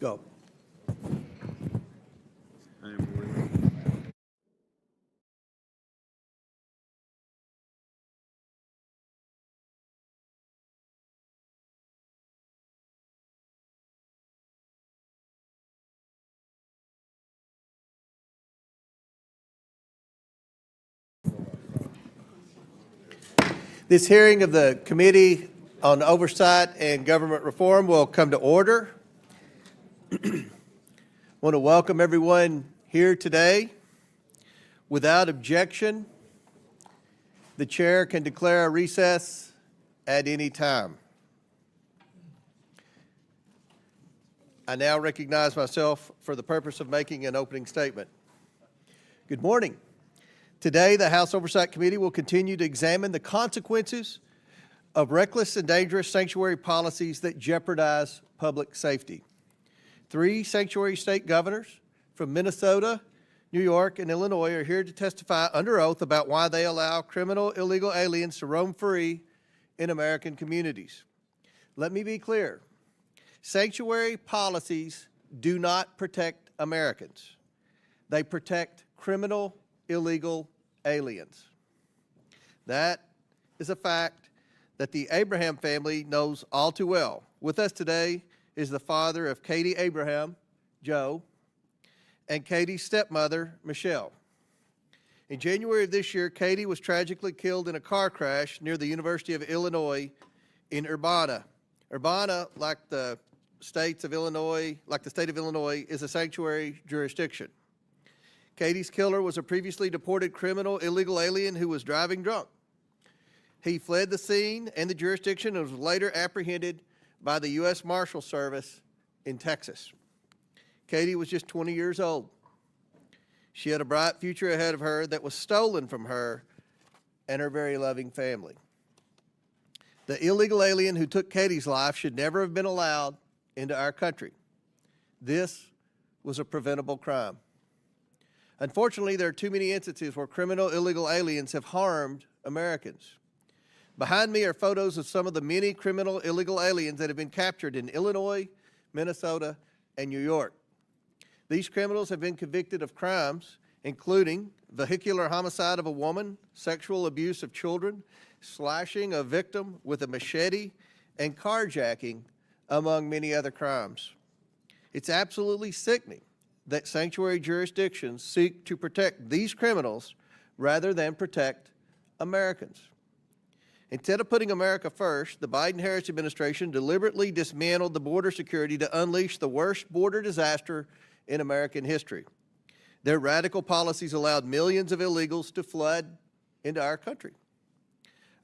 Go. This hearing of the Committee on Oversight and Government Reform will come to order. I want to welcome everyone here today. Without objection, the chair can declare a recess at any time. I now recognize myself for the purpose of making an opening statement. Good morning. Today, the House Oversight Committee will continue to examine the consequences of reckless and dangerous sanctuary policies that jeopardize public safety. 3 sanctuary state governors from Minnesota, New York, and Illinois are here to testify under oath about why they allow criminal illegal aliens to roam free in American communities. Let me be clear. Sanctuary policies do not protect Americans. They protect criminal illegal aliens. That is a fact that the Abraham family knows all too well. With us today is the father of Katie Abraham, Joe, and Katie's stepmother, Michelle. In January of this year, Katie was tragically killed in a car crash near the University of Illinois in Urbana. Urbana, like the state of Illinois, is a sanctuary jurisdiction. Katie's killer was a previously deported criminal illegal alien who was driving drunk. He fled the scene and the jurisdiction and was later apprehended by the U.S. Marshal Service in Texas. Katie was just 20 years old. She had a bright future ahead of her that was stolen from her and her very loving family. The illegal alien who took Katie's life should never have been allowed into our country. This was a preventable crime. Unfortunately, there are too many instances where criminal illegal aliens have harmed Americans. Behind me are photos of some of the many criminal illegal aliens that have been captured in Illinois, Minnesota, and New York. These criminals have been convicted of crimes including vehicular homicide of a woman, sexual abuse of children, slashing a victim with a machete, and carjacking, among many other crimes. It's absolutely sickening that sanctuary jurisdictions seek to protect these criminals rather than protect Americans. Instead of putting America first, the Biden-Harris administration deliberately dismantled the border security to unleash the worst border disaster in American history. Their radical policies allowed millions of illegals to flood into our country.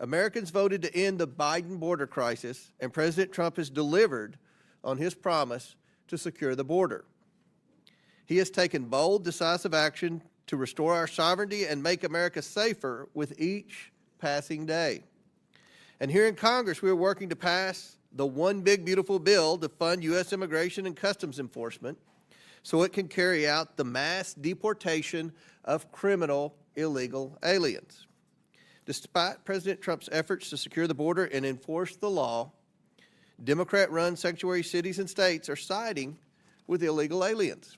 Americans voted to end the Biden border crisis, and President Trump has delivered on his promise to secure the border. He has taken bold, decisive action to restore our sovereignty and make America safer with each passing day. And here in Congress, we are working to pass the One Big Beautiful Bill to fund U.S. Immigration and Customs Enforcement so it can carry out the mass deportation of criminal illegal aliens. Despite President Trump's efforts to secure the border and enforce the law, Democrat-run sanctuary cities and states are siding with illegal aliens.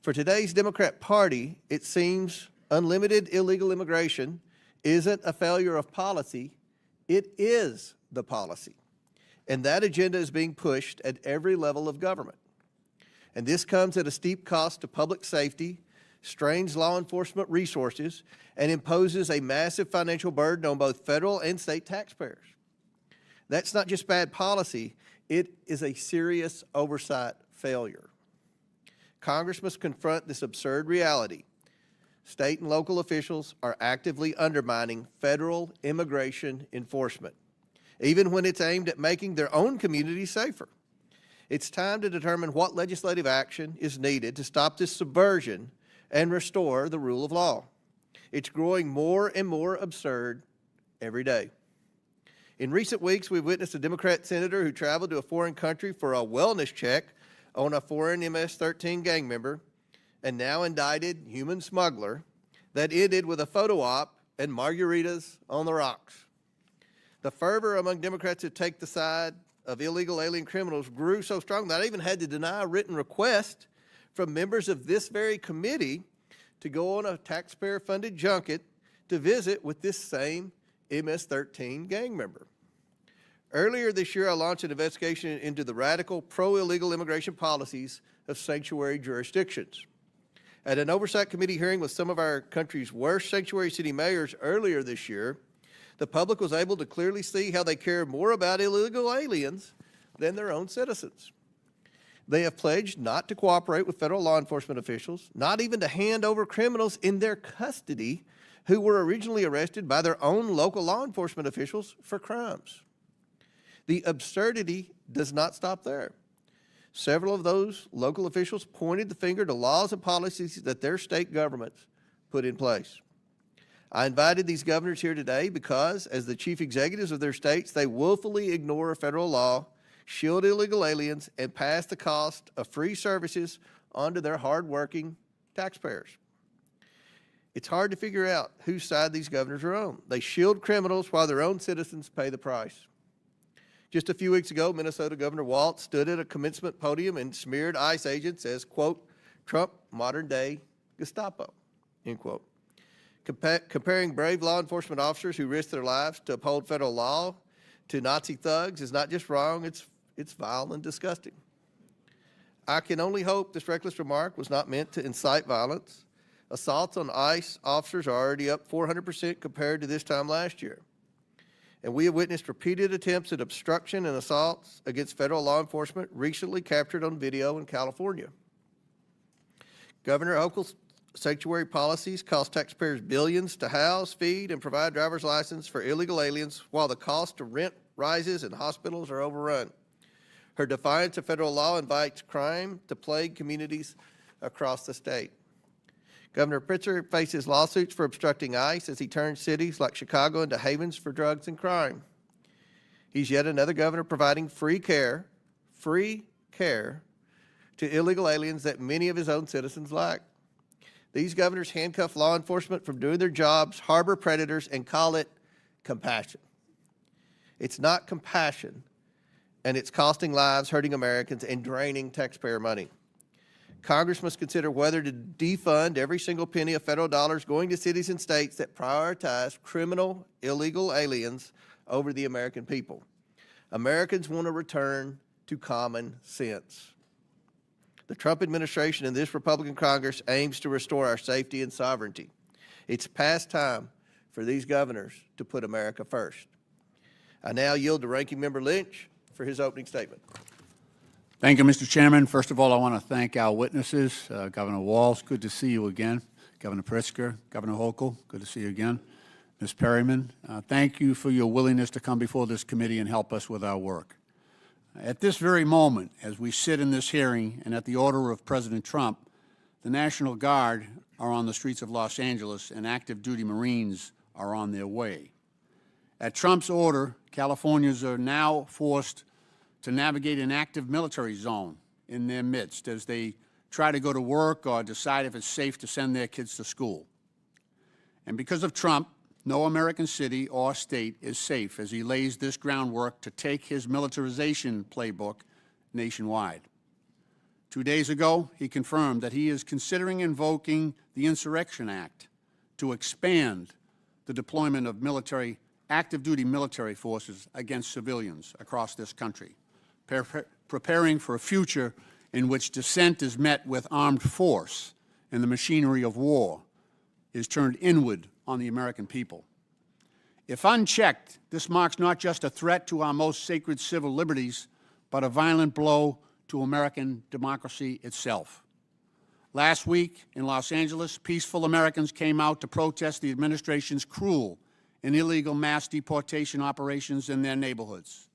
For today's Democrat Party, it seems unlimited illegal immigration isn't a failure of policy, it is the policy. And that agenda is being pushed at every level of government. And this comes at a steep cost to public safety, strains law enforcement resources, and imposes a massive financial burden on both federal and state taxpayers. That's not just bad policy, it is a serious oversight failure. Congress must confront this absurd reality. State and local officials are actively undermining federal immigration enforcement, even when it's aimed at making their own communities safer. It's time to determine what legislative action is needed to stop this subversion and restore the rule of law. It's growing more and more absurd every day. In recent weeks, we've witnessed a Democrat senator who traveled to a foreign country for a wellness check on a foreign MS-13 gang member, and now indicted human smuggler that ended with a photo op and margaritas on the rocks. The fervor among Democrats who take the side of illegal alien criminals grew so strong that I even had to deny a written request from members of this very committee to go on a taxpayer-funded junket to visit with this same MS-13 gang member. Earlier this year, I launched an investigation into the radical pro-illegal immigration policies of sanctuary jurisdictions. At an oversight committee hearing with some of our country's worst sanctuary city mayors earlier this year, the public was able to clearly see how they care more about illegal aliens than their own citizens. They have pledged not to cooperate with federal law enforcement officials, not even to hand over criminals in their custody who were originally arrested by their own local law enforcement officials for crimes. The absurdity does not stop there. Several of those local officials pointed the finger to laws and policies that their state governments put in place. I invited these governors here today because, as the chief executives of their states, they willfully ignore federal law, shield illegal aliens, and pass the cost of free services onto their hardworking taxpayers. It's hard to figure out whose side these governors are on. They shield criminals while their own citizens pay the price. Just a few weeks ago, Minnesota Governor Walz stood at a commencement podium and smeared ICE agents as, quote, Trump modern-day Gestapo, end quote. Comparing brave law enforcement officers who risked their lives to uphold federal law to Nazi thugs is not just wrong, it's vile and disgusting. I can only hope this reckless remark was not meant to incite violence. Assaults on ICE officers are already up 400% compared to this time last year. And we have witnessed repeated attempts at obstruction and assaults against federal law enforcement recently captured on video in California. Governor Hochul's sanctuary policies cost taxpayers billions to house, feed, and provide driver's license for illegal aliens while the cost of rent rises and hospitals are overrun. Her defiance of federal law invites crime to plague communities across the state. Governor Pritzker faces lawsuits for obstructing ICE as he turns cities like Chicago into havens for drugs and crime. He's yet another governor providing free care to illegal aliens that many of his own citizens lack. These governors handcuff law enforcement from doing their jobs, harbor predators, and call it compassion. It's not compassion, and it's costing lives, hurting Americans, and draining taxpayer money. Congress must consider whether to defund every single penny of federal dollars going to cities and states that prioritize criminal, illegal aliens over the American people. Americans want to return to common sense. The Trump administration and this Republican Congress aims to restore our safety and sovereignty. It's past time for these governors to put America first. I now yield to Ranking Member Lynch for his opening statement. Thank you, Mr. Chairman. First of all, I want to thank our witnesses. Governor Walz, good to see you again. Governor Pritzker, Governor Hochul, good to see you again. Ms. Perryman, thank you for your willingness to come before this committee and help us with our work. At this very moment, as we sit in this hearing and at the order of President Trump, the National Guard are on the streets of Los Angeles and active duty Marines are on their way. At Trump's order, Californians are now forced to navigate an active military zone in their midst as they try to go to work or decide if it's safe to send their kids to school. And because of Trump, no American city or state is safe as he lays this groundwork to take his militarization playbook nationwide. 2 days ago, he confirmed that he is considering invoking the Insurrection Act to expand the deployment of active duty military forces against civilians across this country, preparing for a future in which dissent is met with armed force and the machinery of war is turned inward on the American people. If unchecked, this marks not just a threat to our most sacred civil liberties, but a violent blow to American democracy itself. Last week in Los Angeles, peaceful Americans came out to protest the administration's cruel and illegal mass deportation operations in their neighborhoods.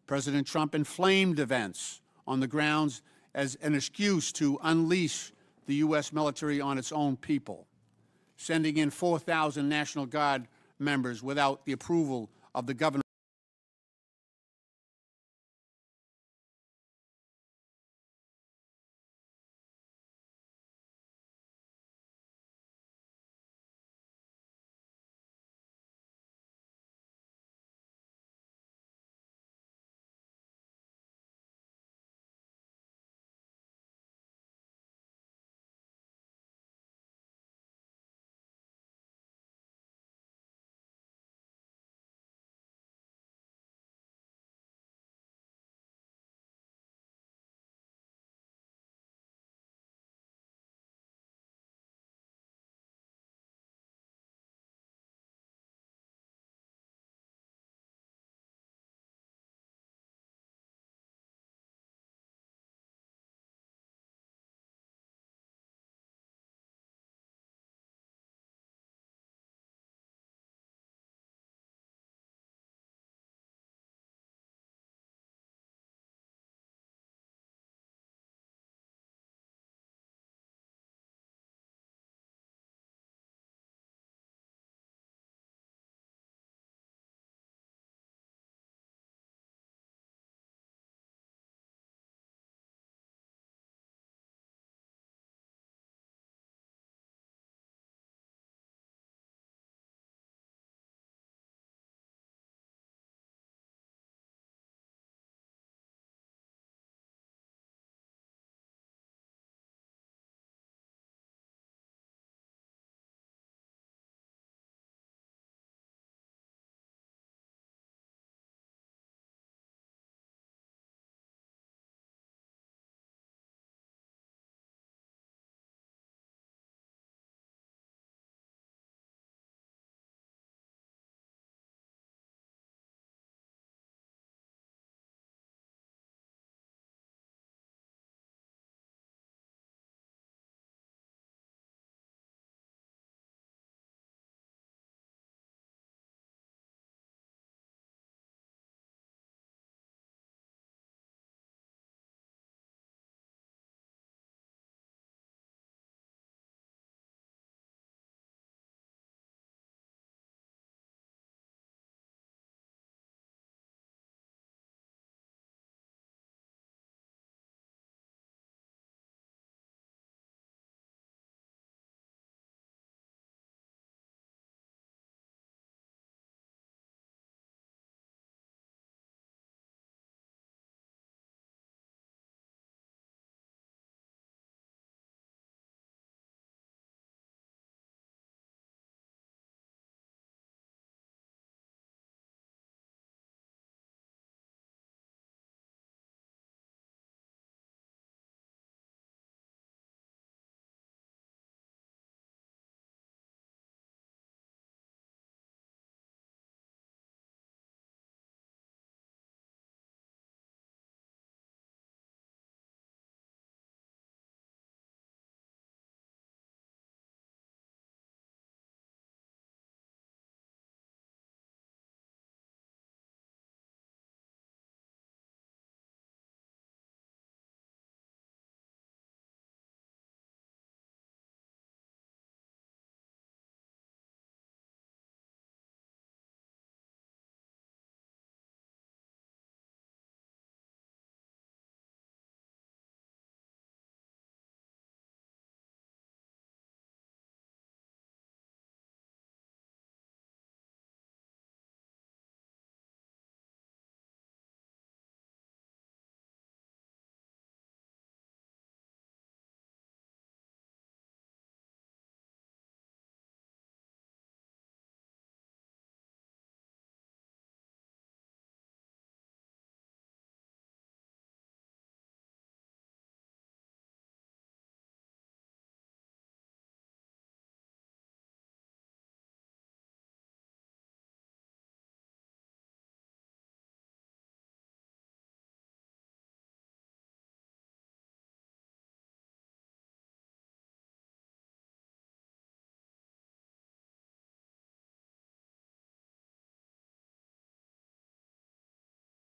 President Trump inflamed events on the grounds as an excuse to unleash the U.S. military on its own people, sending in 4,000 National Guard members without the approval of the governor.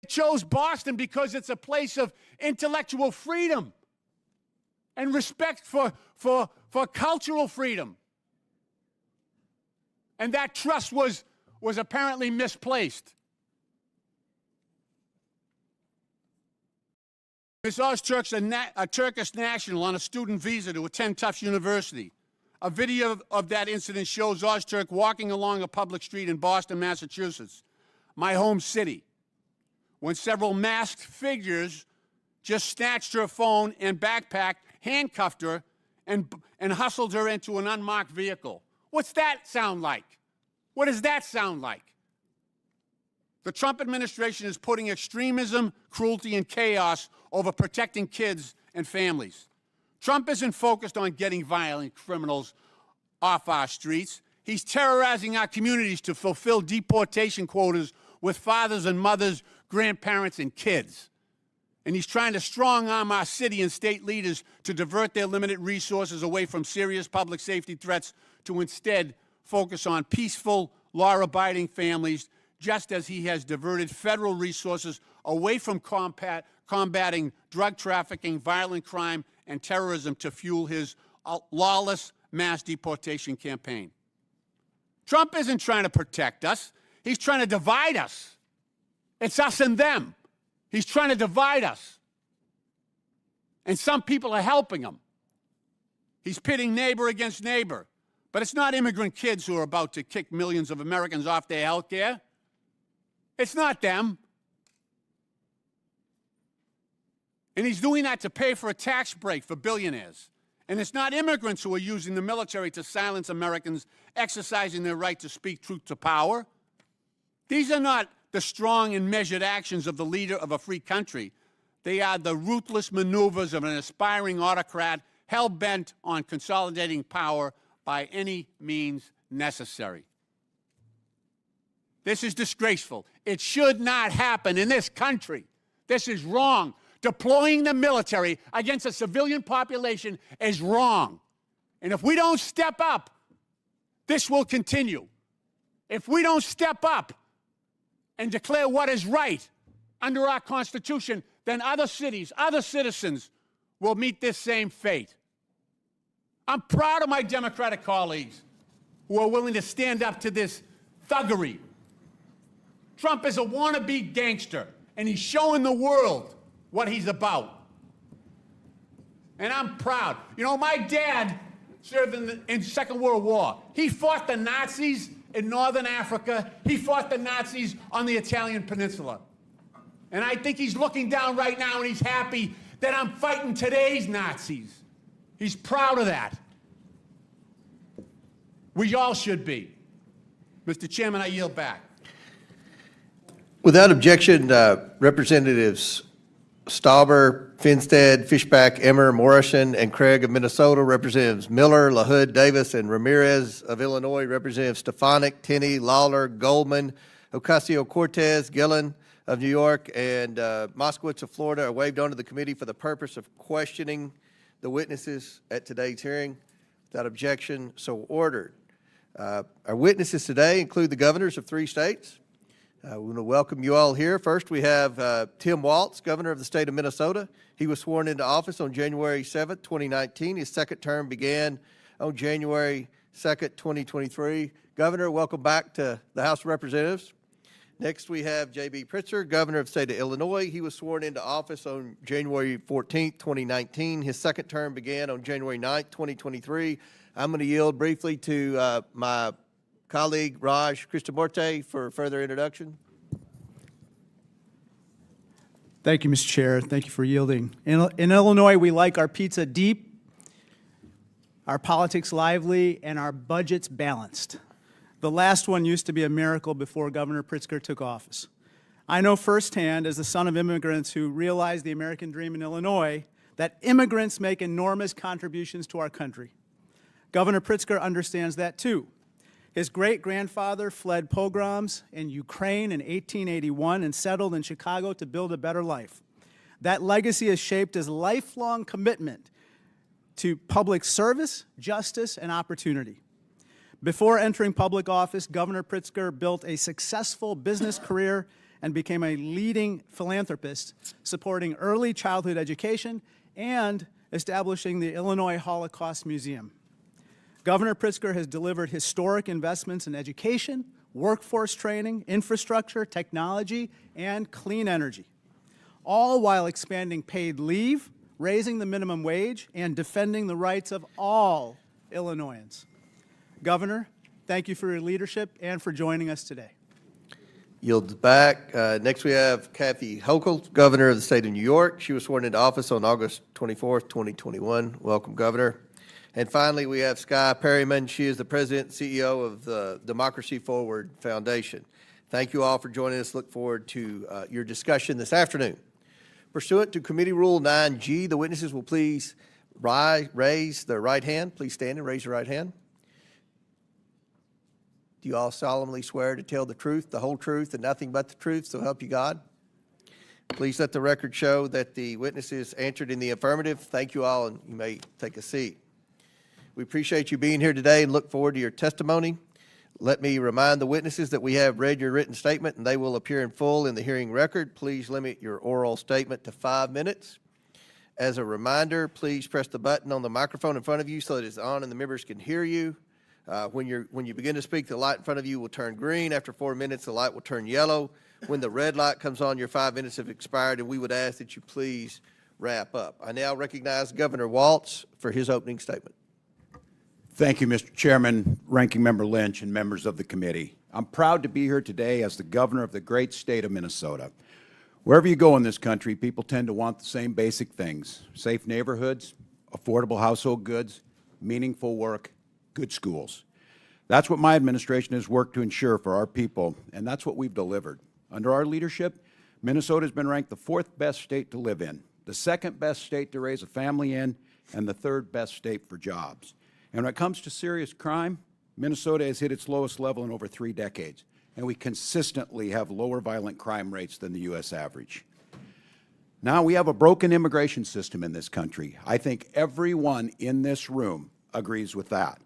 chose Boston because it's a place of intellectual freedom and respect for cultural freedom. And that trust was apparently misplaced. Ms. Ozturk's a Turkish national on a student visa to attend Tufts University. A video of that incident shows Ozturk walking along a public street in Boston, Massachusetts, my home city, when several masked figures just snatched her phone and backpack, handcuffed her, and hustled her into an unmarked vehicle. What's that sound like? What does that sound like? The Trump administration is putting extremism, cruelty, and chaos over protecting kids and families. Trump isn't focused on getting violent criminals off our streets. He's terrorizing our communities to fulfill deportation quotas with fathers and mothers, grandparents, and kids. And he's trying to strong-arm our city and state leaders to divert their limited resources away from serious public safety threats to instead focus on peaceful, law-abiding families, just as he has diverted federal resources away from combating drug trafficking, violent crime, and terrorism to fuel his lawless mass deportation campaign. Trump isn't trying to protect us. He's trying to divide us. It's us and them. He's trying to divide us. And some people are helping him. He's pitting neighbor against neighbor. But it's not immigrant kids who are about to kick millions of Americans off their health care. It's not them. And he's doing that to pay for a tax break for billionaires. And it's not immigrants who are using the military to silence Americans exercising their right to speak truth to power. These are not the strong and measured actions of the leader of a free country. They are the ruthless maneuvers of an aspiring autocrat hell-bent on consolidating power by any means necessary. This is disgraceful. It should not happen in this country. This is wrong. Deploying the military against a civilian population is wrong. And if we don't step up, this will continue. If we don't step up and declare what is right under our Constitution, then other cities, other citizens will meet this same fate. I'm proud of my Democratic colleagues who are willing to stand up to this thuggery. Trump is a wannabe gangster, and he's showing the world what he's about. And I'm proud. You know, my dad served in the Second World War. He fought the Nazis in Northern Africa. He fought the Nazis on the Italian peninsula. And I think he's looking down right now and he's happy that I'm fighting today's Nazis. He's proud of that. We all should be. Mr. Chairman, I yield back. Without objection, Representatives Stauber, Finstead, Fishback, Emmer, Morrison, and Craig of Minnesota, Representatives Miller, LaHood, Davis, and Ramirez of Illinois, Representatives Stefanik, Tenney, Lawler, Goldman, Ocasio-Cortez, Gillen of New York, and Moskowitz of Florida are waived onto the committee for the purpose of questioning the witnesses at today's hearing. Without objection, so ordered. Our witnesses today include the governors of 3 states. We want to welcome you all here. First, we have Tim Walz, governor of the state of Minnesota. He was sworn into office on January 7th, 2019. His second term began on January 2nd, 2023. Governor, welcome back to the House of Representatives. Next, we have JB Pritzker, governor of the state of Illinois. He was sworn into office on January 14th, 2019. His second term began on January 9th, 2023. I'm going to yield briefly to my colleague Raj Krishnamurthy for further introduction. Thank you, Mr. Chair. Thank you for yielding. In Illinois, we like our pizza deep, our politics lively, and our budgets balanced. The last one used to be a miracle before Governor Pritzker took office. I know firsthand, as the son of immigrants who realized the American dream in Illinois, that immigrants make enormous contributions to our country. Governor Pritzker understands that too. His great-grandfather fled pogroms in Ukraine in 1881 and settled in Chicago to build a better life. That legacy has shaped his lifelong commitment to public service, justice, and opportunity. Before entering public office, Governor Pritzker built a successful business career and became a leading philanthropist supporting early childhood education and establishing the Illinois Holocaust Museum. Governor Pritzker has delivered historic investments in education, workforce training, infrastructure, technology, and clean energy, all while expanding paid leave, raising the minimum wage, and defending the rights of all Illinoisans. Governor, thank you for your leadership and for joining us today. Yields back. Next, we have Kathy Hochul, Governor of the State of New York. She was sworn into office on August 24th, 2021. Welcome, Governor. And finally, we have Skye Perryman. She is the President and CEO of the Democracy Forward Foundation. Thank you all for joining us. Look forward to your discussion this afternoon. Pursuant to Committee Rule 9G, the witnesses will please raise their right hand. Please stand and raise your right hand. Do you all solemnly swear to tell the truth, the whole truth, and nothing but the truth, so help you God? Please let the record show that the witnesses answered in the affirmative. Thank you all, and you may take a seat. We appreciate you being here today and look forward to your testimony. Let me remind the witnesses that we have read your written statement, and they will appear in full in the hearing record. Please limit your oral statement to 5 minutes. As a reminder, please press the button on the microphone in front of you so that it's on and the members can hear you. When you begin to speak, the light in front of you will turn green. After 4 minutes, the light will turn yellow. When the red light comes on, your 5 minutes have expired, and we would ask that you please wrap up. I now recognize Governor Walz for his opening statement. Thank you, Mr. Chairman, Ranking Member Lynch, and members of the committee. I'm proud to be here today as the governor of the great state of Minnesota. Wherever you go in this country, people tend to want the same basic things: safe neighborhoods, affordable household goods, meaningful work, good schools. That's what my administration has worked to ensure for our people, and that's what we've delivered. Under our leadership, Minnesota has been ranked the 4th best state to live in, the 2nd best state to raise a family in, and the 3rd best state for jobs. And when it comes to serious crime, Minnesota has hit its lowest level in over 3 decades, and we consistently have lower violent crime rates than the U.S. average. Now, we have a broken immigration system in this country. I think everyone in this room agrees with that.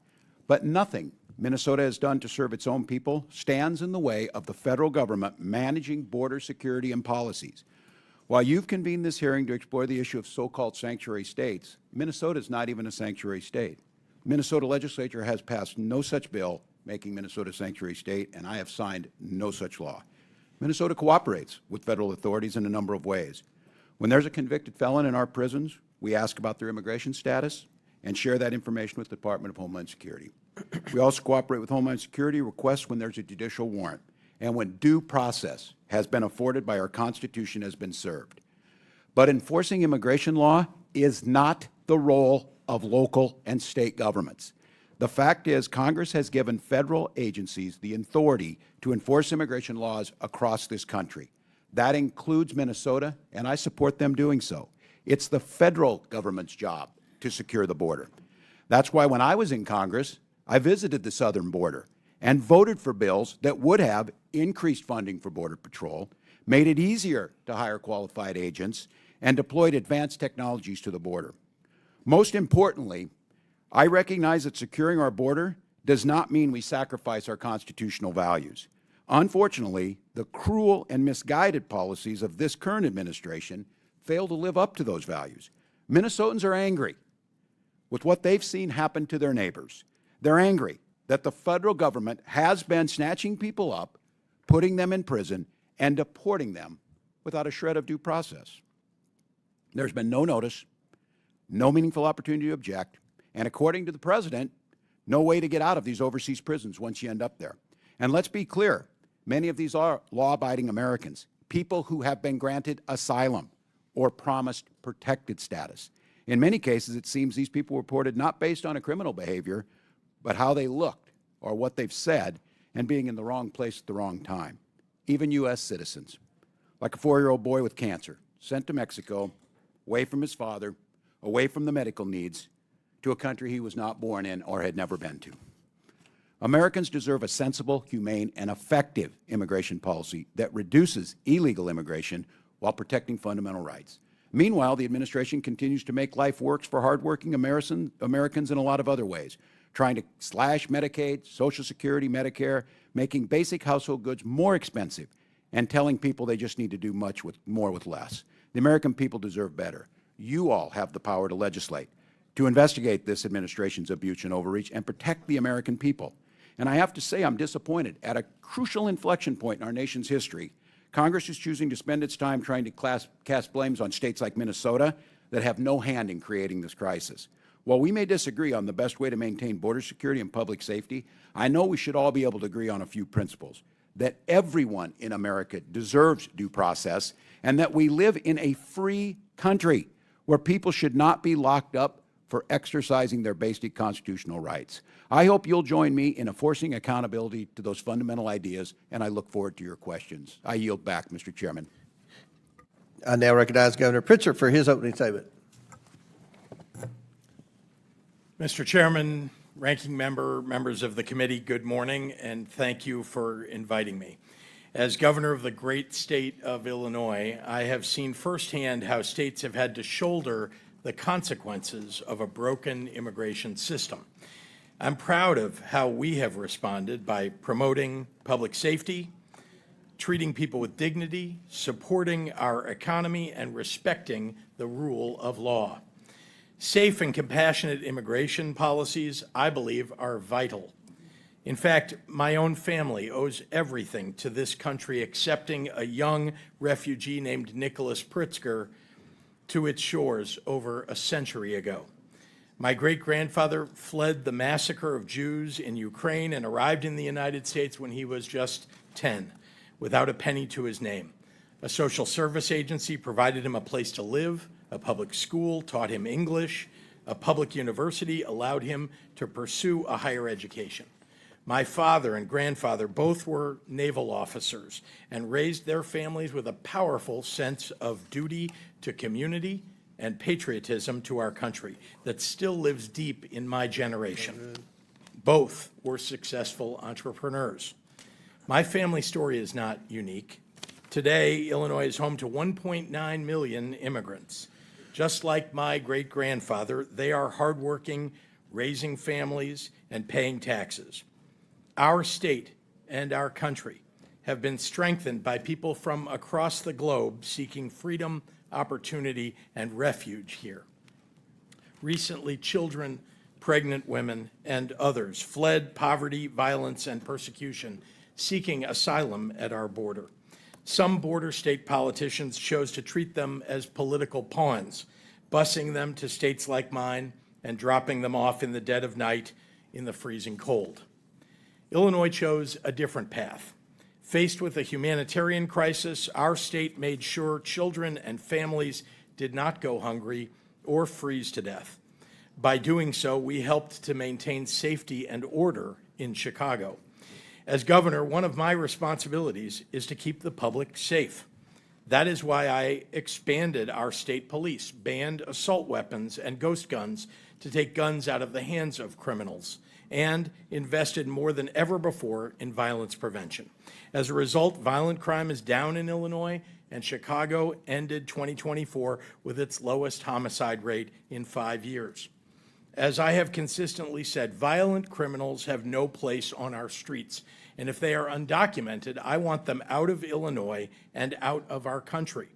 But nothing Minnesota has done to serve its own people stands in the way of the federal government managing border security and policies. While you've convened this hearing to explore the issue of so-called sanctuary states, Minnesota is not even a sanctuary state. Minnesota legislature has passed no such bill making Minnesota a sanctuary state, and I have signed no such law. Minnesota cooperates with federal authorities in a number of ways. When there's a convicted felon in our prisons, we ask about their immigration status and share that information with the Department of Homeland Security. We also cooperate with Homeland Security requests when there's a judicial warrant and when due process has been afforded by our Constitution has been served. But enforcing immigration law is not the role of local and state governments. The fact is, Congress has given federal agencies the authority to enforce immigration laws across this country. That includes Minnesota, and I support them doing so. It's the federal government's job to secure the border. That's why when I was in Congress, I visited the southern border and voted for bills that would have increased funding for Border Patrol, made it easier to hire qualified agents, and deployed advanced technologies to the border. Most importantly, I recognize that securing our border does not mean we sacrifice our constitutional values. Unfortunately, the cruel and misguided policies of this current administration fail to live up to those values. Minnesotans are angry with what they've seen happen to their neighbors. They're angry that the federal government has been snatching people up, putting them in prison, and deporting them without a shred of due process. There's been no notice, no meaningful opportunity to object, and according to the president, no way to get out of these overseas prisons once you end up there. And let's be clear, many of these are law-abiding Americans, people who have been granted asylum or promised protected status. In many cases, it seems these people were reported not based on a criminal behavior, but how they looked or what they've said and being in the wrong place at the wrong time. Even U.S. citizens, like a 4-year-old boy with cancer, sent to Mexico, away from his father, away from the medical needs, to a country he was not born in or had never been to. Americans deserve a sensible, humane, and effective immigration policy that reduces illegal immigration while protecting fundamental rights. Meanwhile, the administration continues to make life worse for hardworking Americans in a lot of other ways, trying to slash Medicaid, Social Security, Medicare, making basic household goods more expensive, and telling people they just need to do more with less. The American people deserve better. You all have the power to legislate, to investigate this administration's abuse and overreach, and protect the American people. And I have to say, I'm disappointed. At a crucial inflection point in our nation's history, Congress is choosing to spend its time trying to cast blames on states like Minnesota that have no hand in creating this crisis. While we may disagree on the best way to maintain border security and public safety, I know we should all be able to agree on a few principles: that everyone in America deserves due process, and that we live in a free country where people should not be locked up for exercising their basic constitutional rights. I hope you'll join me in enforcing accountability to those fundamental ideas, and I look forward to your questions. I yield back, Mr. Chairman. I now recognize Governor Pritzker for his opening statement. Mr. Chairman, Ranking Member, members of the committee, good morning, and thank you for inviting me. As governor of the great state of Illinois, I have seen firsthand how states have had to shoulder the consequences of a broken immigration system. I'm proud of how we have responded by promoting public safety, treating people with dignity, supporting our economy, and respecting the rule of law. Safe and compassionate immigration policies, I believe, are vital. In fact, my own family owes everything to this country accepting a young refugee named Nicholas Pritzker to its shores over a century ago. My great-grandfather fled the massacre of Jews in Ukraine and arrived in the United States when he was just 10, without a penny to his name. A social service agency provided him a place to live, a public school taught him English, a public university allowed him to pursue a higher education. My father and grandfather both were naval officers and raised their families with a powerful sense of duty to community and patriotism to our country that still lives deep in my generation. Both were successful entrepreneurs. My family story is not unique. Today, Illinois is home to 1.9 million immigrants. Just like my great-grandfather, they are hardworking, raising families, and paying taxes. Our state and our country have been strengthened by people from across the globe seeking freedom, opportunity, and refuge here. Recently, children, pregnant women, and others fled poverty, violence, and persecution, seeking asylum at our border. Some border state politicians chose to treat them as political pawns, busing them to states like mine and dropping them off in the dead of night in the freezing cold. Illinois chose a different path. Faced with a humanitarian crisis, our state made sure children and families did not go hungry or freeze to death. By doing so, we helped to maintain safety and order in Chicago. As governor, one of my responsibilities is to keep the public safe. That is why I expanded our state police, banned assault weapons and ghost guns to take guns out of the hands of criminals, and invested more than ever before in violence prevention. As a result, violent crime is down in Illinois, and Chicago ended 2024 with its lowest homicide rate in 5 years. As I have consistently said, violent criminals have no place on our streets, and if they are undocumented, I want them out of Illinois and out of our country.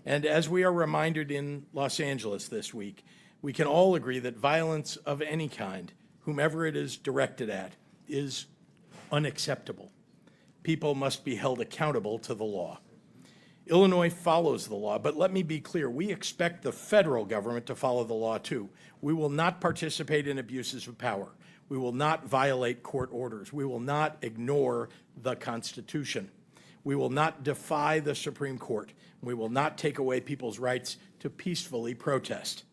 And as we are reminded in Los Angeles this week, we can all agree that violence of any kind, whomever it is directed at, is unacceptable. People must be held accountable to the law. Illinois follows the law, but let me be clear, we expect the federal government to follow the law too. We will not participate in abuses of power. We will not violate court orders. We will not ignore the Constitution. We will not defy the Supreme Court. We will not take away people's rights to peacefully protest.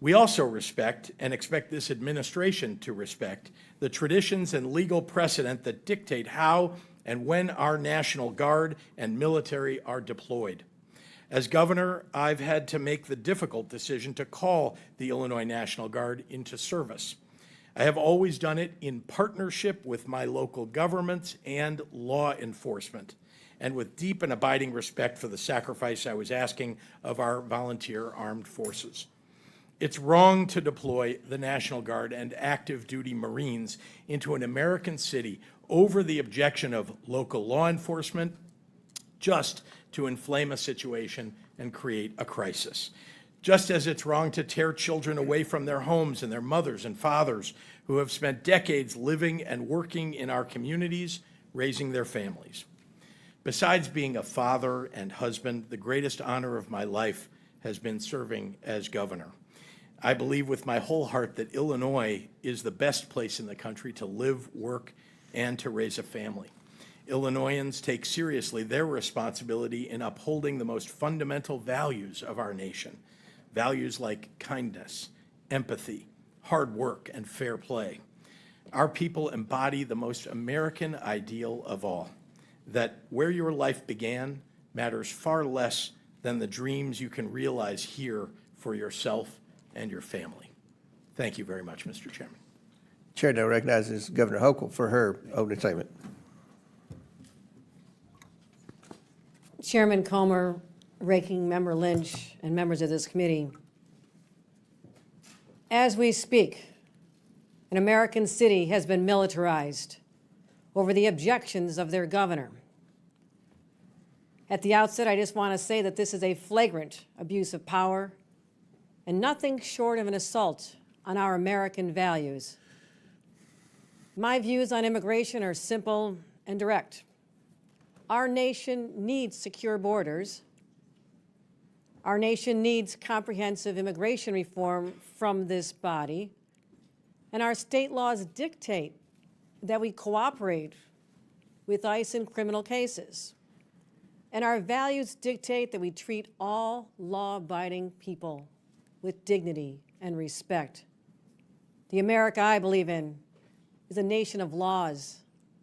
We also respect, and expect this administration to respect, the traditions and legal precedent that dictate how and when our National Guard and military are deployed. As governor, I've had to make the difficult decision to call the Illinois National Guard into service. I have always done it in partnership with my local governments and law enforcement, and with deep and abiding respect for the sacrifice I was asking of our volunteer armed forces. It's wrong to deploy the National Guard and active duty Marines into an American city over the objection of local law enforcement just to inflame a situation and create a crisis. Just as it's wrong to tear children away from their homes and their mothers and fathers who have spent decades living and working in our communities, raising their families. Besides being a father and husband, the greatest honor of my life has been serving as governor. I believe with my whole heart that Illinois is the best place in the country to live, work, and to raise a family. Illinoisans take seriously their responsibility in upholding the most fundamental values of our nation, values like kindness, empathy, hard work, and fair play. Our people embody the most American ideal of all, that where your life began matters far less than the dreams you can realize here for yourself and your family. Thank you very much, Mr. Chairman. Chair now recognizes Governor Hochul for her opening statement. Chairman Comer, Ranking Member Lynch, and members of this committee, as we speak, an American city has been militarized over the objections of their governor. At the outset, I just want to say that this is a flagrant abuse of power and nothing short of an assault on our American values. My views on immigration are simple and direct. Our nation needs secure borders. Our nation needs comprehensive immigration reform from this body. And our state laws dictate that we cooperate with ICE in criminal cases. And our values dictate that we treat all law-abiding people with dignity and respect. The America I believe in is a nation of laws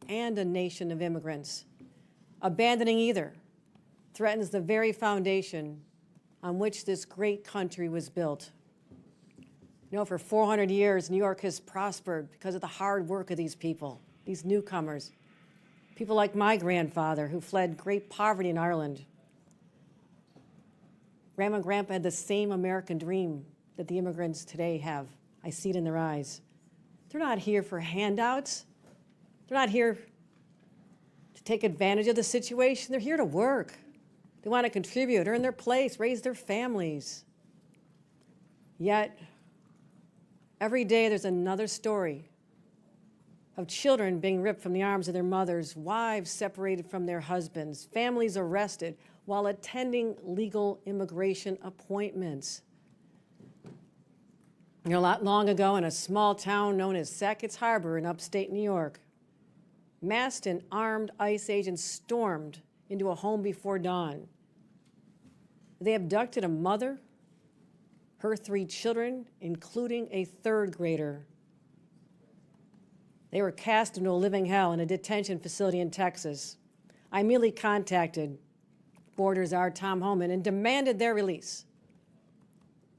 and a nation of immigrants. Abandoning either threatens the very foundation on which this great country was built. You know, for 400 years, New York has prospered because of the hard work of these people, these newcomers, people like my grandfather who fled great poverty in Ireland. Grandma and Grandpa had the same American dream that the immigrants today have. I see it in their eyes. They're not here for handouts. They're not here to take advantage of the situation. They're here to work. They want to contribute, earn their place, raise their families. Yet, every day there's another story of children being ripped from the arms of their mothers, wives separated from their husbands, families arrested while attending legal immigration appointments. You know, not long ago in a small town known as Sackett's Harbor in upstate New York, masked and armed ICE agents stormed into a home before dawn. They abducted a mother, her 3 children, including a 3rd grader. They were cast into a living hell in a detention facility in Texas. I immediately contacted Borders Czar Tom Homan and demanded their release.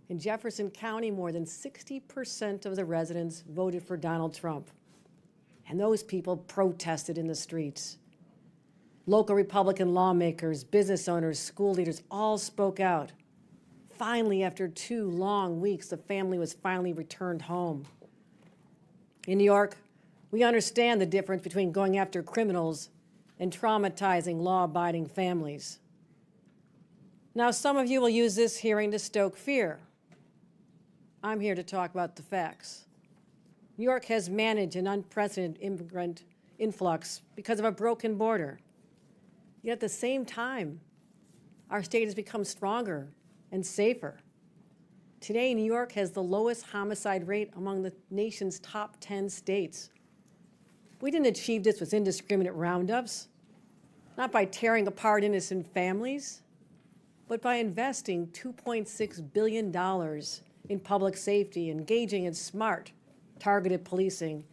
In Jefferson County, more than 60% of the residents voted for Donald Trump. And those people protested in the streets. Local Republican lawmakers, business owners, school leaders all spoke out. Finally, after 2 long weeks, the family was finally returned home. In New York, we understand the difference between going after criminals and traumatizing law-abiding families. Now, some of you will use this hearing to stoke fear. I'm here to talk about the facts. New York has managed an unprecedented immigrant influx because of a broken border. Yet at the same time, our state has become stronger and safer. Today, New York has the lowest homicide rate among the nation's top 10 states. We didn't achieve this with indiscriminate roundups, not by tearing apart innocent families, but by investing $2.6 billion in public safety, engaging in smart, targeted policing,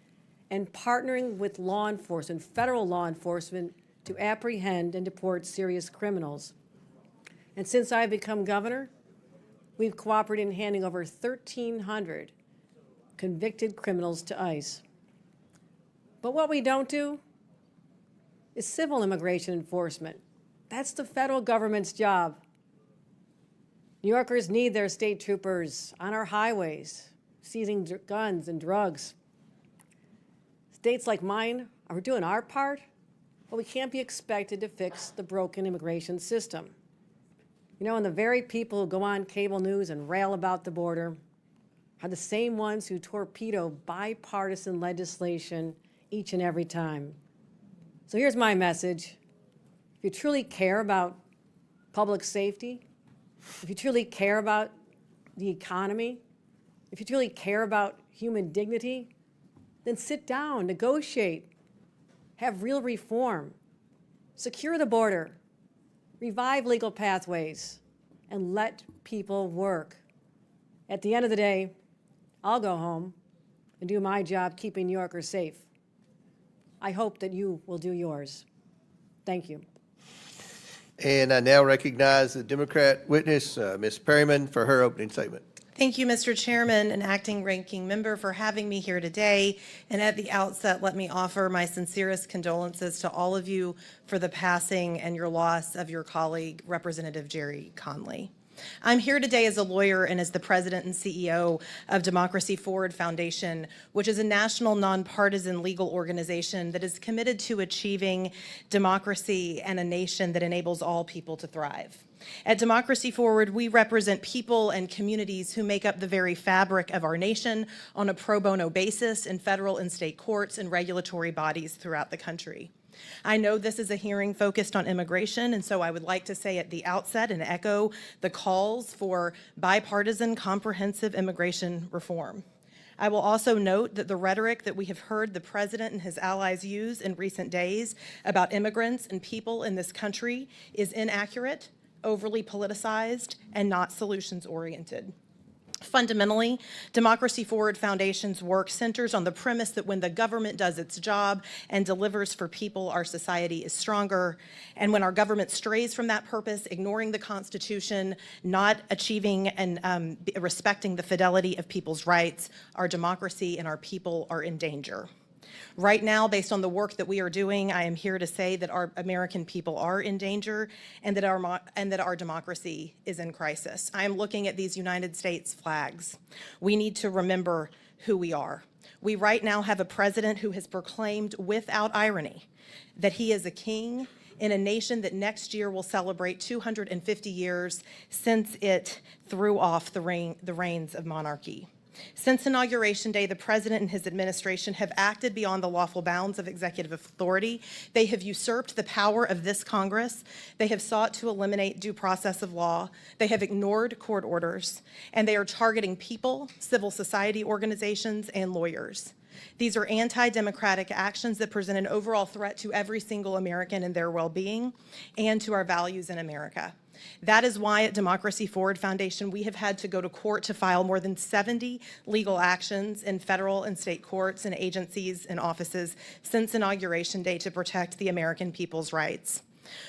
and partnering with law enforcement, federal law enforcement, to apprehend and deport serious criminals. And since I've become governor, we've cooperated in handing over 1,300 convicted criminals to ICE. But what we don't do is civil immigration enforcement. That's the federal government's job. New Yorkers need their state troopers on our highways, seizing guns and drugs. States like mine are doing our part, but we can't be expected to fix the broken immigration system. You know, and the very people who go on cable news and rail about the border are the same ones who torpedo bipartisan legislation each and every time. So here's my message. If you truly care about public safety, if you truly care about the economy, if you truly care about human dignity, then sit down, negotiate, have real reform, secure the border, revive legal pathways, and let people work. At the end of the day, I'll go home and do my job keeping New Yorkers safe. I hope that you will do yours. Thank you. And I now recognize the Democrat witness, Ms. Perryman, for her opening statement. Thank you, Mr. Chairman and Acting Ranking Member, for having me here today. And at the outset, let me offer my sincerest condolences to all of you for the passing and your loss of your colleague, Representative Jerry Conley. I'm here today as a lawyer and as the president and CEO of Democracy Forward Foundation, which is a national nonpartisan legal organization that is committed to achieving democracy and a nation that enables all people to thrive. At Democracy Forward, we represent people and communities who make up the very fabric of our nation on a pro bono basis in federal and state courts and regulatory bodies throughout the country. I know this is a hearing focused on immigration, and so I would like to say at the outset and echo the calls for bipartisan, comprehensive immigration reform. I will also note that the rhetoric that we have heard the president and his allies use in recent days about immigrants and people in this country is inaccurate, overly politicized, and not solutions-oriented. Fundamentally, Democracy Forward Foundation's work centers on the premise that when the government does its job and delivers for people, our society is stronger. And when our government strays from that purpose, ignoring the Constitution, not achieving and respecting the fidelity of people's rights, our democracy and our people are in danger. Right now, based on the work that we are doing, I am here to say that our American people are in danger and that our democracy is in crisis. I am looking at these United States flags. We need to remember who we are. We right now have a president who has proclaimed without irony that he is a king in a nation that next year will celebrate 250 years since it threw off the reins of monarchy. Since Inauguration Day, the President and his administration have acted beyond the lawful bounds of executive authority. They have usurped the power of this Congress. They have sought to eliminate due process of law. They have ignored court orders, and they are targeting people, civil society organizations, and lawyers. These are anti-democratic actions that present an overall threat to every single American and their well-being and to our values in America. That is why at Democracy Forward Foundation, we have had to go to court to file more than 70 legal actions in federal and state courts and agencies and offices since Inauguration Day to protect the American people's rights.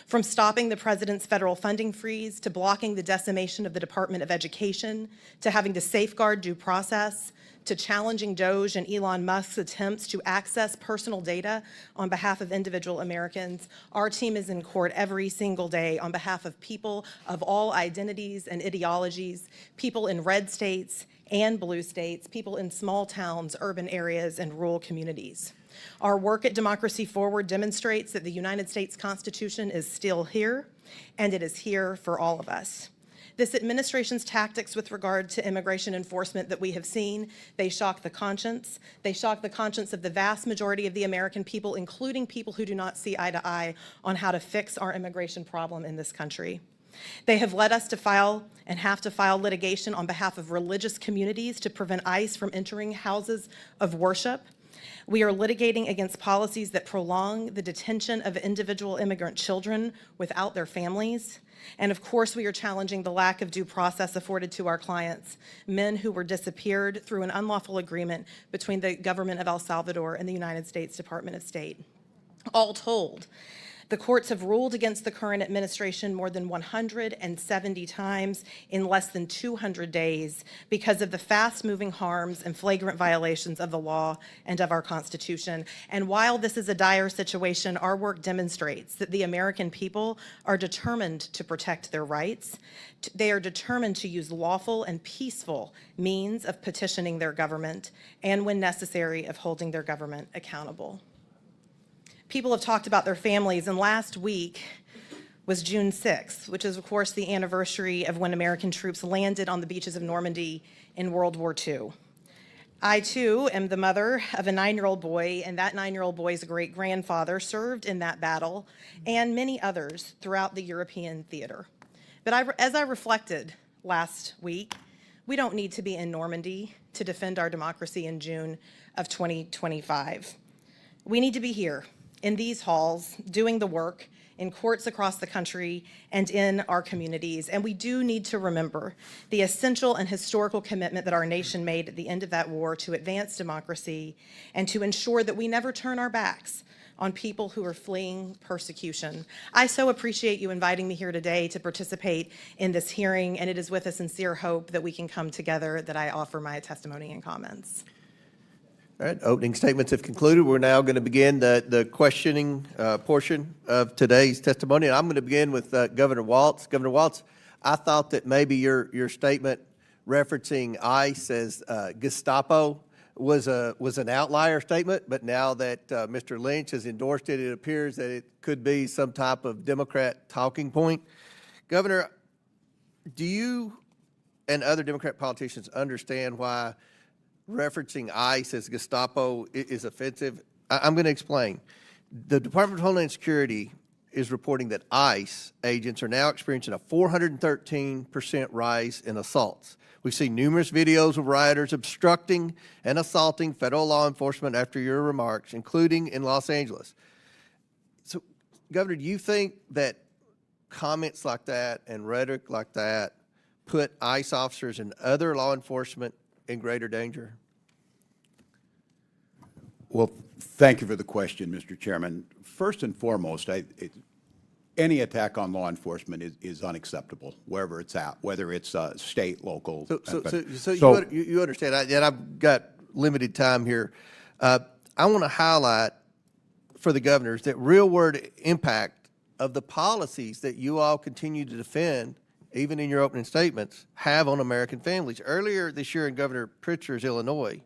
From stopping the president's federal funding freeze, to blocking the decimation of the Department of Education, to having to safeguard due process, to challenging DOJ and Elon Musk's attempts to access personal data on behalf of individual Americans, our team is in court every single day on behalf of people of all identities and ideologies, people in red states and blue states, people in small towns, urban areas, and rural communities. Our work at Democracy Forward demonstrates that the United States Constitution is still here, and it is here for all of us. This administration's tactics with regard to immigration enforcement that we have seen, they shock the conscience. They shock the conscience of the vast majority of the American people, including people who do not see eye to eye on how to fix our immigration problem in this country. They have led us to file and have to file litigation on behalf of religious communities to prevent ICE from entering houses of worship. We are litigating against policies that prolong the detention of individual immigrant children without their families. And of course, we are challenging the lack of due process afforded to our clients, men who were disappeared through an unlawful agreement between the government of El Salvador and the United States Department of State. All told, the courts have ruled against the current administration more than 170 times in less than 200 days because of the fast-moving harms and flagrant violations of the law and of our Constitution. And while this is a dire situation, our work demonstrates that the American people are determined to protect their rights. They are determined to use lawful and peaceful means of petitioning their government and, when necessary, of holding their government accountable. People have talked about their families, and last week was June 6th, which is, of course, the anniversary of when American troops landed on the beaches of Normandy in World War II. I, too, am the mother of a 9-year-old boy, and that 9-year-old boy's great-grandfather served in that battle, and many others throughout the European theater. But as I reflected last week, we don't need to be in Normandy to defend our democracy in June of 2025. We need to be here, in these halls, doing the work, in courts across the country and in our communities. And we do need to remember the essential and historical commitment that our nation made at the end of that war to advance democracy and to ensure that we never turn our backs on people who are fleeing persecution. I so appreciate you inviting me here today to participate in this hearing, and it is with a sincere hope that we can come together that I offer my testimony and comments. All right, opening statements have concluded. We're now going to begin the questioning portion of today's testimony. And I'm going to begin with Governor Walz. Governor Walz, I thought that maybe your statement referencing ICE as Gestapo was an outlier statement, but now that Mr. Lynch has endorsed it, it appears that it could be some type of Democrat talking point. Governor, do you and other Democrat politicians understand why referencing ICE as Gestapo is offensive? I'm going to explain. The Department of Homeland Security is reporting that ICE agents are now experiencing a 413% rise in assaults. We've seen numerous videos of rioters obstructing and assaulting federal law enforcement after your remarks, including in Los Angeles. So, Governor, do you think that comments like that and rhetoric like that put ICE officers and other law enforcement in greater danger? Well, thank you for the question, Mr. Chairman. First and foremost, any attack on law enforcement is unacceptable, wherever it's at, whether it's state, local. So you understand, and I've got limited time here. I want to highlight for the governors that real-world impact of the policies that you all continue to defend, even in your opening statements, have on American families. Earlier this year in Governor Pritzker's Illinois,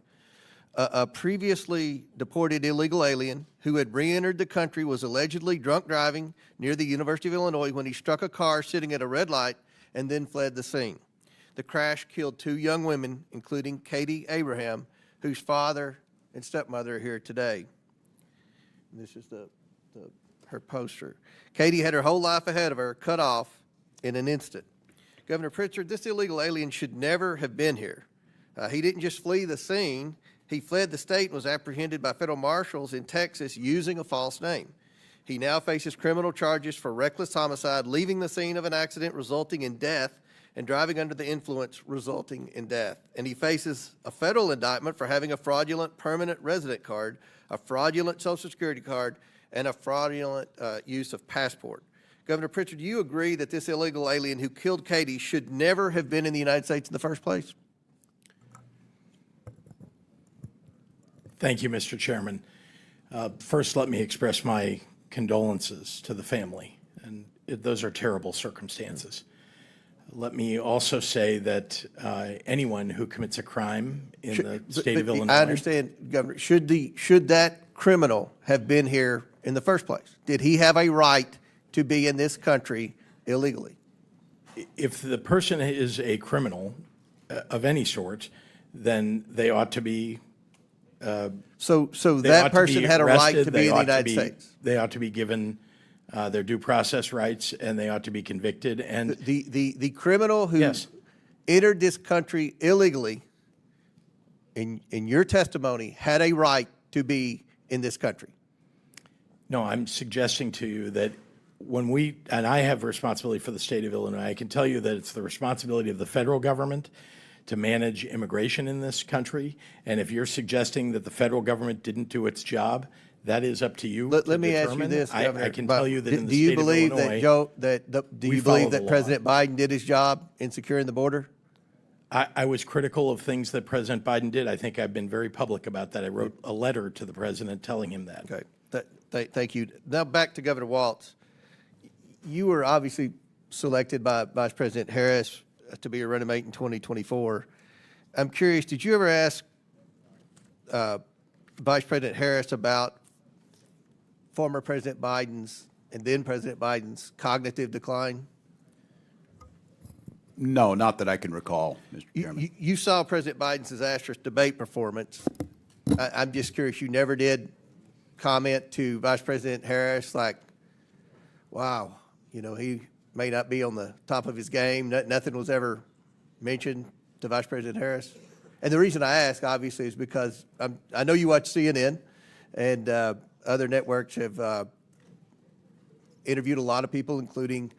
a previously deported illegal alien who had re-entered the country was allegedly drunk driving near the University of Illinois when he struck a car sitting at a red light and then fled the scene. The crash killed 2 young women, including Katie Abraham, whose father and stepmother are here today. And this is her poster. Katie had her whole life ahead of her, cut off in an instant. Governor Pritzker, this illegal alien should never have been here. He didn't just flee the scene. He fled the state and was apprehended by federal marshals in Texas using a false name. He now faces criminal charges for reckless homicide, leaving the scene of an accident resulting in death, and driving under the influence resulting in death. And he faces a federal indictment for having a fraudulent permanent resident card, a fraudulent Social Security card, and a fraudulent use of passport. Governor Pritzker, do you agree that this illegal alien who killed Katie should never have been in the United States in the first place? Thank you, Mr. Chairman. First, let me express my condolences to the family, and those are terrible circumstances. Let me also say that anyone who commits a crime in the state of Illinois— I understand, Governor. Should that criminal have been here in the first place? Did he have a right to be in this country illegally? If the person is a criminal of any sort, then they ought to be So that person had a right to be in the United States. They ought to be given their due process rights, and they ought to be convicted. And the criminal who Yes. entered this country illegally, in your testimony, had a right to be in this country. No, I'm suggesting to you that when and I have responsibility for the state of Illinois, I can tell you that it's the responsibility of the federal government to manage immigration in this country. And if you're suggesting that the federal government didn't do its job, that is up to you. Let me ask you this, Governor. I can tell you that in the do you state of believe Illinois, do we you follow believe the that law. President Biden did his job in securing the border? I was critical of things that President Biden did. I think I've been very public about that. I wrote a letter to the president telling him that. Okay, thank you. Now back to Governor Walz. You were obviously selected by Vice President Harris to be your running mate in 2024. I'm curious, did you ever ask Vice President Harris about former President Biden's and then President Biden's cognitive decline? No, not that I can recall, Mr. Chairman. You saw President Biden's disastrous debate performance. I'm just curious, you never did comment to Vice President Harris like, wow, you know, he may not be on the top of his game. Nothing was ever mentioned to Vice President Harris? And the reason I ask, obviously, is because I know you watch CNN, and other networks have interviewed a lot of people, including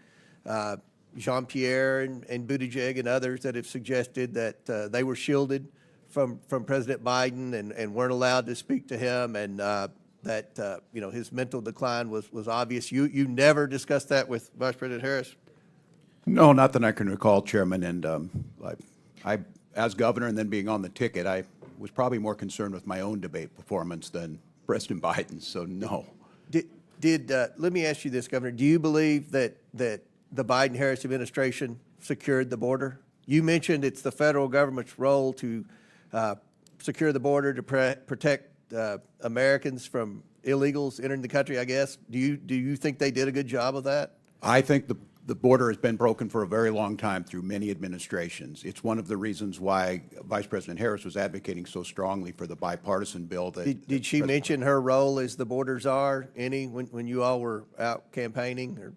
Jean-Pierre and Buttigieg and others that have suggested that they were shielded from President Biden and weren't allowed to speak to him, and that you know, his mental decline was obvious. You never discussed that with Vice President Harris? No, not that I can recall, Chairman. And I, as governor and then being on the ticket, I was probably more concerned with my own debate performance than President Biden's, so no. Let me ask you this, Governor. Do you believe that the Biden-Harris administration secured the border? You mentioned it's the federal government's role to secure the border, to protect Americans from illegals entering the country, I guess. Do you think they did a good job of that? I think the border has been broken for a very long time through many administrations. It's one of the reasons why Vice President Harris was advocating so strongly for the bipartisan bill. Did she mention her role as the border czar when you all were out campaigning? Or?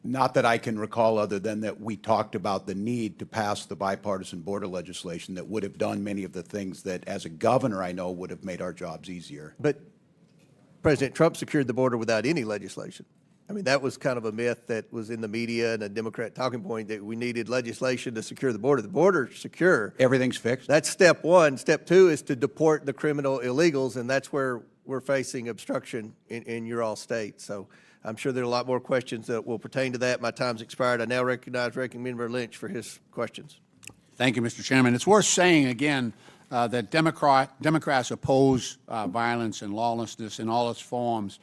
Not that I can recall, other than that we talked about the need to pass the bipartisan border legislation that would have done many of the things that, as a governor, I know would have made our jobs easier. But President Trump secured the border without any legislation. I mean, that was kind of a myth that was in the media and a Democrat talking point, that we needed legislation to secure the border. The border's secure. Everything's fixed? That's step one. Step two is to deport the criminal illegals, and that's where we're facing obstruction in your all state. So I'm sure there are a lot more questions that will pertain to that. My time's expired. I now recognize Ranking Member Lynch for his questions. Thank you, Mr. Chairman. It's worth saying again that Democrats oppose violence and lawlessness in all its forms.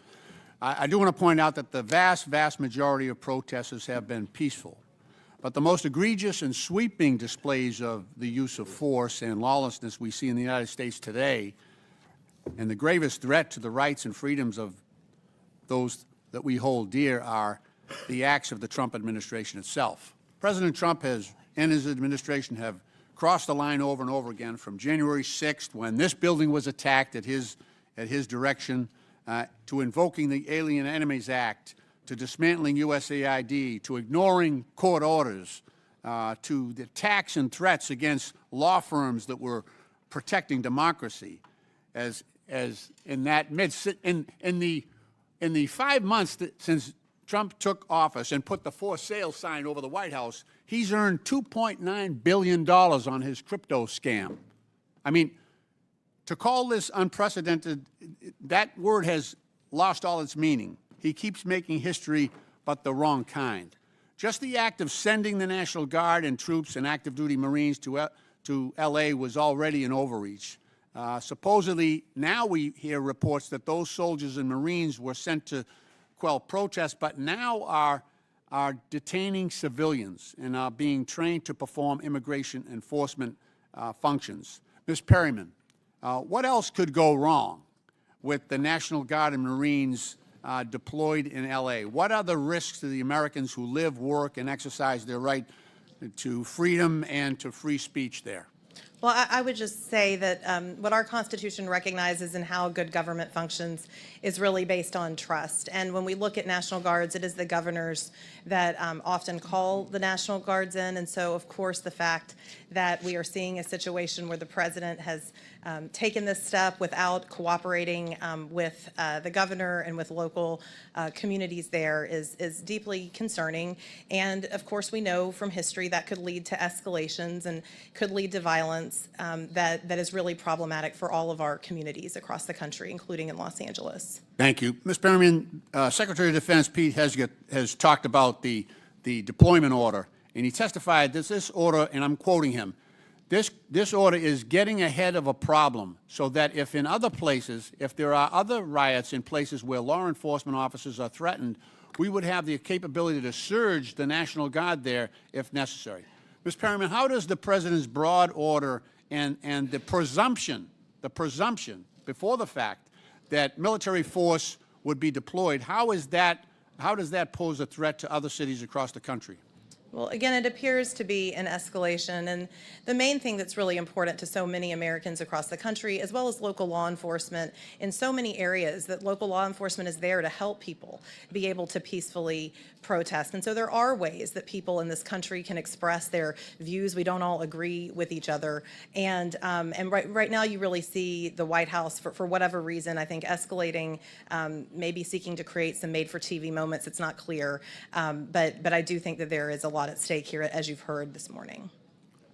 I do want to point out that the vast majority of protesters have been peaceful. But the most egregious and sweeping displays of the use of force and lawlessness we see in the United States today, and the gravest threat to the rights and freedoms of those that we hold dear, are the acts of the Trump administration itself. President Trump and his administration have crossed the line over and over again, from January 6th, when this building was attacked at his direction, to invoking the Alien Enemies Act, to dismantling USAID, to ignoring court orders, to the attacks and threats against law firms that were protecting democracy. As in the 5 months since Trump took office and put the for sale sign over the White House, he's earned $2.9 billion on his crypto scam. I mean, to call this unprecedented, that word has lost all its meaning. He keeps making history, but the wrong kind. Just the act of sending the National Guard and troops and active duty Marines to L.A. was already an overreach. Supposedly, now we hear reports that those soldiers and Marines were sent to quell protests, but now are detaining civilians and are being trained to perform immigration enforcement functions. Ms. Perryman, what else could go wrong with the National Guard and Marines deployed in L.A.? What are the risks to the Americans who live, work, and exercise their right to freedom and to free speech there? Well, I would just say that what our Constitution recognizes and how good government functions is really based on trust. And when we look at National Guards, it is the governors that often call the National Guards in. And so, of course, the fact that we are seeing a situation where the president has taken this step without cooperating with the governor and with local communities there is deeply concerning. And of course, we know from history that could lead to escalations and could lead to violence that is really problematic for all of our communities across the country, including in Los Angeles. Thank you. Ms. Perryman, Secretary of Defense Pete Hegseth has talked about the deployment order, and he testified that this order, and I'm quoting him, this order is getting ahead of a problem so that if in other places, if there are other riots in places where law enforcement officers are threatened, we would have the capability to surge the National Guard there if necessary. Ms. Perryman, how does the President's broad order and the presumption before the fact that military force would be deployed. How does that pose a threat to other cities across the country? Well, again, it appears to be an escalation, and the main thing that's really important to so many Americans across the country, as well as local law enforcement in so many areas, that local law enforcement is there to help people be able to peacefully protest. And so there are ways that people in this country can express their views. We don't all agree with each other. And right now you really see the White House, for whatever reason, I think escalating, maybe seeking to create some made-for-TV moments. It's not clear. But I do think that there is a lot at stake here, as you've heard this morning.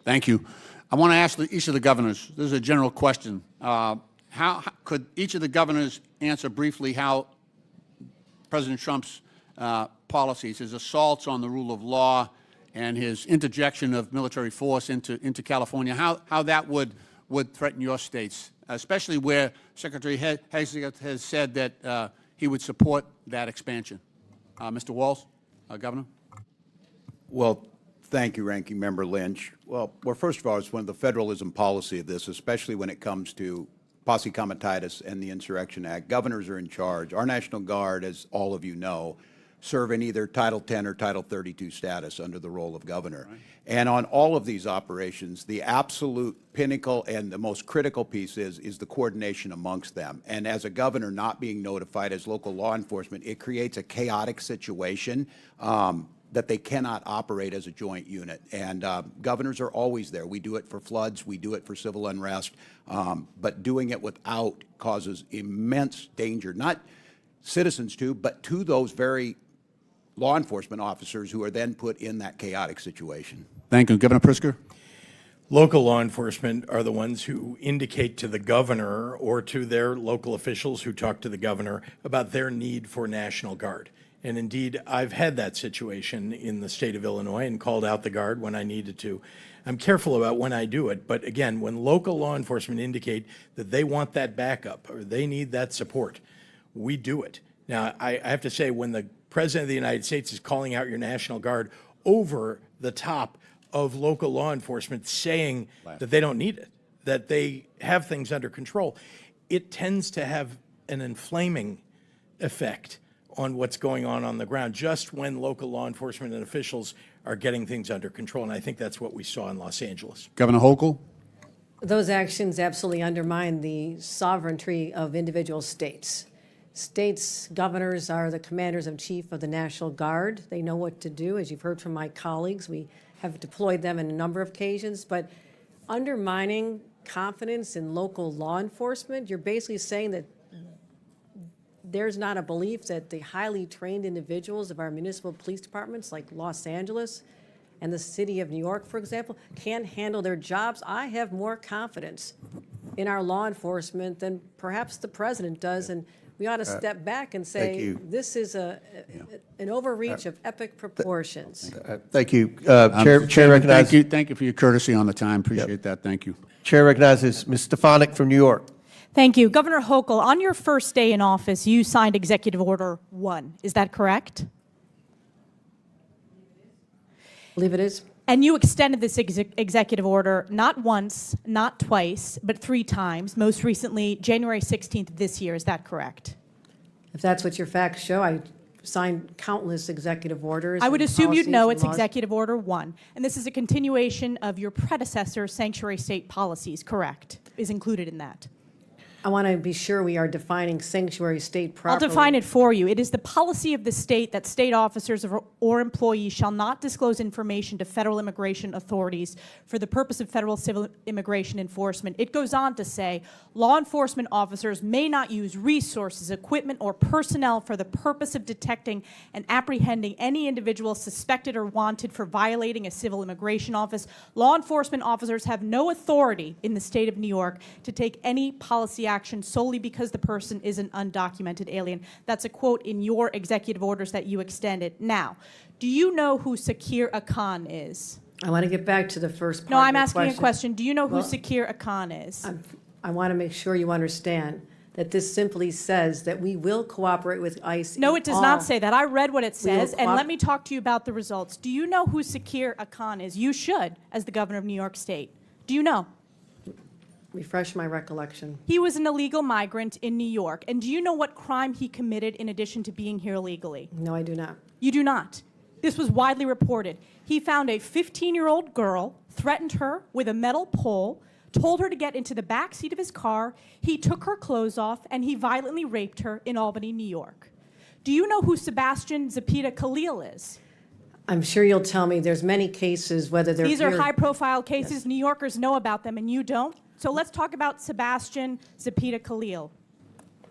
Thank you. I want to ask each of the governors, this is a general question. How could each of the governors answer briefly how President Trump's policies, his assaults on the rule of law and his interjection of military force into California, how that would threaten your states, especially where Secretary Hagel has said that he would support that expansion? Mr. Walz, Governor? Well, thank you, Ranking Member Lynch. Well, first of all, it's one of the federalism policy of this, especially when it comes to posse comitatus and the Insurrection Act. Governors are in charge. Our National Guard, as all of you know, serve in either Title 10 or Title 32 status under the role of governor. Right. And on all of these operations, the absolute pinnacle and the most critical piece is the coordination amongst them. And as a governor not being notified as local law enforcement, it creates a chaotic situation that they cannot operate as a joint unit. And governors are always there. We do it for floods. We do it for civil unrest. But doing it without causes immense danger, not citizens to, but to those very law enforcement officers who are then put in that chaotic situation. Thank you. Governor Pritzker? Local law enforcement are the ones who indicate to the governor or to their local officials who talk to the governor about their need for National Guard. And indeed, I've had that situation in the state of Illinois and called out the Guard when I needed to. I'm careful about when I do it, but again, when local law enforcement indicate that they want that backup or they need that support, we do it. Now, I have to say, when the President of the United States is calling out your National Guard over the top of local law enforcement saying that they don't need it, that they have things under control, it tends to have an inflaming effect on what's going on the ground, just when local law enforcement and officials are getting things under control. And I think that's what we saw in Los Angeles. Governor Hochul? Those actions absolutely undermine the sovereignty of individual states. States' governors are the commanders-in-chief of the National Guard. They know what to do. As you've heard from my colleagues, we have deployed them in a number of occasions. But undermining confidence in local law enforcement, you're basically saying that there's not a belief that the highly trained individuals of our municipal police departments, like Los Angeles and the city of New York, for example, can handle their jobs. I have more confidence in our law enforcement than perhaps the president does, and we ought to step back and say this is an overreach of epic proportions. Thank you. Chair recognizes. Thank you for your courtesy on the time. Appreciate that. Thank you. Chair recognizes Ms. Stefanik from New York. Thank you. Governor Hochul, on your first day in office, you signed Executive Order 1. Is that correct? I believe it is. And you extended this executive order not once, not twice, but 3 times, most recently January 16th of this year. Is that correct? If that's what your facts show, I signed countless executive orders. I would and assume you'd know policies it's and laws. Executive Order 1. And this is a continuation of your predecessor's sanctuary state policies, correct? Is included in that. I want to be sure we are defining sanctuary state properly. I'll define it for you. It is the policy of the state that state officers or employees shall not disclose information to federal immigration authorities for the purpose of federal civil immigration enforcement. It goes on to say, law enforcement officers may not use resources, equipment, or personnel for the purpose of detecting and apprehending any individual suspected or wanted for violating a civil immigration office. Law enforcement officers have no authority in the state of New York to take any policy action solely because the person is an undocumented alien. That's a quote in your executive orders that you extended. Now, do you know who Sakir Akan is? I want to get back to the first part No, of I'm your asking a question. Do you know who Well, Sakir Akan is? I want to make sure you understand that this simply says that we will cooperate with ICE. No, in it does all- not say that. I read what it We will says, and let me talk to you about the results. Do you know who Sakir Akan is? You should, as the governor of New York State. Do you know? Refresh my recollection. He was an illegal migrant in New York. And do you know what crime he committed in addition to being here illegally? No, I do not. You do not. This was widely reported. He found a 15-year-old girl, threatened her with a metal pole, told her to get into the back seat of his car. He took her clothes off, and he violently raped her in Albany, New York. Do you know who Sebastian Zapita Khalil is? I'm sure you'll tell me there's many cases, whether they're These are here- high-profile cases. New Yorkers know about them, and you don't. So let's talk about Sebastian Zapita Khalil.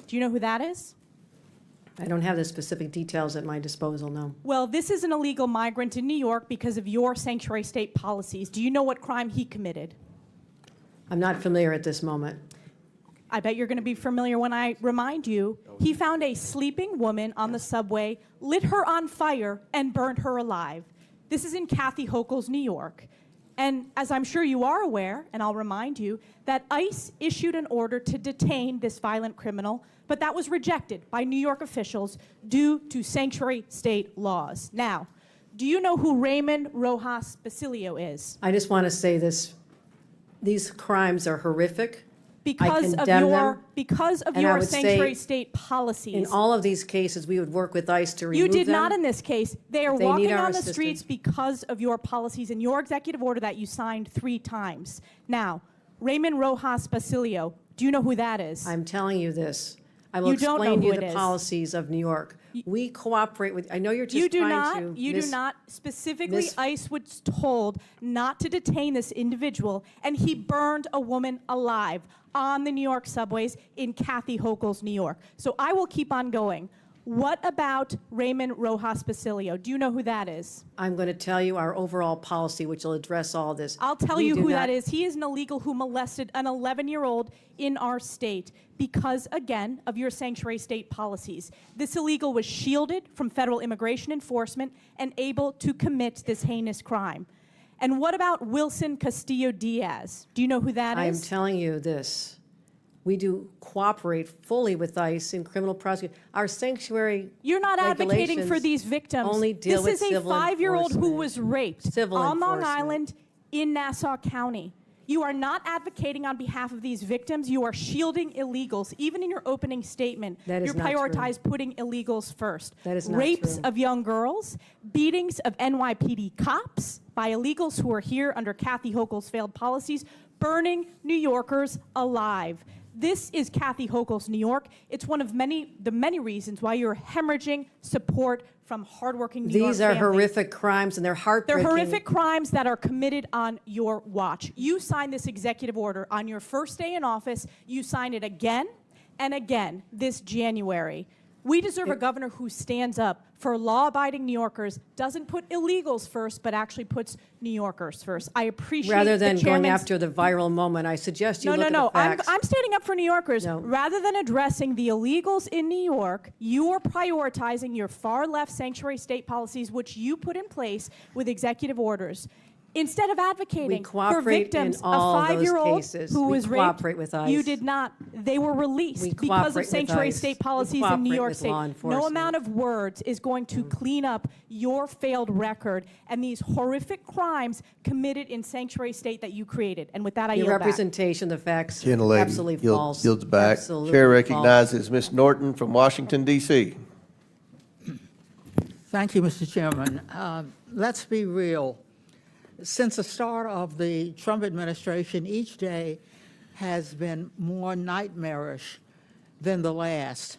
Do you know who that is? I don't have the specific details at my disposal, no. Well, this is an illegal migrant in New York because of your sanctuary state policies. Do you know what crime he committed? I'm not familiar at this moment. I bet you're going to be familiar when I remind you. He found a sleeping woman on the subway, lit her on fire, and burned her alive. This is in Kathy Hochul's New York. And as I'm sure you are aware, and I'll remind you, that ICE issued an order to detain this violent criminal, but that was rejected by New York officials due to sanctuary state laws. Now, do you know who Raymond Rojas Basilio is? I just want to say this. These crimes are horrific. Because of condemn your, them, because of and I your would say sanctuary state policies. In all of these cases, we would work with ICE to remove You them. did not in this case. They are If they need walking our on the assistance. streets because of your policies and your executive order that you signed 3 times. Now, Raymond Rojas Basilio, do you know who that is? I'm telling you this. I will You don't know explain to who you it the is. policies of New York. We cooperate with, I know you're just You do trying not. to. You do not. Specifically, Miss- ICE was told not to detain this individual, and he burned a woman alive on the New York subways in Kathy Hochul's New York. So I will keep on going. What about Raymond Rojas Basilio? Do you know who that is? I'm going to tell you our overall policy, which will address all this. I'll tell We you do who not- that is. He is an illegal who molested an 11-year-old in our state because, again, of your sanctuary state policies. This illegal was shielded from federal immigration enforcement and able to commit this heinous crime. And what about Wilson Castillo Diaz? Do you know who that I am is? telling you this. We do cooperate fully with ICE in criminal prosecution. Our sanctuary You're not advocating for regulations these victims. only deal with This is a civil 5-year-old who enforcement. was raped Civil on Long enforcement. Island in Nassau County. You are not advocating on behalf of these victims. You are shielding illegals. Even in your opening statement, That is you not true. prioritize putting illegals first. That is not Rapes true. of young girls, beatings of NYPD cops by illegals who are here under Kathy Hochul's failed policies, burning New Yorkers alive. This is Kathy Hochul's New York. It's one of the many reasons why you're hemorrhaging support from hardworking New York These are families. horrific crimes, and they're They're heartbreaking. horrific crimes that are committed on your watch. You signed this executive order on your first day in office. You signed it again and again this January. We deserve a governor who stands up for law-abiding New Yorkers, doesn't put illegals first, but actually puts New Yorkers first. I appreciate Rather the than going chairman's- after the viral moment, I suggest you No, look no, at the no. facts. I'm standing up for New Yorkers. No. Rather than addressing the illegals in New York, you are prioritizing your far-left sanctuary state policies, which you put in place with executive orders. Instead of advocating for cooperate victims, in all a those 5-year-old cases. who We was cooperate raped, with ICE. you did not. They were released We because cooperate of with sanctuary ICE. state We policies in New cooperate York with State. law No enforcement. amount of words is going to clean up your failed record and these horrific crimes committed in sanctuary state that you created. And with that, I Your yield back. representation, the facts, Gentlelady absolutely false. yields back. Absolutely Chair false. recognizes Ms. Norton from Washington, D.C. Thank you, Mr. Chairman. Let's be real. Since the start of the Trump administration, each day has been more nightmarish than the last.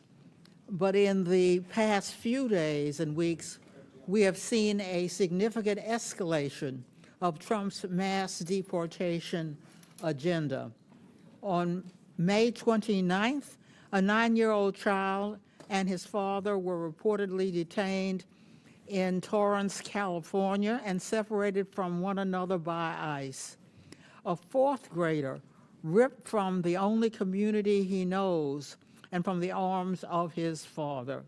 But in the past few days and weeks, we have seen a significant escalation of Trump's mass deportation agenda. On May 29th, a 9-year-old child and his father were reportedly detained in Torrance, California, and separated from one another by ICE. A 4th grader ripped from the only community he knows and from the arms of his father.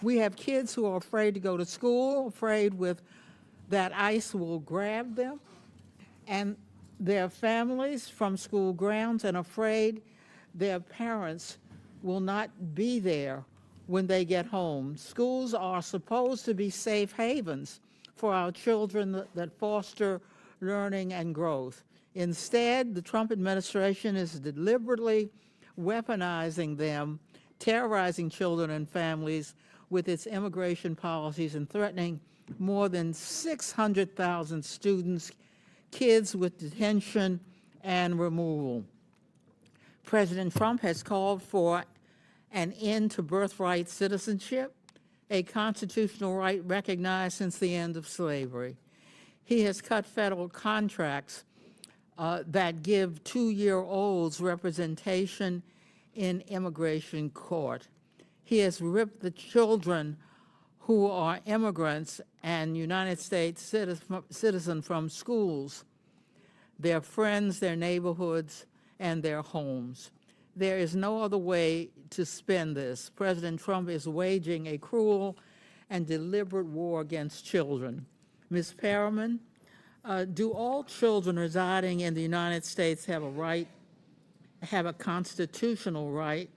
We have kids who are afraid to go to school, afraid that ICE will grab them, and their families from school grounds, and afraid their parents will not be there when they get home. Schools are supposed to be safe havens for our children that foster learning and growth. Instead, the Trump administration is deliberately weaponizing them, terrorizing children and families with its immigration policies and threatening more than 600,000 students, kids with detention and removal. President Trump has called for an end to birthright citizenship, a constitutional right recognized since the end of slavery. He has cut federal contracts that give 2-year-olds representation in immigration court. He has ripped the children who are immigrants and United States citizens from schools, their friends, their neighborhoods, and their homes. There is no other way to spin this. President Trump is waging a cruel and deliberate war against children. Ms. Perriman, do all children residing in the United States have a constitutional right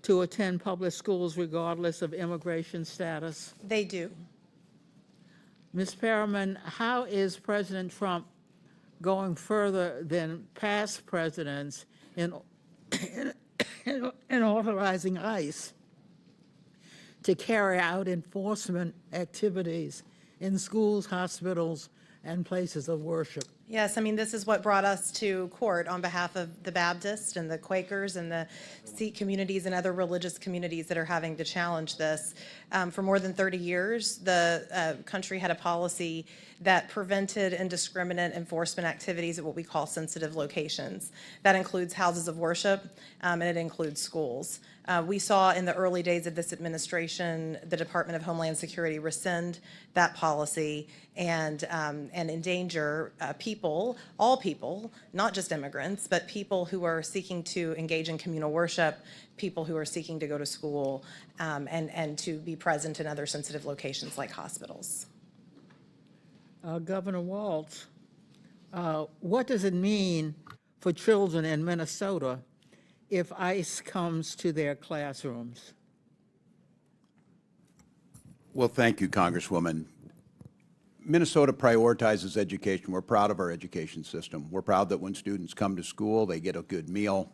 to attend public schools regardless of immigration status? They do. Ms. Perriman, how is President Trump going further than past presidents in authorizing ICE to carry out enforcement activities in schools, hospitals, and places of worship? Yes, I mean, this is what brought us to court on behalf of the Baptists and the Quakers and the Sikh communities and other religious communities that are having to challenge this. For more than 30 years, the country had a policy that prevented indiscriminate enforcement activities at what we call sensitive locations. That includes houses of worship, and it includes schools. We saw in the early days of this administration, the Department of Homeland Security rescind that policy and endanger people, all people, not just immigrants, but people who are seeking to engage in communal worship, people who are seeking to go to school, and to be present in other sensitive locations like hospitals. Governor Walz, what does it mean for children in Minnesota if ICE comes to their classrooms? Well, thank you, Congresswoman. Minnesota prioritizes education. We're proud of our education system. We're proud that when students come to school, they get a good meal,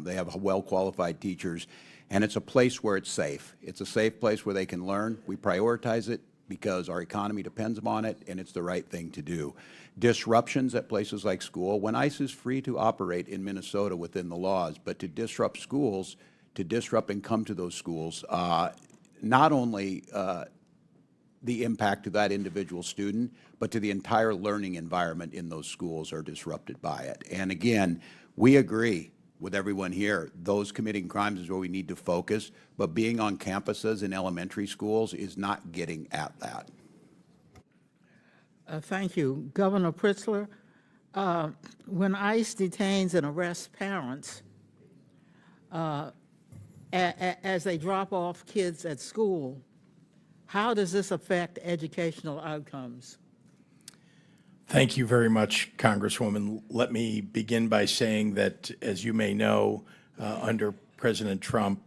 they have well-qualified teachers, and it's a place where it's safe. It's a safe place where they can learn. We prioritize it because our economy depends upon it, and it's the right thing to do. Disruptions at places like school, when ICE is free to operate in Minnesota within the laws, but to disrupt schools, to disrupt and come to those schools, not only the impact to that individual student, but to the entire learning environment in those schools are disrupted by it. And again, we agree with everyone here, those committing crimes is where we need to focus, but being on campuses in elementary schools is not getting at that. Thank you. Governor Pritzker, when ICE detains and arrests parents as they drop off kids at school, how does this affect educational outcomes? Thank you very much, Congresswoman. Let me begin by saying that, as you may know, under President Trump,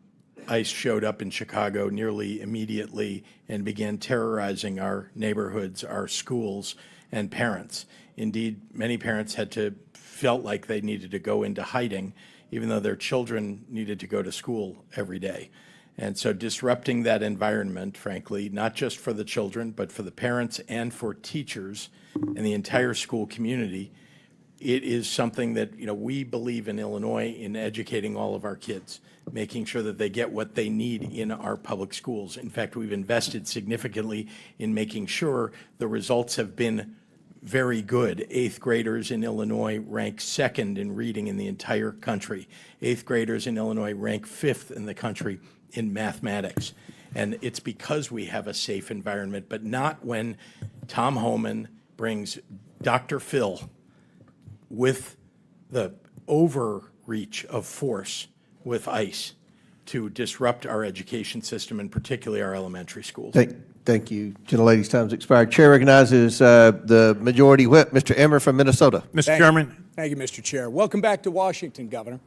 ICE showed up in Chicago nearly immediately and began terrorizing our neighborhoods, our schools, and parents. Indeed, many parents felt like they needed to go into hiding, even though their children needed to go to school every day. And so disrupting that environment, frankly, not just for the children, but for the parents and for teachers and the entire school community, it is something that, we believe in Illinois in educating all of our kids, making sure that they get what they need in our public schools. In fact, we've invested significantly in making sure the results have been very good. 8th graders in Illinois rank 2nd in reading in the entire country. 8th graders in Illinois rank 5th in the country in mathematics. And it's because we have a safe environment, but not when Tom Homan brings Dr. Phil with the overreach of force with ICE to disrupt our education system, and particularly our elementary schools. Thank you. Gentlelady's time's expired. Chair recognizes the Majority Whip, Mr. Emmer from Minnesota. Mr. Chairman. Thank you, Mr. Chair. Welcome back to Washington, Governor.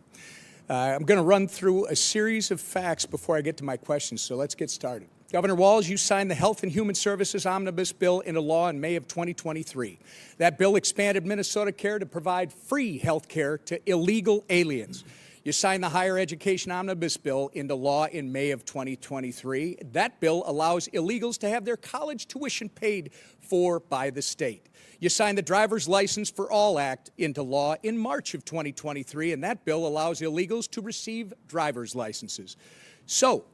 I'm going to run through a series of facts before I get to my questions, so let's get started. Governor Walz, you signed the Health and Human Services Omnibus Bill into law in May of 2023. That bill expanded Minnesota Care to provide free health care to illegal aliens. You signed the Higher Education Omnibus Bill into law in May of 2023. That bill allows illegals to have their college tuition paid for by the state. You signed the Driver's License for All Act into law in March of 2023, and that bill allows illegals to receive driver's licenses. So,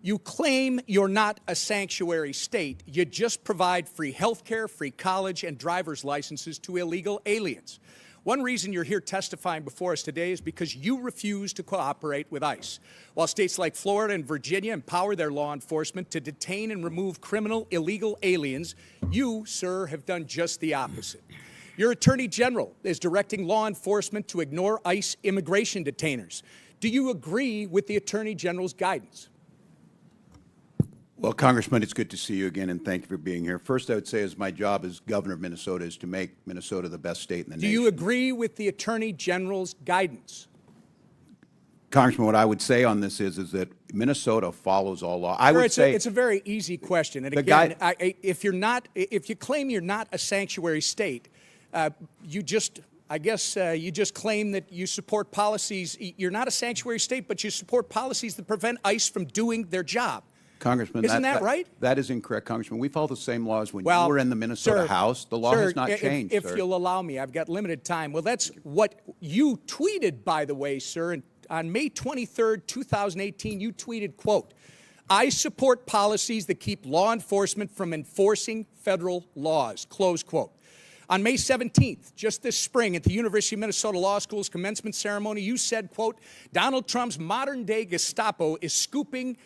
you claim you're not a sanctuary state. You just provide free health care, free college, and driver's licenses to illegal aliens. One reason you're here testifying before us today is because you refuse to cooperate with ICE. While states like Florida and Virginia empower their law enforcement to detain and remove criminal illegal aliens, you, sir, have done just the opposite. Your Attorney General is directing law enforcement to ignore ICE immigration detainers. Do you agree with the Attorney General's guidance? Well, Congressman, it's good to see you again, and thank you for being here. First, I would say as my job as governor of Minnesota is to make Minnesota the best state in the nation. Do you agree with the Attorney General's guidance? Congressman, what I would say on this is that Minnesota follows all law. I would say it's a very easy question. And The again, guy- if you claim you're not a sanctuary state, you just claim that you support policies. You're not a sanctuary state, but you support policies that prevent ICE from doing their job. Congressman, Isn't that right? That is incorrect, Congressman. We follow the same laws when you Well, were in the Minnesota sir, House. The law sir, has not changed, if sir. you'll allow me, I've got limited time. Well, that's what you tweeted, by the way, sir. And on May 23rd, 2018, you tweeted, quote, "I support policies that keep law enforcement from enforcing federal laws," close quote. On May 17th, just this spring, at the University of Minnesota Law School's commencement ceremony, you said, quote, "Donald Trump's modern-day Gestapo is scooping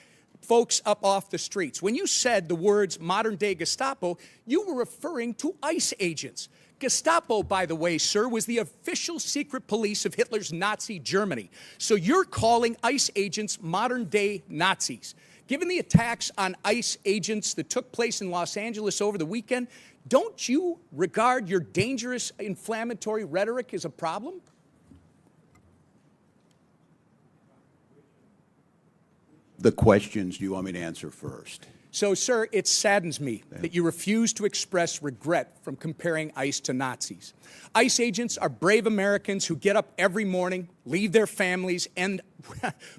folks up off the streets." When you said the words modern-day Gestapo, you were referring to ICE agents. Gestapo, by the way, sir, was the official secret police of Hitler's Nazi Germany. So you're calling ICE agents modern-day Nazis. Given the attacks on ICE agents that took place in Los Angeles over the weekend, don't you regard your dangerous inflammatory rhetoric as a problem? The questions, do you want me to answer first? So, sir, it saddens me that you refuse to express regret from comparing ICE to Nazis. ICE agents are brave Americans who get up every morning, leave their families, and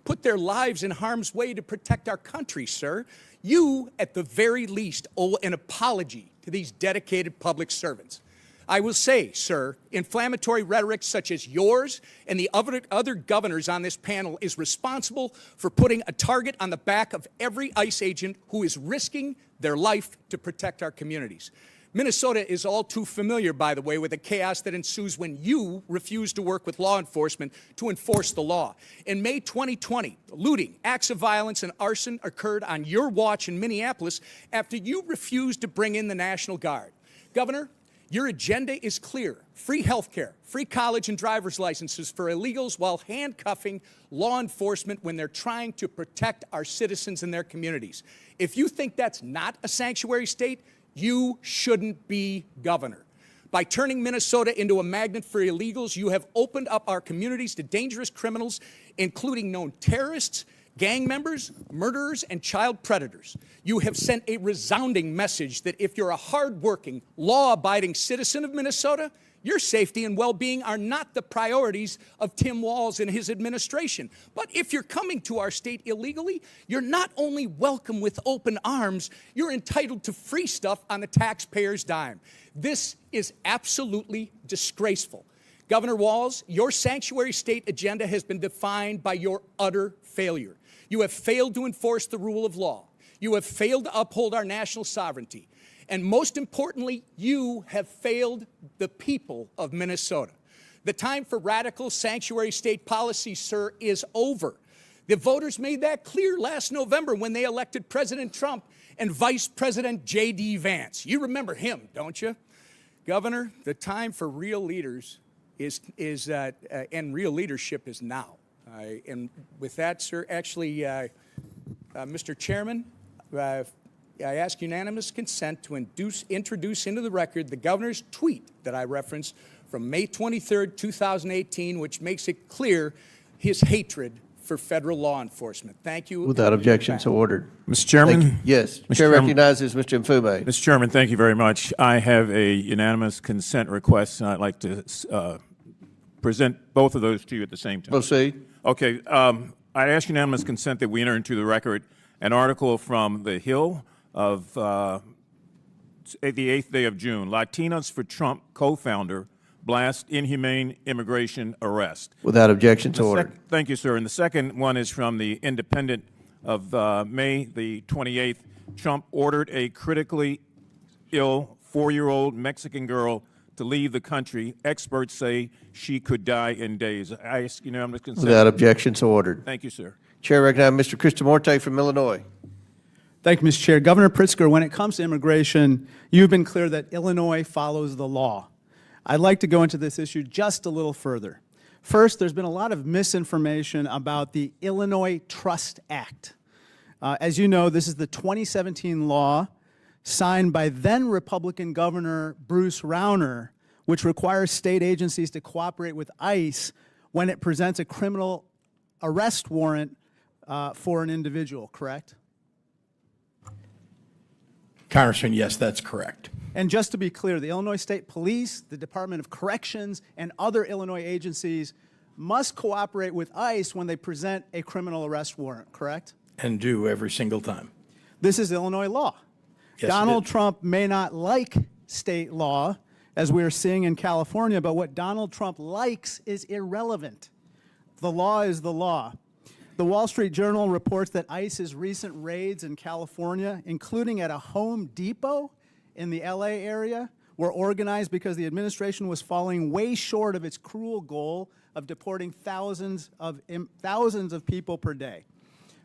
put their lives in harm's way to protect our country, sir. You, at the very least, owe an apology to these dedicated public servants. I will say, sir, inflammatory rhetoric such as yours and the other governors on this panel is responsible for putting a target on the back of every ICE agent who is risking their life to protect our communities. Minnesota is all too familiar, by the way, with the chaos that ensues when you refuse to work with law enforcement to enforce the law. In May 2020, looting, acts of violence, and arson occurred on your watch in Minneapolis after you refused to bring in the National Guard. Governor, your agenda is clear: free health care, free college and driver's licenses for illegals while handcuffing law enforcement when they're trying to protect our citizens and their communities. If you think that's not a sanctuary state, you shouldn't be governor. By turning Minnesota into a magnet for illegals, you have opened up our communities to dangerous criminals, including known terrorists, gang members, murderers, and child predators. You have sent a resounding message that if you're a hardworking, law-abiding citizen of Minnesota, your safety and well-being are not the priorities of Tim Walz and his administration. But if you're coming to our state illegally, you're not only welcome with open arms, you're entitled to free stuff on the taxpayer's dime. This is absolutely disgraceful. Governor Walz, your sanctuary state agenda has been defined by your utter failure. You have failed to enforce the rule of law. You have failed to uphold our national sovereignty. And most importantly, you have failed the people of Minnesota. The time for radical sanctuary state policy, sir, is over. The voters made that clear last November when they elected President Trump and Vice President J.D. Vance. You remember him, don't you? Governor, the time for real leaders and real leadership is now. And with that, sir, actually, Mr. Chairman, I ask unanimous consent to introduce into the record the governor's tweet that I referenced from May 23rd, 2018, which makes it clear his hatred for federal law enforcement. Thank you. Without objection, so ordered. Mr. Chairman? Thank you. Yes. Mr. Chair Chairman- recognizes Mr. Mfume. Mr. Chairman, thank you very much. I have a unanimous consent request, and I'd like to present both of those to you at the same time. Proceed. Okay. I ask unanimous consent that we enter into the record an article from The Hill of the 8th day of June. Latinos for Trump co-founder blast inhumane immigration arrest. Without objection, so ordered. Thank you, sir. And the second one is from the Independent of May the 28th. Trump ordered a critically ill 4-year-old Mexican girl to leave the country. Experts say she could die in days. I ask unanimous consent. Without objection, so ordered. Thank you, sir. Chair recognizes Mr. Kristamorte from Illinois. Thank you, Mr. Chair. Governor Pritzker, when it comes to immigration, you've been clear that Illinois follows the law. I'd like to go into this issue just a little further. First, there's been a lot of misinformation about the Illinois Trust Act. As you know, this is the 2017 law signed by then Republican Governor Bruce Rauner, which requires state agencies to cooperate with ICE when it presents a criminal arrest warrant for an individual, correct? Congressman, yes, that's correct. And just to be clear, the Illinois State Police, the Department of Corrections, and other Illinois agencies must cooperate with ICE when they present a criminal arrest warrant, correct? And do every single time. This is Illinois law. Yes, Donald it is. Trump may not like state law, as we're seeing in California, but what Donald Trump likes is irrelevant. The law is the law. The Wall Street Journal reports that ICE's recent raids in California, including at a Home Depot in the LA area, were organized because the administration was falling way short of its cruel goal of deporting thousands of people per day.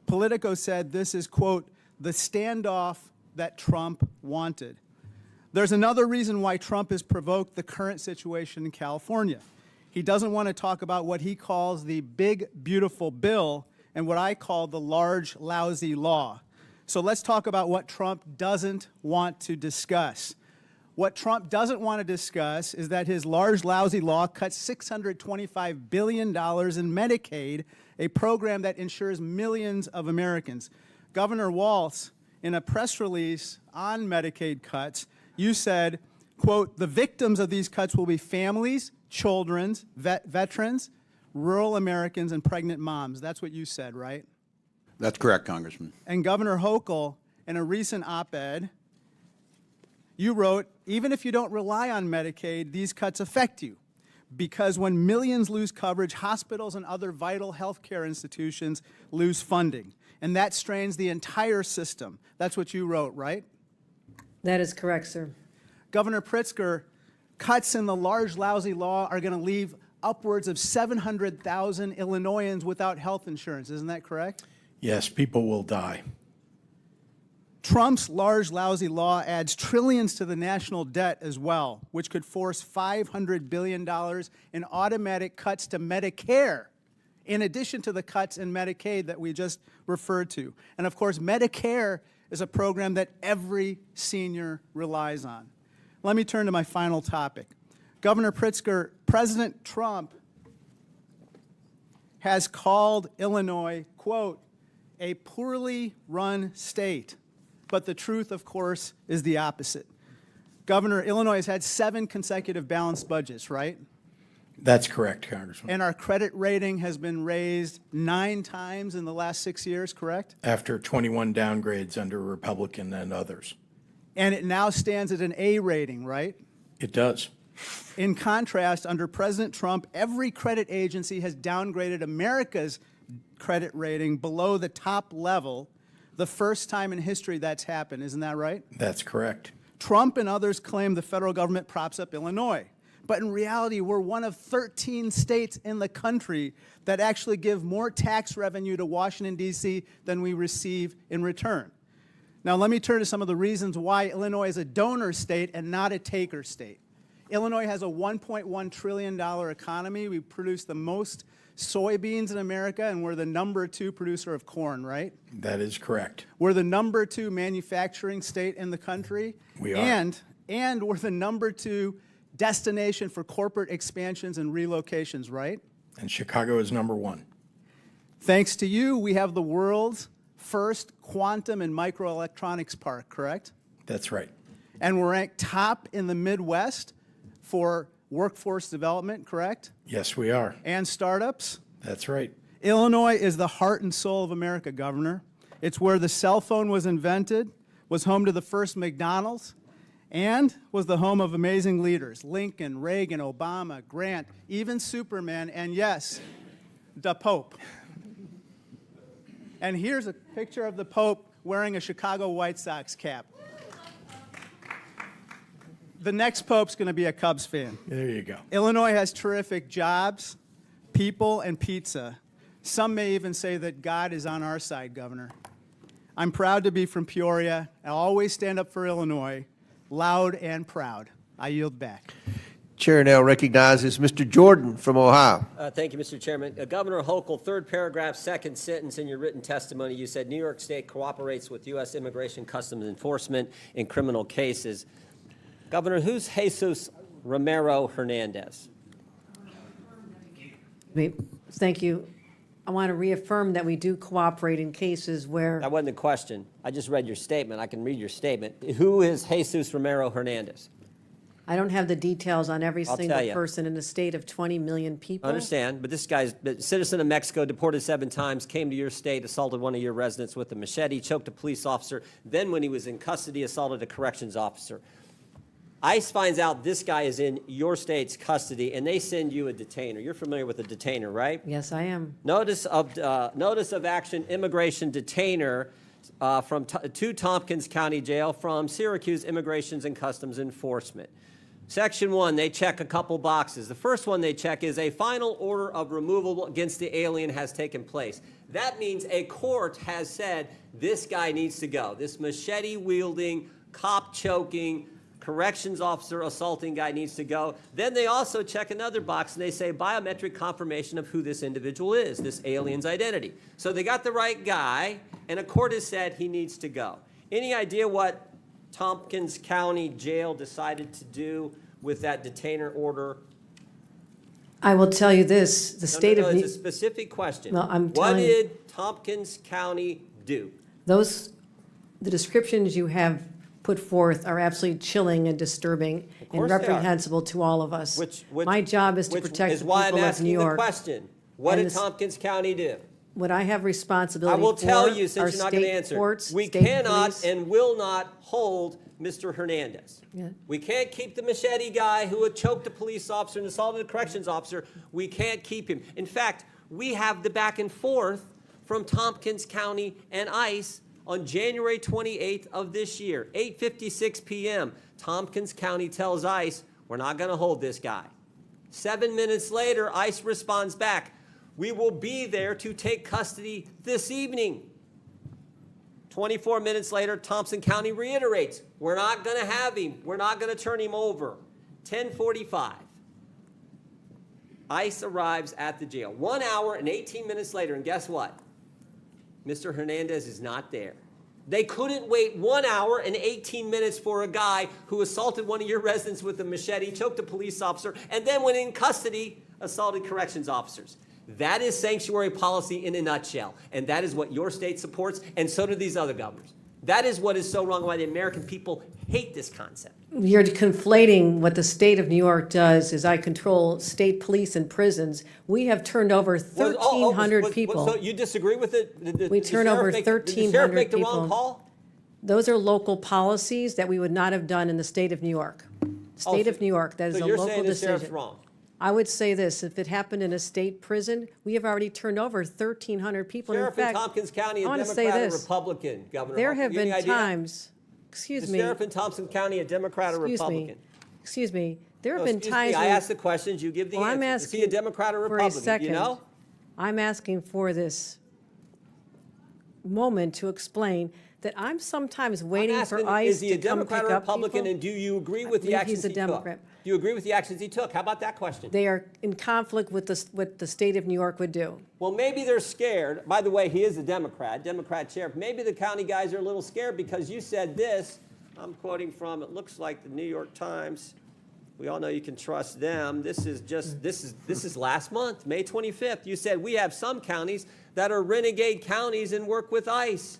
Politico said this is, quote, the standoff that Trump wanted. There's another reason why Trump has provoked the current situation in California. He doesn't want to talk about what he calls the big, beautiful bill and what I call the large, lousy law. So let's talk about what Trump doesn't want to discuss. What Trump doesn't want to discuss is that his large, lousy law cuts $625 billion in Medicaid, a program that insures millions of Americans. Governor Walz, in a press release on Medicaid cuts, you said, quote, the victims of these cuts will be families, children, veterans, rural Americans, and pregnant moms. That's what you said, right? That's correct, Congressman. And Governor Hochul, in a recent op-ed, you wrote, even if you don't rely on Medicaid, these cuts affect you. Because when millions lose coverage, hospitals and other vital health care institutions lose funding. And that strains the entire system. That's what you wrote, right? That is correct, sir. Governor Pritzker, cuts in the large, lousy law are going to leave upwards of 700,000 Illinoisans without health insurance. Isn't that correct? Yes, people will die. Trump's large, lousy law adds trillions to the national debt as well, which could force $500 billion in automatic cuts to Medicare, in addition to the cuts in Medicaid that we just referred to. And of course, Medicare is a program that every senior relies on. Let me turn to my final topic. Governor Pritzker, President Trump has called Illinois, quote, a poorly run state. But the truth, of course, is the opposite. Governor, Illinois has had 7 consecutive balanced budgets, right? That's correct, Congressman. And our credit rating has been raised 9 times in the last 6 years, correct? After 21 downgrades under Republican and others. And it now stands at an A rating, right? It does. In contrast, under President Trump, every credit agency has downgraded America's credit rating below the top level, the first time in history that's happened. Isn't that right? That's correct. Trump and others claim the federal government props up Illinois. But in reality, we're one of 13 states in the country that actually give more tax revenue to Washington, D.C. than we receive in return. Now, let me turn to some of the reasons why Illinois is a donor state and not a taker state. Illinois has a $1.1 trillion economy. We produce the most soybeans in America, and we're the #2 producer of corn, right? That is correct. We're the #2 manufacturing state in the country. We are. And we're the #2 destination for corporate expansions and relocations, right? And Chicago is #1. Thanks to you, we have the world's first quantum and microelectronics park, correct? That's right. And we're ranked top in the Midwest for workforce development, correct? Yes, we are. And startups. That's right. Illinois is the heart and soul of America, Governor. It's where the cell phone was invented, was home to the first McDonald's, and was the home of amazing leaders, Lincoln, Reagan, Obama, Grant, even Superman, and yes, the Pope. And here's a picture of the Pope wearing a Chicago White Sox cap. The next Pope's going to be a Cubs fan. There you go. Illinois has terrific jobs, people, and pizza. Some may even say that God is on our side, Governor. I'm proud to be from Peoria. I'll always stand up for Illinois, loud and proud. I yield back. Chair now recognizes Mr. Jordan from Ohio. Thank you, Mr. Chairman. Governor Hochul, third paragraph, second sentence in your written testimony, you said New York State cooperates with U.S. Immigration Customs Enforcement in criminal cases. Governor, who's Jesus Romero Hernandez? Thank you. I want to reaffirm that we do cooperate in cases where That wasn't the question. I just read your statement. I can read your statement. Who is Jesus Romero Hernandez? I don't have the details on every I'll single tell ya. person in a state of 20 million people. I understand, but this guy's a citizen of Mexico, deported 7 times, came to your state, assaulted one of your residents with a machete, choked a police officer, then when he was in custody, assaulted a corrections officer. ICE finds out this guy is in your state's custody, and they send you a detainer. You're familiar with a detainer, right? Yes, I am. Notice of action, immigration detainer to Tompkins County Jail from Syracuse Immigrations and Customs Enforcement. Section 1, they check a couple boxes. The first one they check is a final order of removal against the alien has taken place. That means a court has said this guy needs to go. This machete-wielding, cop-choking, corrections officer assaulting guy needs to go. Then they also check another box and they say biometric confirmation of who this individual is, this alien's identity. So they got the right guy, and a court has said he needs to go. Any idea what Tompkins County Jail decided to do with that detainer order? I will tell you this, the state of it's New... a specific question. Well, I'm What telling you- did Tompkins County do? the descriptions you have put forth are absolutely chilling and disturbing and course they are. reprehensible to all of us. My job is to which protect is the why people I'm of asking New York. the question. What And did this- Tompkins County do? What I have I responsibility will for tell you, are since you're not going to state answer, courts, we state cannot police. and will not hold Mr. Hernandez. Yeah. We can't keep the machete guy who had choked a police officer and assaulted a corrections officer. We can't keep him. In fact, we have the back and forth from Tompkins County and ICE on January 28th of this year, 8:56 p.m. Tompkins County tells ICE, we're not going to hold this guy. 7 minutes later, ICE responds back, we will be there to take custody this evening. 24 minutes later, Thompson County reiterates, we're not going to have him. We're not going to turn him over. 10:45. ICE arrives at the jail. 1 hour and 18 minutes later, and guess what? Mr. Hernandez is not there. They couldn't wait 1 hour and 18 minutes for a guy who assaulted one of your residents with a machete, choked a police officer, and then when in custody, assaulted corrections officers. That is sanctuary policy in a nutshell, and that is what your state supports, and so do these other governors. That is what is so wrong, why the American people hate this concept. You're conflating what the state of New York does is I control state police and prisons. We have turned over 1,300 people. So you disagree with it? We turn over Did the sheriff 1,300 make the wrong people. call? Those are local policies that we would not have done in the state of New York. State of New York, that is So a you're local saying the sheriff's decision. wrong? I would say this, if it happened in a state prison, we have already turned over 1,300 people. And in Sheriff in fact, Tompkins County, I a want to say Democrat or this. Republican, Governor? There Hochul? have You any been idea? times, excuse The me, sheriff in Thompson County, a Democrat or Republican? excuse me, there have No, been excuse me, times. I when- ask the questions, you give the Well, I'm answers. Is he a asking Democrat or for a Republican? Do second. you know? I'm asking for this moment to explain that I'm sometimes I'm waiting for asking, ICE is he a to come Democrat pick or up Republican, people. and do you agree with the believe actions he's a he took? Democrat. Do you agree with the actions he took? How about that question? They are in conflict with what the state of New York would do. Well, maybe they're scared. By the way, he is a Democrat sheriff. Maybe the county guys are a little scared because you said this. I'm quoting from, it looks like the New York Times. We all know you can trust them. This is last month, May 25th. You said we have some counties that are renegade counties and work with ICE.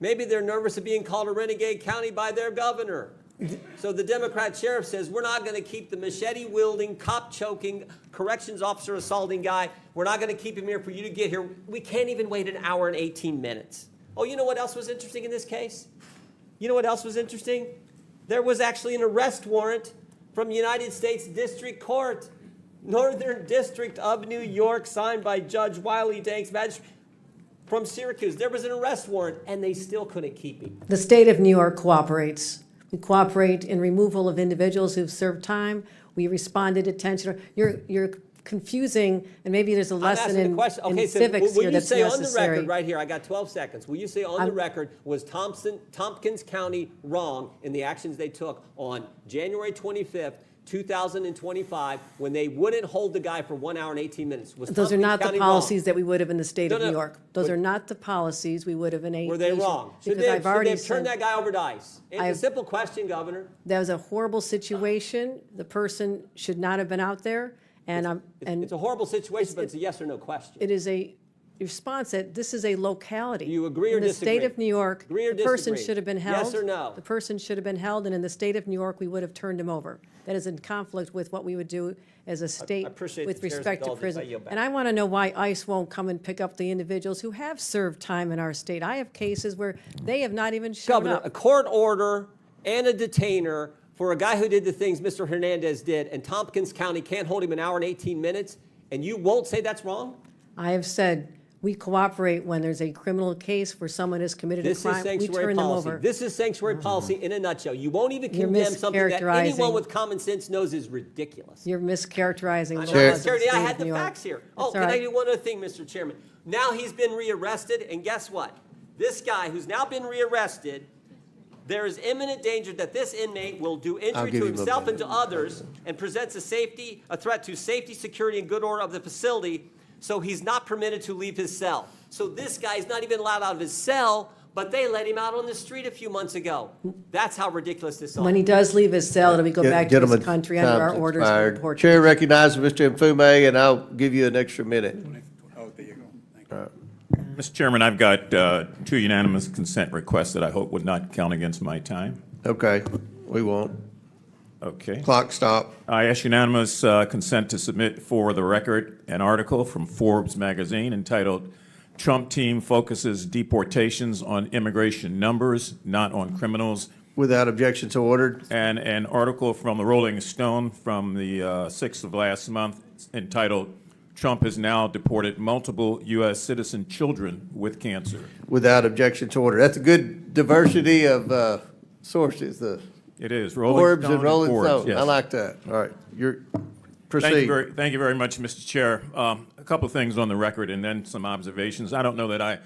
Maybe they're nervous of being called a renegade county by their governor. So the Democrat sheriff says, we're not going to keep the machete-wielding, cop-choking, corrections officer assaulting guy. We're not going to keep him here for you to get here. We can't even wait an hour and 18 minutes. Oh, you know what else was interesting in this case? You know what else was interesting? There was actually an arrest warrant from United States District Court, Northern District of New York, signed by Judge Wiley Danks, magistrate from Syracuse. There was an arrest warrant, and they still couldn't keep him. The state of New York cooperates. We cooperate in removal of individuals who've served time. We respond to detention. You're confusing, and maybe there's a lesson in civics here that's necessary. Will you say on the record, right here, I got 12 seconds. Will you say on the record, was Tompkins County wrong in the actions they took on January 25th, 2025, when they wouldn't hold the guy for 1 hour and 18 minutes? Was Those are Tompkins not the County policies wrong? that we would have in the state of No, New no, York. Those but- are not the policies we would have in a. Were they wrong? Should Because they, I've should already they have turned said that guy over to ICE? It's a I've- simple question, Governor. that was a horrible situation. The person should not have been out there, and It's a horrible situation, but it's a yes or no question. it is a response that this is a locality. Do you agree or In the disagree? state of New York, Agree or the person disagree? should have been Yes held. or no? The person should have been held, and in the state of New York, we would have turned him over. That is in conflict with what we would do as a state appreciate with the chair's respect to indulgence. I prison. yield back. And I want to know why ICE won't come and pick up the individuals who have served time in our state. I have cases where they have not even shown Governor, a up. court order and a detainer for a guy who did the things Mr. Hernandez did, and Tompkins County can't hold him an hour and 18 minutes, and you won't say that's wrong? I have said we cooperate when there's a criminal case where someone has committed a This is crime. We sanctuary turn them policy. over. This is sanctuary policy in a nutshell. You won't even You're condemn something that anyone mischaracterizing. with common sense knows is ridiculous. You're mischaracterizing the I'm laws not of the scared. state I of had the New York. facts here. Oh, That's can all I right. do one other thing, Mr. Chairman? Now he's been rearrested, and guess what? This guy who's now been rearrested, there is imminent danger that this inmate will do injury give to him a himself and minute. to others and presents a threat to safety, security, and good order of the facility, so he's not permitted to leave his cell. So this guy's not even allowed out of his cell, but they let him out on the street a few months ago. That's how ridiculous this is. When he does leave his cell, it'll be go back to Gentlemen, his country under our time's orders. expired. of deportation. Chair recognizes Mr. Mfume, and I'll give you an extra minute. Oh, there you go. Thank you. Mr. Chairman, I've got 2 unanimous consent requests that I hope would not count against my time. Okay, we won't. Okay. Clock stop. I ask unanimous consent to submit for the record an article from Forbes magazine entitled "Trump Team Focuses Deportations on Immigration Numbers, Not on Criminals," Without objection, so ordered. and an article from the Rolling Stone from the 6th of last month entitled "Trump has now deported multiple U.S. citizen children with cancer." Without objection, so ordered. That's a good diversity of sources, the It is. Rolling Forbes Stone and Rolling Forbes, Stone. yes. I like that. All right, proceed. Thank you very much, Mr. Chair. A couple of things on the record and then some observations. I don't know that I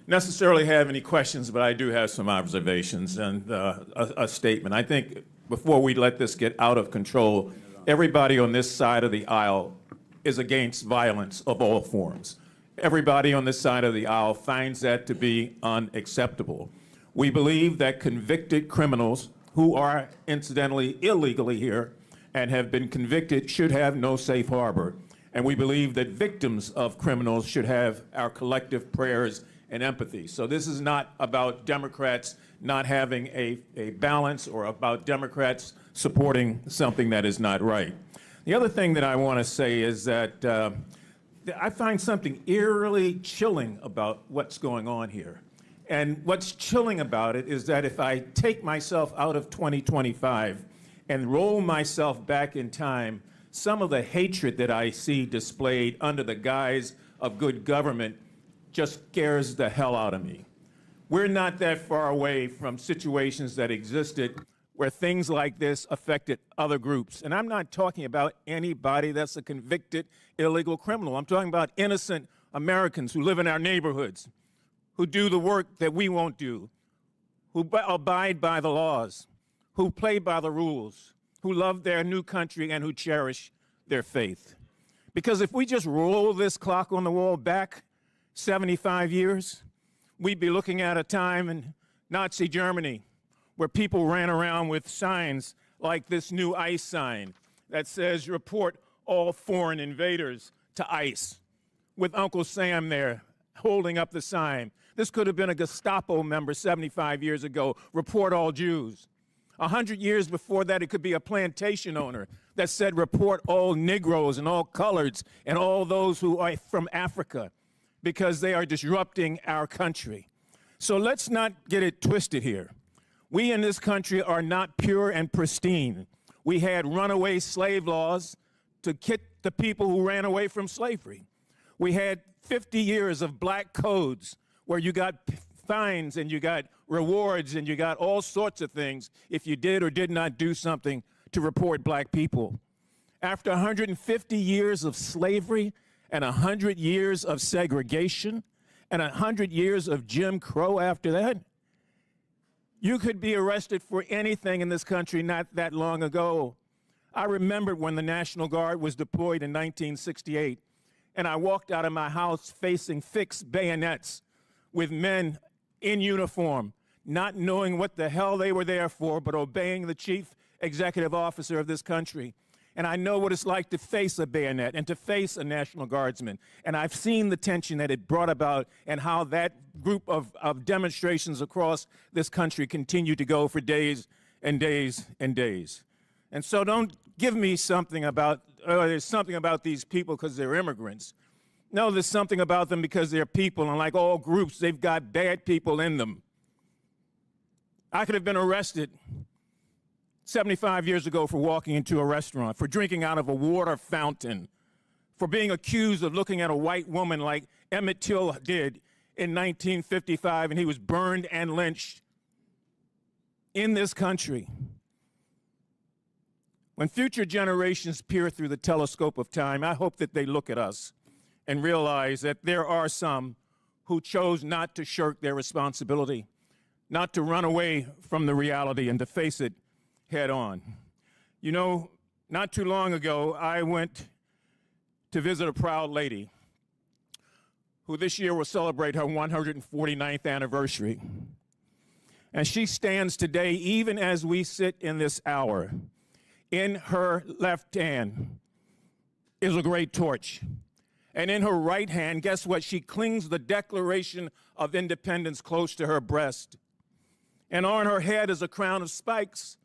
necessarily have any questions, but I do have some observations and a statement. I think before we let this get out of control, everybody on this side of the aisle is against violence of all forms. Everybody on this side of the aisle finds that to be unacceptable. We believe that convicted criminals who are incidentally illegally here and have been convicted should have no safe harbor. And we believe that victims of criminals should have our collective prayers and empathy. So this is not about Democrats not having a balance or about Democrats supporting something that is not right. The other thing that I want to say is that I find something eerily chilling about what's going on here. And what's chilling about it is that if I take myself out of 2025 and roll myself back in time, some of the hatred that I see displayed under the guise of good government just scares the hell out of me. We're not that far away from situations that existed where things like this affected other groups. And I'm not talking about anybody that's a convicted illegal criminal. I'm talking about innocent Americans who live in our neighborhoods, who do the work that we won't do, who abide by the laws, who play by the rules, who love their new country and who cherish their faith. Because if we just roll this clock on the wall back 75 years, we'd be looking at a time in Nazi Germany where people ran around with signs like this new ICE sign that says, "Report all foreign invaders to ICE," with Uncle Sam there holding up the sign. This could have been a Gestapo member 75 years ago, report all Jews. 100 years before that, it could be a plantation owner that said, report all Negroes and all coloreds and all those who are from Africa, because they are disrupting our country. So let's not get it twisted here. We in this country are not pure and pristine. We had runaway slave laws to get the people who ran away from slavery. We had 50 years of black codes where you got fines and you got rewards and you got all sorts of things if you did or did not do something to report black people. After 150 years of slavery and 100 years of segregation and 100 years of Jim Crow after that, you could be arrested for anything in this country not that long ago. I remember when the National Guard was deployed in 1968, and I walked out of my house facing fixed bayonets with men in uniform, not knowing what the hell they were there for, but obeying the chief executive officer of this country. And I know what it's like to face a bayonet and to face a National Guardsman. And I've seen the tension that it brought about and how that group of demonstrations across this country continue to go for days and days and days. And so don't give me something about, there's something about these people because they're immigrants. No, there's something about them because they're people, and like all groups, they've got bad people in them. I could have been arrested 75 years ago for walking into a restaurant, for drinking out of a water fountain, for being accused of looking at a white woman like Emmett Till did in 1955, and he was burned and lynched in this country. When future generations peer through the telescope of time, I hope that they look at us and realize that there are some who chose not to shirk their responsibility, not to run away from the reality and to face it head on. You know, not too long ago, I went to visit a proud lady who this year will celebrate her 149th anniversary. And she stands today, even as we sit in this hour. In her left hand is a great torch. And in her right hand, guess what? She clings the Declaration of Independence close to her breast. And on her head is a crown of spikes.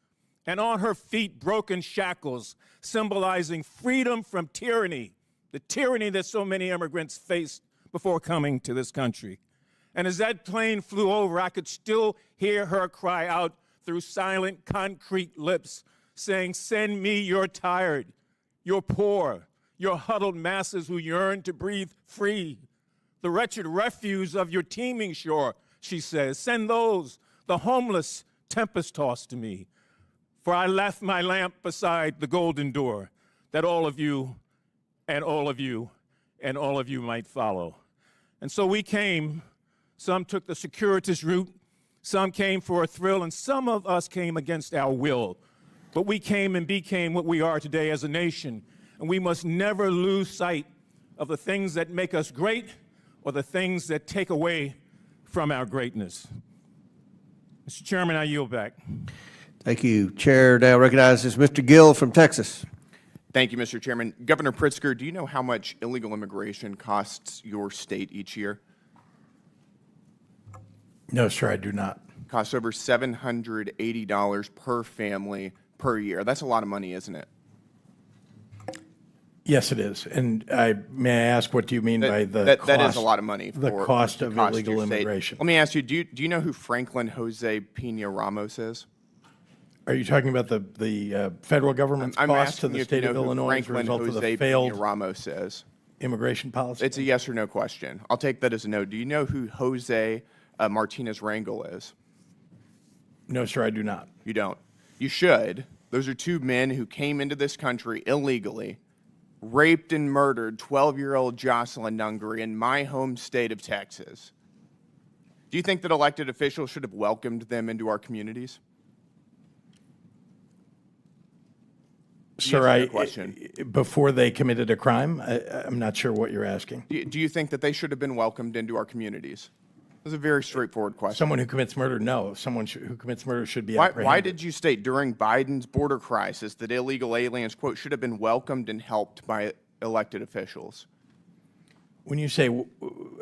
And on her feet, broken shackles, symbolizing freedom from tyranny, the tyranny that so many immigrants faced before coming to this country. And as that plane flew over, I could still hear her cry out through silent, concrete lips, saying, "Send me your tired, your poor, your huddled masses who yearn to breathe free. The wretched refuse of your teeming shore," she says. "Send those, the homeless, tempest-tossed to me. For I left my lamp beside the golden door, that all of you and all of you and all of you might follow." And so we came. Some took the circuitous route, some came for a thrill, and some of us came against our will. But we came and became what we are today as a nation, and we must never lose sight of the things that make us great or the things that take away from our greatness. Mr. Chairman, I yield back. Thank you. Chair now recognizes Mr. Gill from Texas. Thank you, Mr. Chairman. Governor Pritzker, do you know how much illegal immigration costs your state each year? No, sir, I do not. Costs over $780 per family per year. That's a lot of money, isn't it? Yes, it is. And may I ask, what do you mean by the That cost? is a lot of money for the cost the of cost to illegal your state. immigration. Let me ask you, do you know who Franklin Jose Pena Ramos is? Are you talking about the federal government's I'm cost to asking the you if you state know of who Illinois as a Franklin result of the Jose failed Pena Ramos is. immigration policy? It's a yes or no question. I'll take that as a no. Do you know who Jose Martinez Rangel is? No, sir, I do not. You don't. You should. Those are two men who came into this country illegally, raped and murdered 12-year-old Jocelyn Nungary in my home state of Texas. Do you think that elected officials should have welcomed them into our communities? Sir, Yes, no question. before they committed a crime, I'm not sure what you're asking. Do you think that they should have been welcomed into our communities? That's a very straightforward question. Someone who commits murder, no. Someone who commits murder should be Why apprehended. did you state during Biden's border crisis that illegal aliens, quote, should have been welcomed and helped by elected officials? When you say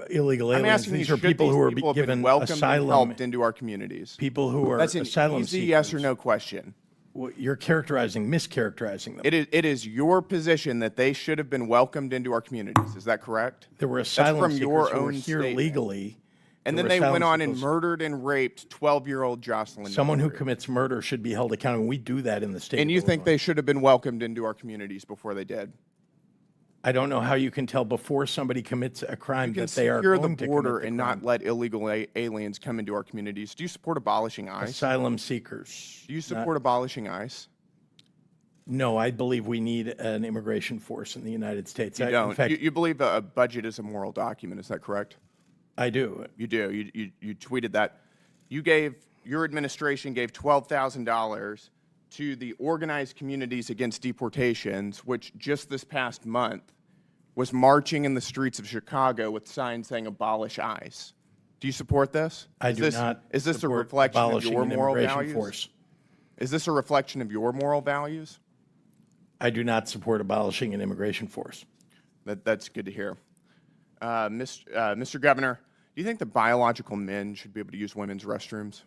illegal I'm aliens, asking you, these are should people these who are people have been given welcomed and asylum. helped into our communities? People who are That's an asylum easy seekers. yes or no question. Well, you're mischaracterizing them. It is your position that they should have been welcomed into our communities. Is that correct? There were That's asylum from seekers your who were own here statement. legally. And There then were they went asylum on and seekers. murdered and raped 12-year-old Jocelyn. Someone who Nunnery. commits murder should be held accountable. We do that in the state. And of you think Illinois. they should have been welcomed into our communities before they did? I don't know how you can tell before somebody commits a crime You can that they are secure the going to border commit the and crime. not let illegal aliens come into our communities. Do you support abolishing ICE? Asylum seekers. Do you support abolishing ICE? No, I believe we need an immigration force in the United States. You In don't. fact, You believe a budget is a moral document. Is that correct? I do. You do. You tweeted that. Your administration gave $12,000 to the Organized Communities Against Deportations, which just this past month was marching in the streets of Chicago with signs saying abolish ICE. Do you support this? I do not. Is this a support reflection of abolishing your an moral immigration values? force. Is this a reflection of your moral values? I do not support abolishing an immigration force. That's good to hear. Mr. Governor, do you think that biological men should be able to use women's restrooms?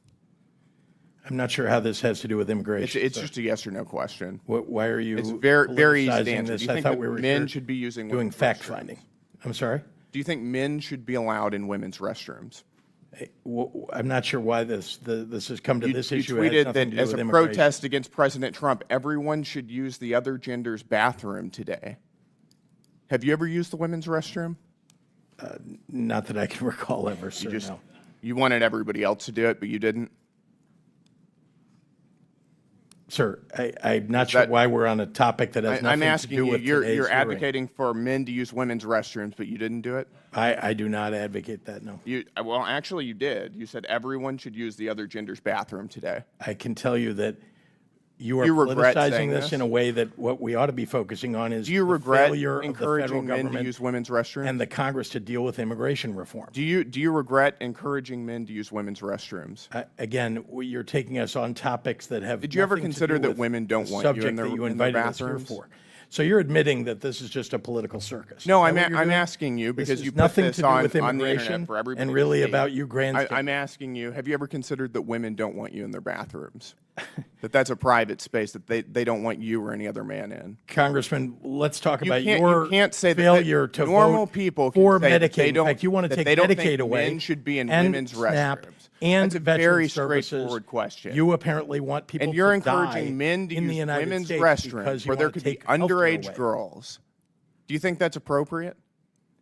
I'm not sure how this has to do with immigration. It's sir. just a yes or no question. Why are you It's very easy to politicizing answer. this? Do you I think thought that we were men here should be using doing women's fact restrooms? finding. I'm sorry? Do you think men should be allowed in women's restrooms? I'm not sure why this has come to this You issue. It has tweeted nothing that to do as with a immigration. protest against President Trump, everyone should use the other gender's bathroom today. Have you ever used the women's restroom? Not that I can recall ever, sir. No. You wanted everybody else to do it, but you didn't? Sir, I'm not sure why we're on a topic that has I'm nothing to asking do you, with you're today's hearing. advocating for men to use women's restrooms, but you didn't do it? I do not advocate that, no. Well, actually, you did. You said everyone should use the other gender's bathroom today. I can tell you that you are Do you regret politicizing saying this this? in a way that what we ought to be focusing on is Do you the regret failure of the federal encouraging men to government use women's restrooms? and the Congress to deal with immigration reform. Do you regret encouraging men to use women's restrooms? Again, you're taking us on topics that have Did you ever nothing to consider do that with women don't the want you in subject their- that you in their invited us here bathrooms? for? So you're admitting that this is just a political circus. No, Is I'm that what you're doing? asking you This because is you put nothing this to do on with the immigration internet for everybody and to really see. about you grandstanding. I'm asking you, have you ever considered that women don't want you in their bathrooms? That's a private space that they don't want you or any other man in. Congressman, let's talk about You your can't say that failure to normal vote people can for say that Medicaid. they In don't- fact, you want to that take they don't think Medicaid away. men should be in and women's SNAP restrooms. And That's a veteran very services. straightforward question. You apparently want people And you're to die encouraging men to in the use United women's States restrooms because you where there want to could be take healthcare underage away. girls. Do you think that's appropriate?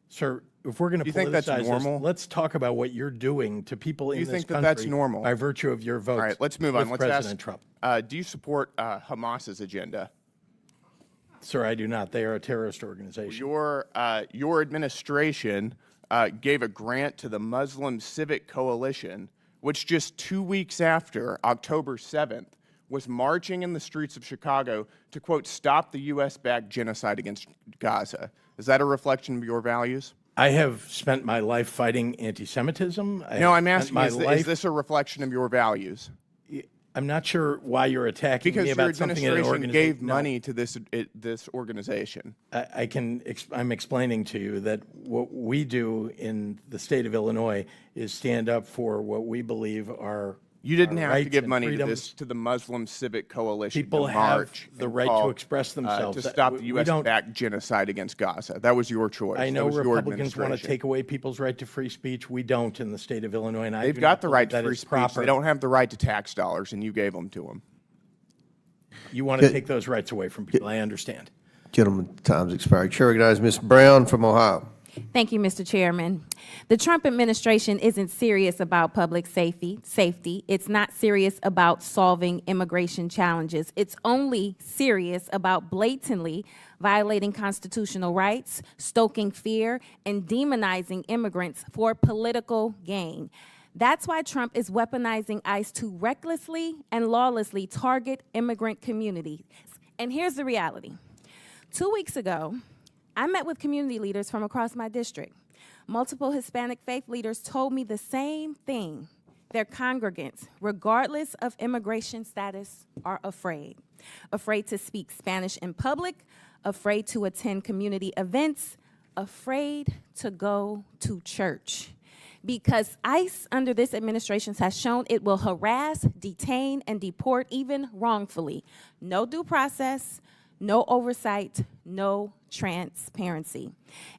Sir, if we're going to Do you think that's politicize normal? this, let's talk about what you're doing to people in you this think that country that's normal? by virtue of your votes. All right, let's move on. with Let's President ask, Trump. do you support Hamas's agenda? Sir, I do not. They are a terrorist organization. Your administration gave a grant to the Muslim Civic Coalition, which just 2 weeks after October 7th was marching in the streets of Chicago to, quote, stop the U.S.-backed genocide against Gaza. Is that a reflection of your values? I have spent my life fighting anti-Semitism. No, I'm asking, is this a reflection of your values? I'm not sure why you're attacking Because me your about something in an administration organization. gave money to this organization. I'm explaining to you that what we do in the state of Illinois is stand up for what we believe are You didn't our have to rights give and money to freedoms. the Muslim Civic Coalition People to have march the and right to call, express themselves. to That- stop we- the we don't- U.S.-backed genocide against Gaza. That was your choice. I know that was your Republicans want to administration. take away people's right to free speech. We don't in the state of Illinois, and I They've do got not the believe right to that free is speech. proper. They don't have the right to tax dollars, and you gave them to them. You want to take those rights away from people. I understand. Gentlemen, time's expired. Chair recognizes Ms. Brown from Ohio. Thank you, Mr. Chairman. The Trump administration isn't serious about public safety. It's not serious about solving immigration challenges. It's only serious about blatantly violating constitutional rights, stoking fear, and demonizing immigrants for political gain. That's why Trump is weaponizing ICE to recklessly and lawlessly target immigrant communities. And here's the reality. 2 weeks ago, I met with community leaders from across my district. Multiple Hispanic faith leaders told me the same thing. Their congregants, regardless of immigration status, are afraid. Afraid to speak Spanish in public, afraid to attend community events, afraid to go to church because ICE under this administration has shown it will harass, detain, and deport even wrongfully. No due process, no oversight, no transparency.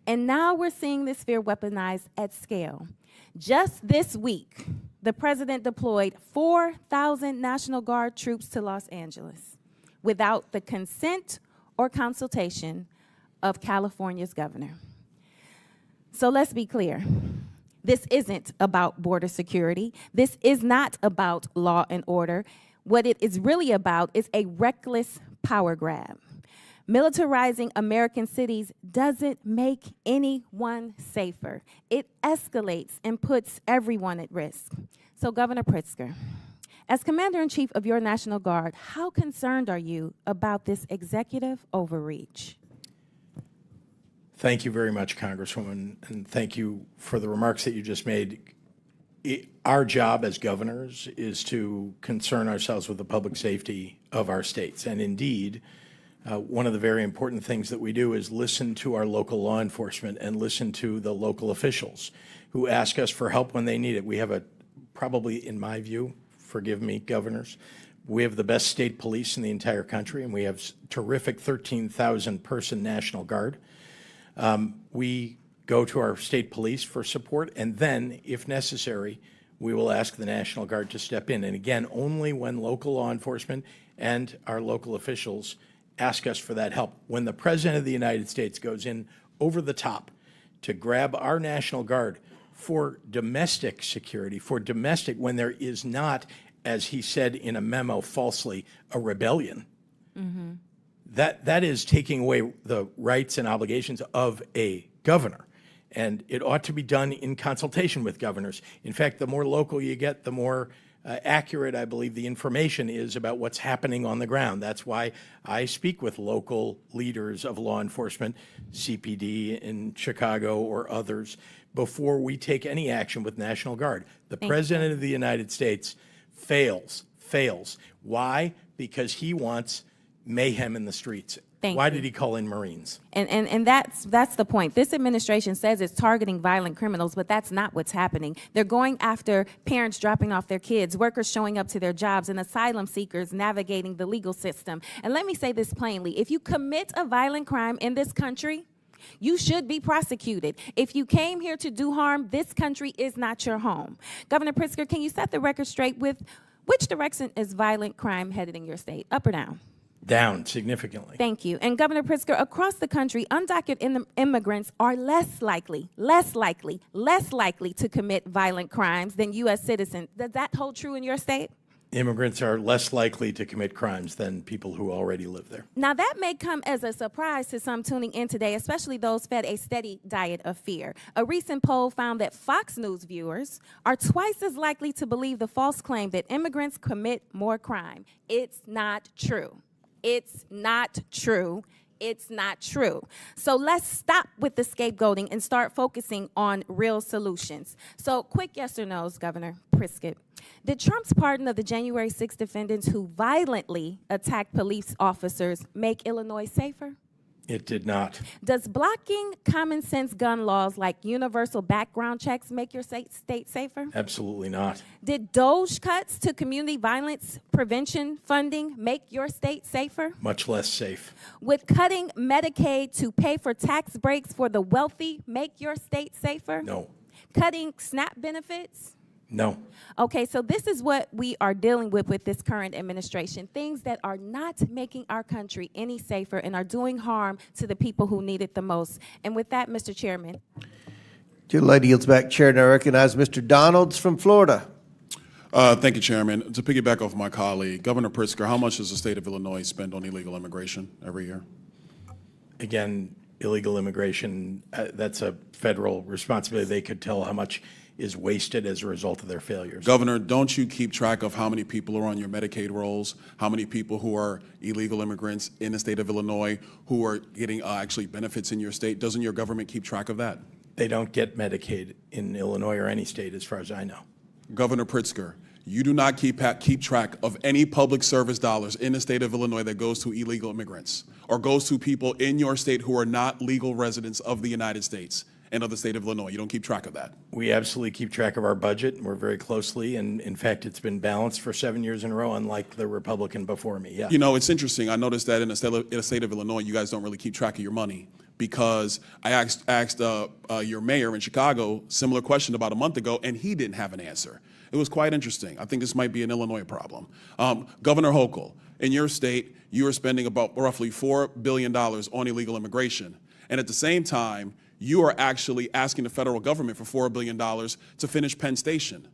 And now we're seeing this fear weaponized at scale. Just this week, the president deployed 4,000 National Guard troops to Los Angeles without the consent or consultation of California's governor. So let's be clear. This isn't about border security. This is not about law and order. What it is really about is a reckless power grab. Militarizing American cities doesn't make anyone safer. It escalates and puts everyone at risk. So, Governor Pritzker, as Commander-in-Chief of your National Guard, how concerned are you about this executive overreach? Thank you very much, Congresswoman, and thank you for the remarks that you just made. Our job as governors is to concern ourselves with the public safety of our states. And indeed, one of the very important things that we do is listen to our local law enforcement and listen to the local officials who ask us for help when they need it. We have probably, in my view, forgive me, governors, we have the best state police in the entire country, and we have terrific 13,000-person National Guard. We go to our state police for support, and then, if necessary, we will ask the National Guard to step in. And again, only when local law enforcement and our local officials ask us for that help. When the President of the United States goes in over the top to grab our National Guard for domestic security, when there is not, as he said in a memo falsely, a rebellion, that is taking away the rights and obligations of a governor. And it ought to be done in consultation with governors. In fact, the more local you get, the more accurate, I believe, the information is about what's happening on the ground. That's why I speak with local leaders of law enforcement, CPD in Chicago or others, before we take any action with National Guard. The President of the United States fails. Why? Because he wants mayhem in the streets. Why did he call in Marines? And that's the point. This administration says it's targeting violent criminals, but that's not what's happening. They're going after parents dropping off their kids, workers showing up to their jobs, and asylum seekers navigating the legal system. And let me say this plainly. If you commit a violent crime in this country, you should be prosecuted. If you came here to do harm, this country is not your home. Governor Pritzker, can you set the record straight with which direction is violent crime headed in your state, up or down? Down significantly. Thank you. And Governor Pritzker, across the country, undocumented immigrants are less likely to commit violent crimes than U.S. citizens. Does that hold true in your state? Immigrants are less likely to commit crimes than people who already live there. Now, that may come as a surprise to some tuning in today, especially those fed a steady diet of fear. A recent poll found that Fox News viewers are twice as likely to believe the false claim that immigrants commit more crime. It's not true. It's not true. It's not true. So let's stop with the scapegoating and start focusing on real solutions. So quick yes or no's, Governor Pritzker. Did Trump's pardon of the January 6 defendants who violently attacked police officers make Illinois safer? It did not. Does blocking common sense gun laws like universal background checks make your state safer? Absolutely not. Did DOGE cuts to community violence prevention funding make your state safer? Much less safe. Would cutting Medicaid to pay for tax breaks for the wealthy make your state safer? No. Cutting SNAP benefits? No. Okay, so this is what we are dealing with this current administration, things that are not making our country any safer and are doing harm to the people who need it the most. And with that, Mr. Chairman. Your lady yields back chair, and I recognize Mr. Donalds from Florida. Thank you, Chairman. To piggyback off my colleague, Governor Pritzker, how much does the state of Illinois spend on illegal immigration every year? Again, illegal immigration, that's a federal responsibility. They could tell how much is wasted as a result of their failures. Governor, don't you keep track of how many people are on your Medicaid rolls, how many people who are illegal immigrants in the state of Illinois who are getting actually benefits in your state? Doesn't your government keep track of that? They don't get Medicaid in Illinois or any state as far as I know. Governor Pritzker, You do not keep track of any public service dollars in the state of Illinois that goes to illegal immigrants or goes to people in your state who are not legal residents of the United States and of the state of Illinois. You don't keep track of that. We absolutely keep track of our budget, and we're very closely, and in fact, it's been balanced for 7 years in a row, unlike the Republican before me, yeah. You know, it's interesting. I noticed that in the state of Illinois, you guys don't really keep track of your money, because I asked your mayor in Chicago similar question about a month ago, and he didn't have an answer. It was quite interesting. I think this might be an Illinois problem. Governor Hochul, in your state, you are spending about roughly $4 billion on illegal immigration. And at the same time, you are actually asking the federal government for $4 billion to finish Penn Station.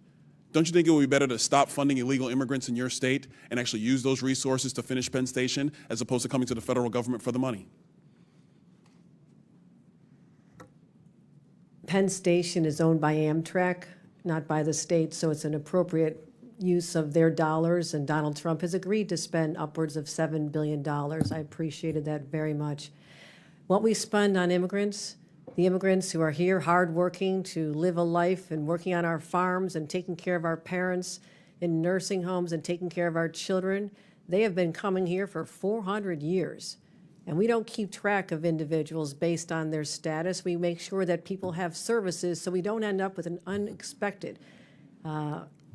Don't you think it would be better to stop funding illegal immigrants in your state and actually use those resources to finish Penn Station as opposed to coming to the federal government for the money? Penn Station is owned by Amtrak, not by the state, so it's an appropriate use of their dollars, and Donald Trump has agreed to spend upwards of $7 billion. I appreciated that very much. What we spend on immigrants, the immigrants who are here hardworking to live a life and working on our farms and taking care of our parents in nursing homes and taking care of our children, they have been coming here for 400 years. And we don't keep track of individuals based on their status. We make sure that people have services so we don't end up with an unexpected.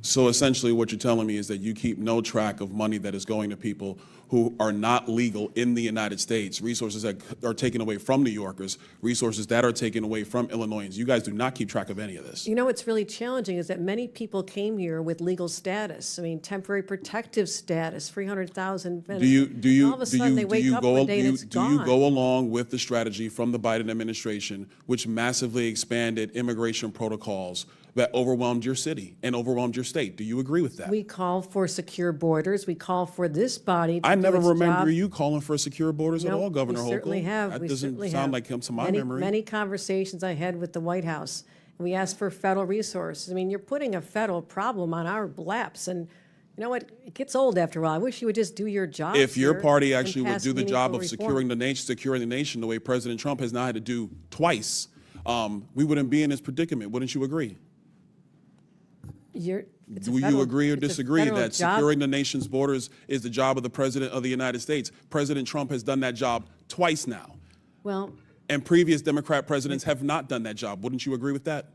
So essentially what you're telling me is that you keep no track of money that is going to people who are not legal in the United States, resources that are taken away from New Yorkers, resources that are taken away from Illinoisans. You guys do not keep track of any of this. You know what's really challenging is that many people came here with legal status. I mean, temporary protective status, 300,000. Do you all of a sudden they wake up one day and it's do you gone. go along with the strategy from the Biden administration, which massively expanded immigration protocols that overwhelmed your city and overwhelmed your state? Do you agree with that? We call for secure borders. We call for this body to I do never its remember job. you calling for secure borders at Nope, all, Governor Hochul. We certainly have. That We doesn't certainly sound have. like him to my many, memory. Many conversations I had with the White House. And we asked for federal resources. I mean, you're putting a federal problem on our laps, and you know what? It gets old after a while. I wish you would just do your job. If your here party and actually would pass do the job of meaningful securing reform. the nation the way President Trump has now had to do twice, we wouldn't be in this predicament. Wouldn't you agree? It's a Do you federal- agree or it's a disagree federal that job. securing the nation's borders is the job of the President of the United States? President Trump has done that job twice now, Well, and previous Democrat presidents have not done that job. Wouldn't you agree with that?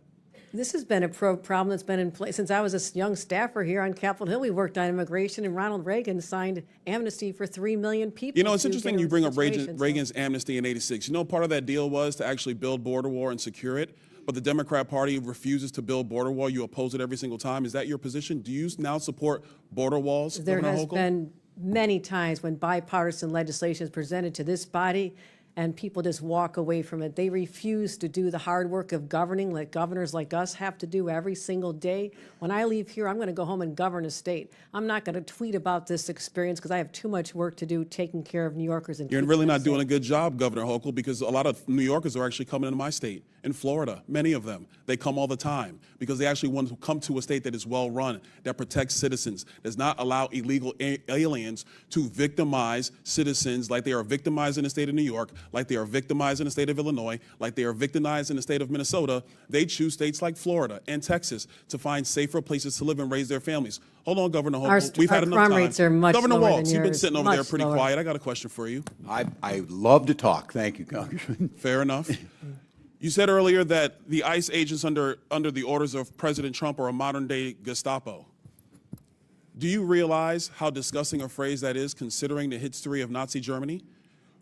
this has been a problem that's been in place since I was a young staffer here on Capitol Hill. We worked on immigration, and Ronald Reagan signed amnesty for 3 million people. You know, it's to interesting get you bring up situations. Reagan's amnesty in '86. You know, part of that deal was to actually build border wall and secure it, but the Democrat Party refuses to build border wall. You oppose it every single time. Is that your position? Do you now support border walls, There Governor has Hochul? been many times when bipartisan legislation is presented to this body and people just walk away from it. They refuse to do the hard work of governing like governors like us have to do every single day. When I leave here, I'm going to go home and govern a state. I'm not going to tweet about this experience because I have too much work to do taking care of New Yorkers. And You're keeping really them not doing a safe. good job, Governor Hochul, because a lot of New Yorkers are actually coming into my state, in Florida, many of them. They come all the time because they actually want to come to a state that is well-run, that protects citizens, does not allow illegal aliens to victimize citizens like they are victimized in the state of New York, like they are victimized in the state of Illinois, like they are victimized in the state of Minnesota. They choose states like Florida and Texas to find safer places to live and raise their families. Hold on, Governor Hochul. We've had enough crime time. rates are much Governor lower Walz, than you've been yours, sitting over there much pretty lower. quiet. I got a question for you. I love to talk. Thank you, Congressman. Fair enough. You said earlier that the ICE agents under the orders of President Trump are a modern-day Gestapo. Do you realize how disgusting a phrase that is, considering the history of Nazi Germany?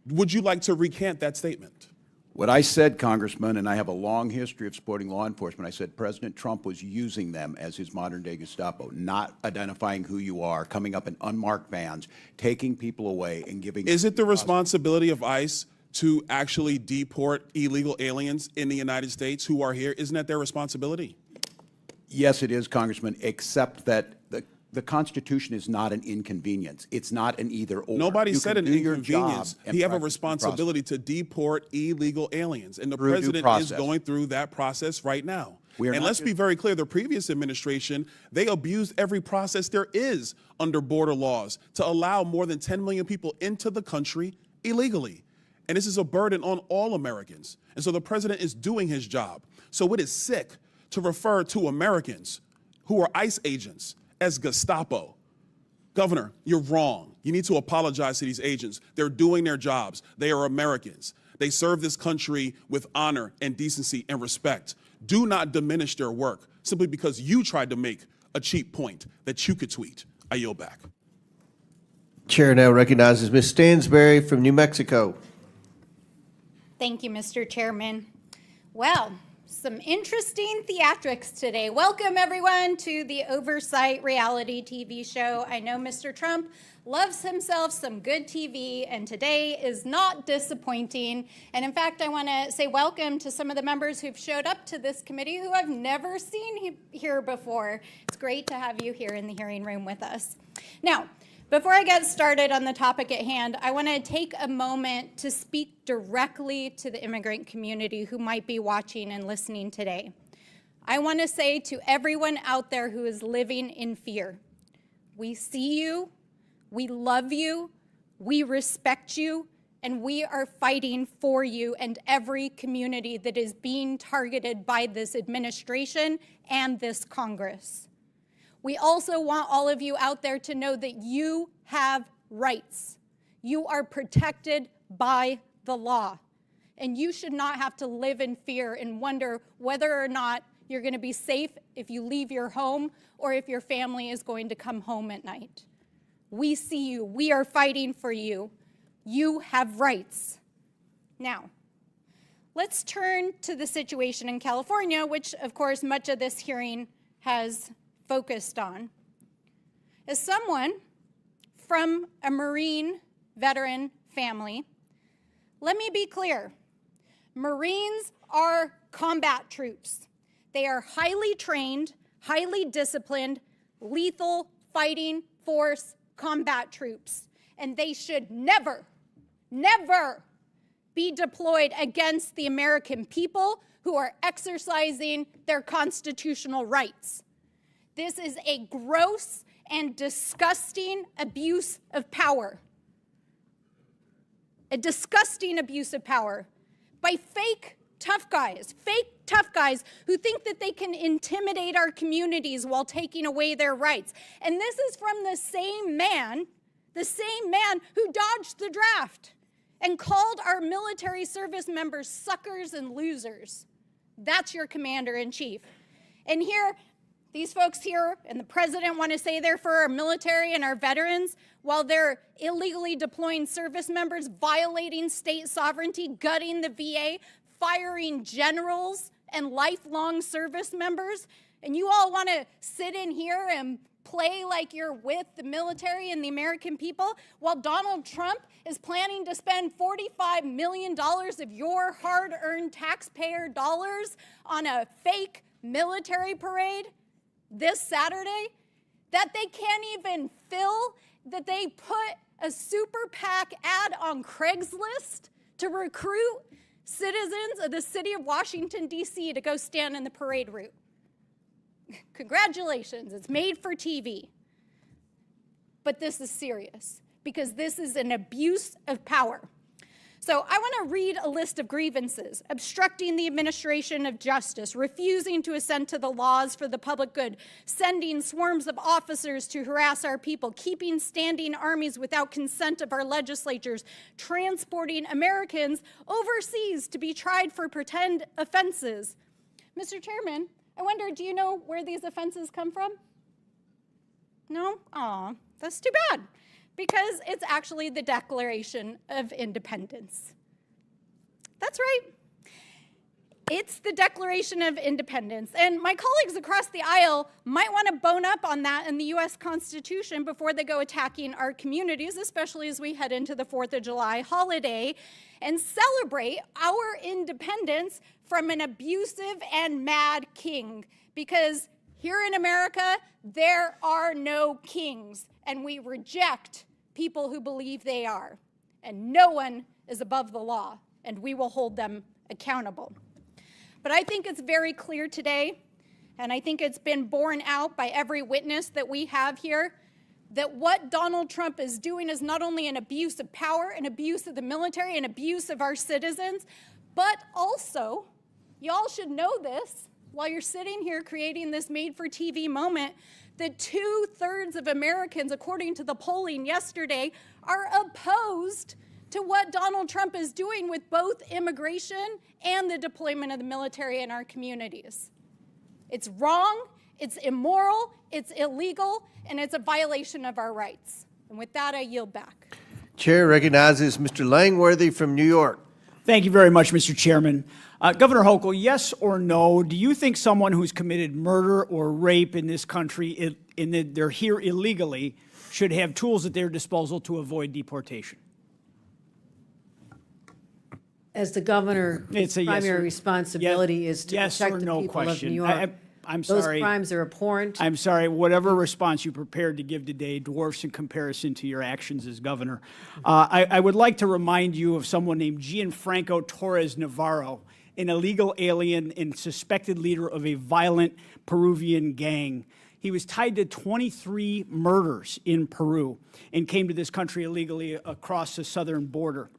Would you like to recant that statement? What I said, Congressman, and I have a long history of supporting law enforcement, I said President Trump was using them as his modern-day Gestapo, not identifying who you are, coming up in unmarked vans, taking people away and giving... Is it the responsibility of ICE to actually deport illegal aliens in the United States who are here? Isn't that their responsibility? Yes, it is, Congressman, except that the Constitution is not an inconvenience. It's not an either-or. Nobody You said can an do your inconvenience. job and He have a practice responsibility to deport illegal aliens, and the Through due president is process. going through that process right now. We are And not let's be very clear, the previous administration, they abused every process there is under border laws to allow more than 10 million people into the country illegally. And this is a burden on all Americans. And so the president is doing his job. So it is sick to refer to Americans who are ICE agents as Gestapo. Governor, you're wrong. You need to apologize to these agents. They're doing their jobs. They are Americans. They serve this country with honor and decency and respect. Do not diminish their work simply because you tried to make a cheap point that you could tweet. I yield back. Chair now recognizes Ms. Stansberry from New Mexico. Thank you, Mr. Chairman. Well, some interesting theatrics today. Welcome, everyone, to the Oversight reality TV show. I know Mr. Trump loves himself some good TV, and today is not disappointing. And in fact, I want to say welcome to some of the members who've showed up to this committee who I've never seen here before. It's great to have you here in the hearing room with us. Now, before I get started on the topic at hand, I want to take a moment to speak directly to the immigrant community who might be watching and listening today. I want to say to everyone out there who is living in fear, we see you, we love you, we respect you, and we are fighting for you and every community that is being targeted by this administration and this Congress. We also want all of you out there to know that you have rights. You are protected by the law, and you should not have to live in fear and wonder whether or not you're going to be safe if you leave your home or if your family is going to come home at night. We see you. We are fighting for you. You have rights. Now, let's turn to the situation in California, which, of course, much of this hearing has focused on. As someone from a Marine veteran family, let me be clear. Marines are combat troops. They are highly trained, highly disciplined, lethal fighting force combat troops, and they should never, never be deployed against the American people who are exercising their constitutional rights. This is a gross and disgusting abuse of power. A disgusting abuse of power by fake tough guys who think that they can intimidate our communities while taking away their rights. And this is from the same man who dodged the draft and called our military service members suckers and losers. That's your commander-in-chief. And here, these folks here and the president want to say they're for our military and our veterans while they're illegally deploying service members, violating state sovereignty, gutting the VA, firing generals and lifelong service members. And you all want to sit in here and play like you're with the military and the American people while Donald Trump is planning to spend $45 million of your hard-earned taxpayer dollars on a fake military parade this Saturday that they can't even fill, that they put a super PAC ad on Craigslist to recruit citizens of the city of Washington, D.C. to go stand in the parade route. Congratulations, it's made for TV. But this is serious because this is an abuse of power. So I want to read a list of grievances: obstructing the administration of justice, refusing to assent to the laws for the public good, sending swarms of officers to harass our people, keeping standing armies without consent of our legislatures, transporting Americans overseas to be tried for pretend offenses. Mr. Chairman, I wonder, do you know where these offenses come from? No? Aw, that's too bad. Because it's actually the Declaration of Independence. That's right. It's the Declaration of Independence. And my colleagues across the aisle might want to bone up on that in the U.S. Constitution before they go attacking our communities, especially as we head into the 4th of July holiday and celebrate our independence from an abusive and mad king. Because here in America, there are no kings, and we reject people who believe they are. And no one is above the law, and we will hold them accountable. But I think it's very clear today, and I think it's been borne out by every witness that we have here, that what Donald Trump is doing is not only an abuse of power, an abuse of the military, an abuse of our citizens, but also, y'all should know this, while you're sitting here creating this made-for-TV moment, that 2/3 of Americans, according to the polling yesterday, are opposed to what Donald Trump is doing with both immigration and the deployment of the military in our communities. It's wrong, it's immoral, it's illegal, and it's a violation of our rights. And with that, I yield back. Chair recognizes Mr. Langworthy from New York. Thank you very much, Mr. Chairman. Governor Hochul, yes or no, do you think someone who's committed murder or rape in this country, and that they're here illegally, should have tools at their disposal to avoid deportation? As the governor's It's a yes primary or- responsibility is to yes protect or the no people of question. New York. I'm Those sorry. crimes are abhorrent. I'm sorry, whatever response you prepared to give today dwarfs in comparison to your actions as governor. I would like to remind you of someone named Gianfranco Torres Navarro, an illegal alien and suspected leader of a violent Peruvian gang. He was tied to 23 murders in Peru and came to this country illegally across the southern border.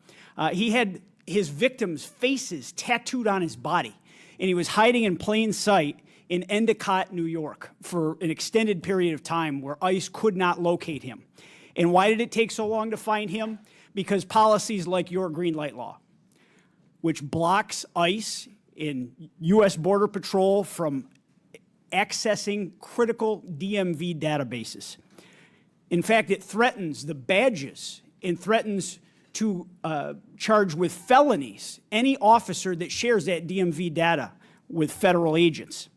He had his victims' faces tattooed on his body, and he was hiding in plain sight in Endicott, New York, for an extended period of time where ICE could not locate him. And why did it take so long to find him? Because policies like your green light law, which blocks ICE and U.S. Border Patrol from accessing critical DMV databases. In fact, it threatens the badges and threatens to charge with felonies any officer that shares that DMV data with federal agents.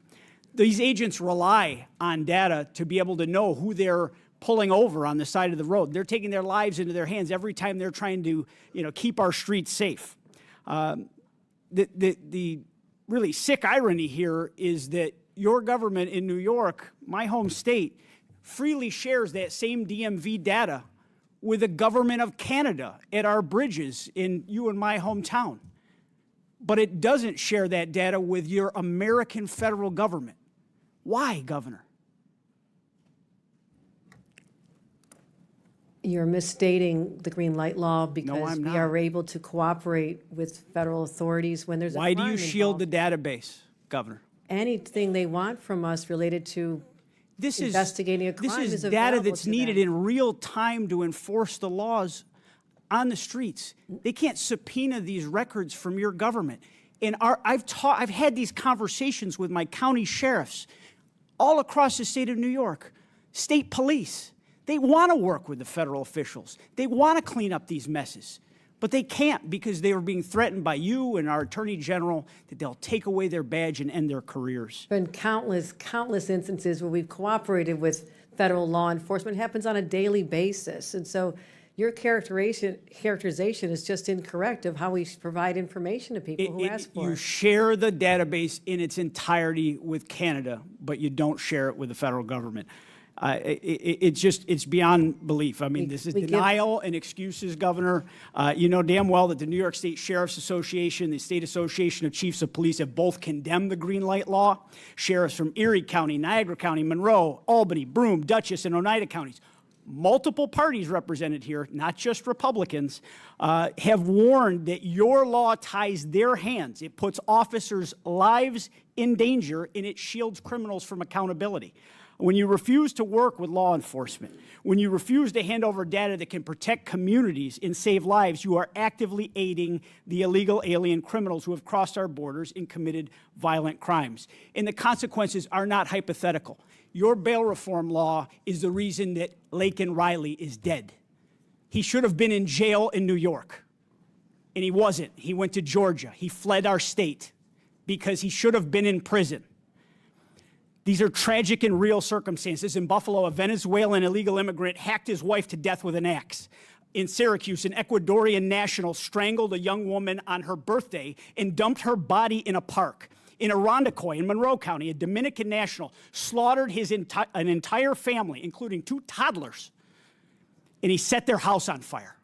These agents rely on data to be able to know who they're pulling over on the side of the road. They're taking their lives into their hands every time they're trying to, keep our streets safe. The really sick irony here is that your government in New York, my home state, freely shares that same DMV data with the government of Canada at our bridges in you and my hometown. But it doesn't share that data with your American federal government. Why, Governor? You're misstating the green light law I'm because we not. are able to cooperate with federal authorities when there's a Why crime do you shield the involved. database, Governor? Anything they want from us related to investigating a crime This is is data available that's to needed them. in real time to enforce the laws on the streets. They can't subpoena these records from your government. And I've had these conversations with my county sheriffs all across the state of New York, state police. They want to work with the federal officials. They want to clean up these messes, but they can't because they are being threatened by you and our Attorney General that they'll take away their badge and end their careers. Been countless instances where we've cooperated with federal law enforcement. It happens on a daily basis. And so your characterization is just incorrect of how we provide information to people who ask for You it. share the database in its entirety with Canada, but you don't share it with the federal government. It's beyond belief. I mean, this is denial and excuses, Governor. You know damn well that the New York State Sheriff's Association, the State Association of Chiefs of Police have both condemned the green light law. Sheriffs from Erie County, Niagara County, Monroe, Albany, Broome, Dutchess, and Oneida counties, multiple parties represented here, not just Republicans, have warned that your law ties their hands. It puts officers' lives in danger, and it shields criminals from accountability. When you refuse to work with law enforcement, when you refuse to hand over data that can protect communities and save lives, you are actively aiding the illegal alien criminals who have crossed our borders and committed violent crimes. And the consequences are not hypothetical. Your bail reform law is the reason that Laken Riley is dead. He should have been in jail in New York, and he wasn't. He went to Georgia. He fled our state because he should have been in prison. These are tragic and real circumstances. In Buffalo, a Venezuelan illegal immigrant hacked his wife to death with an axe. In Syracuse, an Ecuadorian national strangled a young woman on her birthday and dumped her body in a park. In Irondequoit, in Monroe County, a Dominican national slaughtered an entire family, including 2 toddlers, and he set their house on fire.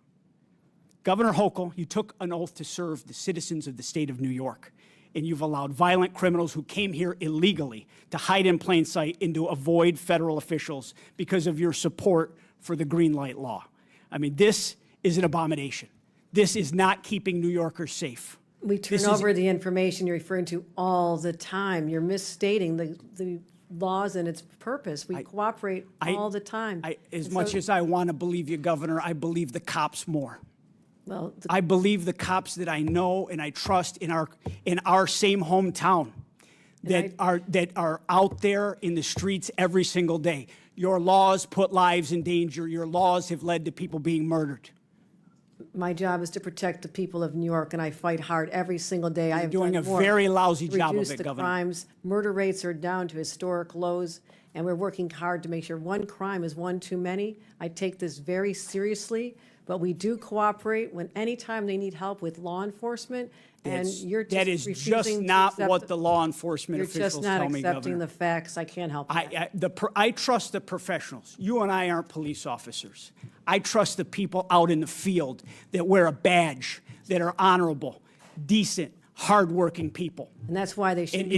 Governor Hochul, you took an oath to serve the citizens of the state of New York, and you've allowed violent criminals who came here illegally to hide in plain sight and to avoid federal officials because of your support for the green light law. I mean, this is an abomination. This is not keeping New Yorkers safe. We turn over the information you're referring to all the time. You're misstating the laws and its purpose. We cooperate all the time. As much as I want to believe you, Governor, I believe the cops more. Well, I believe the cops that I know and I trust in our same hometown that are out there in the streets every single day. Your laws put lives in danger. Your laws have led to people being murdered. my job is to protect the people of New York, and I fight hard every single day. I have doing done a more very lousy to job of reduce it, the Governor. crimes. Murder rates are down to historic lows, and we're working hard to make sure one crime is one too many. I take this very seriously, but we do cooperate when anytime they need help with law enforcement, and you're just that is refusing just to not accept what the law enforcement You're officials just not tell me, accepting Governor. the facts. I can't help that. I trust the professionals. You and I aren't police officers. I trust the people out in the field that wear a badge, that are honorable, decent, hardworking people. And that's why they should And be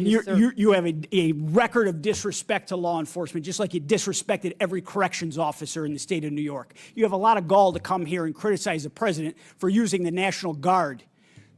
you have a record of disrespect to law enforcement, just like you disrespected every corrections officer in the state of New York. You have a lot of gall to come here and criticize the president for using the National Guard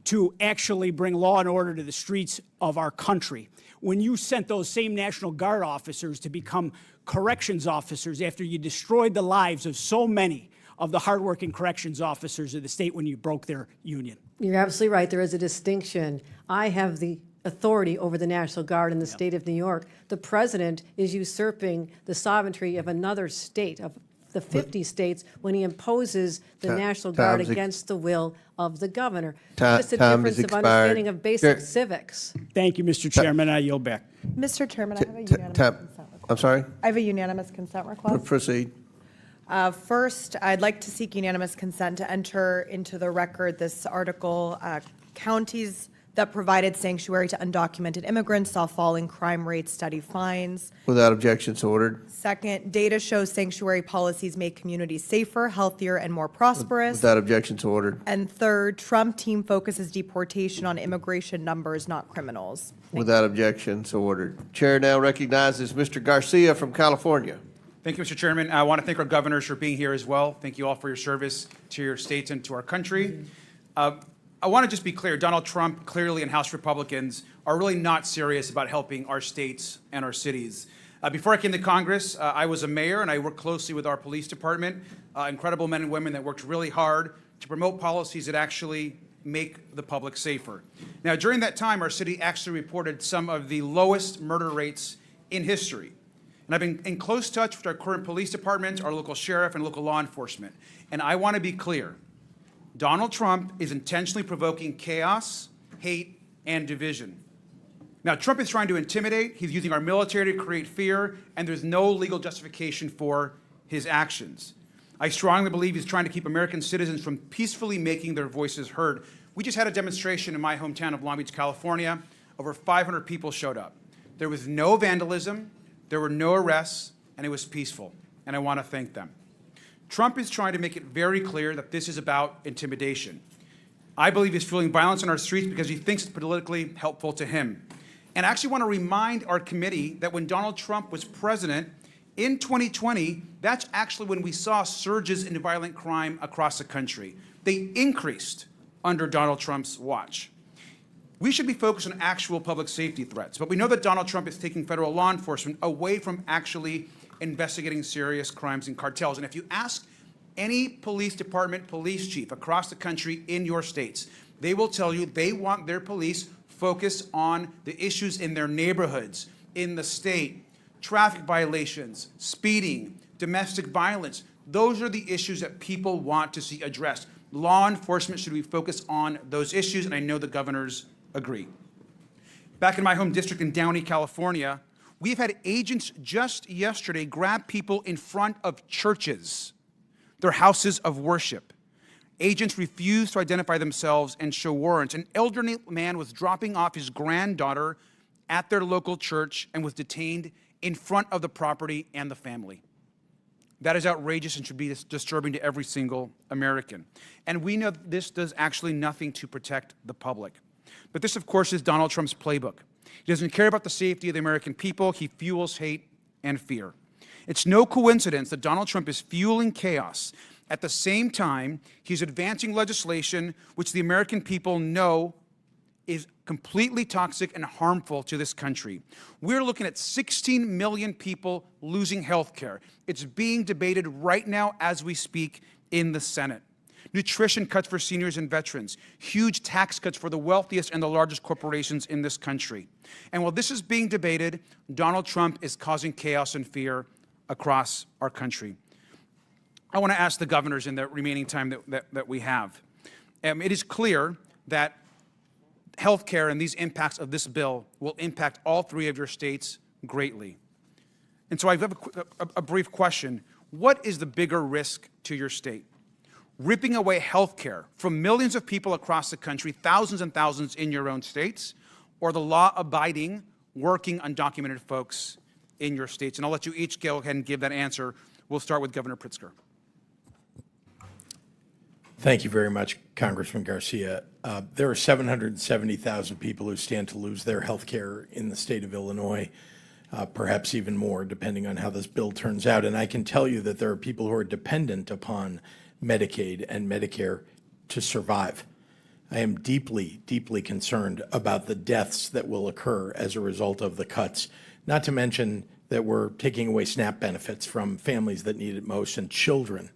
to actually bring law and order to the streets of our country. When you sent those same National Guard officers to become corrections officers after you destroyed the lives of so many of the hardworking corrections officers of the state when you broke their union. You're absolutely right. There is a distinction. I have the authority over the National Guard in the state of New York. The president is usurping the sovereignty of another state, of the 50 states, when he imposes the National Guard against the will of the governor. Just a difference of understanding of basic civics. Thank you, Mr. Chairman. I yield back. Mr. Chairman, I have a unanimous consent request. I'm sorry? I have a unanimous consent request. Proceed. First, I'd like to seek unanimous consent to enter into the record this article, counties that provided sanctuary to undocumented immigrants saw falling crime rates, steady fines. Without objection, so ordered. Second, data shows sanctuary policies make communities safer, healthier, and more prosperous. Without objection, so ordered. And third, Trump team focuses deportation on immigration numbers, not criminals. Without objection, so ordered. Chair now recognizes Mr. Garcia from California. Thank you, Mr. Chairman. I want to thank our governors for being here as well. Thank you all for your service to your states and to our country. I want to just be clear, Donald Trump clearly and House Republicans are really not serious about helping our states and our cities. Before I came to Congress, I was a mayor and I worked closely with our police department, incredible men and women that worked really hard to promote policies that actually make the public safer. Now, during that time, our city actually reported some of the lowest murder rates in history. And I've been in close touch with our current police department, our local sheriff, and local law enforcement. And I want to be clear. Donald Trump is intentionally provoking chaos, hate, and division. Now, Trump is trying to intimidate. He's using our military to create fear, and there's no legal justification for his actions. I strongly believe he's trying to keep American citizens from peacefully making their voices heard. We just had a demonstration in my hometown of Long Beach, California. Over 500 people showed up. There was no vandalism, there were no arrests, and it was peaceful, and I want to thank them. Trump is trying to make it very clear that this is about intimidation. I believe he's fueling violence on our streets because he thinks it's politically helpful to him. And I actually want to remind our committee that when Donald Trump was president in 2020, that's actually when we saw surges in violent crime across the country. They increased under Donald Trump's watch. We should be focused on actual public safety threats, but we know that Donald Trump is taking federal law enforcement away from actually investigating serious crimes and cartels. And if you ask any police department, police chief across the country in your states, they will tell you they want their police focused on the issues in their neighborhoods, in the state, traffic violations, speeding, domestic violence. Those are the issues that people want to see addressed. Law enforcement should be focused on those issues, and I know the governors agree. Back in my home district in Downey, California, we've had agents just yesterday grab people in front of churches, their houses of worship. Agents refused to identify themselves and show warrants. An elderly man was dropping off his granddaughter at their local church and was detained in front of the property and the family. That is outrageous and should be disturbing to every single American. And we know this does actually nothing to protect the public. But this, of course, is Donald Trump's playbook. He doesn't care about the safety of the American people. He fuels hate and fear. It's no coincidence that Donald Trump is fueling chaos. At the same time, he's advancing legislation which the American people know is completely toxic and harmful to this country. We're looking at 16 million people losing health care. It's being debated right now as we speak in the Senate. Nutrition cuts for seniors and veterans, huge tax cuts for the wealthiest and the largest corporations in this country. And while this is being debated, Donald Trump is causing chaos and fear across our country. I want to ask the governors in the remaining time that we have. It is clear that health care and these impacts of this bill will impact all three of your states greatly. And so I have a brief question. What is the bigger risk to your state? Ripping away health care from millions of people across the country, thousands and thousands in your own states, or the law-abiding, working, undocumented folks in your states? And I'll let you each go ahead and give that answer. We'll start with Governor Pritzker. Thank you very much, Congressman Garcia. There are 770,000 people who stand to lose their health care in the state of Illinois, perhaps even more, depending on how this bill turns out. And I can tell you that there are people who are dependent upon Medicaid and Medicare to survive. I am deeply, deeply concerned about the deaths that will occur as a result of the cuts, not to mention that we're taking away SNAP benefits from families that need it most, and children.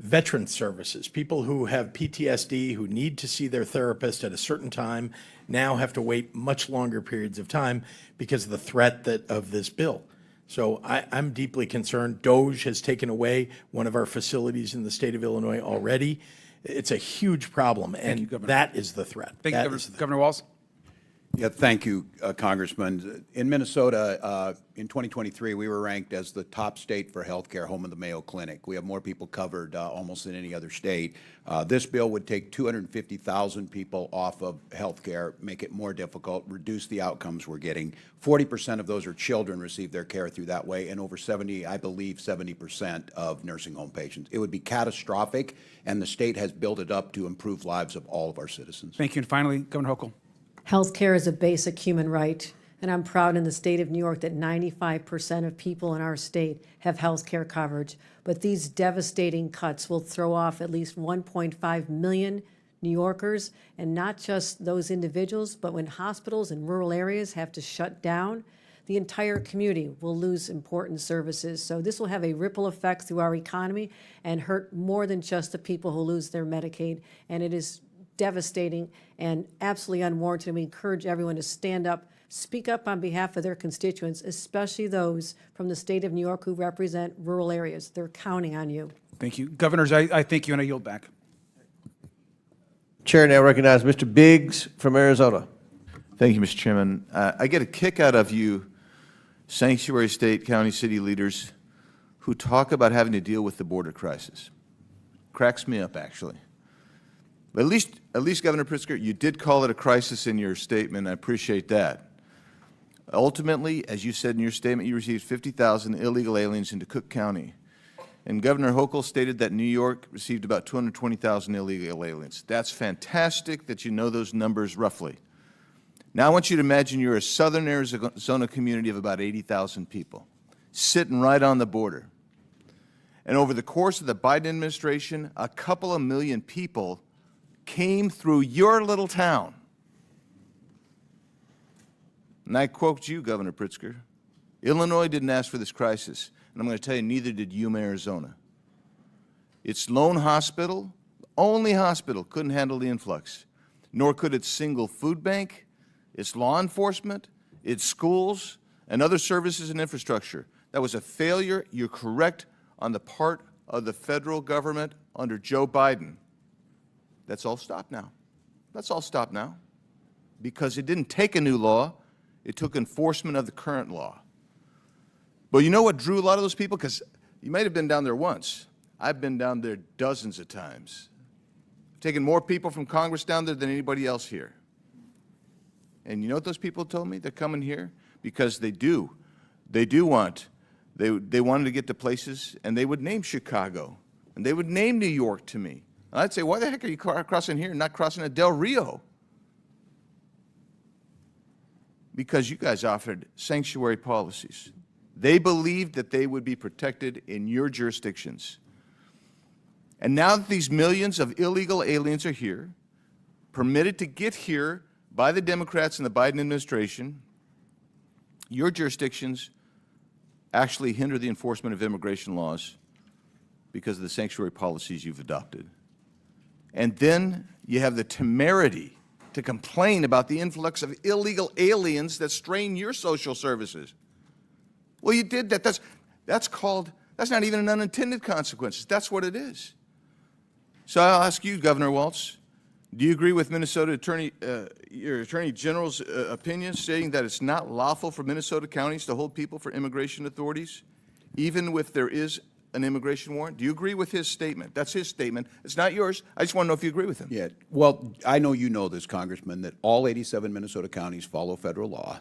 Veteran services, people who have PTSD, who need to see their therapist at a certain time, now have to wait much longer periods of time because of the threat of this bill. So I'm deeply concerned. DOJ has taken away one of our facilities in the state of Illinois already. It's a huge problem, and that is the threat. Thank you, Governor Walz. Yeah, thank you, Congressman. In Minnesota, in 2023, we were ranked as the top state for health care, home of the Mayo Clinic. We have more people covered almost than any other state. This bill would take 250,000 people off of health care, make it more difficult, reduce the outcomes we're getting. 40% of those are children receive their care through that way, and over 70% of nursing home patients. It would be catastrophic, and the state has built it up to improve lives of all of our citizens. Thank you. And finally, Governor Hochul. Health care is a basic human right, and I'm proud in the state of New York that 95% of people in our state have health care coverage. But these devastating cuts will throw off at least 1.5 million New Yorkers, and not just those individuals, but when hospitals in rural areas have to shut down, the entire community will lose important services. So this will have a ripple effect through our economy and hurt more than just the people who lose their Medicaid. And it is devastating and absolutely unwarranted. And we encourage everyone to stand up, speak up on behalf of their constituents, especially those from the state of New York who represent rural areas. They're counting on you. Thank you. Governors, I thank you, and I yield back. Chair now recognizes Mr. Biggs from Arizona. Thank you, Mr. Chairman. I get a kick out of you, sanctuary state, county, city leaders who talk about having to deal with the border crisis. Cracks me up, actually. But at least, Governor Pritzker, you did call it a crisis in your statement. I appreciate that. Ultimately, as you said in your statement, you received 50,000 illegal aliens into Cook County. And Governor Hochul stated that New York received about 220,000 illegal aliens. That's fantastic that you know those numbers roughly. Now I want you to imagine you're a southern Arizona community of about 80,000 people, sitting right on the border. And over the course of the Biden administration, a couple of million people came through your little town. And I quote you, Governor Pritzker, Illinois didn't ask for this crisis, and I'm going to tell you, neither did Yuma, Arizona. Its lone hospital, only hospital, couldn't handle the influx, nor could its single food bank, its law enforcement, its schools, and other services and infrastructure. That was a failure, you're correct, on the part of the federal government under Joe Biden. That's all stopped now. That's all stopped now. Because it didn't take a new law, it took enforcement of the current law. But you know what drew a lot of those people? Because you might have been down there once. I've been down there dozens of times. I've taken more people from Congress down there than anybody else here. And you know what those people told me? They're coming here because they wanted to get to places, and they would name Chicago, and they would name New York to me. And I'd say, why the heck are you crossing here and not crossing at Del Rio? Because you guys offered sanctuary policies. They believed that they would be protected in your jurisdictions. And now that these millions of illegal aliens are here, permitted to get here by the Democrats and the Biden administration, your jurisdictions actually hinder the enforcement of immigration laws because of the sanctuary policies you've adopted. And then you have the temerity to complain about the influx of illegal aliens that strain your social services. Well, you did that. That's not even an unintended consequence. That's what it is. So I'll ask you, Governor Walz, do you agree with Minnesota your Attorney General's opinion stating that it's not lawful for Minnesota counties to hold people for immigration authorities, even if there is an immigration warrant? Do you agree with his statement? That's his statement. It's not yours. I just want to know if you agree with him. Yeah, well, I know you know this, Congressman, that all 87 Minnesota counties follow federal law.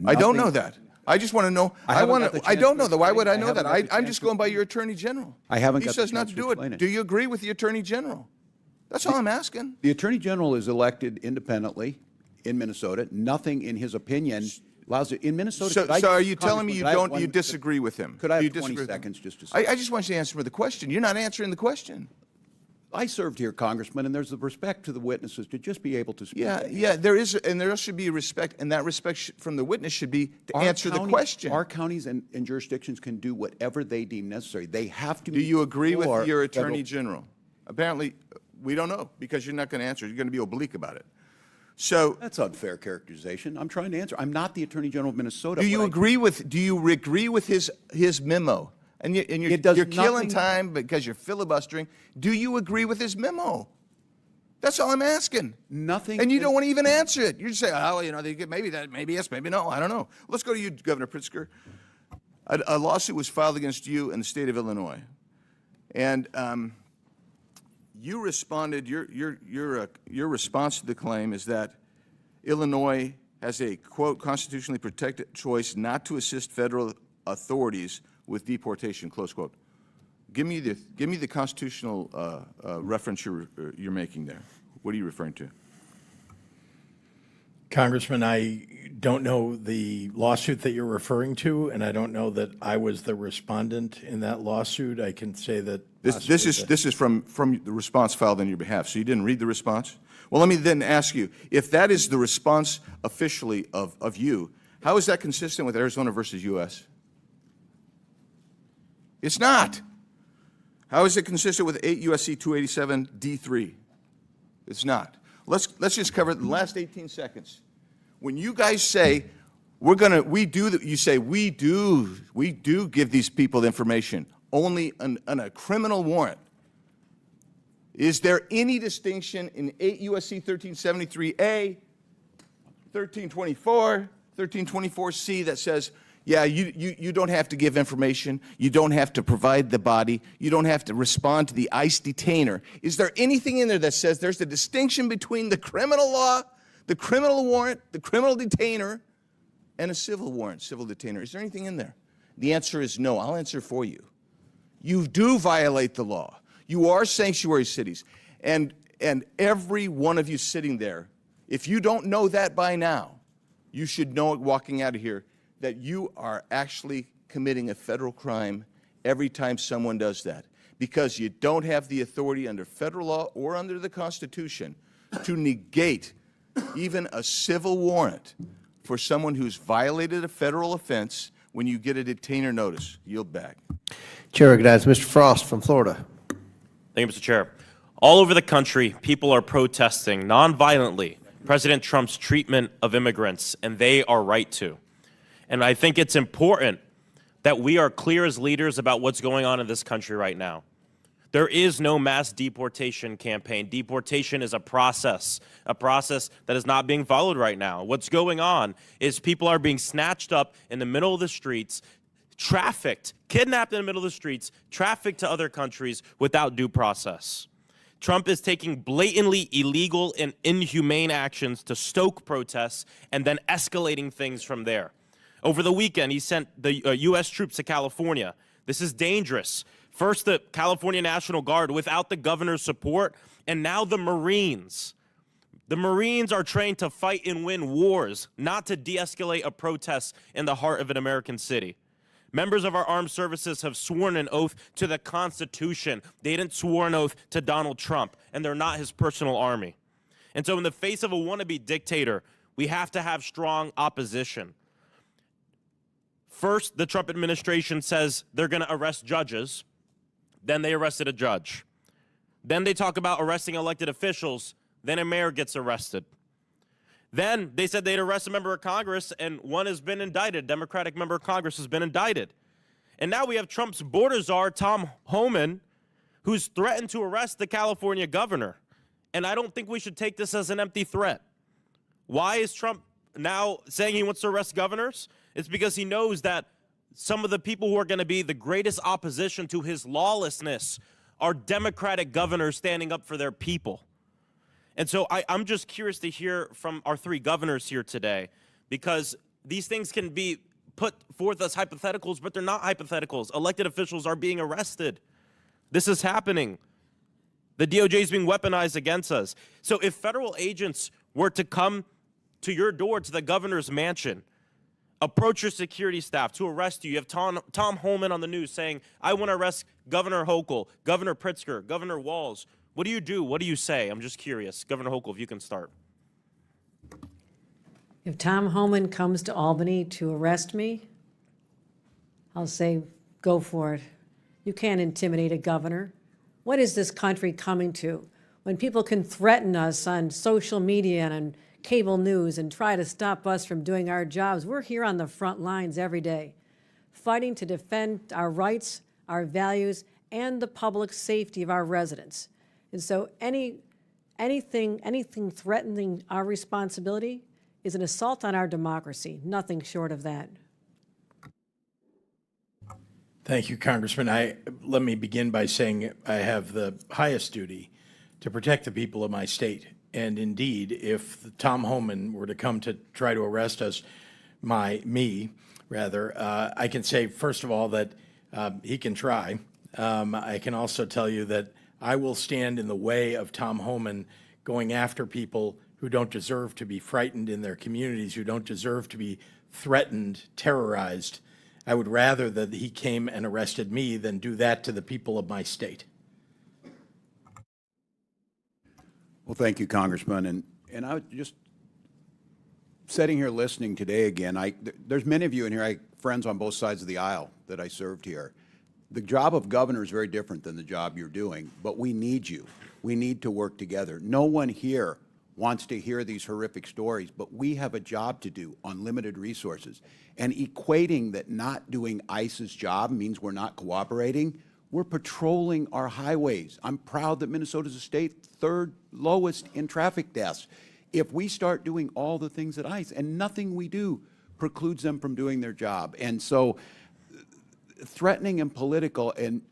I don't know that. I just want to know. I don't know that. Why would I know that? I'm just going by your Attorney General. I haven't He got the says not chance to to do explain it. it. Do you agree with the Attorney General? That's all I'm asking. The Attorney General is elected independently in Minnesota. Nothing in his opinion allows it. In Minnesota, So are you telling me you disagree with him? Could I Do have you 20 disagree with him? seconds just to say? I just want you to answer the question. You're not answering the question. I served here, Congressman, and there's the respect to the witnesses to just be able to speak. Yeah, there is, and there should be respect, and that respect from the witness should be to answer the question. Our counties and jurisdictions can do whatever they deem necessary. They have to. Do you agree with before your federal- Attorney General? Apparently, we don't know, because you're not going to answer. You're going to be oblique about it. So That's unfair characterization. I'm trying to answer. I'm not the Attorney General of Minnesota. do you agree with his memo? And you're killing nothing- time because you're filibustering. Do you agree with his memo? That's all I'm asking. Nothing. And you don't want to even answer it. You just say, oh, you know, maybe yes, maybe no. I don't know. Let's go to you, Governor Pritzker. A lawsuit was filed against you in the state of Illinois, and you responded. Your response to the claim is that Illinois has a quote constitutionally protected choice not to assist federal authorities with deportation, close quote. Give me the constitutional reference you're making there. What are you referring to? Congressman, I don't know the lawsuit that you're referring to, and I don't know that I was the respondent in that lawsuit. I can say that This is from the response filed on your behalf. So you didn't read the response? Well, let me then ask you, if that is the response officially of you, how is that consistent with Arizona versus U.S.? It's not. How is it consistent with 8 U.S.C. 287 D3? It's not. Let's just cover it in the last 18 seconds. When you guys say we do give these people information only on a criminal warrant. Is there any distinction in 8 U.S.C. 1373A, 1324, 1324C that says, yeah, you don't have to give information, you don't have to provide the body, you don't have to respond to the ICE detainer? Is there anything in there that says there's a distinction between the criminal law, the criminal warrant, the criminal detainer, and a civil warrant, civil detainer? Is there anything in there? The answer is no. I'll answer for you. You do violate the law. You are sanctuary cities. And every one of you sitting there, if you don't know that by now, you should know it walking out of here, that you are actually committing a federal crime every time someone does that, because you don't have the authority under federal law or under the Constitution to negate even a civil warrant for someone who's violated a federal offense when you get a detainer notice. Yield back. Chair recognizes Mr. Frost from Florida. Thank you, Mr. Chair. All over the country, people are protesting nonviolently President Trump's treatment of immigrants, and they are right to. And I think it's important that we are clear as leaders about what's going on in this country right now. There is no mass deportation campaign. Deportation is a process that is not being followed right now. What's going on is people are being snatched up in the middle of the streets, trafficked, kidnapped in the middle of the streets, trafficked to other countries without due process. Trump is taking blatantly illegal and inhumane actions to stoke protests and then escalating things from there. Over the weekend, he sent the U.S. troops to California. This is dangerous. First, the California National Guard without the governor's support, and now the Marines. The Marines are trained to fight and win wars, not to de-escalate a protest in the heart of an American city. Members of our armed services have sworn an oath to the Constitution. They didn't swear an oath to Donald Trump, and they're not his personal army. And so in the face of a wannabe dictator, we have to have strong opposition. First, the Trump administration says they're going to arrest judges. Then they arrested a judge. Then they talk about arresting elected officials. Then a mayor gets arrested. Then they said they'd arrest a member of Congress, and one has been indicted. A Democratic member of Congress has been indicted. And now we have Trump's border czar, Tom Homan, who's threatened to arrest the California governor. And I don't think we should take this as an empty threat. Why is Trump now saying he wants to arrest governors? It's because he knows that some of the people who are going to be the greatest opposition to his lawlessness are Democratic governors standing up for their people. And so I'm just curious to hear from our three governors here today, because these things can be put forth as hypotheticals, but they're not hypotheticals. Elected officials are being arrested. This is happening. The DOJ is being weaponized against us. So if federal agents were to come to your door, to the governor's mansion, approach your security staff to arrest you, you have Tom Homan on the news saying, I want to arrest Governor Hochul, Governor Pritzker, Governor Walz. What do you do? What do you say? I'm just curious. Governor Hochul, if you can start. If Tom Homan comes to Albany to arrest me, I'll say, go for it. You can't intimidate a governor. What is this country coming to? When people can threaten us on social media and on cable news and try to stop us from doing our jobs, we're here on the front lines every day, fighting to defend our rights, our values, and the public safety of our residents. And so anything threatening our responsibility is an assault on our democracy, nothing short of that. Thank you, Congressman. Let me begin by saying I have the highest duty to protect the people of my state. And indeed, if Tom Homan were to come to try to arrest us, I can say, first of all, that he can try. I can also tell you that I will stand in the way of Tom Homan going after people who don't deserve to be frightened in their communities, who don't deserve to be threatened, terrorized. I would rather that he came and arrested me than do that to the people of my state. Well, thank you, Congressman. And I was just sitting here listening today again. There's many of you in here, I friends on both sides of the aisle that I served here. The job of governor is very different than the job you're doing, but we need you. We need to work together. No one here wants to hear these horrific stories, but we have a job to do on limited resources. And equating that not doing ICE's job means we're not cooperating, we're patrolling our highways. I'm proud that Minnesota's a state third lowest in traffic deaths. If we start doing all the things at ICE, and nothing we do precludes them from doing their job. And so threatening and political, and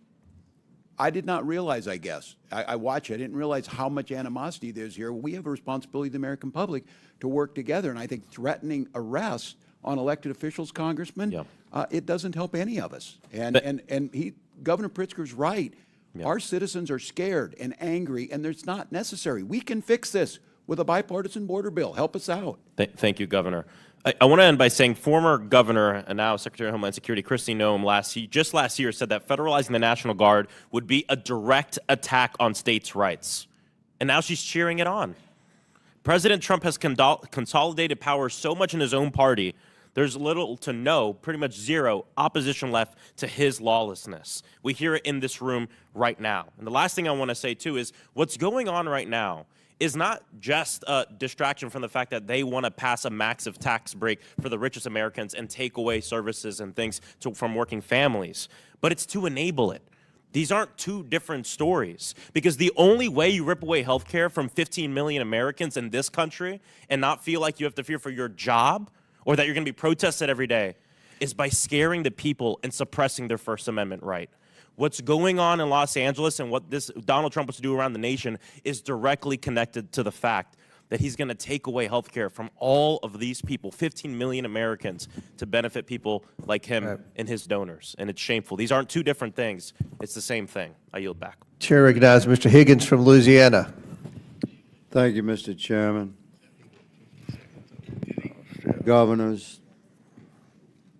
I did not realize, I guess, I watch it, I didn't realize how much animosity there's here. We have a responsibility to the American public to work together, and I think threatening arrests on elected officials, Congressman, it doesn't help any of us. Governor Pritzker's right. Our citizens are scared and angry, and it's not necessary. We can fix this with a bipartisan border bill. Help us out. Thank you, Governor. I want to end by saying former Governor and now Secretary of Homeland Security Kristi Noem just last year said that federalizing the National Guard would be a direct attack on states' rights. And now she's cheering it on. President Trump has consolidated power so much in his own party, there's little to no, pretty much zero, opposition left to his lawlessness. We hear it in this room right now. And the last thing I want to say, too, is what's going on right now is not just a distraction from the fact that they want to pass a massive tax break for the richest Americans and take away services and things from working families, but it's to enable it. These aren't two different stories, because the only way you rip away health care from 15 million Americans in this country and not feel like you have to fear for your job or that you're going to be protested every day is by scaring the people and suppressing their First Amendment right. What's going on in Los Angeles and what Donald Trump wants to do around the nation is directly connected to the fact that he's going to take away health care from all of these people, 15 million Americans, to benefit people like him and his donors. And it's shameful. These aren't two different things. It's the same thing. I yield back. Chair recognizes Mr. Higgins from Louisiana. Thank you, Mr. Chairman. Governors,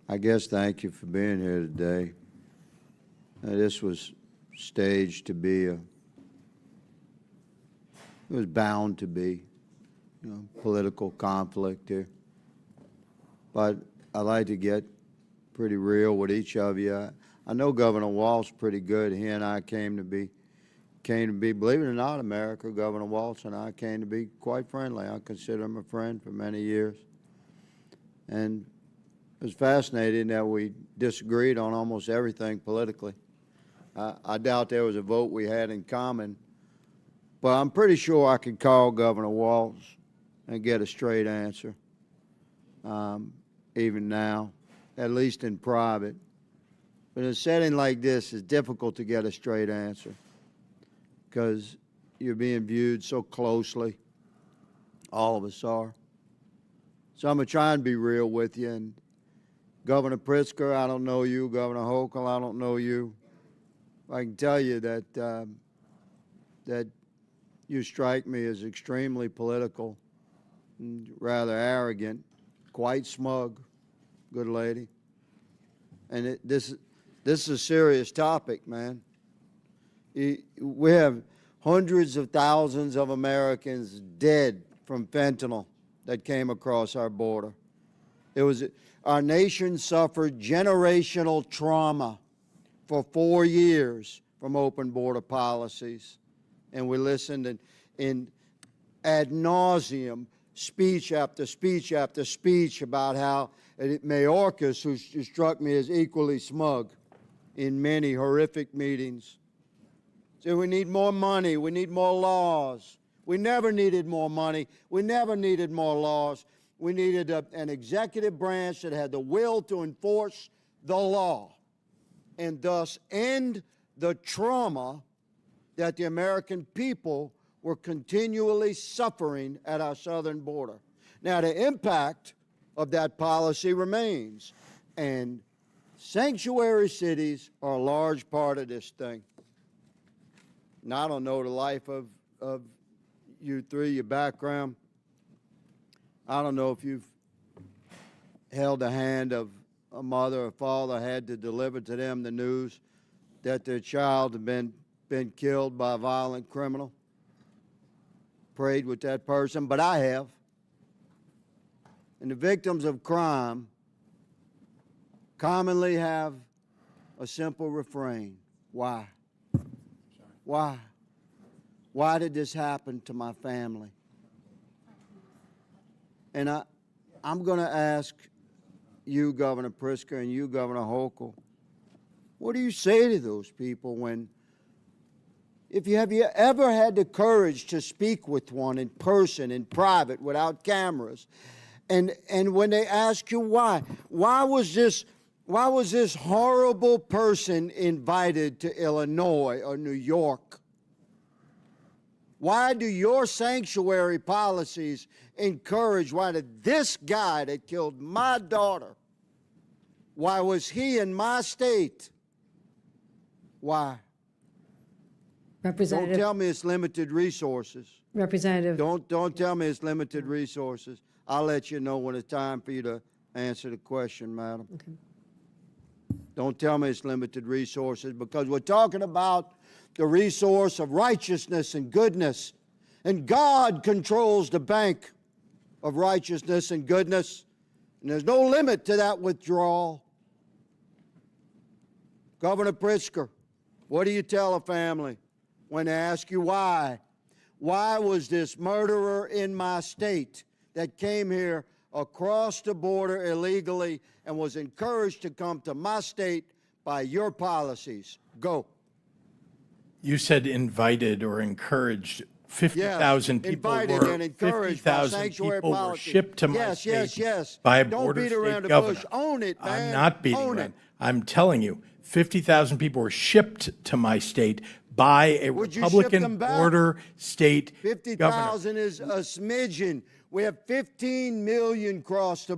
I guess thank you for being here today. This was staged to be it was bound to be political conflict here. But I like to get pretty real with each of you. I know Governor Walz pretty good. He and I came to be, believe it or not, America, Governor Walz and I came to be quite friendly. I consider him a friend for many years. And it was fascinating that we disagreed on almost everything politically. I doubt there was a vote we had in common, but I'm pretty sure I could call Governor Walz and get a straight answer, even now, at least in private. But in a setting like this, it's difficult to get a straight answer because you're being viewed so closely. All of us are. So I'm going to try and be real with you. And Governor Pritzker, I don't know you. Governor Hochul, I don't know you. I can tell you that that you strike me as extremely political, and rather arrogant, quite smug, good lady. And this is a serious topic, man. We have hundreds of thousands of Americans dead from fentanyl that came across our border. Our nation suffered generational trauma for 4 years from open border policies. And we listened in ad nauseum, speech after speech after speech about how Mayorkas, who struck me as equally smug in many horrific meetings, said we need more money, we need more laws. We never needed more money. We never needed more laws. We needed an executive branch that had the will to enforce the law and thus end the trauma that the American people were continually suffering at our southern border. Now, the impact of that policy remains, and sanctuary cities are a large part of this thing. And I don't know the life of you three, your background. I don't know if you've held the hand of a mother or father had to deliver to them the news that their child had been killed by a violent criminal. Prayed with that person, but I have. And the victims of crime commonly have a simple refrain. Why? Why? Why did this happen to my family? And I'm going to ask you, Governor Pritzker, and you, Governor Hochul, what do you say to those people when, have you ever had the courage to speak with one in person, in private, without cameras, and when they ask you why was this horrible person invited to Illinois or New York? Why do your sanctuary policies encourage, why did this guy that killed my daughter, why was he in my state? Why? Representative. Don't tell me it's limited resources. Representative. Don't tell me it's limited resources. I'll let you know when it's time for you to answer the question, madam. Okay. Don't tell me it's limited resources, because we're talking about the resource of righteousness and goodness. And God controls the bank of righteousness and goodness. And there's no limit to that withdrawal. Governor Pritzker, what do you tell a family when they ask you why? Why was this murderer in my state that came here across the border illegally and was encouraged to come to my state by your policies? Go. You said invited or encouraged. 50,000 people invited were and encouraged by 50,000 sanctuary people were policy. shipped to my state by a border state governor. Bush. Own it, man. I'm not beating Own around. it. I'm telling you, 50,000 people were shipped to my state by a Would you ship Republican them back? border state 50,000 governor. is a smidgen. We have 15 million cross the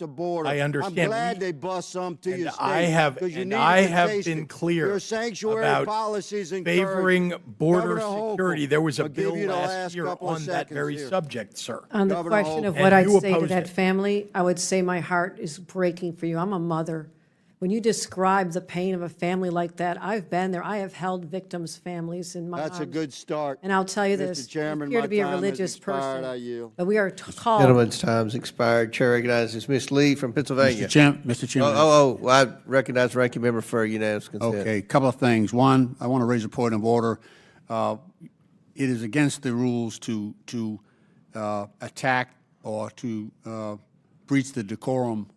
border. I understand. I'm glad they bust some to your state. I have been clear your sanctuary about policies favoring border Governor security. Hochul, There was a I'll give bill you the last last year couple of on that seconds very here. subject, sir. On the Governor question of Hochul. what And I'd you say to opposed that it. family, I would say my heart is breaking for you. I'm a mother. When you describe the pain of a family like that, I've been there. I have held victims' families in my That's a arms. good start. And I'll tell you Mr. this, Chairman, I appear my to be a time has religious expired. person, I yield. but we are called. Gentleman's time's expired. Chair recognizes Ms. Lee from Pennsylvania. Mr. Chairman. Well, I recognize the ranking member for unanimous consent. Okay, a couple of things. One, I want to raise a point of order. It is against the rules to attack or to breach the decorum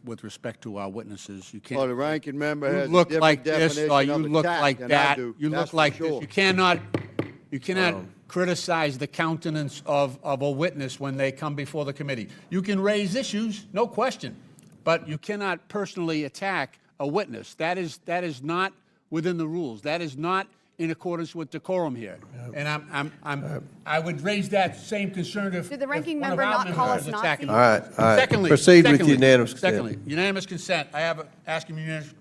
with respect to our witnesses. You can't. Well, the ranking member has a look different like this, definition or you of look attack like than I that. do. You That's look for like sure. this. You cannot criticize the countenance of a witness when they come before the committee. You can raise issues, no question, but you cannot personally attack a witness. That is not within the rules. That is not in accordance with decorum here. And I would raise that same concern if Did the ranking if one of member our not call members us was attacking Nazis? me. All right. Secondly, Proceed with unanimous consent. Secondly, unanimous consent. I have asking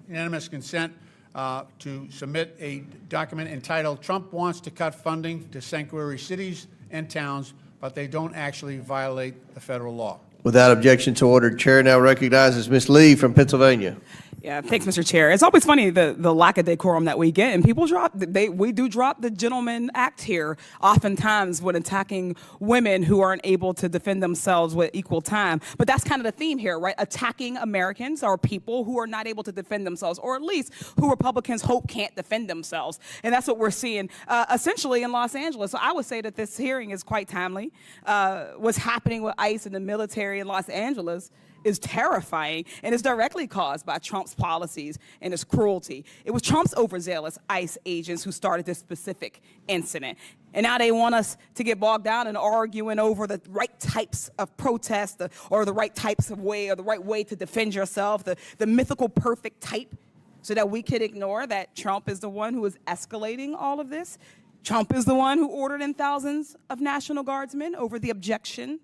unanimous consent to submit a document entitled "Trump Wants to Cut Funding to Sanctuary Cities and Towns, but They Don't Actually Violate the Federal Law." Without objection to order, Chair now recognizes Ms. Lee from Pennsylvania. Yeah, thanks, Mr. Chair. It's always funny the lack of decorum that we get, and people we do drop the gentleman act here oftentimes when attacking women who aren't able to defend themselves with equal time. But that's kind of the theme here, right? Attacking Americans or people who are not able to defend themselves, or at least who Republicans hope can't defend themselves. And that's what we're seeing essentially in Los Angeles. So I would say that this hearing is quite timely. What's happening with ICE and the military in Los Angeles is terrifying, and is directly caused by Trump's policies and his cruelty. It was Trump's overzealous ICE agents who started this specific incident. And now they want us to get bogged down in arguing over the right types of protest or the right types of way or the right way to defend yourself, the mythical perfect type, so that we could ignore that Trump is the one who is escalating all of this. Trump is the one who ordered in thousands of National Guardsmen over the objection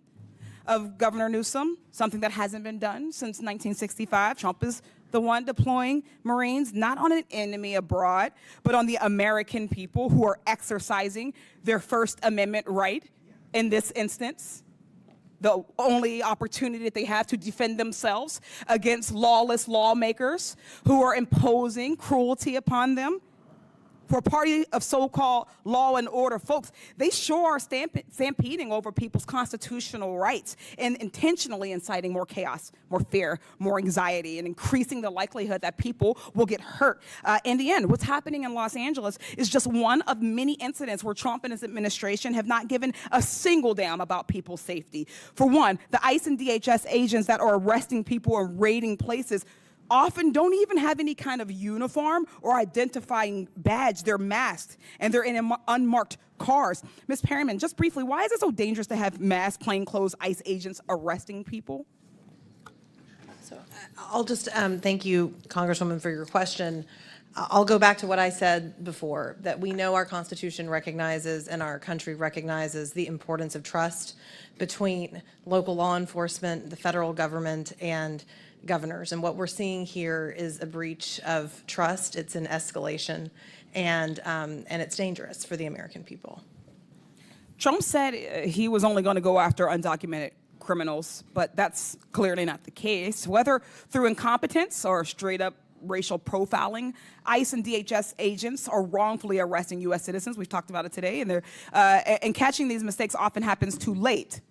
of Governor Newsom, something that hasn't been done since 1965. Trump is the one deploying Marines not on an enemy abroad, but on the American people who are exercising their First Amendment right in this instance. The only opportunity that they have to defend themselves against lawless lawmakers who are imposing cruelty upon them. For a party of so-called law and order folks, they sure are stampeding over people's constitutional rights and intentionally inciting more chaos, more fear, more anxiety, and increasing the likelihood that people will get hurt. In the end, what's happening in Los Angeles is just one of many incidents where Trump and his administration have not given a single damn about people's safety. For one, the ICE and DHS agents that are arresting people and raiding places often don't even have any kind of uniform or identifying badge. They're masked, and they're in unmarked cars. Ms. Perryman, just briefly, why is it so dangerous to have masked, plainclothes ICE agents arresting people? So I'll just thank you, Congresswoman, for your question. I'll go back to what I said before, that we know our Constitution recognizes and our country recognizes the importance of trust between local law enforcement, the federal government, and governors. And what we're seeing here is a breach of trust. It's an escalation, and it's dangerous for the American people. Trump said he was only going to go after undocumented criminals, but that's clearly not the case. Whether through incompetence or straight up racial profiling, ICE and DHS agents are wrongfully arresting U.S. citizens. We've talked about it today, and catching these mistakes often happens too late,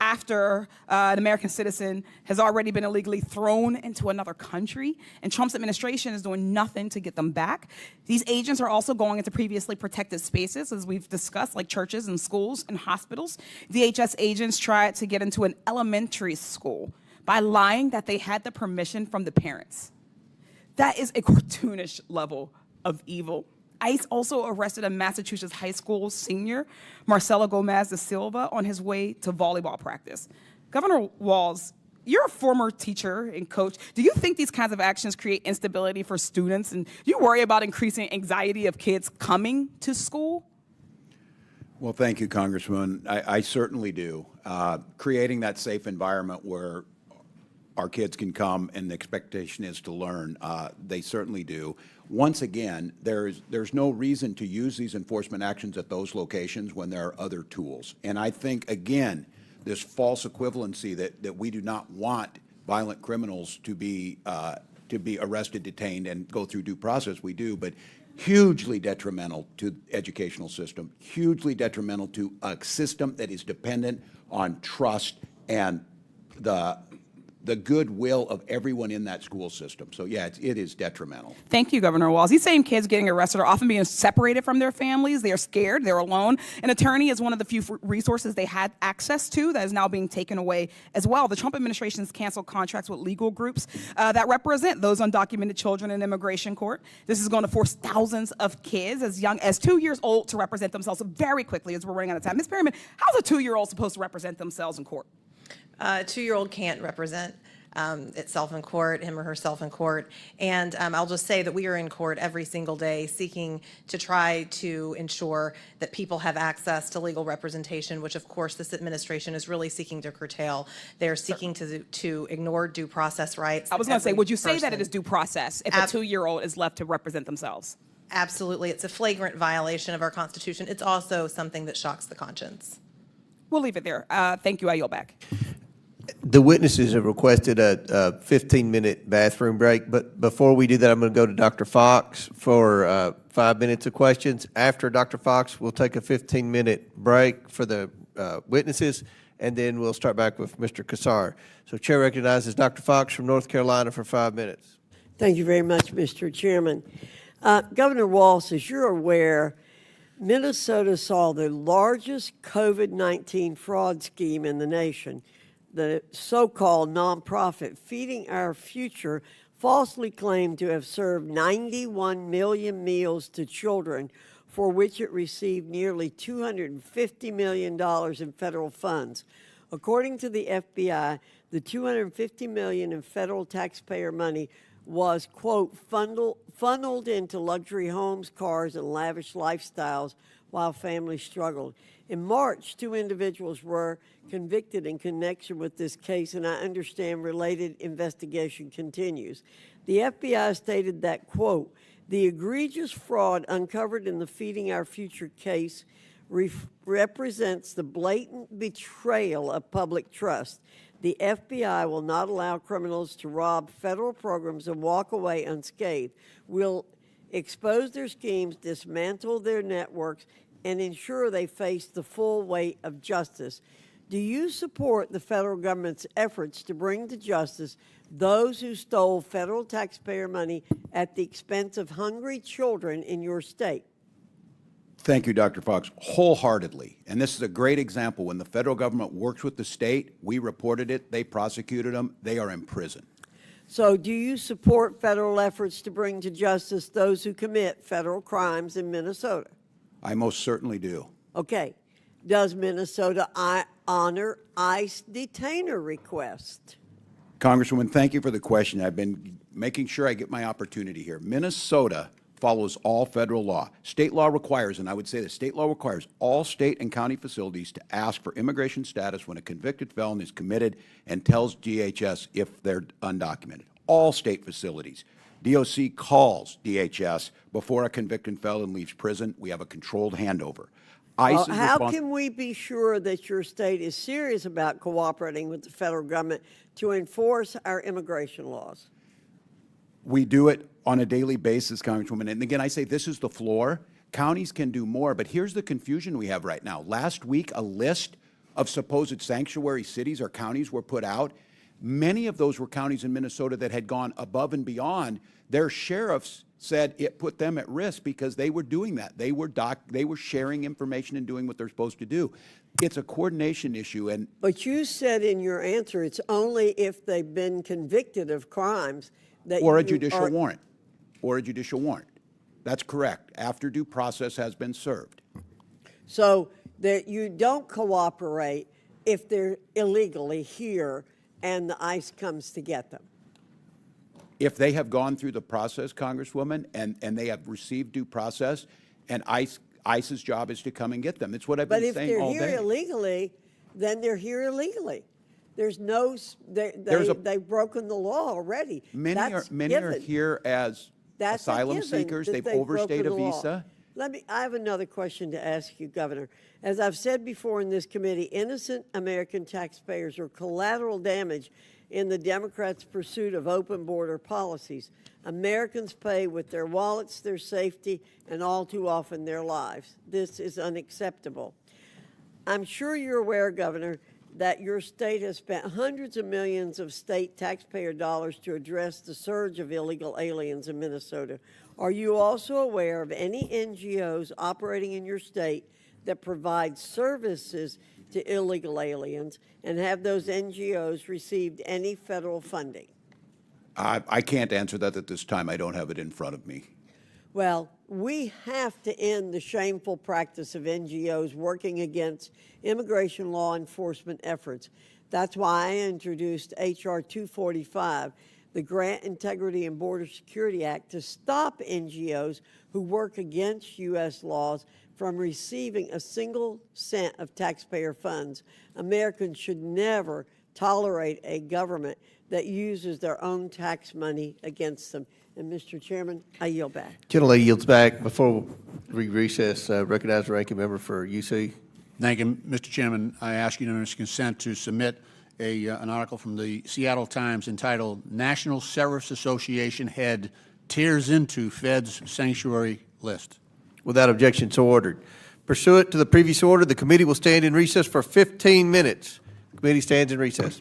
after an American citizen has already been illegally thrown into another country, and Trump's administration is doing nothing to get them back. These agents are also going into previously protected spaces, as we've discussed, like churches and schools and hospitals. DHS agents tried to get into an elementary school by lying that they had the permission from the parents. That is a cartoonish level of evil. ICE also arrested a Massachusetts high school senior, Marcelo Gomez da Silva, on his way to volleyball practice. Governor Walz, you're a former teacher and coach. Do you think these kinds of actions create instability for students? And do you worry about increasing anxiety of kids coming to school? Well, thank you, Congressman. I certainly do. Creating that safe environment where our kids can come and the expectation is to learn, they certainly do. Once again, there's no reason to use these enforcement actions at those locations when there are other tools. And I think, again, this false equivalency that we do not want violent criminals to be to be arrested, detained, and go through due process, we do, but hugely detrimental to the educational system, hugely detrimental to a system that is dependent on trust and the goodwill of everyone in that school system. So yeah, it is detrimental. Thank you, Governor Walz. These same kids getting arrested are often being separated from their families. They're scared. They're alone. An attorney is one of the few resources they had access to that is now being taken away as well. The Trump administration has canceled contracts with legal groups that represent those undocumented children in immigration court. This is going to force thousands of kids as young as 2 years old to represent themselves very quickly as we're running out of time. Ms. Perryman, how's a 2-year-old supposed to represent themselves in court? A 2-year-old can't represent itself in court, him or herself in court. And I'll just say that we are in court every single day seeking to try to ensure that people have access to legal representation, which of course this administration is really seeking to curtail. They're seeking to ignore due process rights. I was going to say, would you say that it is due process if a 2-year-old is left to represent themselves? Absolutely. It's a flagrant violation of our Constitution. It's also something that shocks the conscience. We'll leave it there. Thank you. I yield back. The witnesses have requested a 15-minute bathroom break, but before we do that, I'm going to go to Dr. Fox for 5 minutes of questions. After Dr. Fox, we'll take a 15-minute break for the witnesses, and then we'll start back with Mr. Kassar. So Chair recognizes Dr. Fox from North Carolina for 5 minutes. Thank you very much, Mr. Chairman. Governor Walz, as you're aware, Minnesota saw the largest COVID-19 fraud scheme in the nation. The so-called nonprofit Feeding Our Future falsely claimed to have served 91 million meals to children, for which it received nearly $250 million in federal funds. According to the FBI, the $250 million in federal taxpayer money was, quote, funneled into luxury homes, cars, and lavish lifestyles while families struggled. In March, 2 individuals were convicted in connection with this case, and I understand related investigation continues. The FBI stated that, quote, the egregious fraud uncovered in the Feeding Our Future case represents the blatant betrayal of public trust. The FBI will not allow criminals to rob federal programs and walk away unscathed. We'll expose their schemes, dismantle their networks, and ensure they face the full weight of justice. Do you support the federal government's efforts to bring to justice those who stole federal taxpayer money at the expense of hungry children in your state? Thank you, Dr. Fox, wholeheartedly. And this is a great example. When the federal government works with the state, we reported it, they prosecuted them, they are in prison. So do you support federal efforts to bring to justice those who commit federal crimes in Minnesota? I most certainly do. Okay. Does Minnesota honor ICE detainer requests? Congresswoman, thank you for the question. I've been making sure I get my opportunity here. Minnesota follows all federal law. State law requires, and I would say the state law requires all state and county facilities to ask for immigration status when a convicted felon is committed and tells DHS if they're undocumented. All state facilities. DOC calls DHS before a convicted felon leaves prison. We have a controlled handover. How can we be sure that your state is serious about cooperating with the federal government to enforce our immigration laws? We do it on a daily basis, Congresswoman. And again, I say this is the floor. Counties can do more, but here's the confusion we have right now. Last week, a list of supposed sanctuary cities or counties were put out. Many of those were counties in Minnesota that had gone above and beyond. Their sheriffs said it put them at risk because they were doing that. They were sharing information and doing what they're supposed to do. It's a coordination issue. But you said in your answer it's only if they've been convicted of crimes that or a judicial warrant. Or a judicial warrant. That's correct, after due process has been served. So that you don't cooperate if they're illegally here and the ICE comes to get them? If they have gone through the process, Congresswoman, and they have received due process, and ICE's job is to come and get them. It's what I've been saying all day. But if they're here illegally, then they're here illegally. There's no, they've broken the law already. Many are here as asylum seekers. They've overstayed a visa. I have another question to ask you, Governor. As I've said before in this committee, innocent American taxpayers are collateral damage in the Democrats' pursuit of open border policies. Americans pay with their wallets, their safety, and all too often their lives. This is unacceptable. I'm sure you're aware, Governor, that your state has spent hundreds of millions of state taxpayer dollars to address the surge of illegal aliens in Minnesota. Are you also aware of any NGOs operating in your state that provide services to illegal aliens, and have those NGOs received any federal funding? I can't answer that at this time. I don't have it in front of me. Well, we have to end the shameful practice of NGOs working against immigration law enforcement efforts. That's why I introduced H.R. 245, the Grant Integrity and Border Security Act, to stop NGOs who work against U.S. laws from receiving a single cent of taxpayer funds. Americans should never tolerate a government that uses their own tax money against them. And, Mr. Chairman, I yield back. Gentlelady yields back. Before we recess, recognize the ranking member for UC. Thank you, Mr. Chairman. I ask unanimous consent to submit an article from the Seattle Times entitled "National Sheriff's Association Head Tears into Fed's Sanctuary List." Without objection, so ordered. Pursuant to the previous order, the committee will stand in recess for 15 minutes. The committee stands in recess.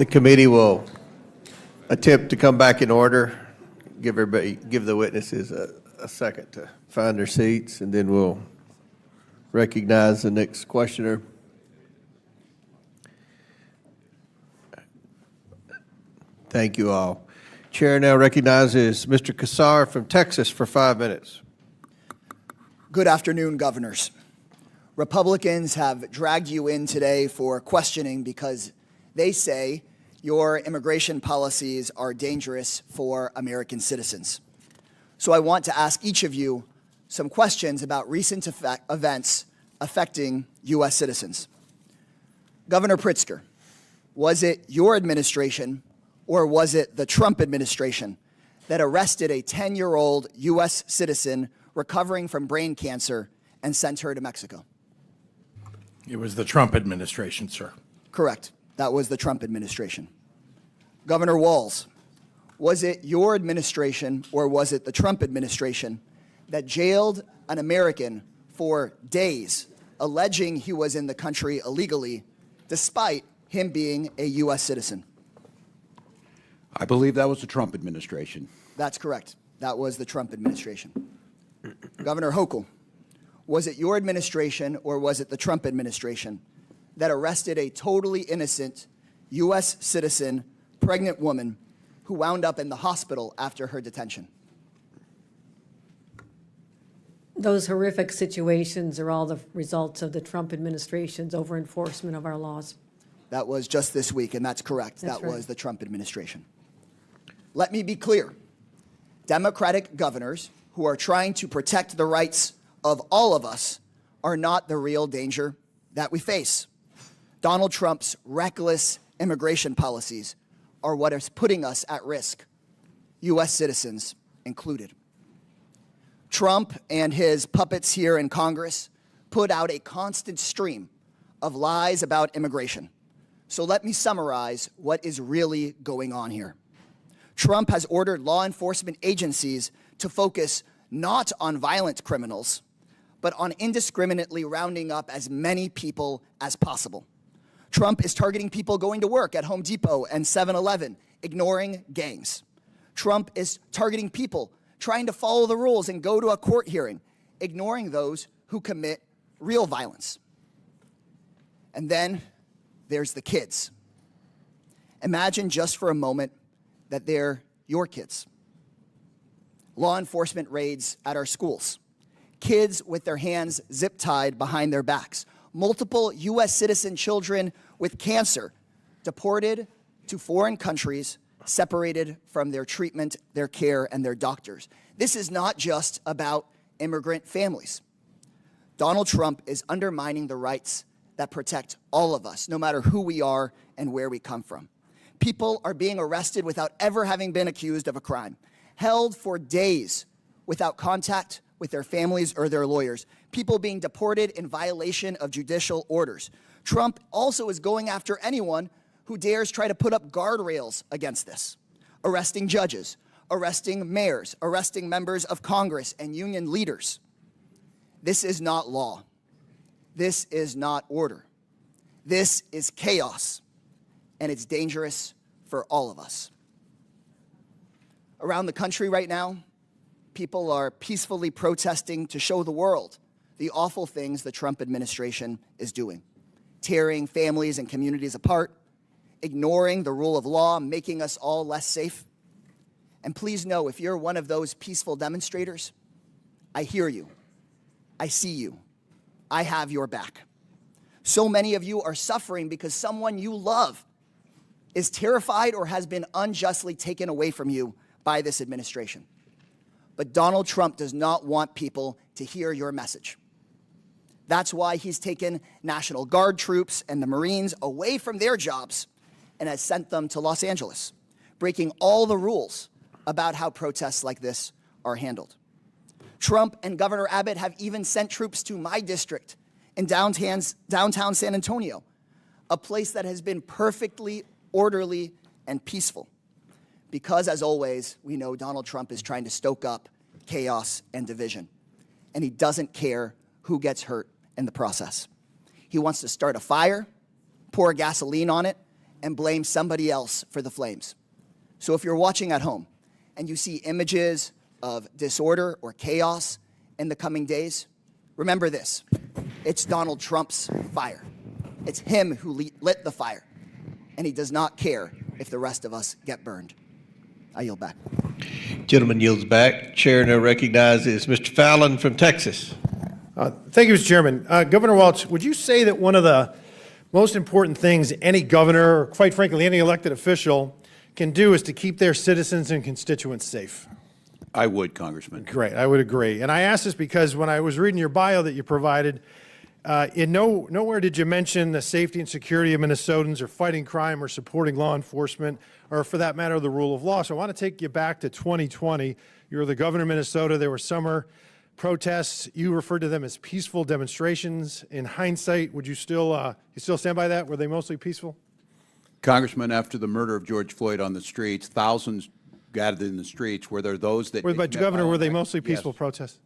The committee will attempt to come back in order. Give the witnesses a second to find their seats, and then we'll recognize the next questioner. Thank you all. Chair now recognizes Mr. Kassar from Texas for 5 minutes. Good afternoon, governors. Republicans have dragged you in today for questioning because they say your immigration policies are dangerous for American citizens. So I want to ask each of you some questions about recent events affecting U.S. citizens. Governor Pritzker, was it your administration or was it the Trump administration that arrested a 10-year-old U.S. citizen recovering from brain cancer and sent her to Mexico? It was the Trump administration, sir. Correct. That was the Trump administration. Governor Walz, was it your administration or was it the Trump administration that jailed an American for days, alleging he was in the country illegally, despite him being a U.S. citizen? I believe that was the Trump administration. That's correct. That was the Trump administration. Governor Hochul, was it your administration or was it the Trump administration that arrested a totally innocent U.S. citizen, pregnant woman who wound up in the hospital after her detention? Those horrific situations are all the results of the Trump administration's over-enforcement of our laws. That was just this week, and that's correct. That's that right. was the Trump administration. Let me be clear. Democratic governors who are trying to protect the rights of all of us are not the real danger that we face. Donald Trump's reckless immigration policies are what is putting us at risk, U.S. citizens included. Trump and his puppets here in Congress put out a constant stream of lies about immigration. So let me summarize what is really going on here. Trump has ordered law enforcement agencies to focus not on violent criminals, but on indiscriminately rounding up as many people as possible. Trump is targeting people going to work at Home Depot and 7-Eleven, ignoring gangs. Trump is targeting people trying to follow the rules and go to a court hearing, ignoring those who commit real violence. And then there's the kids. Imagine just for a moment that they're your kids. Law enforcement raids at our schools. Kids with their hands zip-tied behind their backs. Multiple U.S. citizen children with cancer deported to foreign countries, separated from their treatment, their care, and their doctors. This is not just about immigrant families. Donald Trump is undermining the rights that protect all of us, no matter who we are and where we come from. People are being arrested without ever having been accused of a crime, held for days without contact with their families or their lawyers, people being deported in violation of judicial orders. Trump also is going after anyone who dares try to put up guardrails against this, arresting judges, arresting mayors, arresting members of Congress and union leaders. This is not law. This is not order. This is chaos, and it's dangerous for all of us. Around the country right now, people are peacefully protesting to show the world the awful things the Trump administration is doing, tearing families and communities apart, ignoring the rule of law, making us all less safe. And please know, if you're one of those peaceful demonstrators, I hear you, I see you, I have your back. So many of you are suffering because someone you love is terrified or has been unjustly taken away from you by this administration. But Donald Trump does not want people to hear your message. That's why he's taken National Guard troops and the Marines away from their jobs and has sent them to Los Angeles, breaking all the rules about how protests like this are handled. Trump and Governor Abbott have even sent troops to my district in downtown San Antonio, a place that has been perfectly orderly and peaceful. Because, as always, we know Donald Trump is trying to stoke up chaos and division, and he doesn't care who gets hurt in the process. He wants to start a fire, pour gasoline on it, and blame somebody else for the flames. So if you're watching at home and you see images of disorder or chaos in the coming days, remember this: it's Donald Trump's fire. It's him who lit the fire, and he does not care if the rest of us get burned. I yield back. Gentleman yields back. Chair now recognizes Mr. Fallon from Texas. Thank you, Mr. Chairman. Governor Walz, would you say that one of the most important things any governor, or quite frankly, any elected official can do is to keep their citizens and constituents safe? I would, Congressman. Great, I would agree. And I ask this because when I was reading your bio that you provided, nowhere did you mention the safety and security of Minnesotans or fighting crime or supporting law enforcement or, for that matter, the rule of law. So I want to take you back to 2020. You were the governor of Minnesota. There were summer protests. You referred to them as peaceful demonstrations. In hindsight, would you still stand by that? Were they mostly peaceful? Congressman, after the murder of George Floyd on the streets, thousands gathered in the streets. Were there those that... But, Governor, were they mostly peaceful Yes. protests?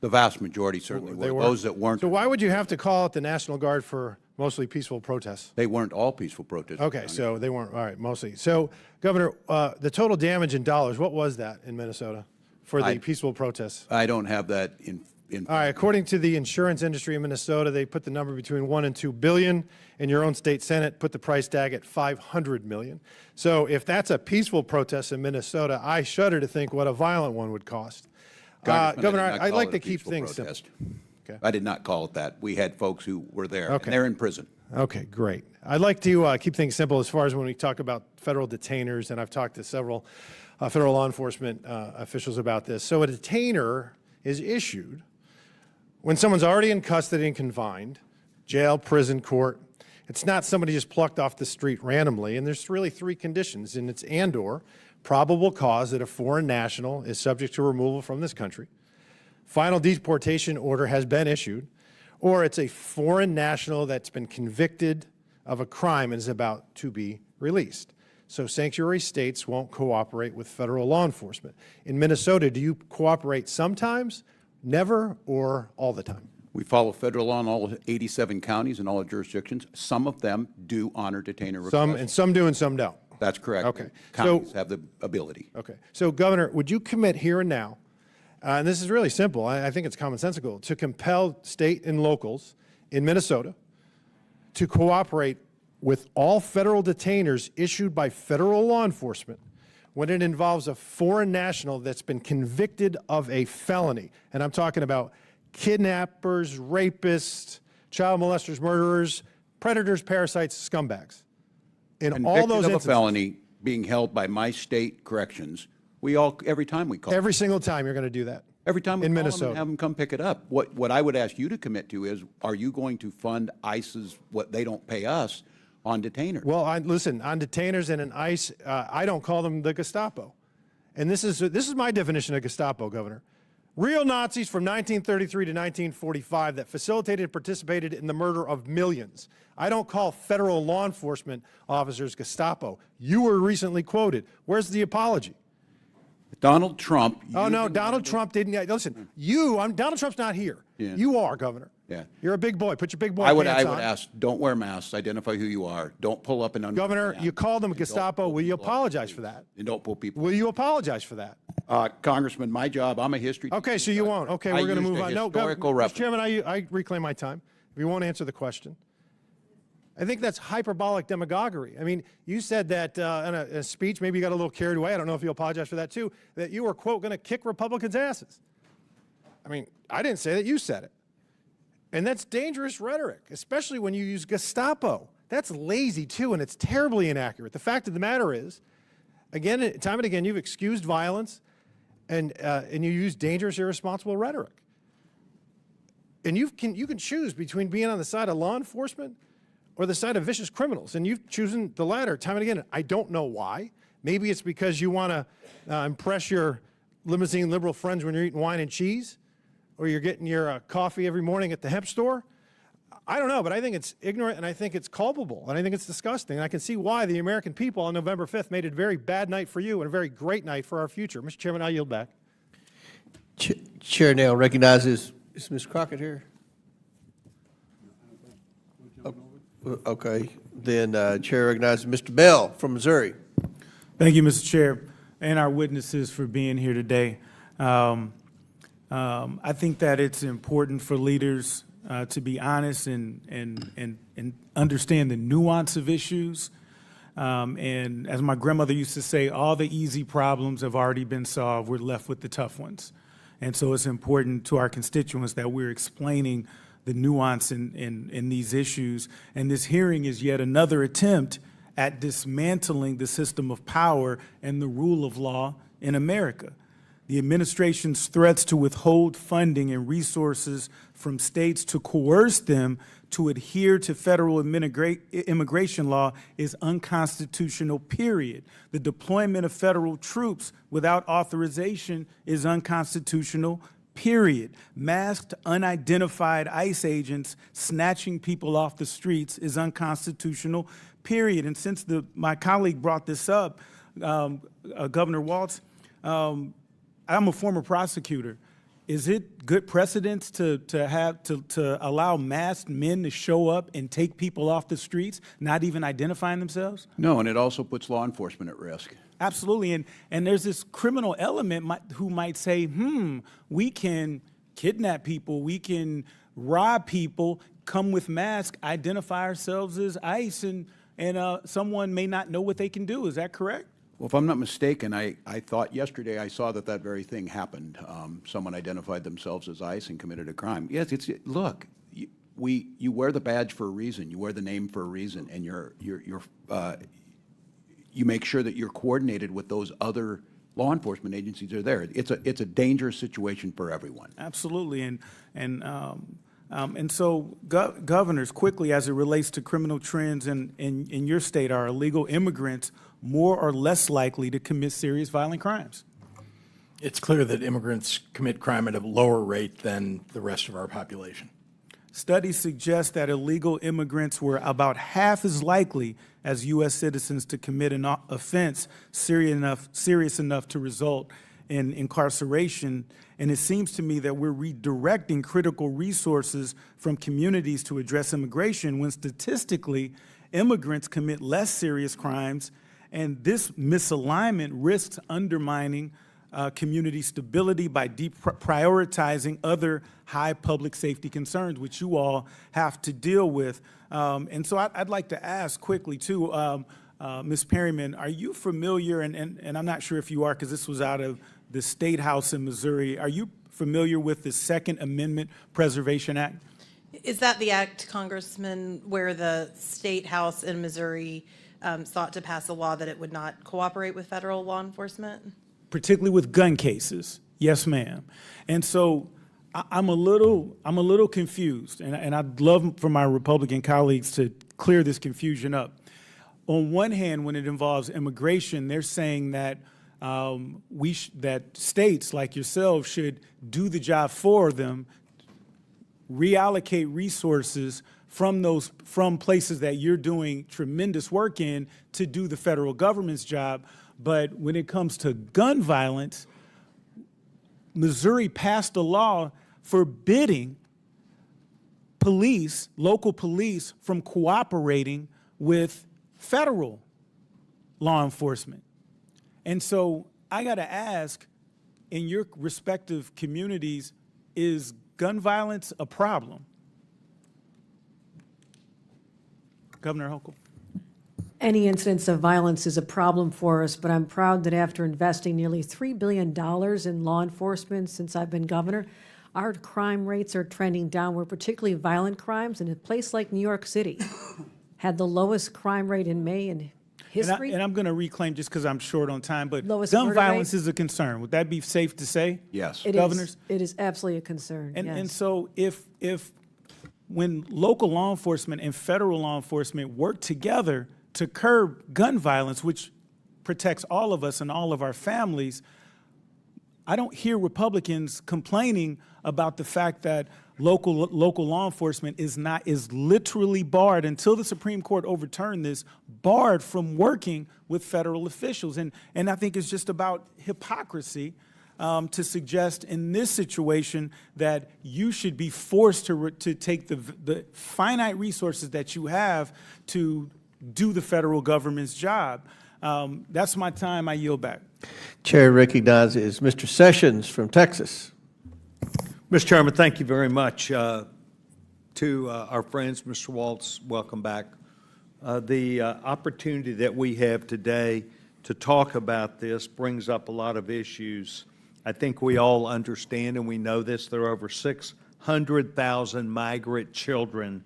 The vast majority certainly were. They were. Those that weren't, So why would you have to call out the National Guard for mostly peaceful protests? they weren't all peaceful protests. Okay, so they weren't, all right, mostly. So, Governor, the total damage in dollars, what was that in Minnesota for the peaceful protests? I don't have that in All right, according to the insurance industry in Minnesota, they put the number between 1 and 2 billion, and your own state Senate put the price tag at 500 million. So if that's a peaceful protest in Minnesota, I shudder to think what a violent one would cost. Governor, I'd like to keep things simple. Okay. I did not call it that. We had folks who were there, Okay. and they're in prison. Okay, great. I'd like to keep things simple as far as when we talk about federal detainers, and I've talked to several federal law enforcement officials about this. So a detainer is issued when someone's already in custody and confined, jail, prison, court. It's not somebody just plucked off the street randomly, and there's really 3 conditions, and it's and/or probable cause that a foreign national is subject to removal from this country, final deportation order has been issued, or it's a foreign national that's been convicted of a crime and is about to be released. So sanctuary states won't cooperate with federal law enforcement. In Minnesota, do you cooperate sometimes, never, or all the time? We follow federal law in all 87 counties and all the jurisdictions. Some of them do honor detainer requests. Some do and some don't. That's correct. Okay. Counties have the ability. Okay. So, Governor, would you commit here and now, and this is really simple, I think it's commonsensical, to compel state and locals in Minnesota to cooperate with all federal detainers issued by federal law enforcement when it involves a foreign national that's been convicted of a felony? And I'm talking about kidnappers, rapists, child molesters, murderers, predators, parasites, scumbags. In all those instances, of a instances, felony being held by my state corrections, every time we call. every single time you're going to do that. Every time we in call them Minnesota. and have them come pick it up. What I would ask you to commit to is, are you going to fund ICE's, what they don't pay us, on detainers? Well, listen, on detainers and in ICE, I don't call them the Gestapo. And this is my definition of Gestapo, Governor. Real Nazis from 1933 to 1945 that facilitated and participated in the murder of millions. I don't call federal law enforcement officers Gestapo. You were recently quoted. Where's the apology? Donald Trump. Oh, no, Donald Trump didn't. Listen, Donald Trump's not here. Yeah. You are, Governor. Yeah. You're a big boy. Put your big boy I would pants on. ask, don't wear masks, identify who you are, don't pull up and Governor, you called them Gestapo. Will you apologize for that? And don't pull people. Will you apologize for that? Congressman, my job, I'm a history. Okay, so you won't. Okay, we're going to move on. No, Mr. Chairman, I reclaim my time. If you won't answer the question. I think that's hyperbolic demagoguery. I mean, you said that in a speech, maybe you got a little carried away. I don't know if you apologize for that too, that you were, quote, going to kick Republicans' asses. I mean, I didn't say that. You said it. And that's dangerous rhetoric, especially when you use Gestapo. That's lazy too, and it's terribly inaccurate. The fact of the matter is, again, time and again, you've excused violence and you use dangerous, irresponsible rhetoric. And you can choose between being on the side of law enforcement or the side of vicious criminals, and you've chosen the latter time and again. I don't know why. Maybe it's because you want to impress your limousine liberal friends when you're eating wine and cheese, or you're getting your coffee every morning at the hemp store. I don't know, but I think it's ignorant, and I think it's culpable, and I think it's disgusting. And I can see why the American people on November 5th made it a very bad night for you and a very great night for our future. Mr. Chairman, I yield back. Chair now recognizes, is Ms. Crockett here? Okay, then Chair recognizes Mr. Bell from Missouri. Thank you, Mr. Chair, and our witnesses for being here today. I think that it's important for leaders to be honest and understand the nuance of issues. And as my grandmother used to say, all the easy problems have already been solved. We're left with the tough ones. And so it's important to our constituents that we're explaining the nuance in these issues. And this hearing is yet another attempt at dismantling the system of power and the rule of law in America. The administration's threats to withhold funding and resources from states to coerce them to adhere to federal immigration law is unconstitutional, period. The deployment of federal troops without authorization is unconstitutional, period. Masked, unidentified ICE agents snatching people off the streets is unconstitutional, period. And since my colleague brought this up, Governor Walz, I'm a former prosecutor. Is it good precedence to allow masked men to show up and take people off the streets, not even identifying themselves? No, and it also puts law enforcement at risk. Absolutely, and there's this criminal element who might say, we can kidnap people, we can rob people, come with masks, identify ourselves as ICE, and someone may not know what they can do. Is that correct? Well, if I'm not mistaken, I thought yesterday I saw that very thing happened. Someone identified themselves as ICE and committed a crime. Yes, look, you wear the badge for a reason, you wear the name for a reason, and you make sure that you're coordinated with those other law enforcement agencies that are there. It's a dangerous situation for everyone. Absolutely, and so governors, quickly as it relates to criminal trends in your state, are illegal immigrants more or less likely to commit serious violent crimes? It's clear that immigrants commit crime at a lower rate than the rest of our population. Studies suggest that illegal immigrants were about half as likely as U.S. citizens to commit an offense serious enough to result in incarceration. And it seems to me that we're redirecting critical resources from communities to address immigration when statistically immigrants commit less serious crimes, and this misalignment risks undermining community stability by deprioritizing other high public safety concerns, which you all have to deal with. And so I'd like to ask quickly, too, Ms. Perryman, are you familiar, and I'm not sure if you are because this was out of the State House in Missouri, are you familiar with the Second Amendment Preservation Act? Is that the act, Congressman, where the State House in Missouri sought to pass a law that it would not cooperate with federal law enforcement? Particularly with gun cases, yes, ma'am. And so I'm a little confused, and I'd love for my Republican colleagues to clear this confusion up. On one hand, when it involves immigration, they're saying that that states like yourselves should do the job for them, reallocate resources from places that you're doing tremendous work in to do the federal government's job. But when it comes to gun violence, Missouri passed a law forbidding police, local police, from cooperating with federal law enforcement. And so I got to ask, in your respective communities, is gun violence a problem? Governor Hochul. Any incidence of violence is a problem for us, but I'm proud that after investing nearly $3 billion in law enforcement since I've been governor, our crime rates are trending downward, particularly violent crimes. And a place like New York City had the lowest crime rate in May in history. And I'm going to reclaim, just because I'm short on time, but Lowest gun murder violence rate? is a concern. Would that be safe to say? Yes. It Governors? It is absolutely a concern, yes. And so if when local law enforcement and federal law enforcement work together to curb gun violence, which protects all of us and all of our families, I don't hear Republicans complaining about the fact that local law enforcement is literally barred, until the Supreme Court overturned this, barred from working with federal officials. And I think it's just about hypocrisy to suggest in this situation that you should be forced to take the finite resources that you have to do the federal government's job. That's my time. I yield back. Chair recognizes Mr. Sessions from Texas. Mr. Chairman, thank you very much. To our friends, Mr. Walz, welcome back. The opportunity that we have today to talk about this brings up a lot of issues. I think we all understand and we know this. There are over 600,000 migrant children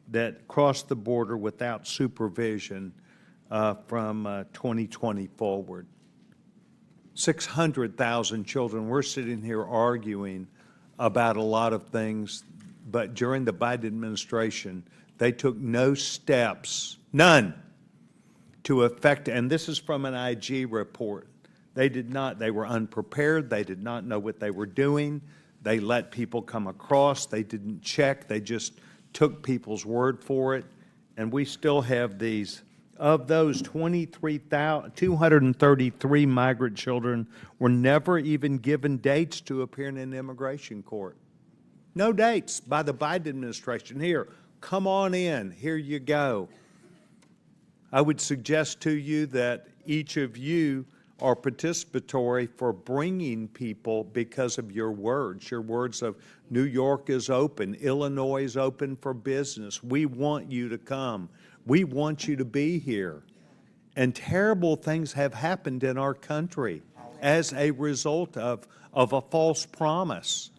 that cross the border without supervision from 2020 forward. 600,000 children. We're sitting here arguing about a lot of things, but during the Biden administration, they took no steps, none, to affect, and this is from an IG report. They did not, they were unprepared, they did not know what they were doing, they let people come across, they didn't check, they just took people's word for it, and we still have these. Of those, 233 migrant children were never even given dates to appear in an immigration court. No dates by the Biden administration. Here, come on in, here you go. I would suggest to you that each of you are participatory for bringing people because of your words of New York is open, Illinois is open for business. We want you to come. We want you to be here. And terrible things have happened in our country as a result of a false promise.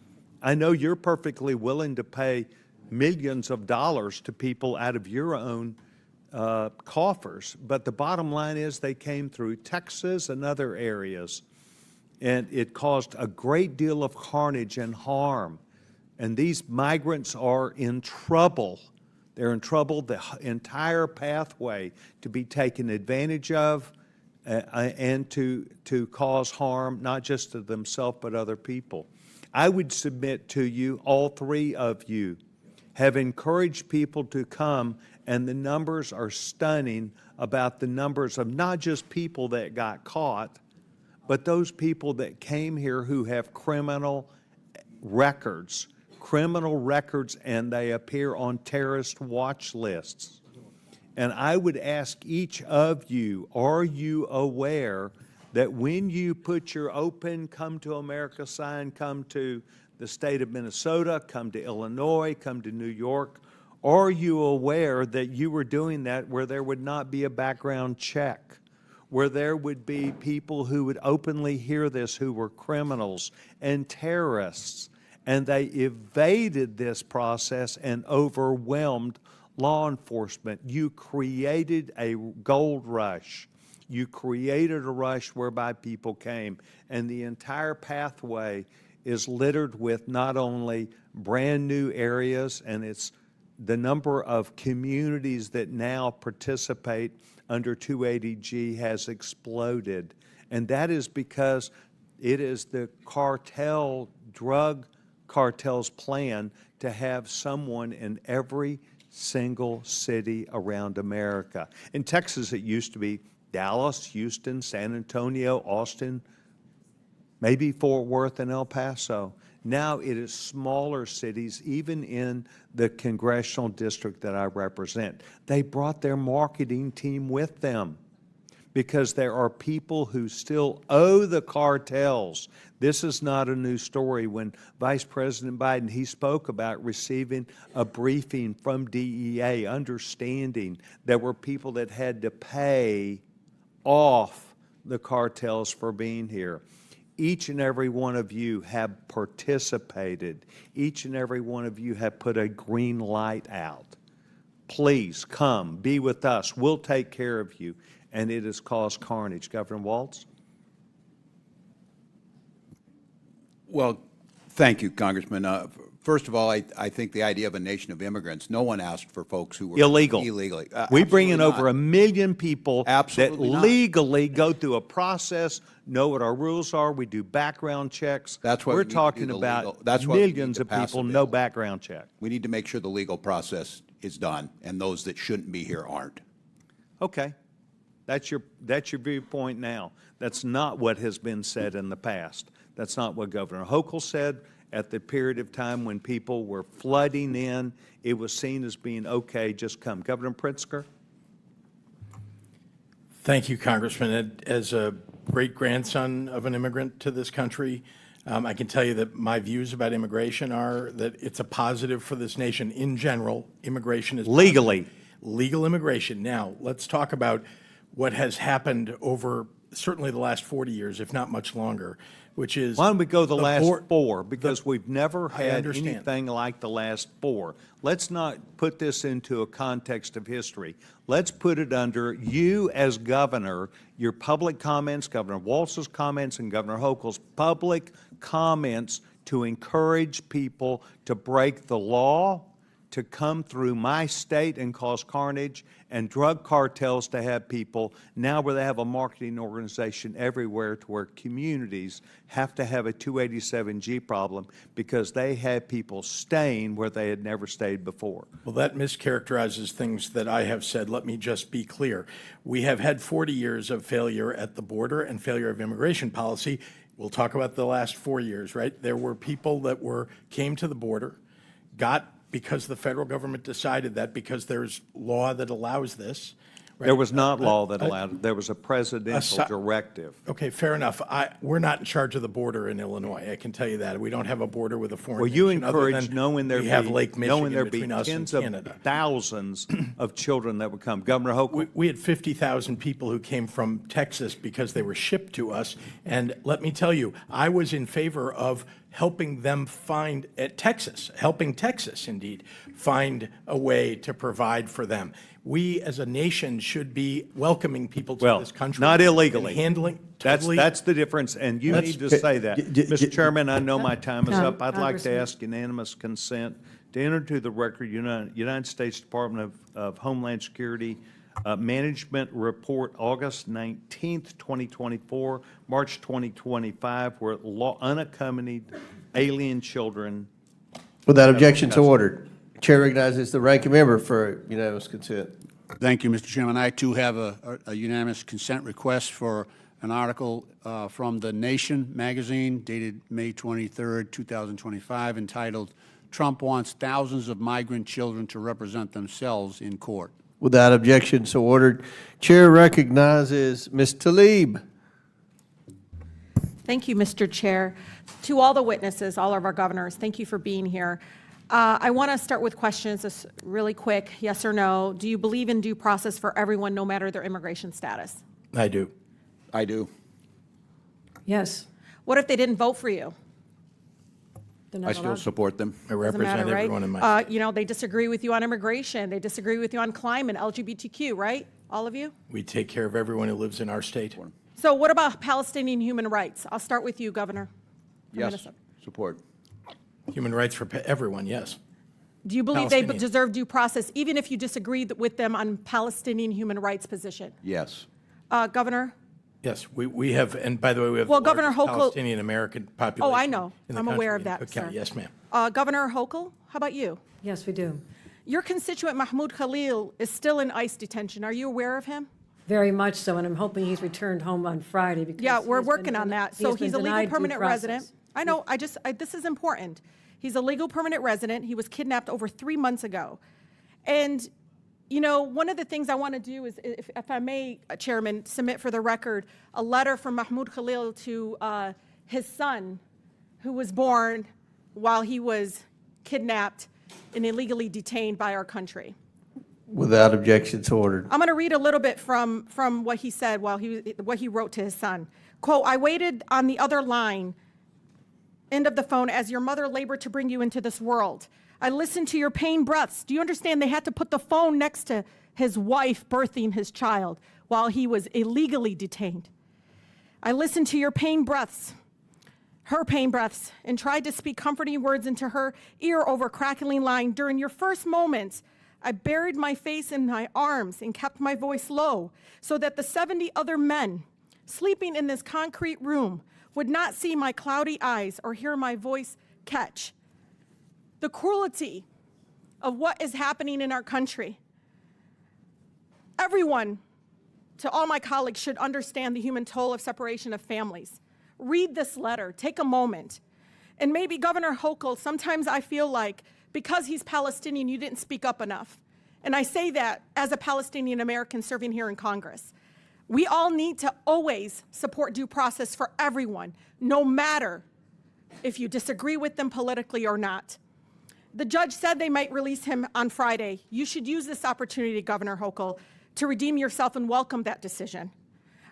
I know you're perfectly willing to pay millions of dollars to people out of your own coffers, but the bottom line is they came through Texas and other areas, and it caused a great deal of carnage and harm. And these migrants are in trouble. They're in trouble, the entire pathway to be taken advantage of and to cause harm, not just to themselves, but other people. I would submit to you, all three of you have encouraged people to come, and the numbers are stunning about the numbers of not just people that got caught, but those people that came here who have criminal records, and they appear on terrorist watch lists. And I would ask each of you, are you aware that when you put your open Come to America sign, come to the state of Minnesota, come to Illinois, come to New York, are you aware that you were doing that where there would not be a background check, where there would be people who would openly hear this who were criminals and terrorists? And they evaded this process and overwhelmed law enforcement. You created a gold rush. You created a rush whereby people came. And the entire pathway is littered with not only brand new areas, and it's the number of communities that now participate under 280G has exploded. And that is because it is the drug cartel's plan to have someone in every single city around America. In Texas, it used to be Dallas, Houston, San Antonio, Austin, maybe Fort Worth and El Paso. Now it is smaller cities, even in the congressional district that I represent. They brought their marketing team with them because there are people who still owe the cartels. This is not a new story. When Vice President Biden, he spoke about receiving a briefing from DEA, understanding there were people that had to pay off the cartels for being here. Each and every one of you have participated. Each and every one of you have put a green light out. Please come, be with us. We'll take care of you. And it has caused carnage. Governor Walz? Well, thank you, Congressman. First of all, I think the idea of a nation of immigrants, no one asked for folks who were illegally. We bring in over 1 million people Absolutely that not. legally go through a process, know what our rules are. We do background checks. That's why we're we need to do talking the about legal- that's why we need millions to of pass a people, bill. no background check. We need to make sure the legal process is done, and those that shouldn't be here aren't. Okay. That's your viewpoint now. That's not what has been said in the past. That's not what Governor Hochul said. At the period of time when people were flooding in, it was seen as being okay, just come. Governor Pritzker? Thank you, Congressman. As a great-grandson of an immigrant to this country, I can tell you that my views about immigration are that it's a positive for this nation. In general, immigration is legally. Positive. Legal immigration. Now, let's talk about what has happened over certainly the last 40 years, if not much longer, which is... Why don't we go the last 4? Because we've never had understand. anything like the last 4. Let's not put this into a context of history. Let's put it under you as governor, your public comments, Governor Walz's comments, and Governor Hochul's public comments to encourage people to break the law, to come through my state and cause carnage, and drug cartels to have people now where they have a marketing organization everywhere to where communities have to have a 287G problem because they have people staying where they had never stayed before. Well, that mischaracterizes things that I have said. Let me just be clear. We have had 40 years of failure at the border and failure of immigration policy. We'll talk about the last 4 years, right? There were people that came to the border, got because the federal government decided that because there's law that allows this. Right? There was not law that allowed it. There was a presidential directive. Okay, fair enough. We're not in charge of the border in Illinois. I can tell you that. We don't have a border with a foreign Well, you nation other encourage than knowing there we have Lake Michigan be between us and tens of Canada. thousands of children that would come. Governor Hochul? We had 50,000 people who came from Texas because they were shipped to us. And let me tell you, I was in favor of helping them find helping Texas, indeed, find a way to provide for them. We, as a nation, should be welcoming people to this country. Not illegally. And handling, That's the difference, and you need to say that. Mr. Chairman, I know my time is up. I'd like to ask unanimous consent to enter to the record United States Department of Homeland Security Management Report, August 19th, 2024, March 2025, where unaccompanied alien children. Without objection, so ordered. Chair recognizes the ranking member for unanimous consent. Thank you, Mr. Chairman. I, too, have a unanimous consent request for an article from The Nation magazine dated May 23rd, 2025, entitled, "Trump Wants Thousands of Migrant Children to Represent Themselves in Court." Without objection, so ordered. Chair recognizes Ms. Tlaib. Thank you, Mr. Chair. To all the witnesses, all of our governors, thank you for being here. I want to start with questions, just really quick, yes or no. Do you believe in due process for everyone, no matter their immigration status? I do. I do. Yes. What if they didn't vote for you? I still support them. I represent Doesn't matter, everyone in my right? You know, they disagree with you on immigration. They disagree with you on climate, LGBTQ, right? All of you? We take care of everyone who lives in our state. So what about Palestinian human rights? I'll start with you, Governor. Yes, support. Human rights for everyone, yes. Do you believe they deserve due process, even if you disagree with them on Palestinian human rights position? Yes. Governor? Yes, we have, and by the way, we have Well, the Governor largest Hochul- Palestinian American population. Oh, I know. in the I'm aware country. of that, Okay, sir. yes, ma'am. Governor Hochul, how about you? Yes, we do. Your constituent Mahmoud Khalil is still in ICE detention. Are you aware of him? Very much so, and I'm hoping he's returned home on Friday because Yeah, he we're has been working on that. So been he's a legal denied due permanent resident. process. I know, this is important. He's a legal permanent resident. He was kidnapped over 3 months ago. And, you know, one of the things I want to do is, if I may, Chairman, submit for the record a letter from Mahmoud Khalil to his son, who was born while he was kidnapped and illegally detained by our country. Without objection, so ordered. I'm going to read a little bit from what he said what he wrote to his son. Quote, "I waited on the other line, end of the phone, as your mother labored to bring you into this world. I listened to your pain breaths." Do you understand they had to put the phone next to his wife birthing his child while he was illegally detained? "I listened to your pain breaths, her pain breaths, and tried to speak comforting words into her ear over crackling line. During your first moments, I buried my face in my arms and kept my voice low so that the 70 other men sleeping in this concrete room would not see my cloudy eyes or hear my voice catch. The cruelty of what is happening in our country. Everyone, to all my colleagues, should understand the human toll of separation of families. read this letter. Take a moment. And maybe Governor Hochul, sometimes I feel like because he's Palestinian, you didn't speak up enough. And I say that as a Palestinian American serving here in Congress. We all need to always support due process for everyone, no matter if you disagree with them politically or not. The judge said they might release him on Friday. You should use this opportunity, Governor Hochul, to redeem yourself and welcome that decision.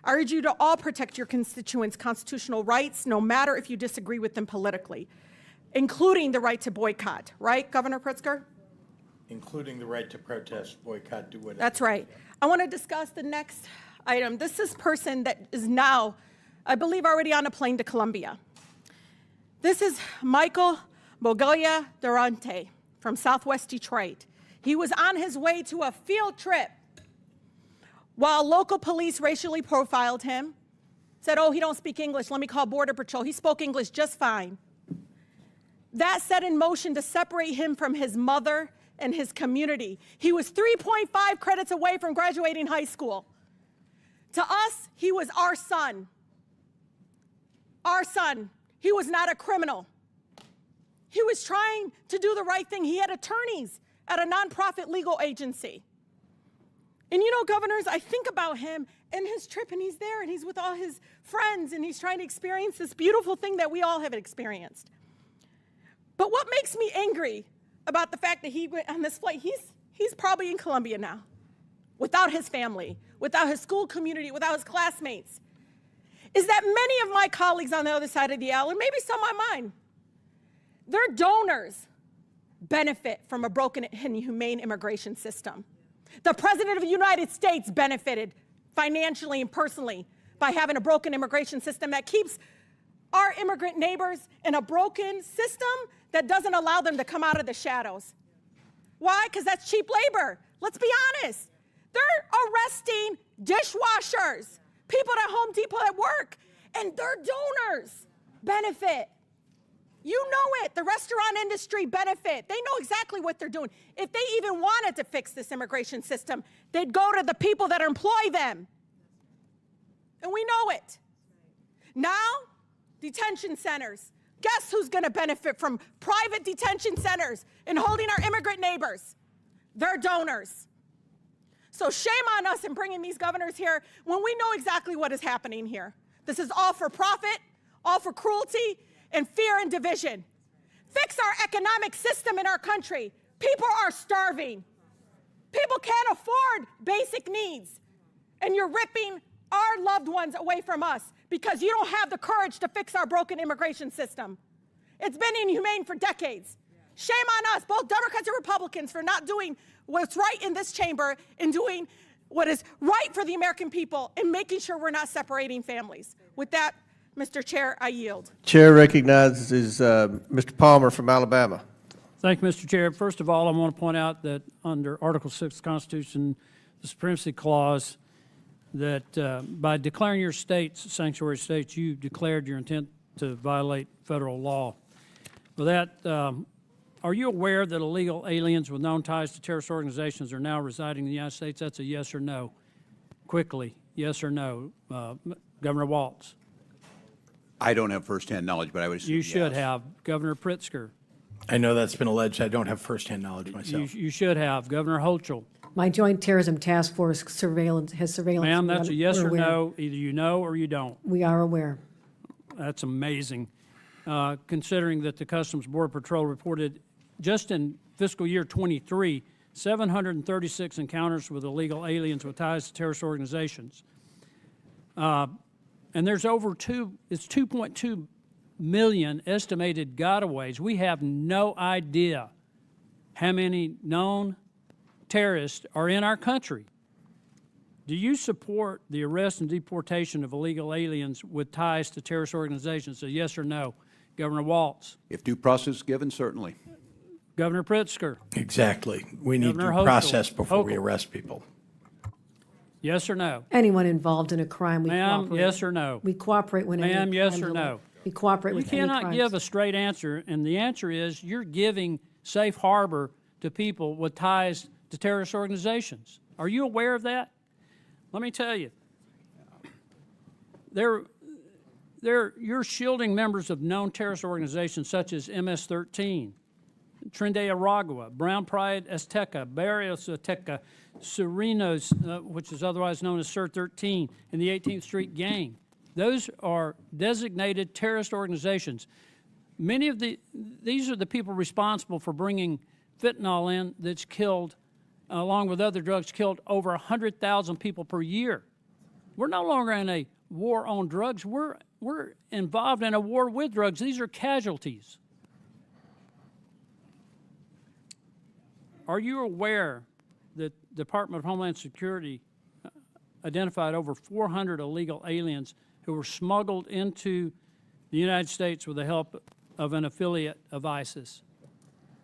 I urge you to all protect your constituents' constitutional rights, no matter if you disagree with them politically, including the right to boycott. Right, Governor Pritzker? Including the right to protest, boycott, do whatever. That's right. I want to discuss the next item. This is a person that is now, I believe, already on a plane to Colombia. This is Michael Bogoya Durante from Southwest Detroit. He was on his way to a field trip while local police racially profiled him, said, oh, he don't speak English, let me call Border Patrol. He spoke English just fine. That set in motion to separate him from his mother and his community. He was 3.5 credits away from graduating high school. To us, he was our son. Our son. He was not a criminal. He was trying to do the right thing. He had attorneys at a nonprofit legal agency. And you know, governors, I think about him and his trip, and he's there, and he's with all his friends, and he's trying to experience this beautiful thing that we all have experienced. But what makes me angry about the fact that he went on this flight, he's probably in Colombia now, without his family, without his school community, without his classmates, is that many of my colleagues on the other side of the aisle, and maybe some on mine, their donors benefit from a broken and inhumane immigration system. The President of the United States benefited financially and personally by having a broken immigration system that keeps our immigrant neighbors in a broken system that doesn't allow them to come out of the shadows. Why? Because that's cheap labor. Let's be honest. They're arresting dishwashers, people at Home Depot at work, and their donors benefit. You know it. The restaurant industry benefit. They know exactly what they're doing. If they even wanted to fix this immigration system, they'd go to the people that employ them. And we know it. Now, detention centers. Guess who's going to benefit from private detention centers and holding our immigrant neighbors? Their donors. So shame on us in bringing these governors here when we know exactly what is happening here. This is all for profit, all for cruelty, and fear and division. Fix our economic system in our country. People are starving. People can't afford basic needs. And you're ripping our loved ones away from us because you don't have the courage to fix our broken immigration system. It's been inhumane for decades. Shame on us, both Democrats and Republicans, for not doing what's right in this chamber and doing what is right for the American people and making sure we're not separating families. With that, Mr. Chair, I yield. Chair recognizes Mr. Palmer from Alabama. Thank you, Mr. Chair. First of all, I want to point out that under Article 6 of the Constitution, the Supremacy Clause, that by declaring your states sanctuary states, you declared your intent to violate federal law. With that, are you aware that illegal aliens with known ties to terrorist organizations are now residing in the United States? That's a yes or no. Quickly, yes or no. Governor Walz. I don't have firsthand knowledge, but I would assume You should yes. have. Governor Pritzker. I know that's been alleged. I don't have firsthand knowledge myself. You should have. Governor Hochul. My Joint Terrorism Task Force surveillance has surveillance. Ma'am, that's a yes We're or aware. no. Either you know or you don't. We are aware. That's amazing, considering that the Customs Border Patrol reported just in fiscal year 23, 736 encounters with illegal aliens with ties to terrorist organizations. And there's it's 2.2 million estimated gotaways. We have no idea how many known terrorists are in our country. Do you support the arrest and deportation of illegal aliens with ties to terrorist organizations? So yes or no? Governor Walz. If due process is given, certainly. Governor Pritzker. Exactly. We need Governor due Hochul. process before we Hochul. arrest people. Yes or no? Anyone involved in a crime, we Ma'am, cooperate. yes or no? We cooperate when any Ma'am, yes crimes or are- no? We cooperate You with any cannot crimes. give a straight answer, and the answer is you're giving safe harbor to people with ties to terrorist organizations. Are you aware of that? Let me tell you. You're shielding members of known terrorist organizations such as MS-13, Tren Aragua, Brown Pride Azteca, Barrios Azteca, Serenos, which is otherwise known as Sur 13, and the 18th Street Gang. Those are designated terrorist organizations. Many of these are the people responsible for bringing fentanyl in that's killed, along with other drugs, killed over 100,000 people per year. We're no longer in a war on drugs. We're involved in a war with drugs. These are casualties. Are you aware that the Department of Homeland Security identified over 400 illegal aliens who were smuggled into the United States with the help of an affiliate of ISIS?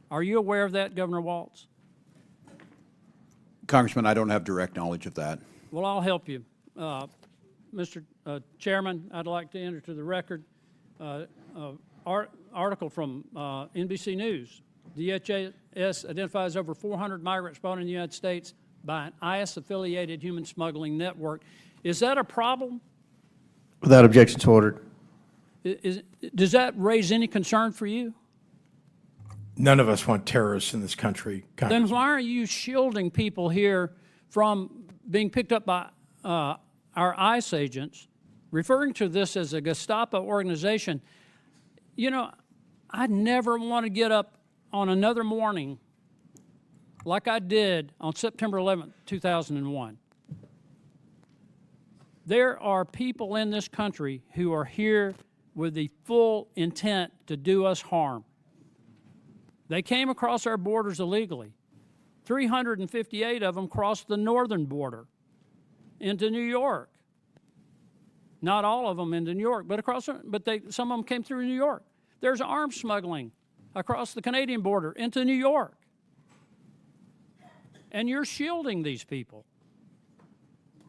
Are you aware of that, Governor Walz? Congressman, I don't have direct knowledge of that. Well, I'll help you. Mr. Chairman, I'd like to enter to the record article from NBC News. DHS identifies over 400 migrants brought in the United States by an IS-affiliated human smuggling network. Is that a problem? Without objections ordered. Does that raise any concern for you? None of us want terrorists in this country, Congressman. Then why are you shielding people here from being picked up by our ICE agents, referring to this as a Gestapo organization? You know, I never want to get up on another morning like I did on September 11th, 2001. There are people in this country who are here with the full intent to do us harm. They came across our borders illegally. 358 of them crossed the northern border into New York. Not all of them into New York, but some of them came through New York. There's arms smuggling across the Canadian border into New York. And you're shielding these people.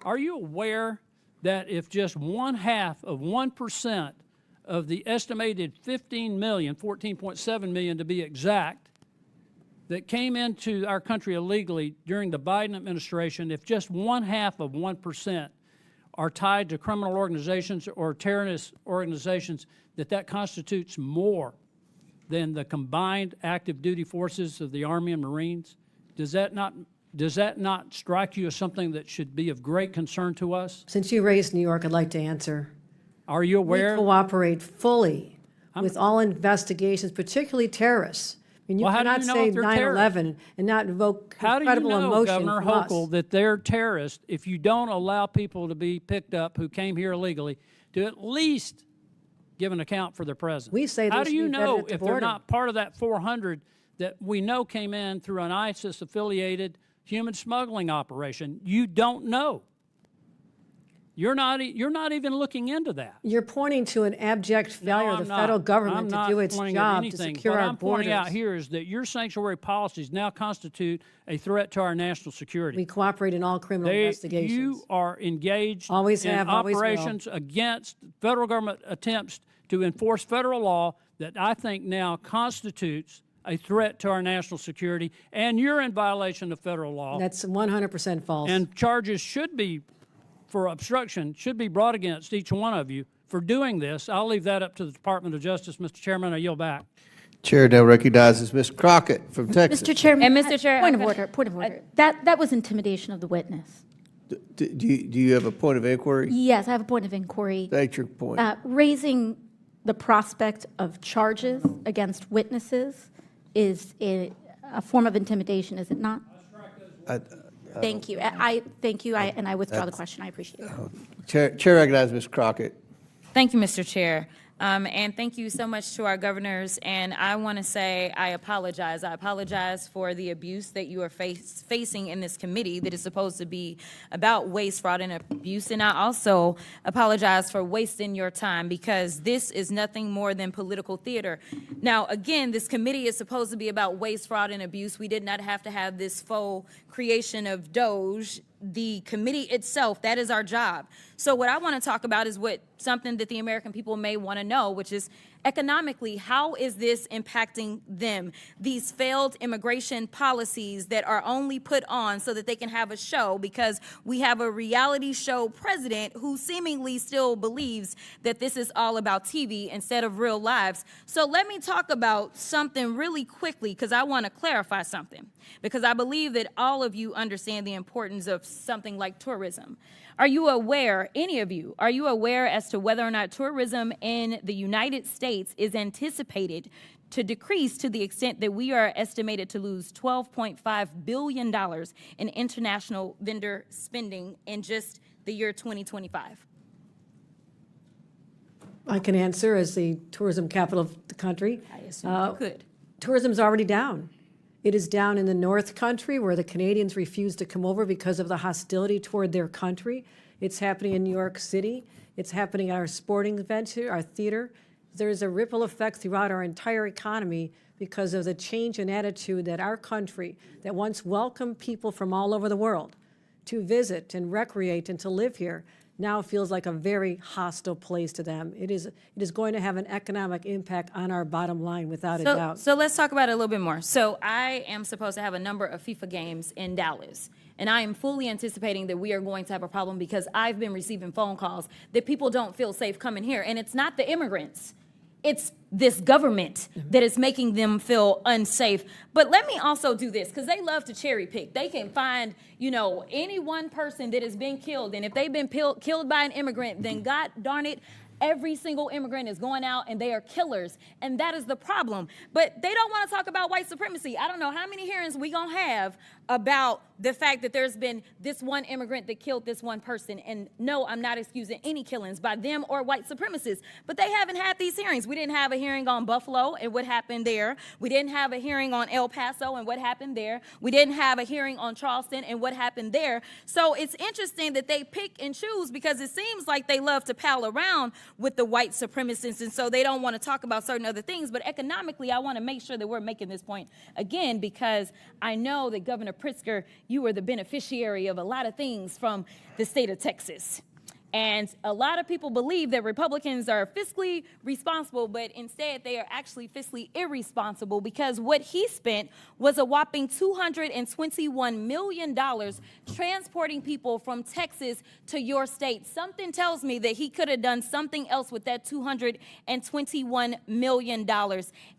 Are you aware that if just 0.5% of the estimated 15 million, 14.7 million to be exact, that came into our country illegally during the Biden administration, if just 0.5% are tied to criminal organizations or terrorist organizations, that constitutes more than the combined active duty forces of the Army and Marines? Does that not strike you as something that should be of great concern to us? Since you raised New York, I'd like to answer. Are you aware? We cooperate fully with all investigations, particularly terrorists. I mean, you cannot say 9/11 and not invoke incredible emotion. How do you know, Governor from us. Hochul, that they're terrorists if you don't allow people to be picked up who came here illegally to at least give an account for their presence? We say how they do you should be vetted know at the if they're border. not part of that 400 that we know came in through an ISIS-affiliated human smuggling operation? You don't know. You're not even looking into that. You're pointing to an abject failure of the federal government to do its job to secure our borders. What I'm pointing out here is that your sanctuary policies now constitute a threat to our national security. We cooperate in all criminal investigations. You are engaged always in have, always operations will. against federal government attempts to enforce federal law that I think now constitutes a threat to our national security, and you're in violation of federal law. That's 100% false. And charges for obstruction should be brought against each one of you for doing this. I'll leave that up to the Department of Justice. Mr. Chairman, I yield back. Chair now recognizes Ms. Crockett from Texas. Mr. Chairman. And Mr. Chair, point of order. That was intimidation of the witness. Do you have a point of inquiry? Yes, I have a point of inquiry. State your point. Raising the prospect of charges against witnesses is a form of intimidation, is it not? Thank you. Thank you, and I withdraw the question. I appreciate it. Chair recognizes Ms. Crockett. Thank you, Mr. Chair. And thank you so much to our governors. And I want to say I apologize. I apologize for the abuse that you are facing in this committee that is supposed to be about waste, fraud, and abuse. And I also apologize for wasting your time, because this is nothing more than political theater. Now, again, this committee is supposed to be about waste, fraud, and abuse. We did not have to have this faux creation of Doge. The committee itself, that is our job. So what I want to talk about is something that the American people may want to know, which is, Economically, how is this impacting them? These failed immigration policies that are only put on so that they can have a show, because we have a reality show president who seemingly still believes that this is all about TV instead of real lives. So let me talk about something really quickly, because I want to clarify something, because I believe that all of you understand the importance of something like tourism. Are you aware, any of you, are you aware as to whether or not tourism in the United States is anticipated to decrease to the extent that we are estimated to lose $12.5 billion in international vendor spending in just the year 2025? I can answer as the tourism capital of the country. I assume you could. Tourism's already down. It is down in the North Country, where the Canadians refuse to come over because of the hostility toward their country. It's happening in New York City. It's happening at our sporting events here, our theater. There's a ripple effect throughout our entire economy because of the change in attitude that our country, that once welcomed people from all over the world to visit and recreate and to live here, now feels like a very hostile place to them. It is going to have an economic impact on our bottom line, without a doubt. So let's talk about it a little bit more. So I am supposed to have a number of FIFA games in Dallas, and I am fully anticipating that we are going to have a problem, because I've been receiving phone calls that people don't feel safe coming here, and it's not the immigrants. It's this government that is making them feel unsafe. But let me also do this, because they love to cherry pick. They can find, any one person that has been killed, and if they've been killed by an immigrant, then God darn it, every single immigrant is going out and they are killers, and that is the problem. But they don't want to talk about white supremacy. I don't know how many hearings we gonna have about the fact that there's been this one immigrant that killed this one person. And no, I'm not excusing any killings by them or white supremacists, but they haven't had these hearings. We didn't have a hearing on Buffalo and what happened there. We didn't have a hearing on El Paso and what happened there. We didn't have a hearing on Charleston and what happened there. So it's interesting that they pick and choose, because it seems like they love to pal around with the white supremacists, and so they don't want to talk about certain other things. But economically, I want to make sure that we're making this point again, because I know that Governor Pritzker, you were the beneficiary of a lot of things from the state of Texas. And a lot of people believe that Republicans are fiscally responsible, but instead they are actually fiscally irresponsible, because what he spent was a whopping $221 million transporting people from Texas to your state. Something tells me that he could have done something else with that $221 million.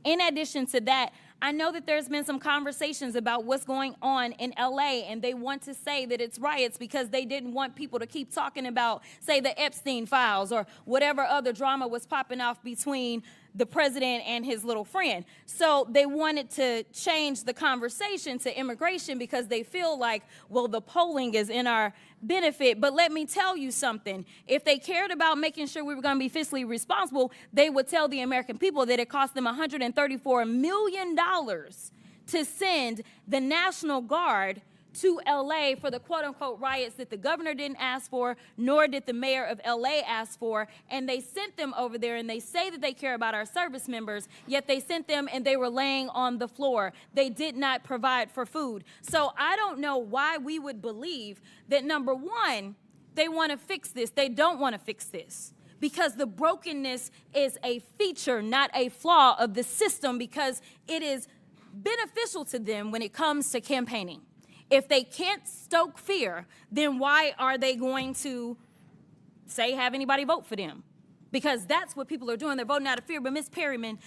In addition to that, I know that there's been some conversations about what's going on in LA, and they want to say that it's riots because they didn't want people to keep talking about, say, the Epstein files or whatever other drama was popping off between the president and his little friend. So they wanted to change the conversation to immigration because they feel like, well, the polling is in our benefit. But let me tell you something. If they cared about making sure we were going to be fiscally responsible, they would tell the American people that it cost them $134 million to send the National Guard to LA for the quote-unquote riots that the governor didn't ask for, nor did the mayor of LA ask for, and they sent them over there, and they say that they care about our service members, yet they sent them and they were laying on the floor. They did not provide for food. So I don't know why we would believe that, number one, they want to fix this. They don't want to fix this, because the brokenness is a feature, not a flaw of the system, because it is beneficial to them when it comes to campaigning. If they can't stoke fear, then why are they going to, say, have anybody vote for them? Because that's what people are doing. They're voting out of fear. But Ms. Perryman,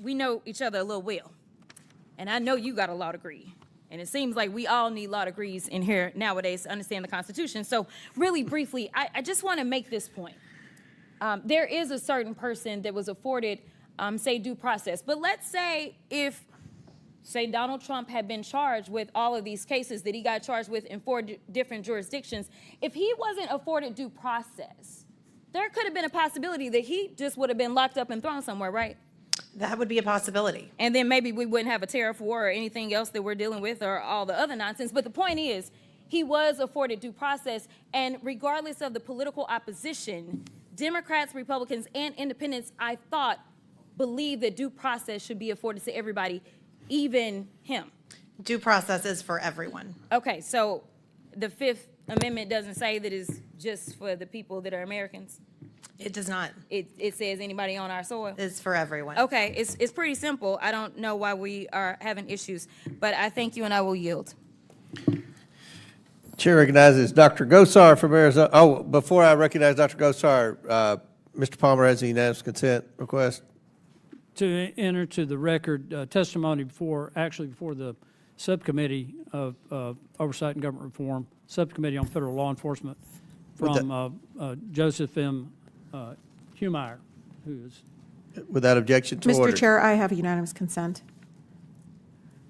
we know each other a little well. And I know you got a law degree. And it seems like we all need law degrees in here nowadays to understand the Constitution. So really briefly, I just want to make this point. There is a certain person that was afforded, say, due process. But let's say if, say, Donald Trump had been charged with all of these cases that he got charged with in 4 different jurisdictions, if he wasn't afforded due process, there could have been a possibility that he just would have been locked up and thrown somewhere, right? That would be a possibility. And then maybe we wouldn't have a tariff war or anything else that we're dealing with or all the other nonsense. But the point is, he was afforded due process, and regardless of the political opposition, Democrats, Republicans, and independents, I thought, believe that due process should be afforded to everybody, even him. Due process is for everyone. Okay, so the Fifth Amendment doesn't say that it's just for the people that are Americans? It does not. It says anybody on our soil. It's for everyone. Okay, it's pretty simple. I don't know why we are having issues, but I thank you and I will yield. Chair recognizes Dr. Gosar from Arizona. Oh, before I recognize Dr. Gosar, Mr. Palmer has a unanimous consent request. To enter to the record testimony before the Subcommittee of Oversight and Government Reform, Subcommittee on Federal Law Enforcement, from Joseph M. Humeyer, who is. Without objection to order. Mr. Chair, I have unanimous consent.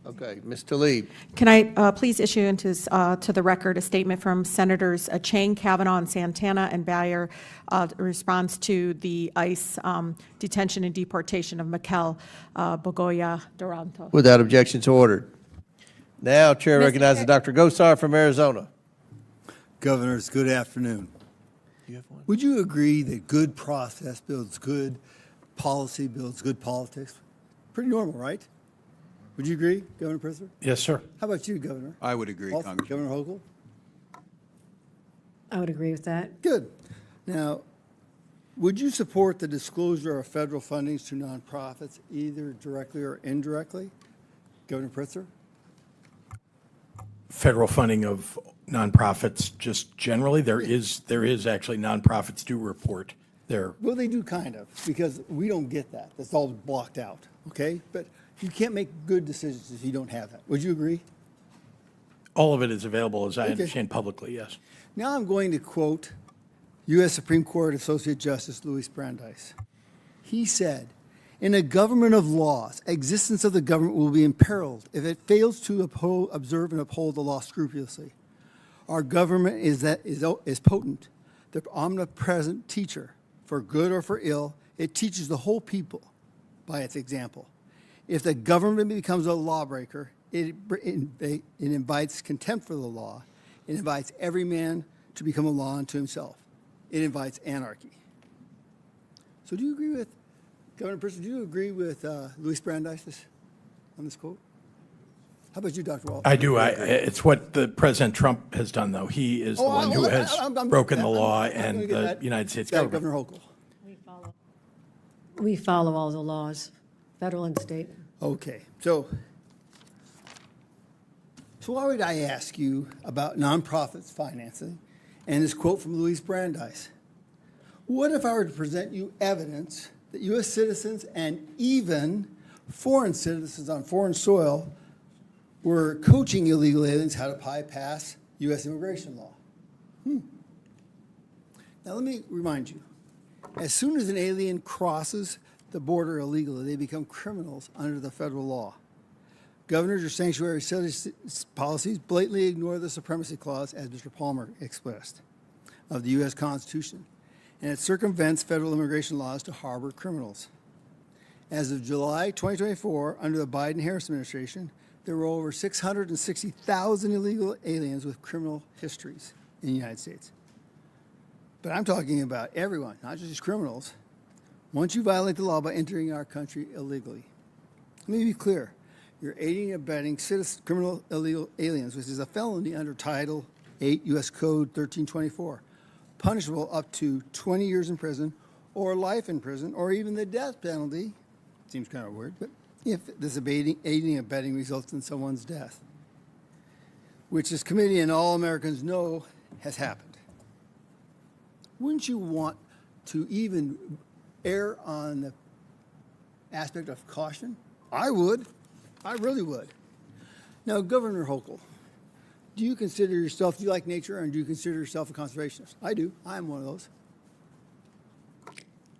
Okay, Ms. Tlaib. Can I please issue into to the record a statement from Senators Chang, Kavanaugh, and Santana and Bayer in response to the ICE detention and deportation of Mikel Bogoya Duranto? Without objection to order. Now, Chair recognizes Dr. Gosar from Arizona. Governors, good afternoon. Would you agree that good process builds good policy, builds good politics? Pretty normal, right? Would you agree, Governor Pritzker? Yes, sir. How about you, Governor? I would agree, Congressman. Governor Hochul? I would agree with that. Good. Now, would you support the disclosure of federal fundings to nonprofits, either directly or indirectly? Governor Pritzker? Federal funding of nonprofits, just generally, there is actually nonprofits do report their. Well, they do kind of, because we don't get that. That's all blocked out, okay? But you can't make good decisions if you don't have that. Would you agree? All of it is available, as I Okay. understand publicly, yes. Now I'm going to quote U.S. Supreme Court Associate Justice Louis Brandeis. He said, "In a government of laws, existence of the government will be imperiled if it fails to observe and uphold the law scrupulously. Our government is potent, the omnipresent teacher. For good or for ill, it teaches the whole people by its example. If the government becomes a lawbreaker, it invites contempt for the law. It invites every man to become a law unto himself. It invites anarchy." So do you agree with, Governor Pritzker, do you agree with Louis Brandeis on this quote? How about you, Dr. Walz? I do. It's what the President Trump has done, though. He is the one who has broken the law and the United States government. Governor Hochul. We follow all the laws, federal and state. Okay, so why would I ask you about nonprofits financing and this quote from Louis Brandeis? What if I were to present you evidence that U.S. citizens and even foreign citizens on foreign soil were coaching illegal aliens how to bypass U.S. immigration law? Now, let me remind you, as soon as an alien crosses the border illegally, they become criminals under the federal law. Governors or sanctuary cities policies blatantly ignore the supremacy clause, as Mr. Palmer expressed, of the U.S. Constitution, and it circumvents federal immigration laws to harbor criminals. As of July 2024, under the Biden-Harris administration, there were over 660,000 illegal aliens with criminal histories in the United States. But I'm talking about everyone, not just criminals. Once you violate the law by entering our country illegally, let me be clear. You're aiding and abetting criminal illegal aliens, which is a felony under Title 8 U.S. Code 1324, punishable up to 20 years in prison or life in prison or even the death penalty. Seems kind of weird, but if this aiding and abetting results in someone's death, which this committee and all Americans know has happened. Wouldn't you want to even err on the aspect of caution? I would. I really would. Now, Governor Hochul, do you like nature, and do you consider yourself a conservationist? I do. I'm one of those.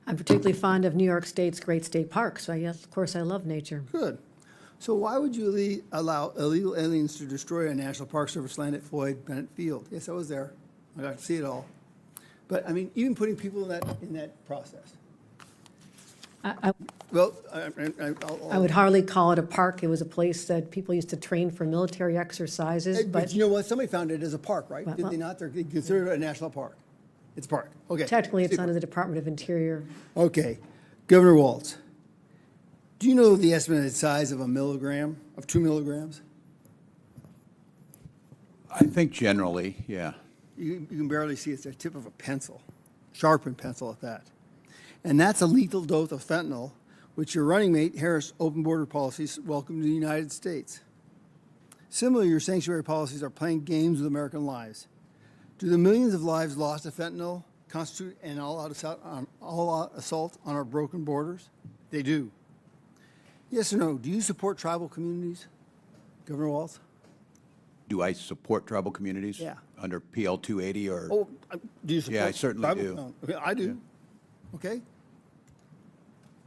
I'm particularly fond of New York State's great state parks, so yes, of course, I love nature. Good. So why would you allow illegal aliens to destroy a National Park Service land at Floyd Bennett Field? Yes, I was there. I got to see it all. But, I mean, even putting people in that process. I would hardly call it a park. It was a place that people used to train for military exercises. But you know what? Somebody found it as a park, right? Did they not? They considered it a national park. It's a park. Okay. Technically, it's under the Department of Interior. Okay. Governor Walz, do you know the estimated size of 2 milligrams? I think generally, yeah. You can barely see it's the tip of a pencil. sharpened pencil at that. And that's a lethal dose of fentanyl, which your running mate, Harris' open border policies welcome to the United States. Similarly, your sanctuary policies are playing games with American lives. Do the millions of lives lost to fentanyl constitute an all-out assault on our broken borders? They do. Yes or no, do you support tribal communities, Governor Walz? Do I support tribal communities? Yeah. Under PL 280 or? Oh, do you support Yeah, I certainly tribal? do. No. Okay, I do. Okay.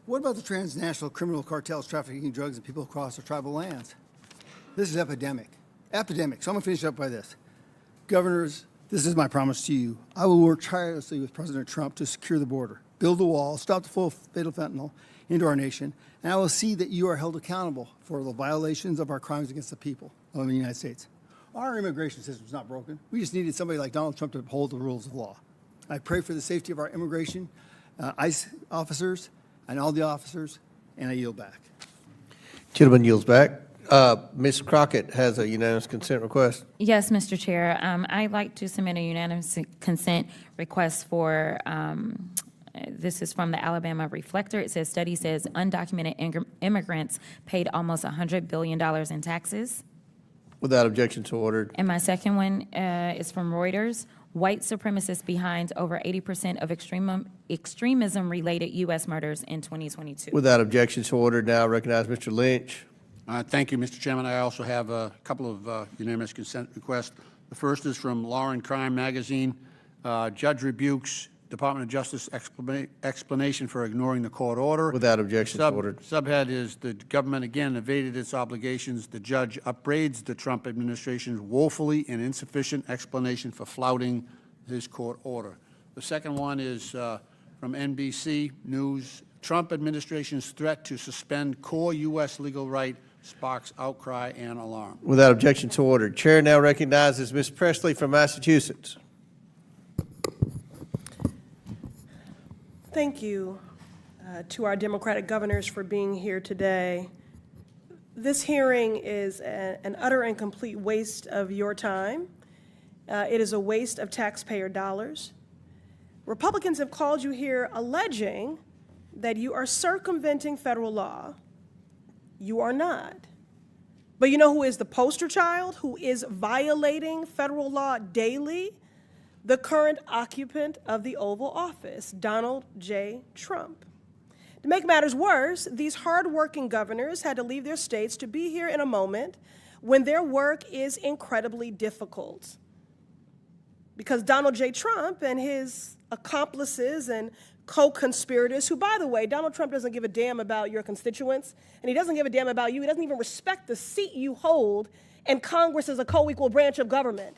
What about the transnational criminal cartels trafficking drugs and people across our tribal lands? This is epidemic. Epidemic. So I'm going to finish up by this. Governors, this is my promise to you. I will work tirelessly with President Trump to secure the border, build the wall, stop the flow of fatal fentanyl into our nation, and I will see that you are held accountable for the violations of our crimes against the people of the United States. Our immigration system is not broken. We just needed somebody like Donald Trump to uphold the rules of law. I pray for the safety of our immigration, ICE officers, and all the officers, and I yield back. Gentleman yields back. Ms. Crockett has a unanimous consent request. Yes, Mr. Chair. I'd like to submit a unanimous consent request for, this is from the Alabama Reflector. It says, study says undocumented immigrants paid almost $100 billion in taxes. Without objection, so ordered. And my second one is from Reuters. White supremacists behind over 80% of extremism-related U.S. murders in 2022. Without objection, so ordered. Now I recognize Mr. Lynch. Thank you, Mr. Chairman. I also have a couple of unanimous consent requests. The first is from Law and Crime magazine. Judge rebukes Department of Justice explanation for ignoring the court order. Without objection, so ordered. Subhead is the government again evaded its obligations. The judge upbraids the Trump administration's woefully and insufficient explanation for flouting his court order. The second one is from NBC News. Trump administration's threat to suspend core U.S. legal right sparks outcry and alarm. Without objection, so ordered. Chair now recognizes Ms. Presley from Massachusetts. Thank you to our Democratic governors for being here today. This hearing is an utter and complete waste of your time. It is a waste of taxpayer dollars. Republicans have called you here alleging that you are circumventing federal law. You are not. But you know who is the poster child, who is violating federal law daily? The current occupant of the Oval Office, Donald J. Trump. To make matters worse, these hardworking governors had to leave their states to be here in a moment when their work is incredibly difficult. Because Donald J. Trump and his accomplices and co-conspirators, who, by the way, Donald Trump doesn't give a damn about your constituents, and he doesn't give a damn about you. He doesn't even respect the seat you hold in Congress as a co-equal branch of government.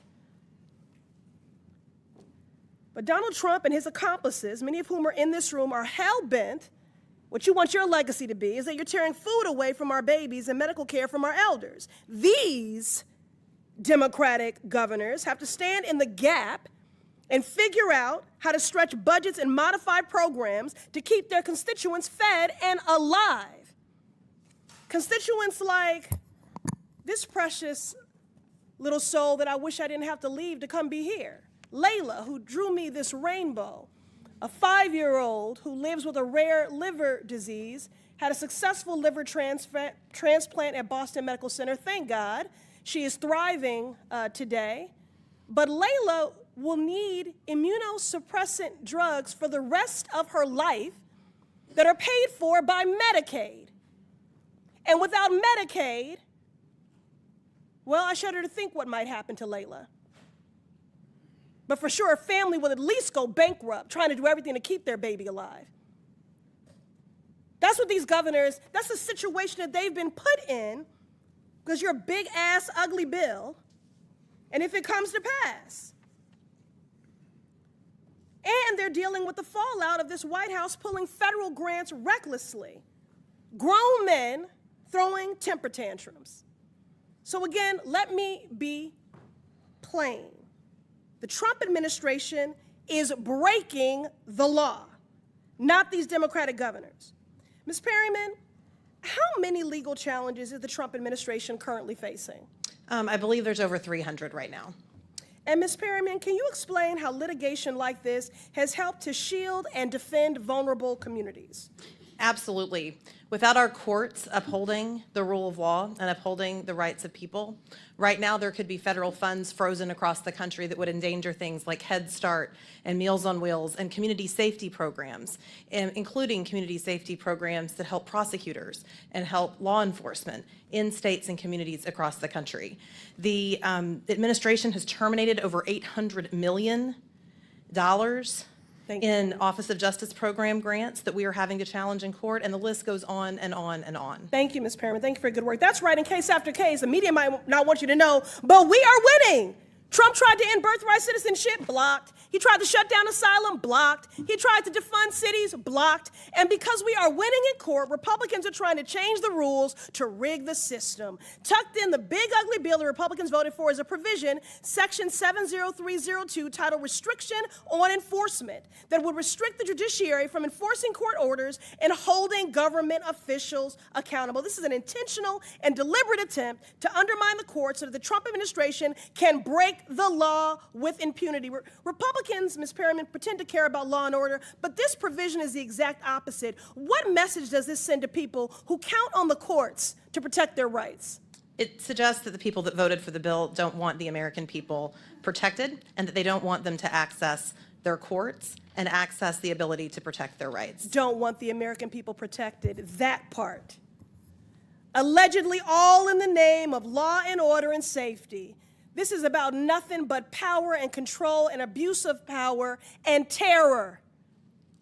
But Donald Trump and his accomplices, many of whom are in this room, are hell-bent. What you want your legacy to be is that you're tearing food away from our babies and medical care from our elders. These Democratic governors have to stand in the gap and figure out how to stretch budgets and modify programs to keep their constituents fed and alive. Constituents like this precious little soul that I wish I didn't have to leave to come be here. Layla, who drew me this rainbow, a 5-year-old who lives with a rare liver disease, had a successful liver transplant at Boston Medical Center. Thank God. She is thriving today. But Layla will need immunosuppressant drugs for the rest of her life that are paid for by Medicaid. And without Medicaid, well, I shudder to think what might happen to Layla. But for sure, a family will at least go bankrupt trying to do everything to keep their baby alive. That's what these governors, that's the situation that they've been put in because you're a big-ass, ugly bill, and if it comes to pass. And they're dealing with the fallout of this White House pulling federal grants recklessly. Grown men throwing temper tantrums. So again, let me be plain. The Trump administration is breaking the law, not these Democratic governors. Ms. Perryman, how many legal challenges is the Trump administration currently facing? I believe there's over 300 right now. And Ms. Perryman, can you explain how litigation like this has helped to shield and defend vulnerable communities? Absolutely. Without our courts upholding the rule of law and upholding the rights of people, right now there could be federal funds frozen across the country that would endanger things like Head Start and Meals on Wheels and community safety programs, including community safety programs that help prosecutors and help law enforcement in states and communities across the country. The administration has terminated over $800 million in Office of Justice Program grants that we are having to challenge in court, and the list goes on and on and on. Thank you, Ms. Perryman. Thank you for your good work. That's right, in case after case. The media might not want you to know, but we are winning. Trump tried to end birthright citizenship, blocked. He tried to shut down asylum, blocked. He tried to defund cities, blocked. And because we are winning in court, Republicans are trying to change the rules to rig the system. Tucked in the big ugly bill the Republicans voted for is a provision, Section 70302, titled Restriction on Enforcement, that would restrict the judiciary from enforcing court orders and holding government officials accountable. This is an intentional and deliberate attempt to undermine the courts so that the Trump administration can break the law with impunity. Republicans, Ms. Perryman, pretend to care about law and order, but this provision is the exact opposite. What message does this send to people who count on the courts to protect their rights? It suggests that the people that voted for the bill don't want the American people protected and that they don't want them to access their courts and access the ability to protect their rights. Don't want the American people protected, that part. Allegedly all in the name of law and order and safety. This is about nothing but power and control and abuse of power and terror,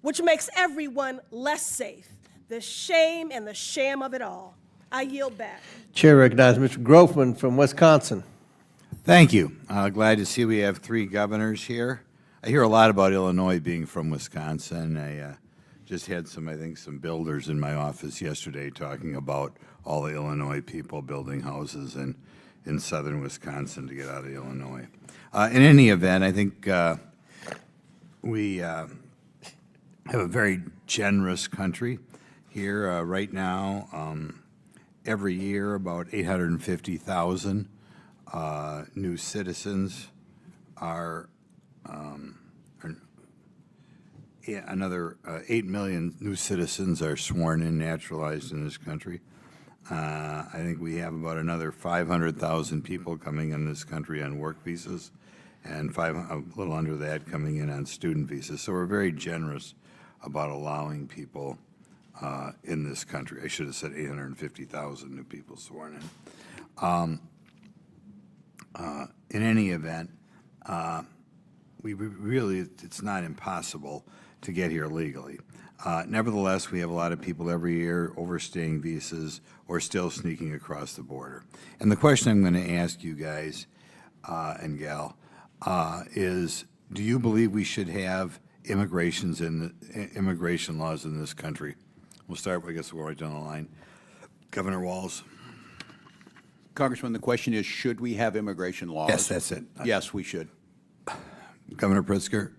which makes everyone less safe. The shame and the sham of it all. I yield back. Chair recognizes Mr. Grofman from Wisconsin. Thank you. Glad to see we have 3 governors here. I hear a lot about Illinois being from Wisconsin. I just had some builders in my office yesterday talking about all the Illinois people building houses in southern Wisconsin to get out of Illinois. In any event, I think we have a very generous country here right now. Every year, about 850,000 new citizens are, another 8 million new citizens are sworn in, naturalized in this country. I think we have about another 500,000 people coming in this country on work visas, and a little under that coming in on student visas. So we're very generous about allowing people in this country. I should have said 850,000 new people sworn in. In any event, it's not impossible to get here legally. Nevertheless, we have a lot of people every year overstaying visas or still sneaking across the border. And the question I'm going to ask you guys and gal is, do you believe we should have immigration laws in this country? We'll start, I guess we'll go right down the line. Governor Walz. Congressman, the question is, should we have immigration laws? Yes, that's it. Yes, we should. Governor Pritzker.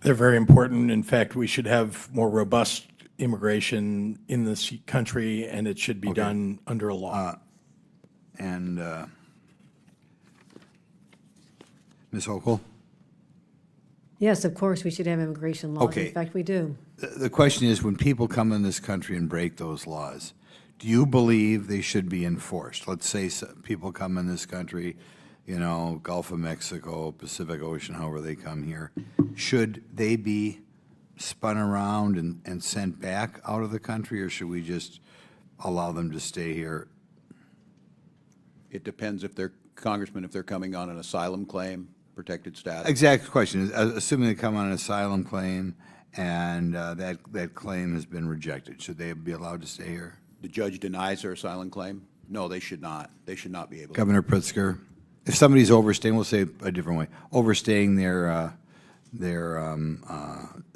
They're very important. In fact, we should have more robust immigration in this country, and it should be done under a law. Ms. Hochul? Yes, of course, we should have immigration laws. Okay. In fact, we do. The question is, when people come in this country and break those laws, do you believe they should be enforced? Let's say people come in this country, Gulf of Mexico, Pacific Ocean, however they come here. Should they be spun around and sent back out of the country, or should we just allow them to stay here? It depends if they're, Congressman, if they're coming on an asylum claim, protected status. Exact question. Assuming they come on an asylum claim and that claim has been rejected, should they be allowed to stay here? The judge denies their asylum claim? No, they should not. They should not be able to. Governor Pritzker, if somebody's overstaying, we'll say a different way, overstaying their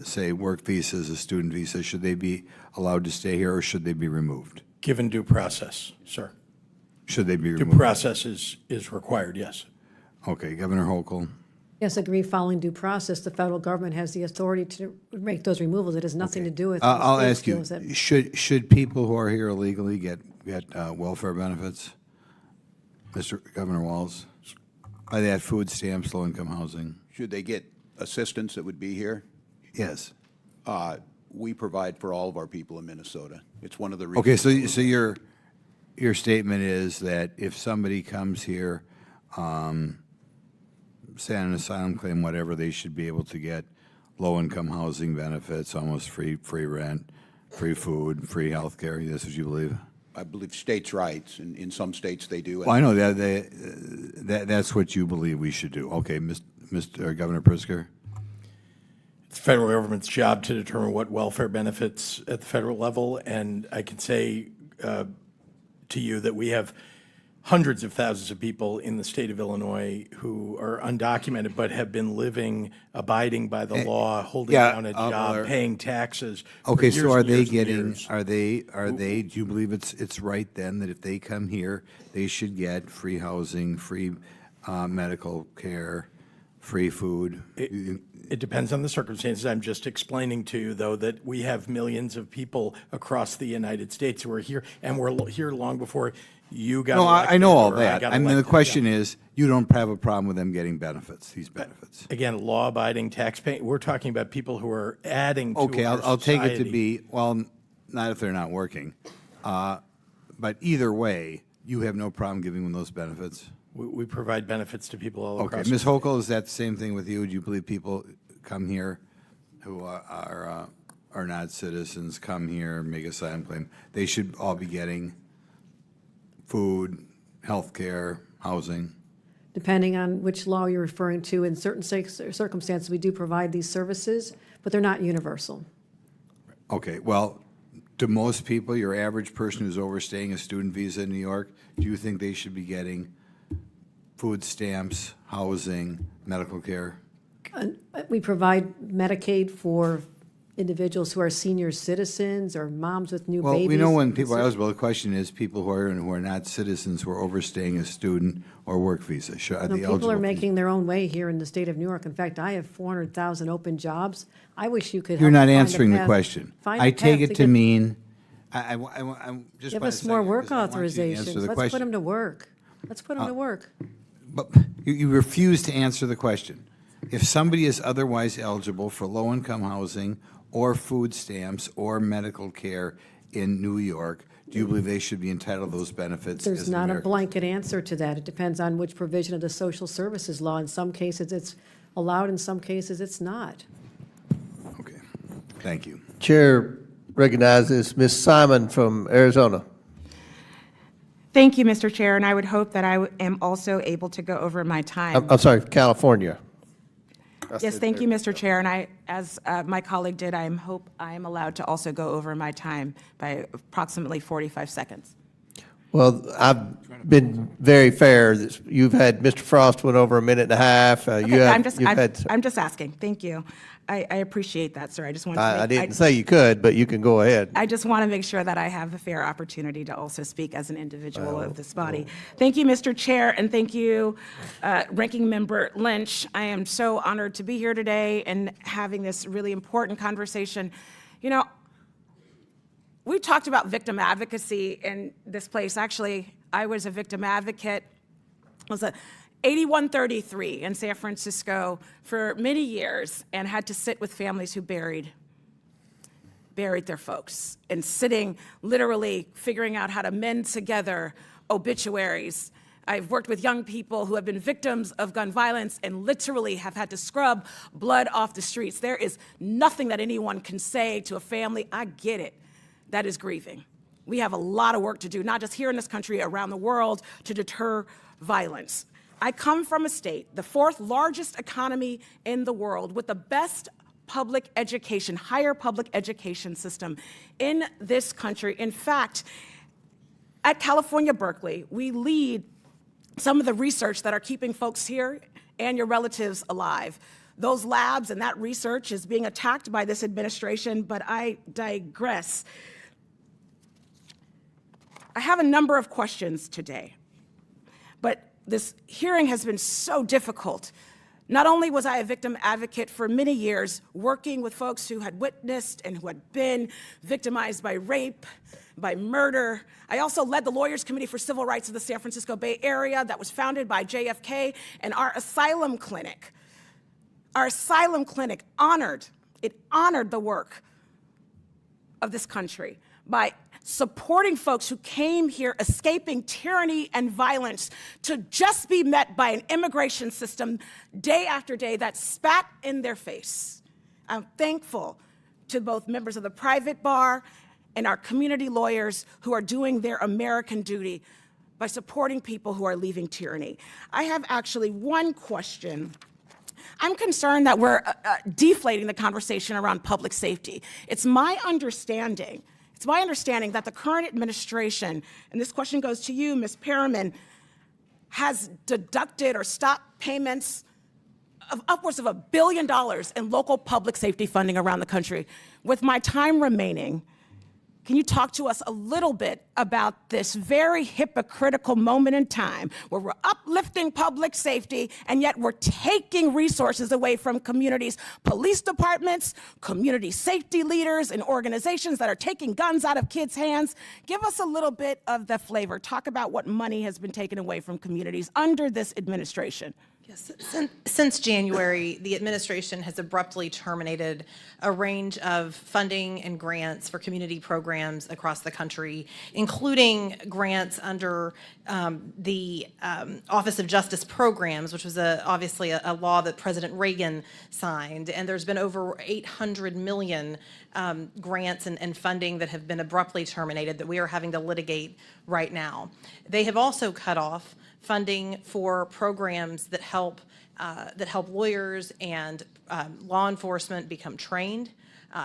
say, work visas, a student visa, should they be allowed to stay here or should they be removed? Given due process, sir. Should they be removed? Due process is required, yes. Okay, Governor Hochul. Yes, agree. Following due process, the federal government has the authority to make those removals. It has nothing to do with. I'll ask you: should people who are here illegally get welfare benefits, Mr. Governor Walz? By that, food stamps, low-income housing. Should they get assistance that would be here? Yes. We provide for all of our people in Minnesota. It's one of the reasons. Okay, so your statement is that if somebody comes here, say on an asylum claim, whatever, they should be able to get low-income housing benefits, almost free rent, free food, free health care. That's what you believe? I believe states' rights, and in some states they do. Well, I know that's what you believe we should do. Okay, Mr. Governor Pritzker? It's the federal government's job to determine what welfare benefits at the federal level, and I can say to you that we have hundreds of thousands of people in the state of Illinois who are undocumented but have been living, abiding by the law, holding down a job, paying taxes. Okay, so are they years and getting, years. are they, do you believe it's right then that if they come here, they should get free housing, free medical care, free food? It depends on the circumstances. I'm just explaining to you, though, that we have millions of people across the United States who are here, and were here long before you got No, elected. I know all or that. got I mean, the elected. question is, you don't have a problem with them getting benefits, these benefits? Again, law-abiding, tax-paying. We're talking about people who are adding to Okay, our I'll take it to society. be, well, not if they're not working. But either way, you have no problem giving them those benefits? We provide benefits to people all across. Okay, Ms. Hochul, is that the same thing with you? Do you believe people come here who are not citizens, come here, make a asylum claim, they should all be getting food, health care, housing? Depending on which law you're referring to, in certain circumstances, we do provide these services, but they're not universal. Okay, well, to most people, your average person who's overstaying a student visa in New York, do you think they should be getting food stamps, housing, medical care? We provide Medicaid for individuals who are senior citizens or moms with new Well, babies. we know when people are eligible, the question is people who are not citizens, who are overstaying a student or work visa. Are No, they people eligible are for- making their own way here in the state of New York. In fact, I have 400,000 open jobs. I wish you could help You're not find a answering the path- question. find a I take path it to get- mean, I just Give want us to more say, work because I want you to answer authorizations. the Let's put question. them to work. Let's put them to work. But you refuse to answer the question. If somebody is otherwise eligible for low-income housing or food stamps or medical care in New York, do you believe they should be entitled to those benefits? There's as an not a American? blanket answer to that. It depends on which provision of the social services law. In some cases, it's allowed. In some cases, it's not. Okay, thank you. Chair recognizes Ms. Simon from Arizona. Thank you, Mr. Chair, and I would hope that I am also able to go over my time. I'm sorry, California. Yes, thank you, Mr. Chair, and I, as my colleague did, I hope I am allowed to also go over my time by approximately 45 seconds. Well, I've been very fair. You've had, Mr. Frost went over a minute and a half. Okay, I'm just asking. Thank you. I appreciate that, sir. I just want to I didn't say you could, but you can go ahead. I just want to make sure that I have a fair opportunity to also speak as an individual of this body. Thank you, Mr. Chair, and thank you, Ranking Member Lynch. I am so honored to be here today and having this really important conversation. You know, we talked about victim advocacy in this place. Actually, I was a victim advocate. I was a 8133 in San Francisco for many years and had to sit with families who buried their folks and sitting, literally figuring out how to mend together obituaries. I've worked with young people who have been victims of gun violence and literally have had to scrub blood off the streets. There is nothing that anyone can say to a family, I get it, that is grieving. We have a lot of work to do, not just here in this country, around the world, to deter violence. I come from a state, the fourth largest economy in the world, with the best public education, higher public education system in this country. In fact, at California, Berkeley, we lead some of the research that are keeping folks here and your relatives alive. Those labs and that research is being attacked by this administration, but I digress. I have a number of questions today, but this hearing has been so difficult, Not only was I a victim advocate for many years, working with folks who had witnessed and who had been victimized by rape, by murder, I also led the Lawyers Committee for Civil Rights of the San Francisco Bay Area that was founded by JFK, and our asylum clinic honored the work of this country by supporting folks who came here escaping tyranny and violence to just be met by an immigration system day after day that spat in their face. I'm thankful to both members of the private bar and our community lawyers who are doing their American duty by supporting people who are leaving tyranny. I have actually one question. I'm concerned that we're deflating the conversation around public safety. It's my understanding that the current administration, and this question goes to you, Ms. Perriman, has deducted or stopped payments of upwards of $1 billion in local public safety funding around the country. With my time remaining, can you talk to us a little bit about this very hypocritical moment in time where we're uplifting public safety and yet we're taking resources away from communities, police departments, community safety leaders, and organizations that are taking guns out of kids' hands? Give us a little bit of the flavor. Talk about what money has been taken away from communities under this administration. Yes, since January, the administration has abruptly terminated a range of funding and grants for community programs across the country, including grants under the Office of Justice Programs, which was obviously a law that President Reagan signed. And there's been over 800 million grants and funding that have been abruptly terminated that we are having to litigate right now. They have also cut off funding for programs that help lawyers and law enforcement become trained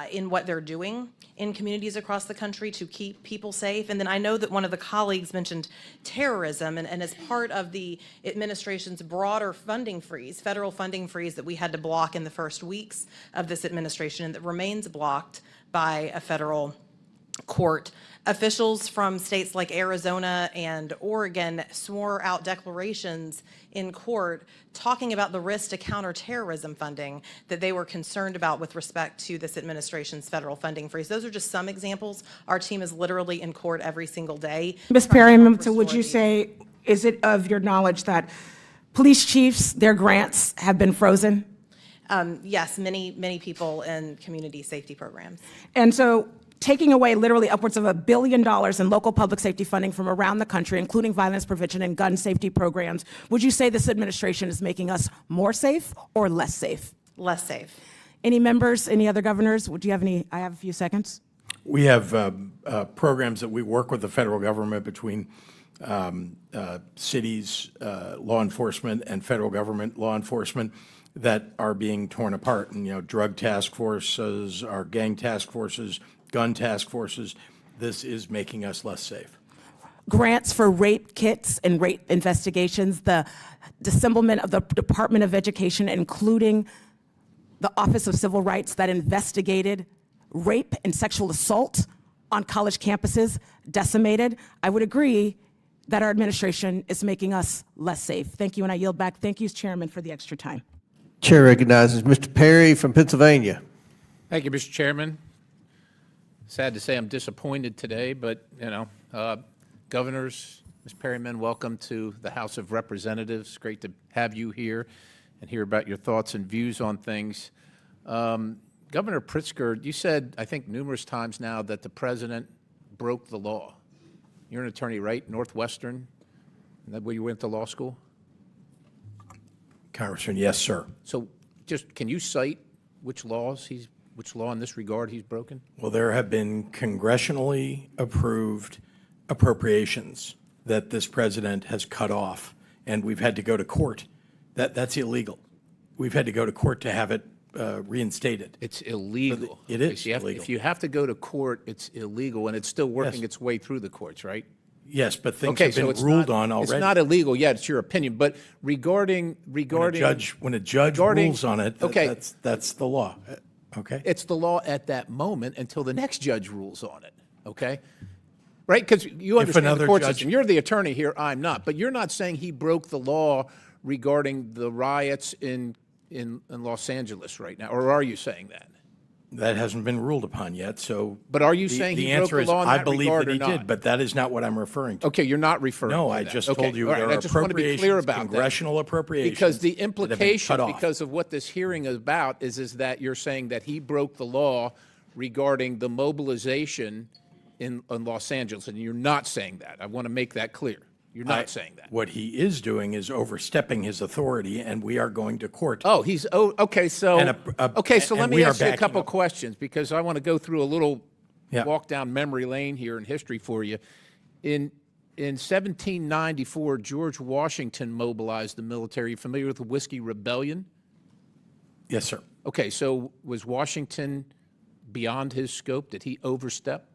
in what they're doing in communities across the country to keep people safe. And then I know that one of the colleagues mentioned terrorism, and as part of the administration's broader funding freeze, federal funding freeze that we had to block in the first weeks of this administration and that remains blocked by a federal court, officials from states like Arizona and Oregon swore out declarations in court talking about the risk to counterterrorism funding that they were concerned about with respect to this administration's federal funding freeze. Those are just some examples. Our team is literally in court every single day. Ms. Perriman, so would you say, is it of your knowledge that police chiefs, their grants have been frozen? Yes, many people in community safety programs. And so taking away literally upwards of $1 billion in local public safety funding from around the country, including violence prevention and gun safety programs, would you say this administration is making us more safe or less safe? Less safe. Any members, any other governors? Would you have any? I have a few seconds. We have programs that we work with the federal government between cities, law enforcement, and federal government law enforcement that are being torn apart. And, drug task forces, our gang task forces, gun task forces. This is making us less safe. Grants for rape kits and rape investigations, the disembowelment of the Department of Education, including the Office of Civil Rights that investigated rape and sexual assault on college campuses, decimated. I would agree that our administration is making us less safe. Thank you, and I yield back. Thank you, Chairman, for the extra time. Chair recognizes Mr. Perry from Pennsylvania. Thank you, Mr. Chairman. Sad to say I'm disappointed today, but, governors, Ms. Perriman, welcome to the House of Representatives. Great to have you here and hear about your thoughts and views on things. Governor Pritzker, you said, I think numerous times now, that the president broke the law. You're an attorney, right? Northwestern? Is that where you went to law school? Congressman, yes, sir. So just, can you cite which law in this regard he's broken? Well, there have been congressionally approved appropriations that this president has cut off, and we've had to go to court. That's illegal. We've had to go to court to have it reinstated. It's illegal. It is illegal. If you have to go to court, it's illegal, and it's still working its way through the courts, right? Yes, but things have been ruled on already. It's not illegal yet. It's your opinion. But regarding when a judge rules on it, that's the law. Okay. It's the law at that moment until the next judge rules on it. Okay. Right? Because you understand the court system. You're the attorney here. I'm not. But you're not saying he broke the law regarding the riots in in Los Angeles right now, or are you saying that? That hasn't been ruled upon yet, so. But are you saying he broke the law in I that believe regard that he or not? did, but that is not what I'm referring to. Okay, you're not referring to No, that. I just Okay, told you all right, there I are just want to be clear appropriations, about that. congressional appropriations. Because the that have been implication, cut off. because of what this hearing is about, is that you're saying that he broke the law regarding the mobilization in Los Angeles, and you're not saying that. I want to make that clear. You're not saying that. What he is doing is overstepping his authority, and we are going to court. Oh, okay. So And let and me we are ask you a backing couple up. questions because I want to go through a little Yeah. walk down memory lane here in history for you. In 1794, George Washington mobilized the military. You familiar with the Whiskey Rebellion? Yes, sir. Okay, so was Washington beyond his scope? Did he overstep?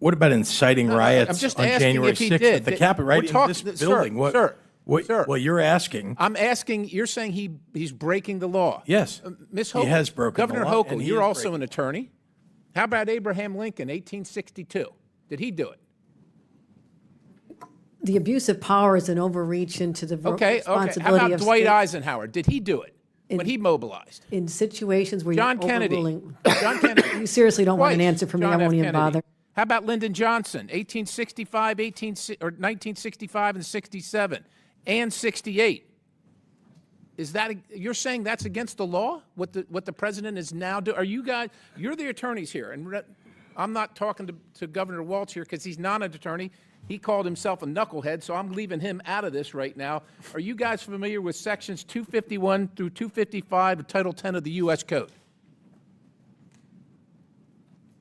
What about inciting riots I'm just on asking January if he 6th did. at the Capitol, right We're in this talking- building? Sir, sir. Well, you're asking. I'm asking, you're saying he's breaking the law. Yes. Ms. He Hochul, has broken the Governor law, Hochul, and he you're is also breaking an attorney. How about Abraham Lincoln, 1862? Did he do it? The abuse of power is an overreach into the Okay. responsibility How about of Dwight state- Eisenhower? Did he do it when he mobilized? in situations where John you're Kennedy. overruling. John Kennedy. You seriously don't want an Twice. answer from me. John I won't F. even Kennedy. bother. How about Lyndon Johnson, 1865, 1965 and 67, and 68? Is that you're saying that's against the law? What the president is now doing? Are you guys? You're the attorneys here, and I'm not talking to Governor Walz here because he's not an attorney. He called himself a knucklehead, so I'm leaving him out of this right now. Are you guys familiar with sections 251 through 255 of Title 10 of the U.S. Code?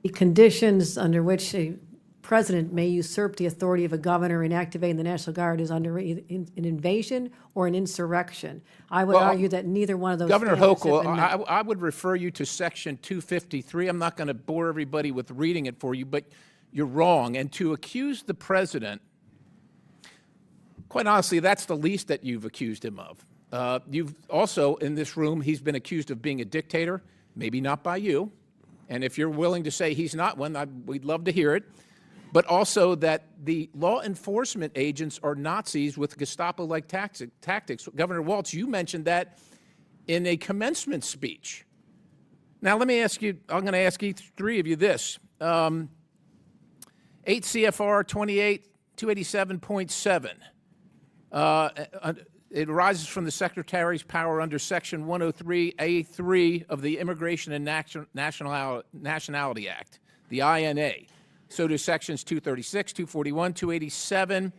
The conditions under which a president may usurp the authority of a governor in activating the National Guard is under an invasion or an insurrection. I would argue that neither one of those Governor standards have Hochul, been met. I would refer you to Section 253. I'm not going to bore everybody with reading it for you, but you're wrong. And to accuse the president, quite honestly, that's the least that you've accused him of. You've also, in this room, he's been accused of being a dictator, maybe not by you. And if you're willing to say he's not one, we'd love to hear it. But also that the law enforcement agents are Nazis with Gestapo-like tactics. Governor Walz, you mentioned that in a commencement speech. Now, let me ask you, I'm going to ask each three of you this. 8 CFR 287.7. It arises from the Secretary's power under Section 103A3 of the Immigration and Nationality Act, the INA. So do Sections 236, 241, 287.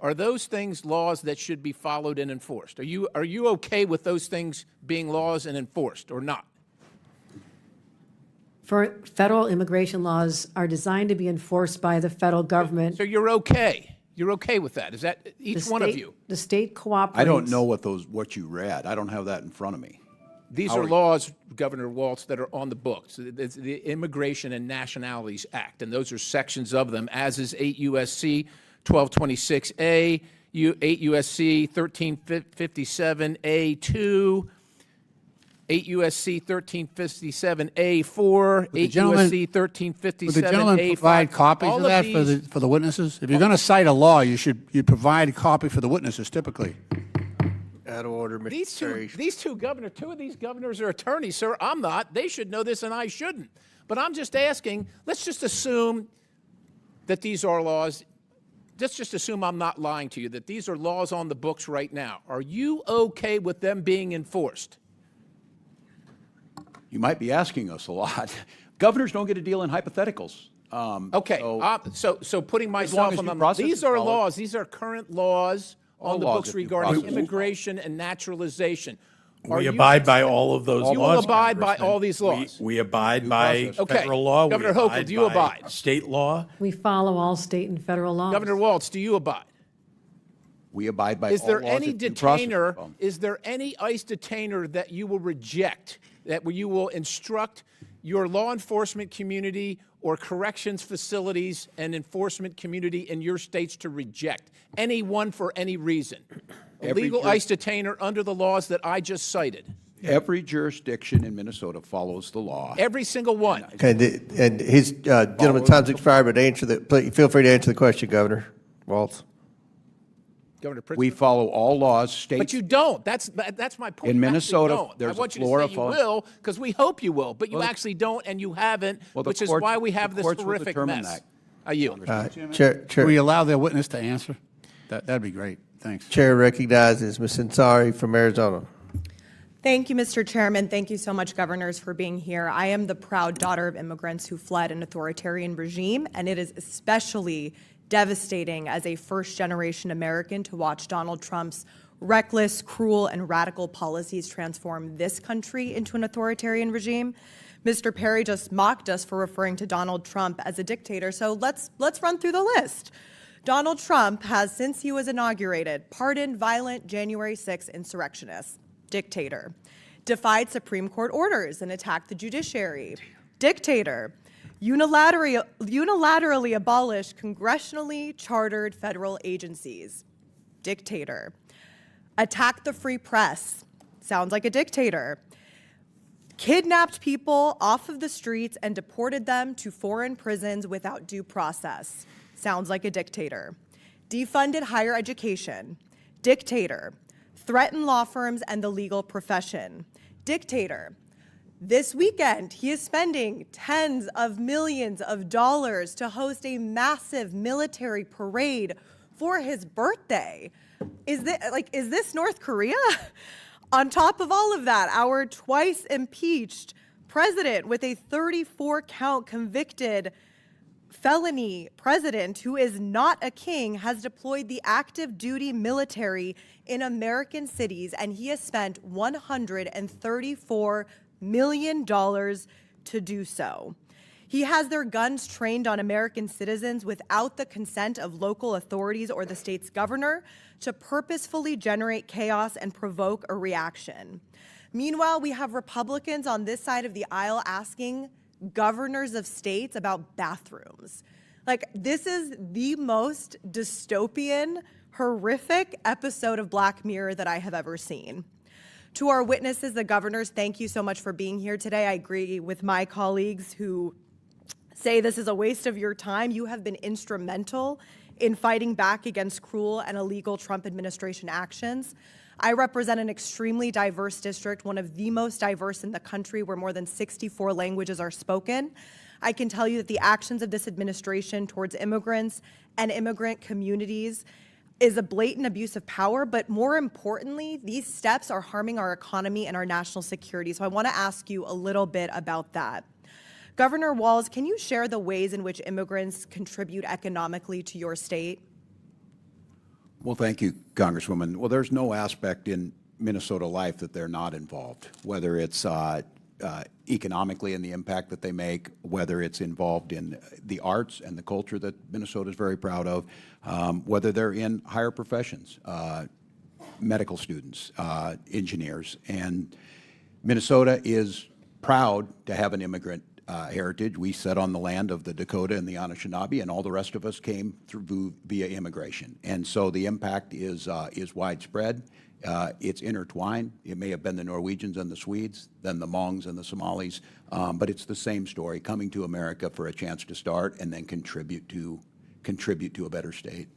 Are those things laws that should be followed and enforced? Are you okay with those things being laws and enforced or not? Federal immigration laws are designed to be enforced by the federal government. So you're okay? You're okay with that? Is that each one of you? The state cooperates. I don't know what you read. I don't have that in front of me. These are laws, Governor Walz, that are on the books. It's the Immigration and Nationalities Act, and those are sections of them, as is 8 U.S.C. 1226A, 8 U.S.C. 1357A2, 8 U.S.C. 1357A4, 8 U.S.C. 1357A5. Would the gentleman provide copies of that for the witnesses? If you're going to cite a law, you'd provide a copy for the witnesses typically. Out of order, Mr. These two governors, two of these governors are attorneys, sir. I'm not. They should know this and I shouldn't. But I'm just asking, let's just assume that these are laws. Let's just assume I'm not lying to you, that these are laws on the books right now. Are you okay with them being enforced? You might be asking us a lot. Governors don't get to deal in hypotheticals. Okay, so putting myself on them, these are laws. These are current laws on the books regarding immigration and naturalization. We abide by all of those laws. You will abide by all these laws. We abide by federal law. Governor Hochul, do you abide? State law. We follow all state and federal laws. Governor Walz, do you abide? We abide by Is all there laws any of due process. detainer? Is there any ICE detainer that you will reject? That you will instruct your law enforcement community or corrections facilities and enforcement community in your states to reject anyone for any reason? A legal ICE detainer under the laws that I just cited. Every jurisdiction in Minnesota follows the law. Every single one. Okay, and his gentleman's time's expired, but feel free to answer the question, Governor Walz. Governor Pritzker. We follow all laws, states. But you don't. That's my point. In You actually Minnesota, don't. there's I want a you to Florida say you phone. will, because we hope you will, but you Well, actually don't, and you haven't, Well, the which is courts- why we have the this courts will horrific determine mess. that. I yield. Can we allow the witness to answer? That'd be great. Thanks. Chair recognizes Ms. Ansari from Arizona. Thank you, Mr. Chairman. Thank you so much, governors, for being here. I am the proud daughter of immigrants who fled an authoritarian regime, and it is especially devastating as a first-generation American to watch Donald Trump's reckless, cruel, and radical policies transform this country into an authoritarian regime. Mr. Perry just mocked us for referring to Donald Trump as a dictator, so let's run through the list. Donald Trump has, since he was inaugurated, pardoned violent January 6 insurrectionists. Dictator. Defied Supreme Court orders and attacked the judiciary. Dictator. Unilaterally abolished congressionally chartered federal agencies. Dictator. Attacked the free press. Sounds like a dictator. Kidnapped people off of the streets and deported them to foreign prisons without due process. Sounds like a dictator. Defunded higher education. Dictator. Threaten law firms and the legal profession. Dictator. This weekend, he is spending tens of millions of dollars to host a massive military parade for his birthday. Is this North Korea? On top of all of that, our twice impeached president with a 34-count convicted felony president who is not a king has deployed the active duty military in American cities, and he has spent $134 million to do so. He has their guns trained on American citizens without the consent of local authorities or the state's governor to purposefully generate chaos and provoke a reaction. Meanwhile, we have Republicans on this side of the aisle asking governors of states about bathrooms. This is the most dystopian, horrific episode of Black Mirror that I have ever seen. To our witnesses, the governors, thank you so much for being here today. I agree with my colleagues who say this is a waste of your time. You have been instrumental in fighting back against cruel and illegal Trump administration actions. I represent an extremely diverse district, one of the most diverse in the country, where more than 64 languages are spoken. I can tell you that the actions of this administration towards immigrants and immigrant communities is a blatant abuse of power, but more importantly, these steps are harming our economy and our national security. So I want to ask you a little bit about that. Governor Walz, can you share the ways in which immigrants contribute economically to your state? Well, thank you, Congresswoman. Well, there's no aspect in Minnesota life that they're not involved, whether it's economically in the impact that they make, whether it's involved in the arts and the culture that Minnesota is very proud of, whether they're in higher professions, medical students, engineers. And Minnesota is proud to have an immigrant heritage. We sat on the land of the Dakota and the Anishinaabe, and all the rest of us came through via immigration. And so the impact is widespread. It's intertwined. It may have been the Norwegians and the Swedes, then the Hmongs and the Somalis, but it's the same story, coming to America for a chance to start and then contribute to a better state.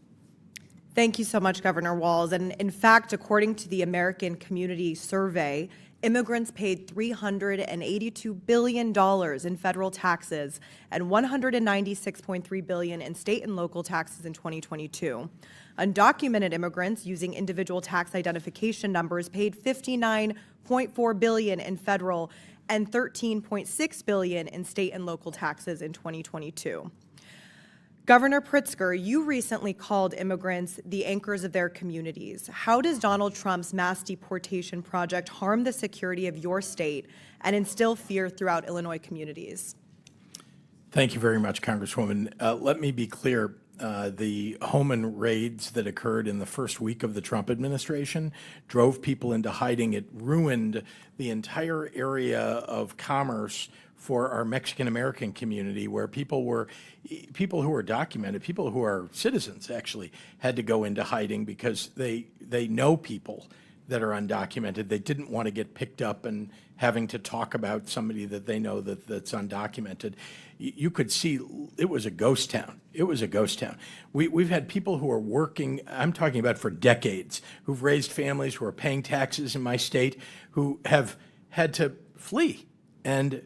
Thank you so much, Governor Walz. And in fact, according to the American Community Survey, immigrants paid $382 billion in federal taxes and $196.3 billion in state and local taxes in 2022. Undocumented immigrants using individual tax identification numbers paid $59.4 billion in federal and $13.6 billion in state and local taxes in 2022. Governor Pritzker, you recently called immigrants the anchors of their communities. How does Donald Trump's mass deportation project harm the security of your state and instill fear throughout Illinois communities? Thank you very much, Congresswoman. Let me be clear. The Homan raids that occurred in the first week of the Trump administration drove people into hiding. It ruined the entire area of commerce for our Mexican-American community, where people who were documented, people who are citizens actually, had to go into hiding because they know people that are undocumented. They didn't want to get picked up and having to talk about somebody that they know that's undocumented. You could see it was a ghost town. It was a ghost town. We've had people who are working, I'm talking about for decades, who've raised families, who are paying taxes in my state, who have had to flee. And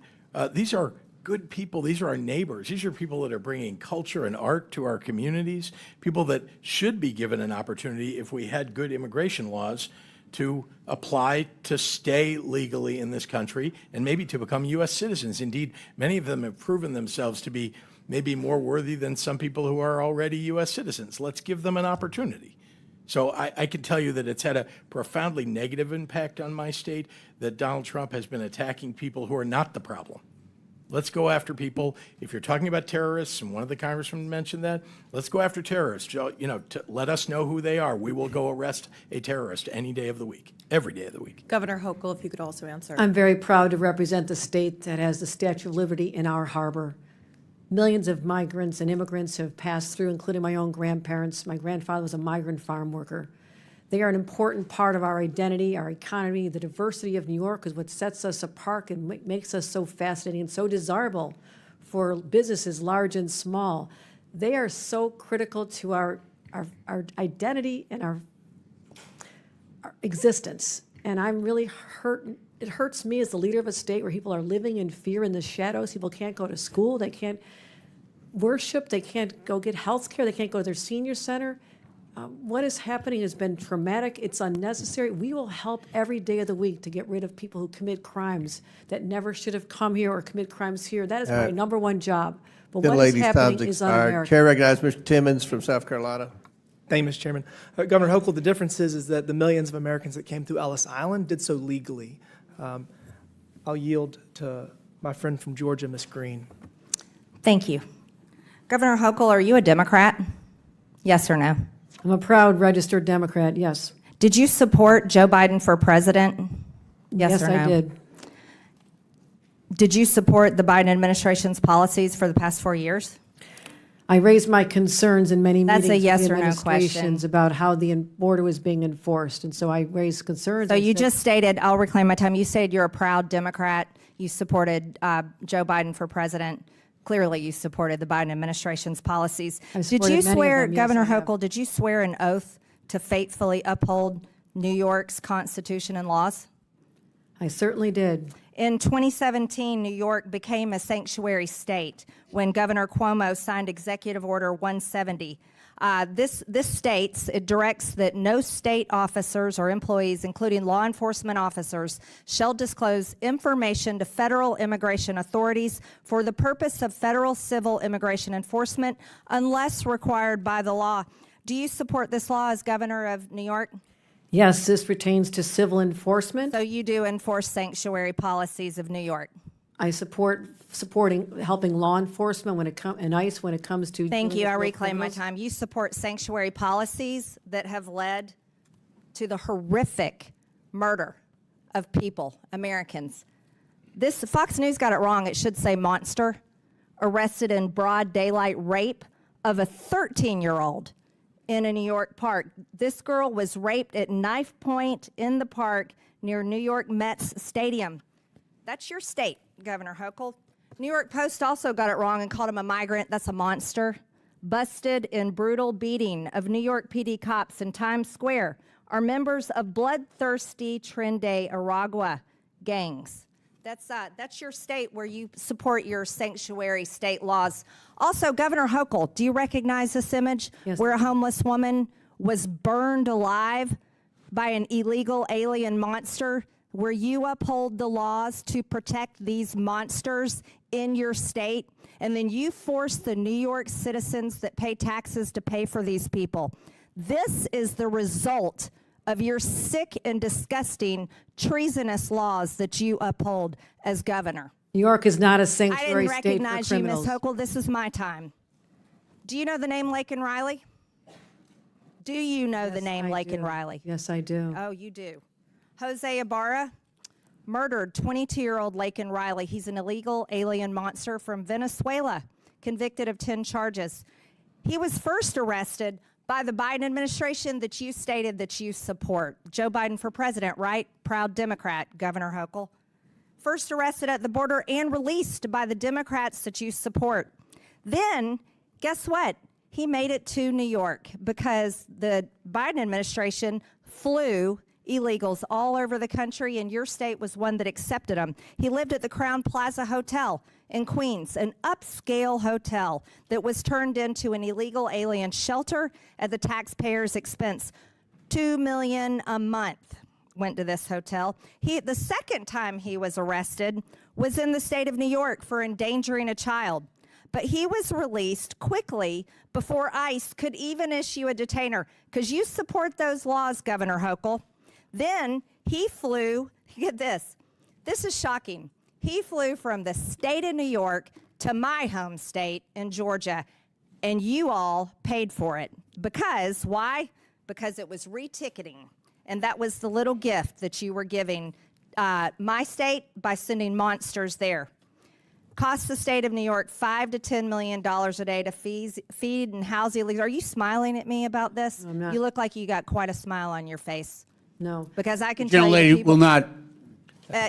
these are good people. These are our neighbors. These are people that are bringing culture and art to our communities, people that should be given an opportunity if we had good immigration laws to apply to stay legally in this country and maybe to become U.S. citizens. Indeed, many of them have proven themselves to be maybe more worthy than some people who are already U.S. citizens. Let's give them an opportunity. So I can tell you that it's had a profoundly negative impact on my state, that Donald Trump has been attacking people who are not the problem. Let's go after people. If you're talking about terrorists, and one of the congressmen mentioned that, let's go after terrorists. You know, let us know who they are. We will go arrest a terrorist any day of the week, every day of the week. Governor Hochul, if you could also answer. I'm very proud to represent the state that has the Statue of Liberty in our harbor. Millions of migrants and immigrants have passed through, including my own grandparents. My grandfather was a migrant farm worker. They are an important part of our identity, our economy. The diversity of New York is what sets us apart and makes us so fascinating and so desirable for businesses large and small. They are so critical to our identity and our existence. And I'm really hurt. It hurts me as the leader of a state where people are living in fear in the shadows. People can't go to school. They can't worship. They can't go get health care. They can't go to their senior center. What is happening has been traumatic. It's unnecessary. We will help every day of the week to get rid of people who commit crimes that never should have come here or commit crimes here. That is my number one job. But what is happening is un-American. Chair recognizes Mr. Timmons from South Carolina. Thank you, Mr. Chairman. Governor Hochul, the difference is that the millions of Americans that came through Ellis Island did so legally. I'll yield to my friend from Georgia, Ms. Green. Thank you. Governor Hochul, are you a Democrat? Yes or no? I'm a proud registered Democrat, yes. Did you support Joe Biden for president? Yes or no? Yes, I did. Did you support the Biden administration's policies for the past 4 years? I raised my concerns in many That's meetings a yes with the or no administrations question. about how the border was being enforced, and so I raised concerns. So I you said- just stated, I'll reclaim my time, you said you're a proud Democrat. You supported Joe Biden for president. Clearly, you supported the Biden administration's policies. I Did supported you many of swear, them, yes, Governor I have. Hochul, did you swear an oath to faithfully uphold New York's Constitution and laws? I certainly did. In 2017, New York became a sanctuary state when Governor Cuomo signed Executive Order 170. This states, it directs that no state officers or employees, including law enforcement officers, shall disclose information to federal immigration authorities for the purpose of federal civil immigration enforcement unless required by the law. Do you support this law as governor of New York? Yes, this pertains to civil enforcement. So you do enforce sanctuary policies of New York? I supporting helping law enforcement when it comes and ICE when it comes to. Thank dealing you. with I real reclaim my criminals. time. You support sanctuary policies that have led to the horrific murder of people, Americans. This Fox News got it wrong. It should say monster. Arrested in broad daylight rape of a 13-year-old in a New York park. This girl was raped at knife point in the park near New York Mets Stadium. That's your state, Governor Hochul. New York Post also got it wrong and called him a migrant. That's a monster. Busted in brutal beating of New York PD cops in Times Square are members of bloodthirsty Trinde Aragua gangs. That's your state where you support your sanctuary state laws. Also, Governor Hochul, do you recognize this image where a homeless woman was burned alive by an illegal alien monster? Where you uphold the laws to protect these monsters in your state, and then you force the New York citizens that pay taxes to pay for these people. This is the result of your sick and disgusting treasonous laws that you uphold as governor. New York is not a I sanctuary didn't state for recognize you, criminals. Ms. Hochul. This is my time. Do you know the name Laken Riley? Do you know the name Laken Riley? Yes, I do. Oh, you do. Jose Ibarra murdered 22-year-old Laken Riley. He's an illegal alien monster from Venezuela, convicted of 10 charges. He was first arrested by the Biden administration that you stated that you support. Joe Biden for president, right? Proud Democrat, Governor Hochul. First arrested at the border and released by the Democrats that you support. Then, guess what? He made it to New York because the Biden administration flew illegals all over the country, and your state was one that accepted them. He lived at the Crown Plaza Hotel in Queens, an upscale hotel that was turned into an illegal alien shelter at the taxpayers' expense. $2 million a month went to this hotel. The second time he was arrested was in the state of New York for endangering a child. But he was released quickly before ICE could even issue a detainer, because you support those laws, Governor Hochul. Then he flew, get this is shocking. He flew from the state of New York to my home state in Georgia, and you all paid for it. Because, why? Because it was reticketing, and that was the little gift that you were giving my state by sending monsters there. Costs the state of New York $5 to $10 million a day to feed and house illegals. Are you smiling at me about this? I'm not. You look like you got quite a smile on your face. No. Because I can The tell you gentlelady people, will not.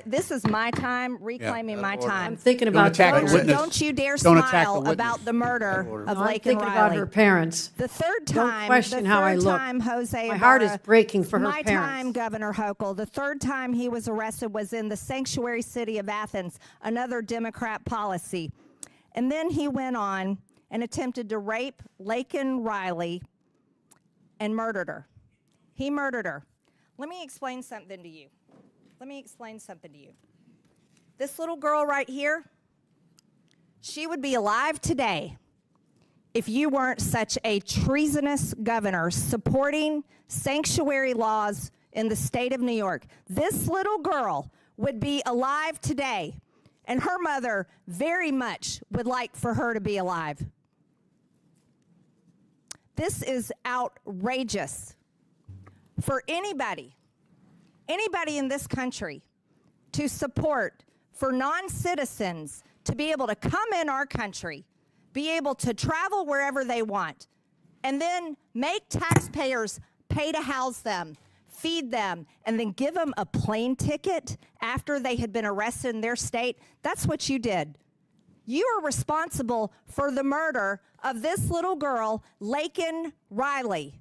this is my time, reclaiming my time. I'm thinking about attack Georgia. the witness. Don't you dare Don't attack the smile witness. about the murder of I'm Lake and thinking about Riley. her parents. The third Don't time, question the how I third look. time Jose My heart is Ibarra- breaking for her my parents. time, Governor Hochul. The third time he was arrested was in the sanctuary city of Athens, another Democrat policy. And then he went on and attempted to rape Laken Riley and murdered her. He murdered her. Let me explain something to you. This little girl right here, she would be alive today if you weren't such a treasonous governor supporting sanctuary laws in the state of New York. This little girl would be alive today, and her mother very much would like for her to be alive. This is outrageous for anybody in this country to support for non-citizens to be able to come in our country, be able to travel wherever they want, and then make taxpayers pay to house them, feed them, and then give them a plane ticket after they had been arrested in their state. That's what you did. You are responsible for the murder of this little girl, Laken Riley.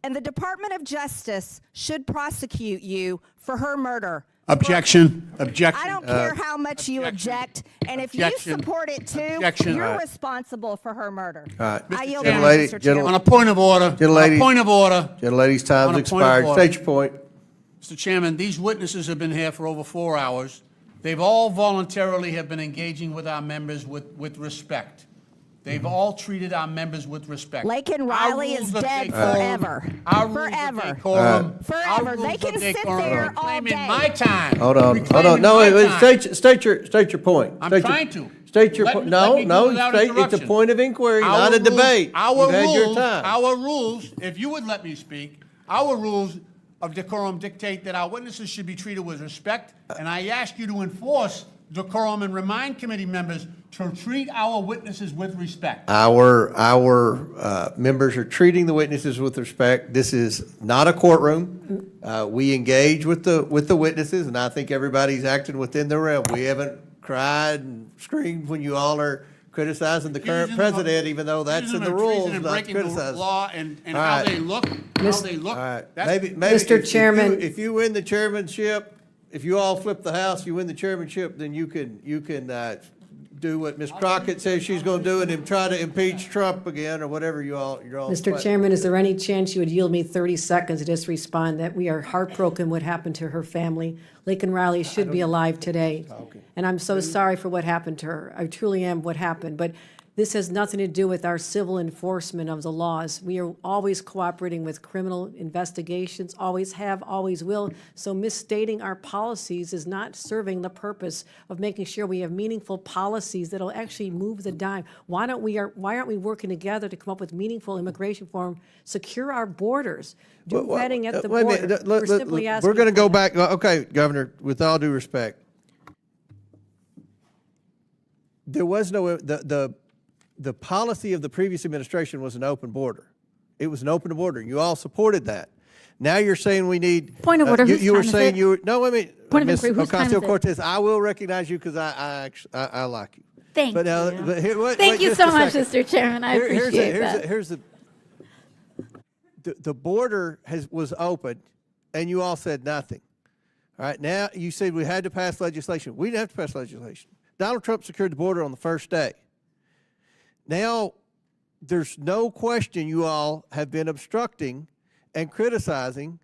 And the Department of Justice should prosecute you for her murder. Objection. Objection. I don't care how much you object, and if you Objection. support it too, Objection. you're All right. responsible for her murder. All right. I yield Gentlelady- back, Mr. Chairman. On a point of order. On Gentlelady- a point of order. Gentlelady's On time's a point of expired. order. State your point. Mr. Chairman, these witnesses have been here for over 4 hours. They've all voluntarily have been engaging with our members with respect. They've all treated our members with respect. Laken Riley Our is rules of dead decorum- Forever. Our rules of Forever. decorum- our Forever. rules They of can sit decorum there all reclaiming day. my time. Hold on. Reclaiming No, my wait, time. state your point. I'm State trying to. State your Let point. me- let No, me do no, without state, it's a interruption. point of inquiry, Our not a rules- debate. Our You've had your rules- time. Our rules, if you would let me speak, our rules of decorum dictate that our witnesses should be treated with respect, and I ask you to enforce decorum and remind committee members to treat our witnesses with respect. Our members are treating the witnesses with respect. This is not a courtroom. We engage with the witnesses, and I think everybody's acting within the realm. We haven't cried and screamed when you all are criticizing the current Accusing them of- president, even though that's in accusing the them of treason rules, and not breaking the criticizing. law and All how right. they look, All right. That's- Maybe Mr. Chairman, if you win the chairmanship, if you all flip the House, you win the chairmanship, then you can do what Ms. Crockett says she's going to do and then try to impeach Trump again or whatever you're all. Mr. Chairman, is there any chance you would yield me 30 seconds to just respond that we are heartbroken what happened to her family? Laken Riley should be alive today. And I'm so sorry for what happened to her. I truly am what happened. But this has nothing to do with our civil enforcement of the laws. We are always cooperating with criminal investigations, always have, always will. So misstating our policies is not serving the purpose of making sure we have meaningful policies that'll actually move the dime. Why aren't we working together to come up with meaningful immigration reform, secure our borders, do vetting at the Wait a border? minute. We're simply asking We're going to for go that. back. Okay, Governor, with all due respect, there was no, the policy of the previous administration was an open border. It was an open border. You all supported that. Now you're saying we need. Point of order, whose You were time is saying it? you were, no, wait a minute. Point of Ms. inquiry, whose time is it? Ocasio-Cortez, I will recognize you because I like you. Thank But now, you. but here, wait, Thank wait you just so a much, second. Mr. Chairman. I appreciate that. Here's the border was open, and you all said nothing. All right, now you said we had to pass legislation. We didn't have to pass legislation. Donald Trump secured the border on the first day. Now, there's no question you all have been obstructing and criticizing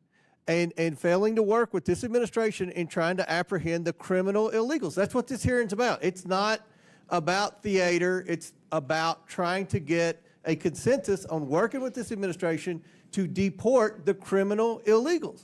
and failing to work with this administration in trying to apprehend the criminal illegals. That's what this hearing's about. It's not about theater. It's about trying to get a consensus on working with this administration to deport the criminal illegals.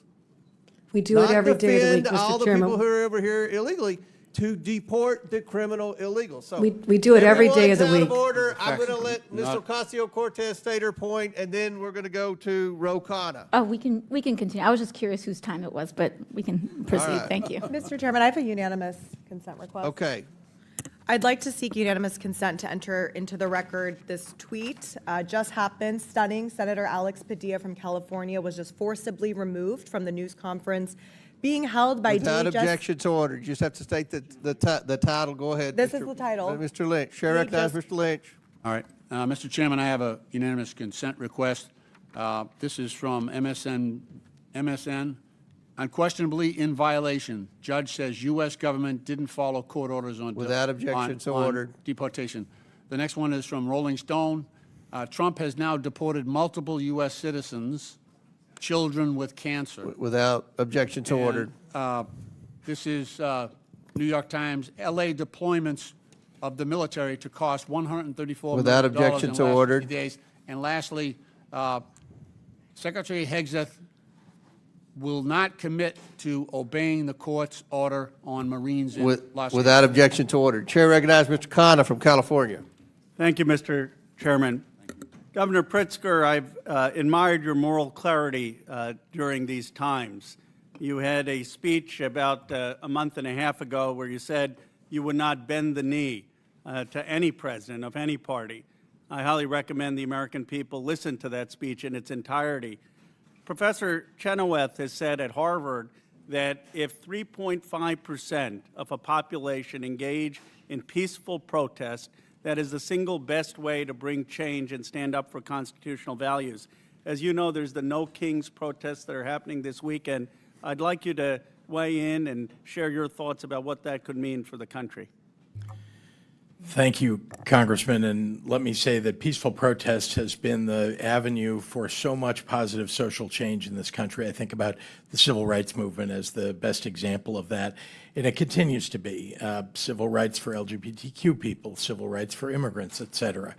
We do it every day of the week, Not defend all Mr. the Chairman. people who are over here illegally, to deport the criminal illegals. So We do it every day of the everyone's week. out of order. I'm going to let Ms. Not- Ocasio-Cortez state her point, and then we're going to go to Ro Khanna. Oh, we can continue. I was just curious whose time it was, but we can proceed. right. Thank you. Mr. Chairman, I have a unanimous consent request. Okay. I'd like to seek unanimous consent to enter into the record this tweet. Just happened, stunning. Senator Alex Padilla from California was just forcibly removed from the news conference being held by Without DHS. objection to order. You just have to state the title. Go ahead. This is the title. Mr. Lynch. Chair recognizes Mr. Lynch. All right. Mr. Chairman, I have a unanimous consent request. This is from MSN. Unquestionably in violation. Judge says U.S. government didn't follow court orders on Without objection, so on ordered. deportation. The next one is from Rolling Stone. Trump has now deported multiple U.S. citizens, children with cancer. Without objection, so ordered. This is New York Times. L.A. deployments of the military to cost $134 Without million objection, in so the last ordered. 50 days. And lastly, Secretary Hegseth will not commit to obeying the court's order on Marines in Los Without Angeles. objection to order. Chair recognizes Mr. Khanna from California. Thank you, Mr. Chairman. Governor Pritzker, I've admired your moral clarity during these times. You had a speech about a month and a half ago where you said you would not bend the knee to any president of any party. I highly recommend the American people listen to that speech in its entirety. Professor Chenoweth has said at Harvard that if 3.5% of a population engage in peaceful protest, that is the single best way to bring change and stand up for constitutional values. As you know, there's the No Kings protests that are happening this weekend. I'd like you to weigh in and share your thoughts about what that could mean for the country. Thank you, Congressman, and let me say that peaceful protest has been the avenue for so much positive social change in this country. I think about the civil rights movement as the best example of that, and it continues to be. Civil rights for LGBTQ people, civil rights for immigrants, et cetera.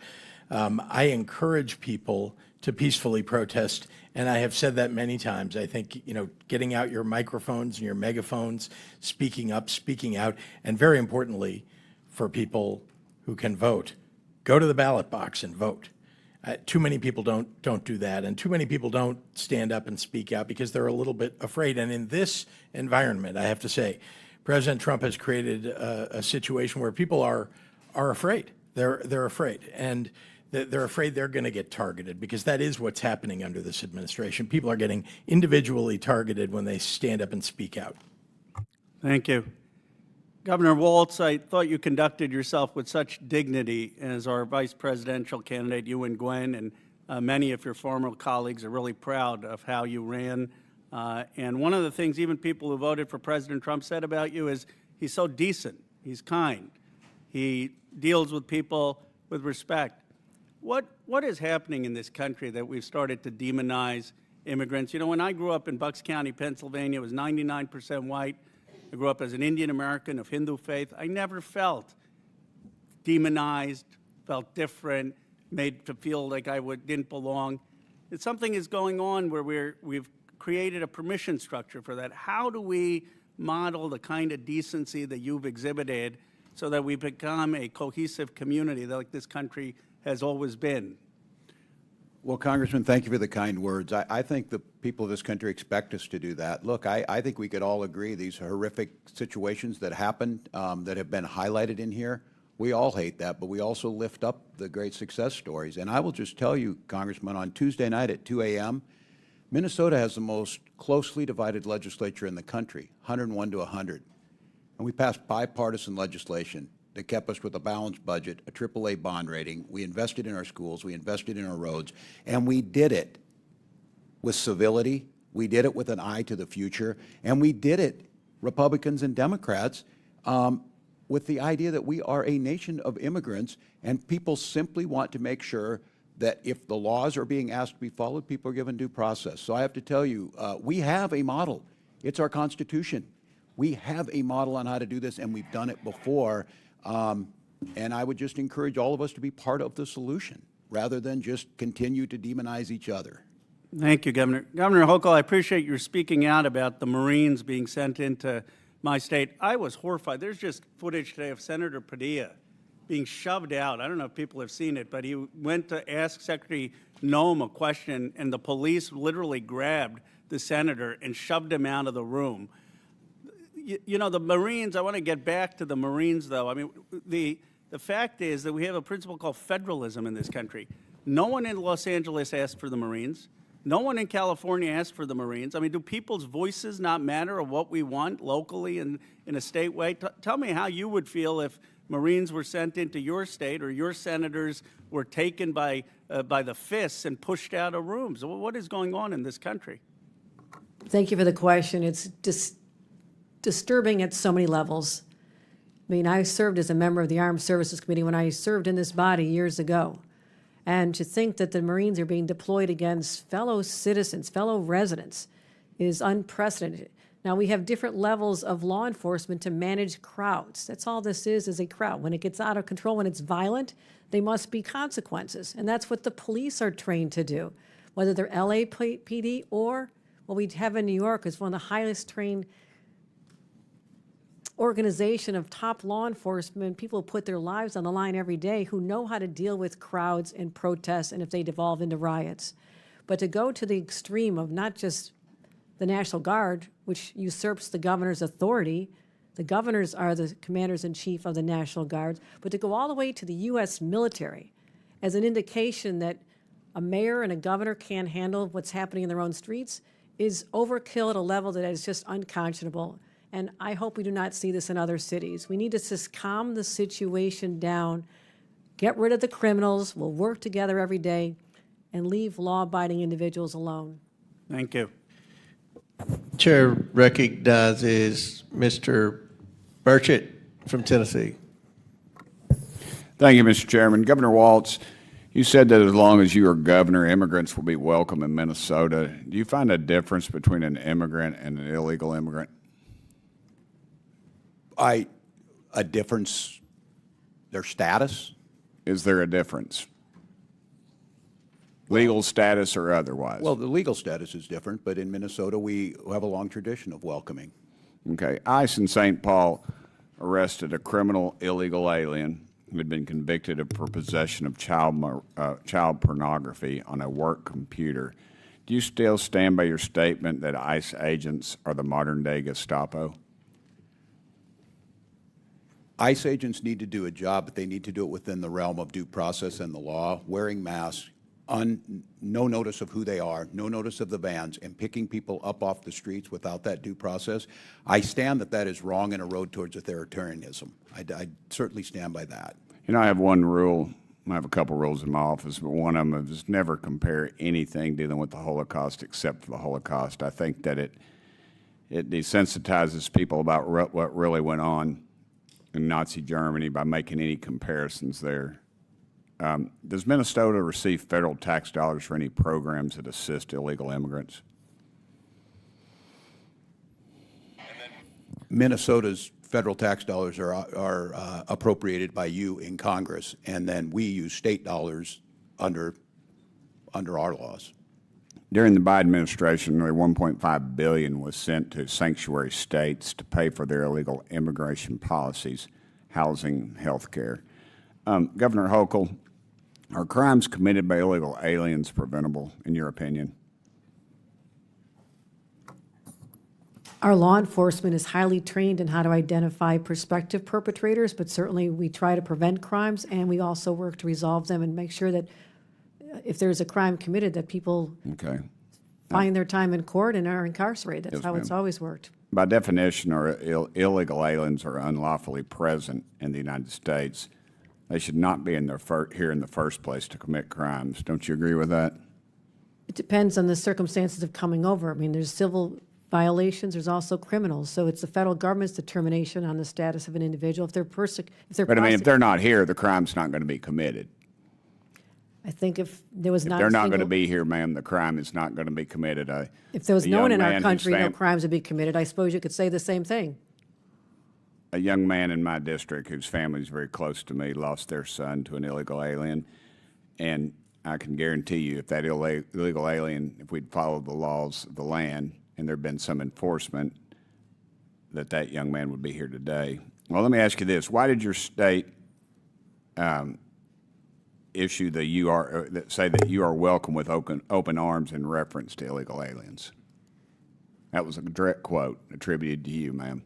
I encourage people to peacefully protest, and I have said that many times. I think, getting out your microphones and your megaphones, speaking up, speaking out, and very importantly, for people who can vote, go to the ballot box and vote. Too many people don't do that, and too many people don't stand up and speak out because they're a little bit afraid. And in this environment, I have to say, President Trump has created a situation where people are afraid. They're afraid, and they're afraid they're going to get targeted, because that is what's happening under this administration. People are getting individually targeted when they stand up and speak out. Thank you. Governor Walz, I thought you conducted yourself with such dignity as our vice presidential candidate, you and Gwen, and many of your former colleagues are really proud of how you ran. And one of the things even people who voted for President Trump said about you is he's so decent, he's kind, he deals with people with respect. What is happening in this country that we've started to demonize immigrants? When I grew up in Bucks County, Pennsylvania, it was 99% white. I grew up as an Indian American of Hindu faith. I never felt demonized, felt different, made to feel like I didn't belong. Something is going on where we've created a permission structure for that. How do we model the kind of decency that you've exhibited so that we become a cohesive community like this country has always been? Well, Congressman, thank you for the kind words. I think the people of this country expect us to do that. Look, I think we could all agree these horrific situations that happened, that have been highlighted in here, We all hate that, but we also lift up the great success stories. And I will just tell you, Congressman, on Tuesday night at 2 a.m., Minnesota has the most closely divided legislature in the country, 101 to 100. And we passed bipartisan legislation that kept us with a balanced budget, a AAA bond rating. We invested in our schools, we invested in our roads, and we did it with civility. We did it with an eye to the future, and we did it, Republicans and Democrats, with the idea that we are a nation of immigrants, and people simply want to make sure that if the laws are being asked to be followed, people are given due process. So I have to tell you, we have a model. It's our Constitution. We have a model on how to do this, and we've done it before. And I would just encourage all of us to be part of the solution rather than just continue to demonize each other. Thank you, Governor. Governor Hochul, I appreciate your speaking out about the Marines being sent into my state. I was horrified. There's just footage today of Senator Padilla being shoved out. I don't know if people have seen it, but he went to ask Secretary Noem a question, and the police literally grabbed the senator and shoved him out of the room. You know, the Marines, I want to get back to the Marines, though. I mean, the fact is that we have a principle called federalism in this country. No one in Los Angeles asked for the Marines. No one in California asked for the Marines. I mean, do people's voices not matter of what we want locally and in a state way? Tell me how you would feel if Marines were sent into your state or your senators were taken by the fists and pushed out of rooms. What is going on in this country? Thank you for the question. It's disturbing at so many levels. I mean, I served as a member of the Armed Services Committee when I served in this body years ago. And to think that the Marines are being deployed against fellow citizens, fellow residents, is unprecedented. Now, we have different levels of law enforcement to manage crowds. That's all this is a crowd. When it gets out of control, when it's violent, there must be consequences. And that's what the police are trained to do, whether they're LAPD or what we have in New York is one of the highest trained organization of top law enforcement, people who put their lives on the line every day, who know how to deal with crowds and protests and if they devolve into riots. But to go to the extreme of not just the National Guard, which usurps the governor's authority, the governors are the commanders-in-chief of the National Guards, but to go all the way to the U.S. military as an indication that a mayor and a governor can't handle what's happening in their own streets is overkill at a level that is just unconscionable. And I hope we do not see this in other cities. We need to just calm the situation down, get rid of the criminals, we'll work together every day, and leave law-abiding individuals alone. Thank you. Chair recognizes Mr. Burchett from Tennessee. Thank you, Mr. Chairman. Governor Walz, you said that as long as you are governor, immigrants will be welcome in Minnesota. Do you find a difference between an immigrant and an illegal immigrant? A difference, their status? Is there a difference? Legal status or otherwise? Well, the legal status is different, but in Minnesota, we have a long tradition of welcoming. Okay. ICE in St. Paul arrested a criminal illegal alien who had been convicted for possession of child pornography on a work computer. Do you still stand by your statement that ICE agents are the modern-day Gestapo? ICE agents need to do a job, but they need to do it within the realm of due process and the law, wearing masks, no notice of who they are, no notice of the vans, and picking people up off the streets without that due process. I stand that is wrong and a road towards authoritarianism. I certainly stand by that. You know, I have one rule. I have a couple rules in my office, but one of them is never compare anything dealing with the Holocaust except for the Holocaust. I think that it desensitizes people about what really went on in Nazi Germany by making any comparisons there. Does Minnesota receive federal tax dollars for any programs that assist illegal immigrants? Minnesota's federal tax dollars are appropriated by you in Congress, and then we use state dollars under our laws. During the Biden administration, nearly $1.5 billion was sent to sanctuary states to pay for their illegal immigration policies, housing, health care. Governor Hochul, are crimes committed by illegal aliens preventable, in your opinion? Our law enforcement is highly trained in how to identify prospective perpetrators, but certainly we try to prevent crimes, and we also work to resolve them and make sure that if there's a crime committed, that people Okay. find their time in court and are incarcerated. That's Yes, how it's ma'am. always worked. By definition, illegal aliens are unlawfully present in the United States. They should not be here in the first place to commit crimes. Don't you agree with that? It depends on the circumstances of coming over. I mean, there's civil violations, there's also criminals. So it's the federal government's determination on the status of an individual. If they're But I mean, if they're not here, the crime's not going to be committed. I think if there was If not they're a not going to single- be here, ma'am, the crime is not going to be committed. If there was a no one young in our man whose country, no fam- crimes would be committed. I suppose you could say the same thing. A young man in my district whose family is very close to me lost their son to an illegal alien, and I can guarantee you if that illegal alien, if we'd followed the laws of the land and there'd been some enforcement, that young man would be here today. Well, let me ask you this. Why did your state issue say that you are welcome with open arms in reference to illegal aliens? That was a direct quote attributed to you, ma'am.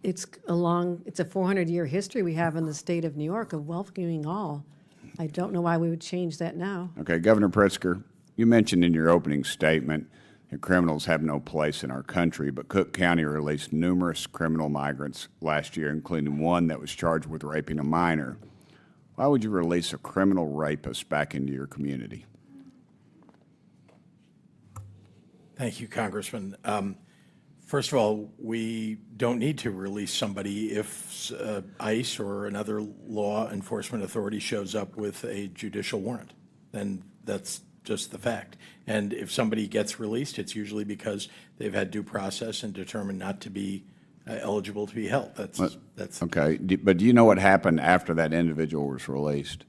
It's a 400-year history we have in the state of New York of welcoming all. I don't know why we would change that now. Okay, Governor Pritzker, you mentioned in your opening statement that criminals have no place in our country, but Cook County released numerous criminal migrants last year, including one that was charged with raping a minor. Why would you release a criminal rapist back into your community? Thank you, Congressman. First of all, we don't need to release somebody if ICE or another law enforcement authority shows up with a judicial warrant. Then that's just the fact. And if somebody gets released, it's usually because they've had due process and determined not to be eligible to be held. That's Okay, but do you know what happened after that individual was released?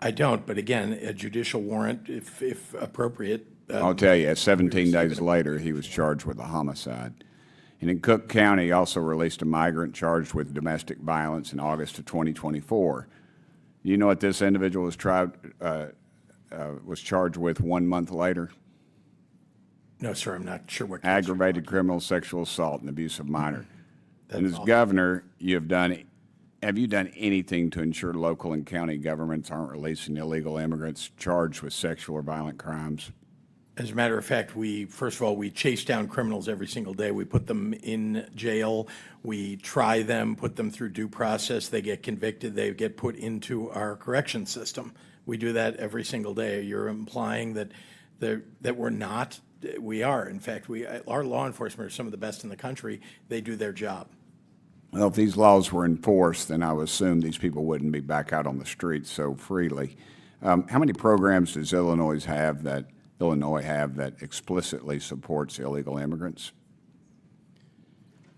I don't, but again, a judicial warrant, if appropriate. I'll tell you, 17 days later, he was charged with a homicide. And in Cook County, he also released a migrant charged with domestic violence in August of 2024. You know what this individual was charged with 1 month later? No, sir, I'm not sure what. Aggravated criminal sexual assault and abuse of minor. And as governor, have you done anything to ensure local and county governments aren't releasing illegal immigrants charged with sexual or violent crimes? As a matter of fact, first of all, we chase down criminals every single day. We put them in jail. We try them, put them through due process. They get convicted. They get put into our correction system. We do that every single day. You're implying that we're not? We are. In fact, our law enforcement are some of the best in the country. They do their job. Well, if these laws were enforced, then I would assume these people wouldn't be back out on the streets so freely. How many programs does Illinois have that explicitly supports illegal immigrants?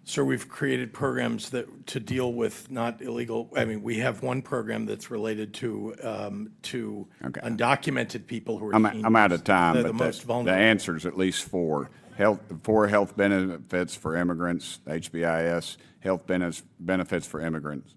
Sir, we've created programs to deal with not illegal. I mean, we have one program that's related to undocumented people who are. I'm out of time, the but most the vulnerable. answer is at least four. Health benefits for immigrants, HBIS, health benefits for immigrants,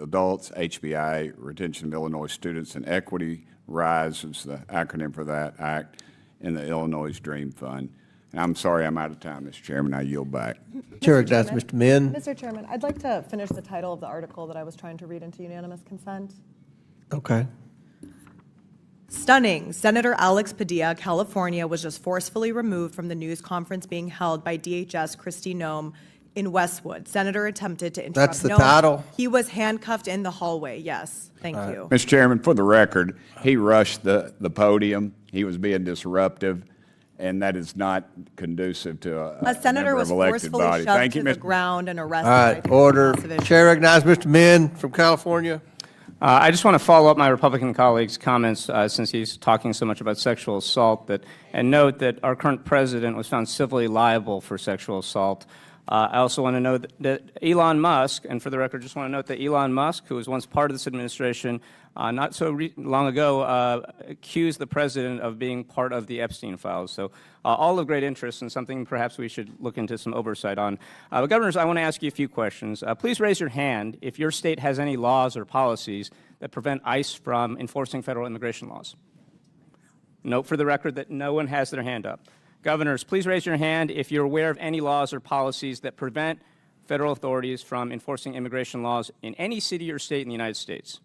adults, HBI, Retention of Illinois Students, and Equity RISE is the acronym for that act, in the Illinois Dream Fund. And I'm sorry I'm out of time, Mr. Chairman. I yield back. Chair, that's Mr. Min. Mr. Chairman, I'd like to finish the title of the article that I was trying to read into unanimous consent. Okay. Stunning. Senator Alex Padilla, California, was just forcefully removed from the news conference being held by DHS Kristi Noem in Westwood. Senator attempted to interrupt That's the Noem. title? He was handcuffed in the hallway, yes. Thank you. Mr. Chairman, for the record, he rushed the podium. He was being disruptive, and that is not conducive to a senator member was of elected forcefully body. shoved Thank you, to the Mr. ground and All arrested. I right, think order. it's a massive issue. Chair recognizes Mr. Min from California. I just want to follow up my Republican colleague's comments since he's talking so much about sexual assault, and note that our current president was found civilly liable for sexual assault. I also want to note that Elon Musk, and for the record, just want to note that Elon Musk, who was once part of this administration, not so long ago, accused the president of being part of the Epstein files. So all of great interest and something perhaps we should look into some oversight on. But governors, I want to ask you a few questions. Please raise your hand if your state has any laws or policies that prevent ICE from enforcing federal immigration laws. Note for the record that no one has their hand up. Governors, please raise your hand if you're aware of any laws or policies that prevent federal authorities from enforcing immigration laws in any city or state in the United States.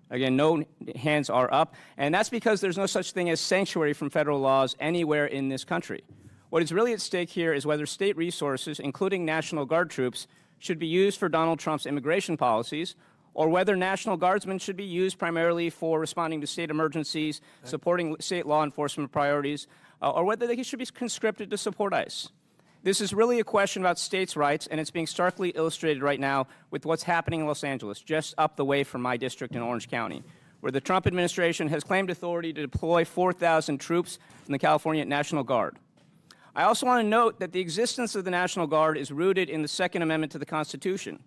Again, no hands are up, and that's because there's no such thing as sanctuary from federal laws anywhere in this country. What is really at stake here is whether state resources, including National Guard troops, should be used for Donald Trump's immigration policies, or whether National Guardsmen should be used primarily for responding to state emergencies, supporting state law enforcement priorities, or whether they should be conscripted to support ICE. This is really a question about states' rights, and it's being starkly illustrated right now with what's happening in Los Angeles, just up the way from my district in Orange County, where the Trump administration has claimed authority to deploy 4,000 troops from the California National Guard. I also want to note that the existence of the National Guard is rooted in the Second Amendment to the Constitution.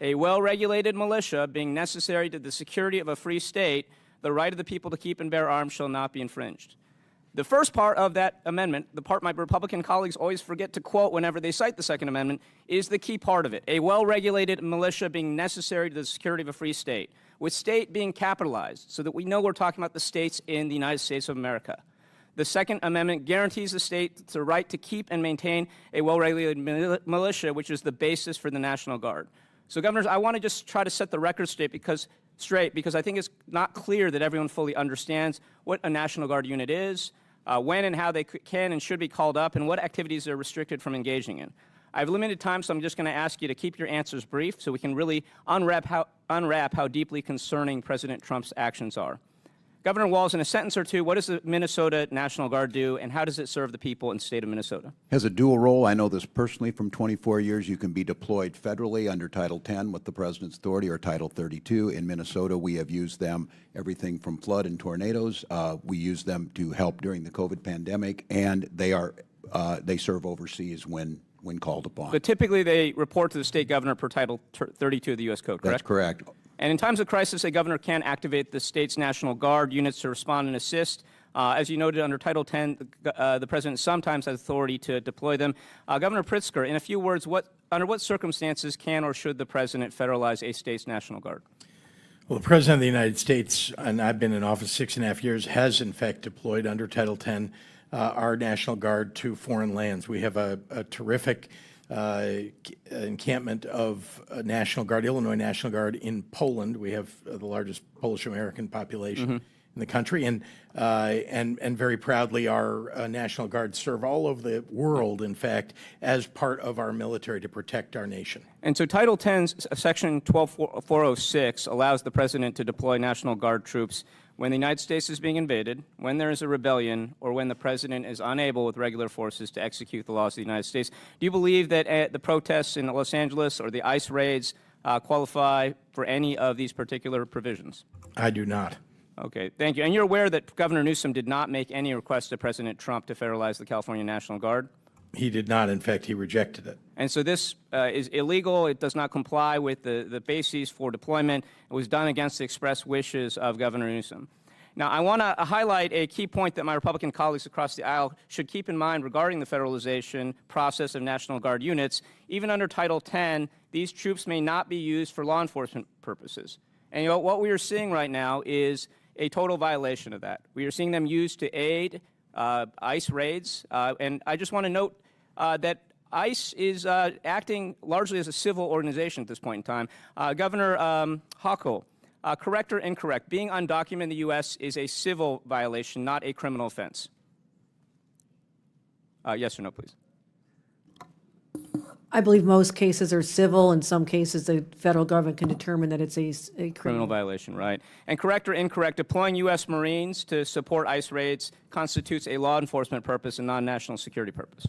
A well-regulated militia being necessary to the security of a free state, the right of the people to keep and bear arms shall not be infringed. The first part of that amendment, the part my Republican colleagues always forget to quote whenever they cite the Second Amendment, is the key part of it. A well-regulated militia being necessary to the security of a free state, with state being capitalized so that we know we're talking about the states in the United States of America. The Second Amendment guarantees the state the right to keep and maintain a well-regulated militia, which is the basis for the National Guard. So, Governors, I want to just try to set the record straight because I think it's not clear that everyone fully understands what a National Guard unit is, when and how they can and should be called up, and what activities they're restricted from engaging in. I have limited time, so I'm just going to ask you to keep your answers brief so we can really unwrap how deeply concerning President Trump's actions are. Governor Walz, in a sentence or two, what does the Minnesota National Guard do, and how does it serve the people in the state of Minnesota? Has a dual role. I know this personally from 24 years. You can be deployed federally under Title 10 with the President's authority or Title 32. In Minnesota, we have used them everything from flood and tornadoes. We use them to help during the COVID pandemic, and they serve overseas when called upon. But typically they report to the state governor per Title 32 of the U.S. Code, correct? That's correct. And in times of crisis, a governor can activate the state's National Guard units to respond and assist. As you noted, under Title 10, the President sometimes has authority to deploy them. Governor Pritzker, in a few words, under what circumstances can or should the President federalize a state's National Guard? Well, the President of the United States, and I've been in office 6.5 years, has in fact deployed under Title 10 our National Guard to foreign lands. We have a terrific encampment of National Guard, Illinois National Guard in Poland. We have the largest Polish-American population in the country, and very proudly our National Guard serve all over the world, in fact, as part of our military to protect our nation. And so Title 10, Section 12406, allows the President to deploy National Guard troops when the United States is being invaded, when there is a rebellion, or when the President is unable with regular forces to execute the laws of the United States. Do you believe that the protests in Los Angeles or the ICE raids qualify for any of these particular provisions? I do not. Okay, thank you. And you're aware that Governor Newsom did not make any request to President Trump to federalize the California National Guard? He did not. In fact, he rejected it. And so this is illegal. It does not comply with the bases for deployment. It was done against the express wishes of Governor Newsom. Now, I want to highlight a key point that my Republican colleagues across the aisle should keep in mind regarding the federalization process of National Guard units. Even under Title 10, these troops may not be used for law enforcement purposes. And what we are seeing right now is a total violation of that. We are seeing them used to aid ICE raids, and I just want to note that ICE is acting largely as a civil organization at this point in time. Governor Hochul, correct or incorrect, being undocumented in the U.S. is a civil violation, not a criminal offense. Yes or no, please. I believe most cases are civil. In some cases, the federal government can determine that it's a Criminal violation, right. And correct or incorrect, deploying U.S. Marines to support ICE raids constitutes a law enforcement purpose and non-national security purpose.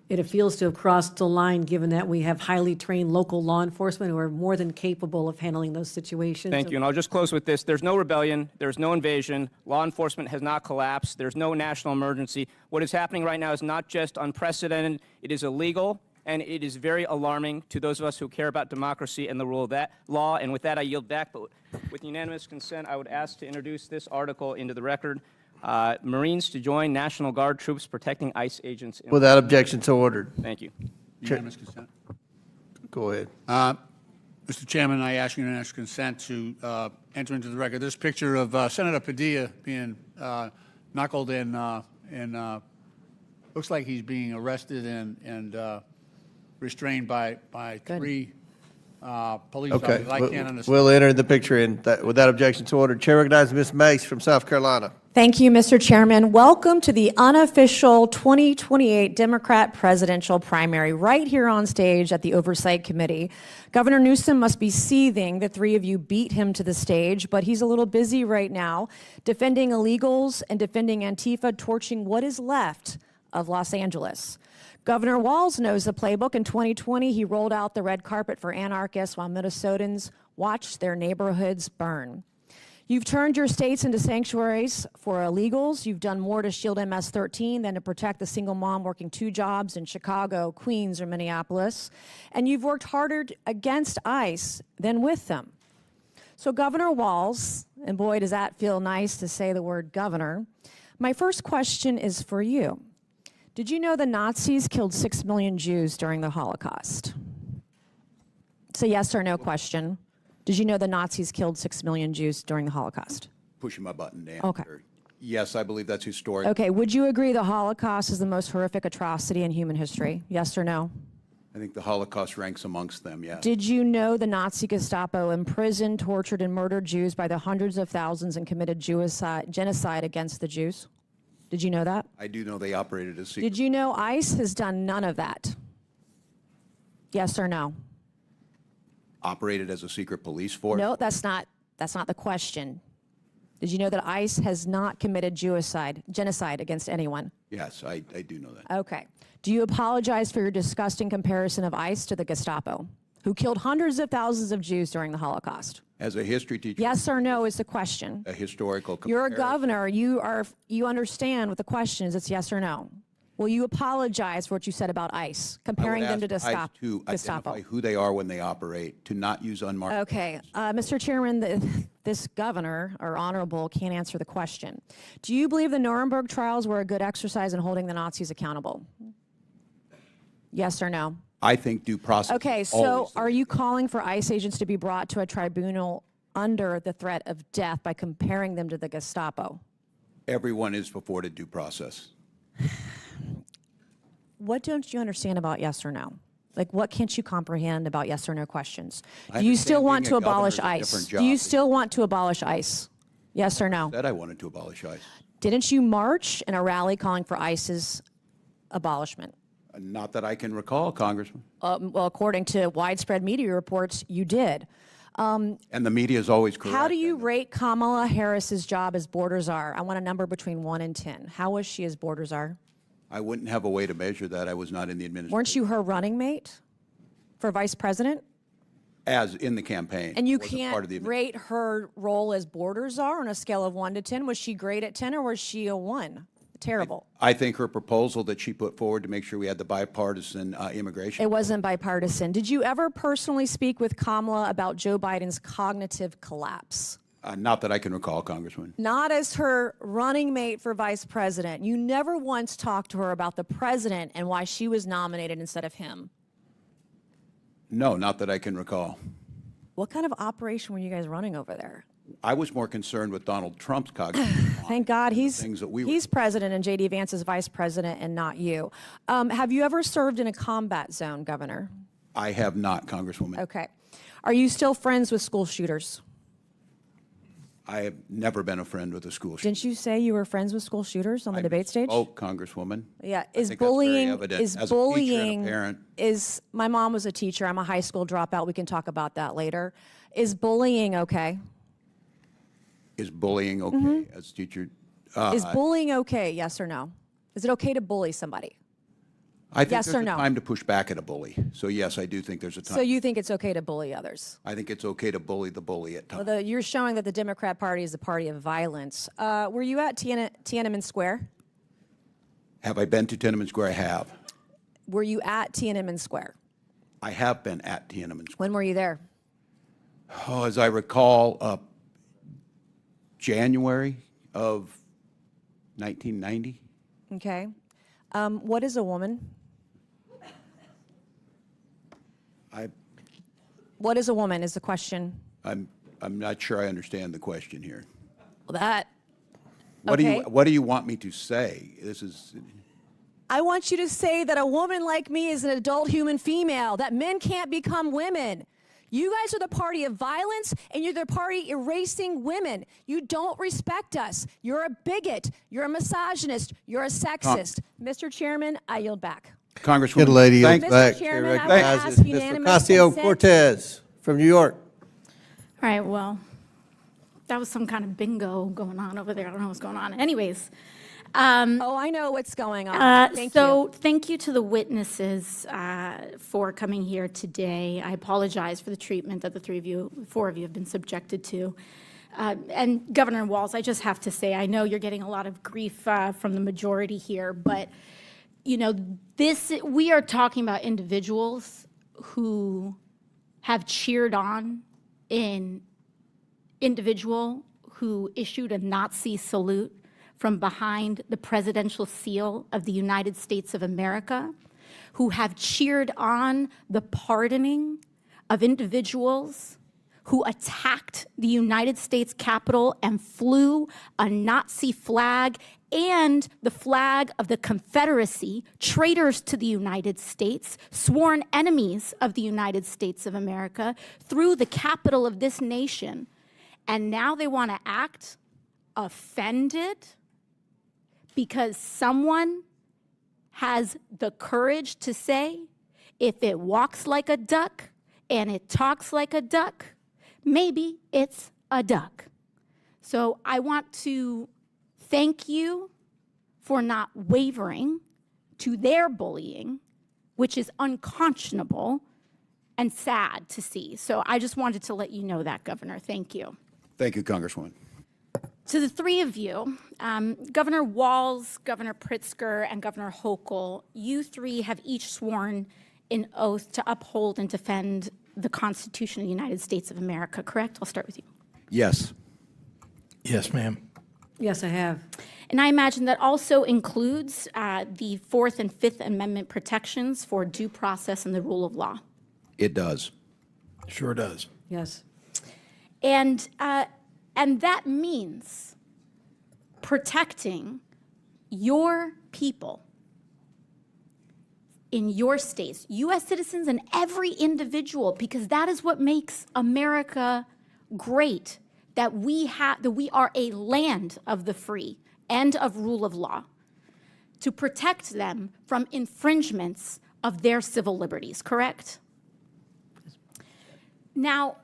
It feels to have crossed the line, given that we have highly trained local law enforcement who are more than capable of handling those situations. Thank you, and I'll just close with this. There's no rebellion. There's no invasion. Law enforcement has not collapsed. There's no national emergency. What is happening right now is not just unprecedented. It is illegal, and it is very alarming to those of us who care about democracy and the rule of that law. And with that, I yield back. But with unanimous consent, I would ask to introduce this article into the record. Marines to join National Guard troops protecting ICE agents. Without objection, so ordered. Thank you. Unanimous consent. Go ahead. Mr. Chairman, I ask unanimous consent to enter into the record this picture of Senator Padilla being knuckled in looks like he's being arrested and restrained by three police Okay, officers. I can't understand. we'll enter the picture without objection to order. Chair recognizes Ms. Mace from South Carolina. Thank you, Mr. Chairman. Welcome to the unofficial 2028 Democrat presidential primary right here on stage at the Oversight Committee. Governor Newsom must be seething. The three of you beat him to the stage, but he's a little busy right now defending illegals and defending Antifa, torching what is left of Los Angeles. Governor Walz knows the playbook. In 2020, he rolled out the red carpet for anarchists while Minnesotans watched their neighborhoods burn. You've turned your states into sanctuaries for illegals. You've done more to shield MS-13 than to protect the single mom working 2 jobs in Chicago, Queens, or Minneapolis. And you've worked harder against ICE than with them. So Governor Walz, and boy, does that feel nice to say the word governor, my first question is for you. Did you know the Nazis killed 6 million Jews during the Holocaust? It's a yes or no question. Did you know the Nazis killed 6 million Jews during the Holocaust? Pushing my button, Dan. Okay. Yes, I believe that's historic. Okay, would you agree the Holocaust is the most horrific atrocity in human history? Yes or no? I think the Holocaust ranks amongst them, yes. Did you know the Nazi Gestapo imprisoned, tortured, and murdered Jews by the hundreds of thousands and committed genocide against the Jews? Did you know that? I do know they operated as secret. Did you know ICE has done none of that? Yes or no? Operated as a secret police force? No, that's not the question. Did you know that ICE has not committed genocide against anyone? Yes, I do know that. Okay. Do you apologize for your disgusting comparison of ICE to the Gestapo, who killed hundreds of thousands of Jews during the Holocaust? As a history teacher. Yes or no is the question. A historical You're a comparison. governor. You understand what the question is. It's yes or no. Will you apologize for what you said about ICE, comparing them to I would ask ICE to Gestapo? identify who they are when they operate, to not use unmarked. Okay. Mr. Chairman, this governor, or honorable, can't answer the question. Do you believe the Nuremberg trials were a good exercise in holding the Nazis accountable? Yes or no? I think due process. Okay, is so always are you calling for ICE agents to be brought to a tribunal under the threat of death by comparing them to the Gestapo? Everyone is afforded due process. What don't you understand about yes or no? Like, what can't you comprehend about yes or no questions? I Do you understand still want being to a governor abolish is a ICE? different Do you job. still want to abolish ICE? Yes or no? Said I wanted to abolish ICE. Didn't you march in a rally calling for ICE's abolishment? Not that I can recall, Congressman. Well, according to widespread media reports, you did. And the media is always correct. How do you rate Kamala Harris's job as border czar? I want a number between 1 and 10. How was she as border czar? I wouldn't have a way to measure that. I was not in the administration. Weren't you her running mate for vice president? As in the campaign. And you wasn't part of the can't rate her role as border czar on a scale of 1 to 10. Was she great at 10 or was she a 1? Terrible. I think her proposal that she put forward to make sure we had the bipartisan immigration. It wasn't bipartisan. Did you ever personally speak with Kamala about Joe Biden's cognitive collapse? Not that I can recall, Congressman. Not as her running mate for vice president. You never once talked to her about the president and why she was nominated instead of him. No, not that I can recall. What kind of operation were you guys running over there? I was more concerned with Donald Trump's cognitive. Thank God he's that president and J.D. Vance is vice president and not you. Have you ever served in a combat zone, Governor? I have not, Congresswoman. Okay. Are you still friends with school shooters? I have never been a friend with a school shooter. Didn't you say you were friends with school shooters on the debate stage? Oh, Congresswoman. Yeah. I Is think that's very bullying evident. is As a teacher and a bullying parent. is my mom was a teacher. I'm a high school dropout. We can talk about that later. Is bullying okay? Is bullying okay as a teacher? Is bullying okay? Yes or no? Is it okay to bully somebody? I think yes there's or a no? time to push back at a bully. So yes, I do think there's a time. So you think it's okay to bully others? I think it's okay to bully the bully at times. Well, you're showing that the Democrat Party is the party of violence. Were you at Tiananmen Square? Have I been to Tiananmen Square? I have. Were you at Tiananmen Square? I have been at Tiananmen Square. When were you there? Oh, as I recall, January of 1990. Okay. What is a woman? What is a woman is the question. I'm not sure I understand the question here. Well, that. What do you want me to say? This is. I want you to say that a woman like me is an adult human female, that men can't become women. You guys are the party of violence, and you're the party erasing women. You don't respect us. You're a bigot. You're a misogynist. You're a sexist. Mr. Chairman, I yield back. Congresswoman. Good lady, thank- yields back. Mr. Chair Chairman, I would recognizes ask Mr. unanimous Ocasio-Cortez from New York. All right, well, that was some kind of bingo going on over there. I don't know what's going on. Anyways. Oh, I know what's going on. Thank you. Thank you to the witnesses for coming here today. I apologize for the treatment that the four of you have been subjected to. And Governor Walz, I just have to say, I know you're getting a lot of grief from the majority here, but you know, we are talking about individuals who have cheered on an individual who issued a Nazi salute from behind the presidential seal of the United States of America, who have cheered on the pardoning of individuals who attacked the United States Capitol and flew a Nazi flag and the flag of the Confederacy, traitors to the United States, sworn enemies of the United States of America, through the capital of this nation. And now they want to act offended because someone has the courage to say, if it walks like a duck and it talks like a duck, maybe it's a duck. So I want to thank you for not wavering to their bullying, which is unconscionable and sad to see. So I just wanted to let you know that, Governor. Thank you. Thank you, Congresswoman. To the three of you, Governor Walz, Governor Pritzker, and Governor Hochul, you three have each sworn an oath to uphold and defend the Constitution of the United States of America, correct? I'll start with you. Yes. Yes, ma'am. Yes, I have. And I imagine that also includes the Fourth and Fifth Amendment protections for due process and the rule of law. It does. Sure does. Yes. And that means protecting your people in your states, U.S. citizens and every individual, because that is what makes America great, that we are a land of the free and of rule of law, to protect them from infringements of their civil liberties, correct? Now,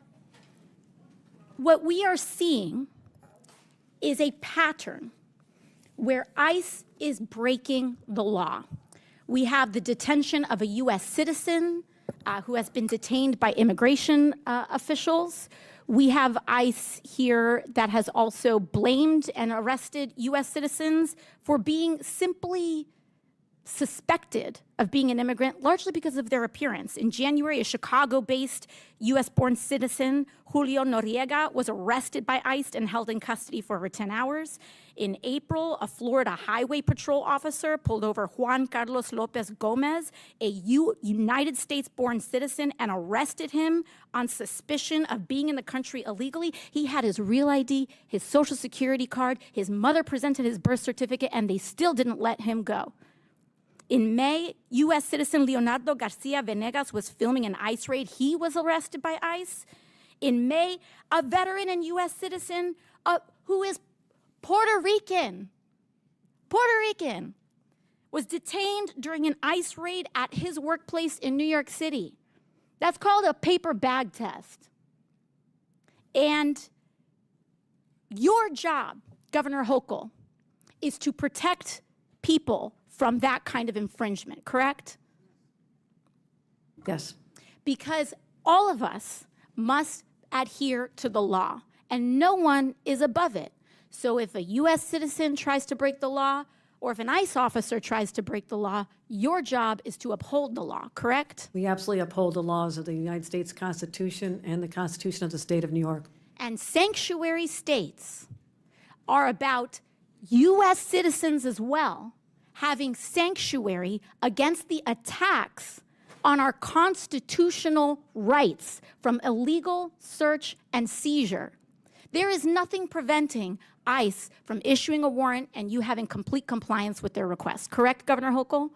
what we are seeing is a pattern where ICE is breaking the law. We have the detention of a U.S. citizen who has been detained by immigration officials. We have ICE here that has also blamed and arrested U.S. citizens for being simply suspected of being an immigrant, largely because of their appearance. In January, a Chicago-based U.S.-born citizen, Julio Noriega, was arrested by ICE and held in custody for over 10 hours. In April, a Florida Highway Patrol officer pulled over Juan Carlos Lopez Gomez, a United States-born citizen, and arrested him on suspicion of being in the country illegally. He had his real ID, his Social Security card, his mother presented his birth certificate, and they still didn't let him go. In May, U.S. citizen Leonardo Garcia Venegas was filming an ICE raid. He was arrested by ICE. In May, a veteran and U.S. citizen who is Puerto Rican, was detained during an ICE raid at his workplace in New York City. That's called a paper bag test. And your job, Governor Hochul, is to protect people from that kind of infringement, correct? Yes. Because all of us must adhere to the law, and no one is above it. So if a U.S. citizen tries to break the law, or if an ICE officer tries to break the law, your job is to uphold the law, correct? We absolutely uphold the laws of the United States Constitution and the Constitution of the State of New York. And sanctuary states are about U.S. citizens as well, having sanctuary against the attacks on our constitutional rights from illegal search and seizure. There is nothing preventing ICE from issuing a warrant and you having complete compliance with their request. Correct, Governor Hochul?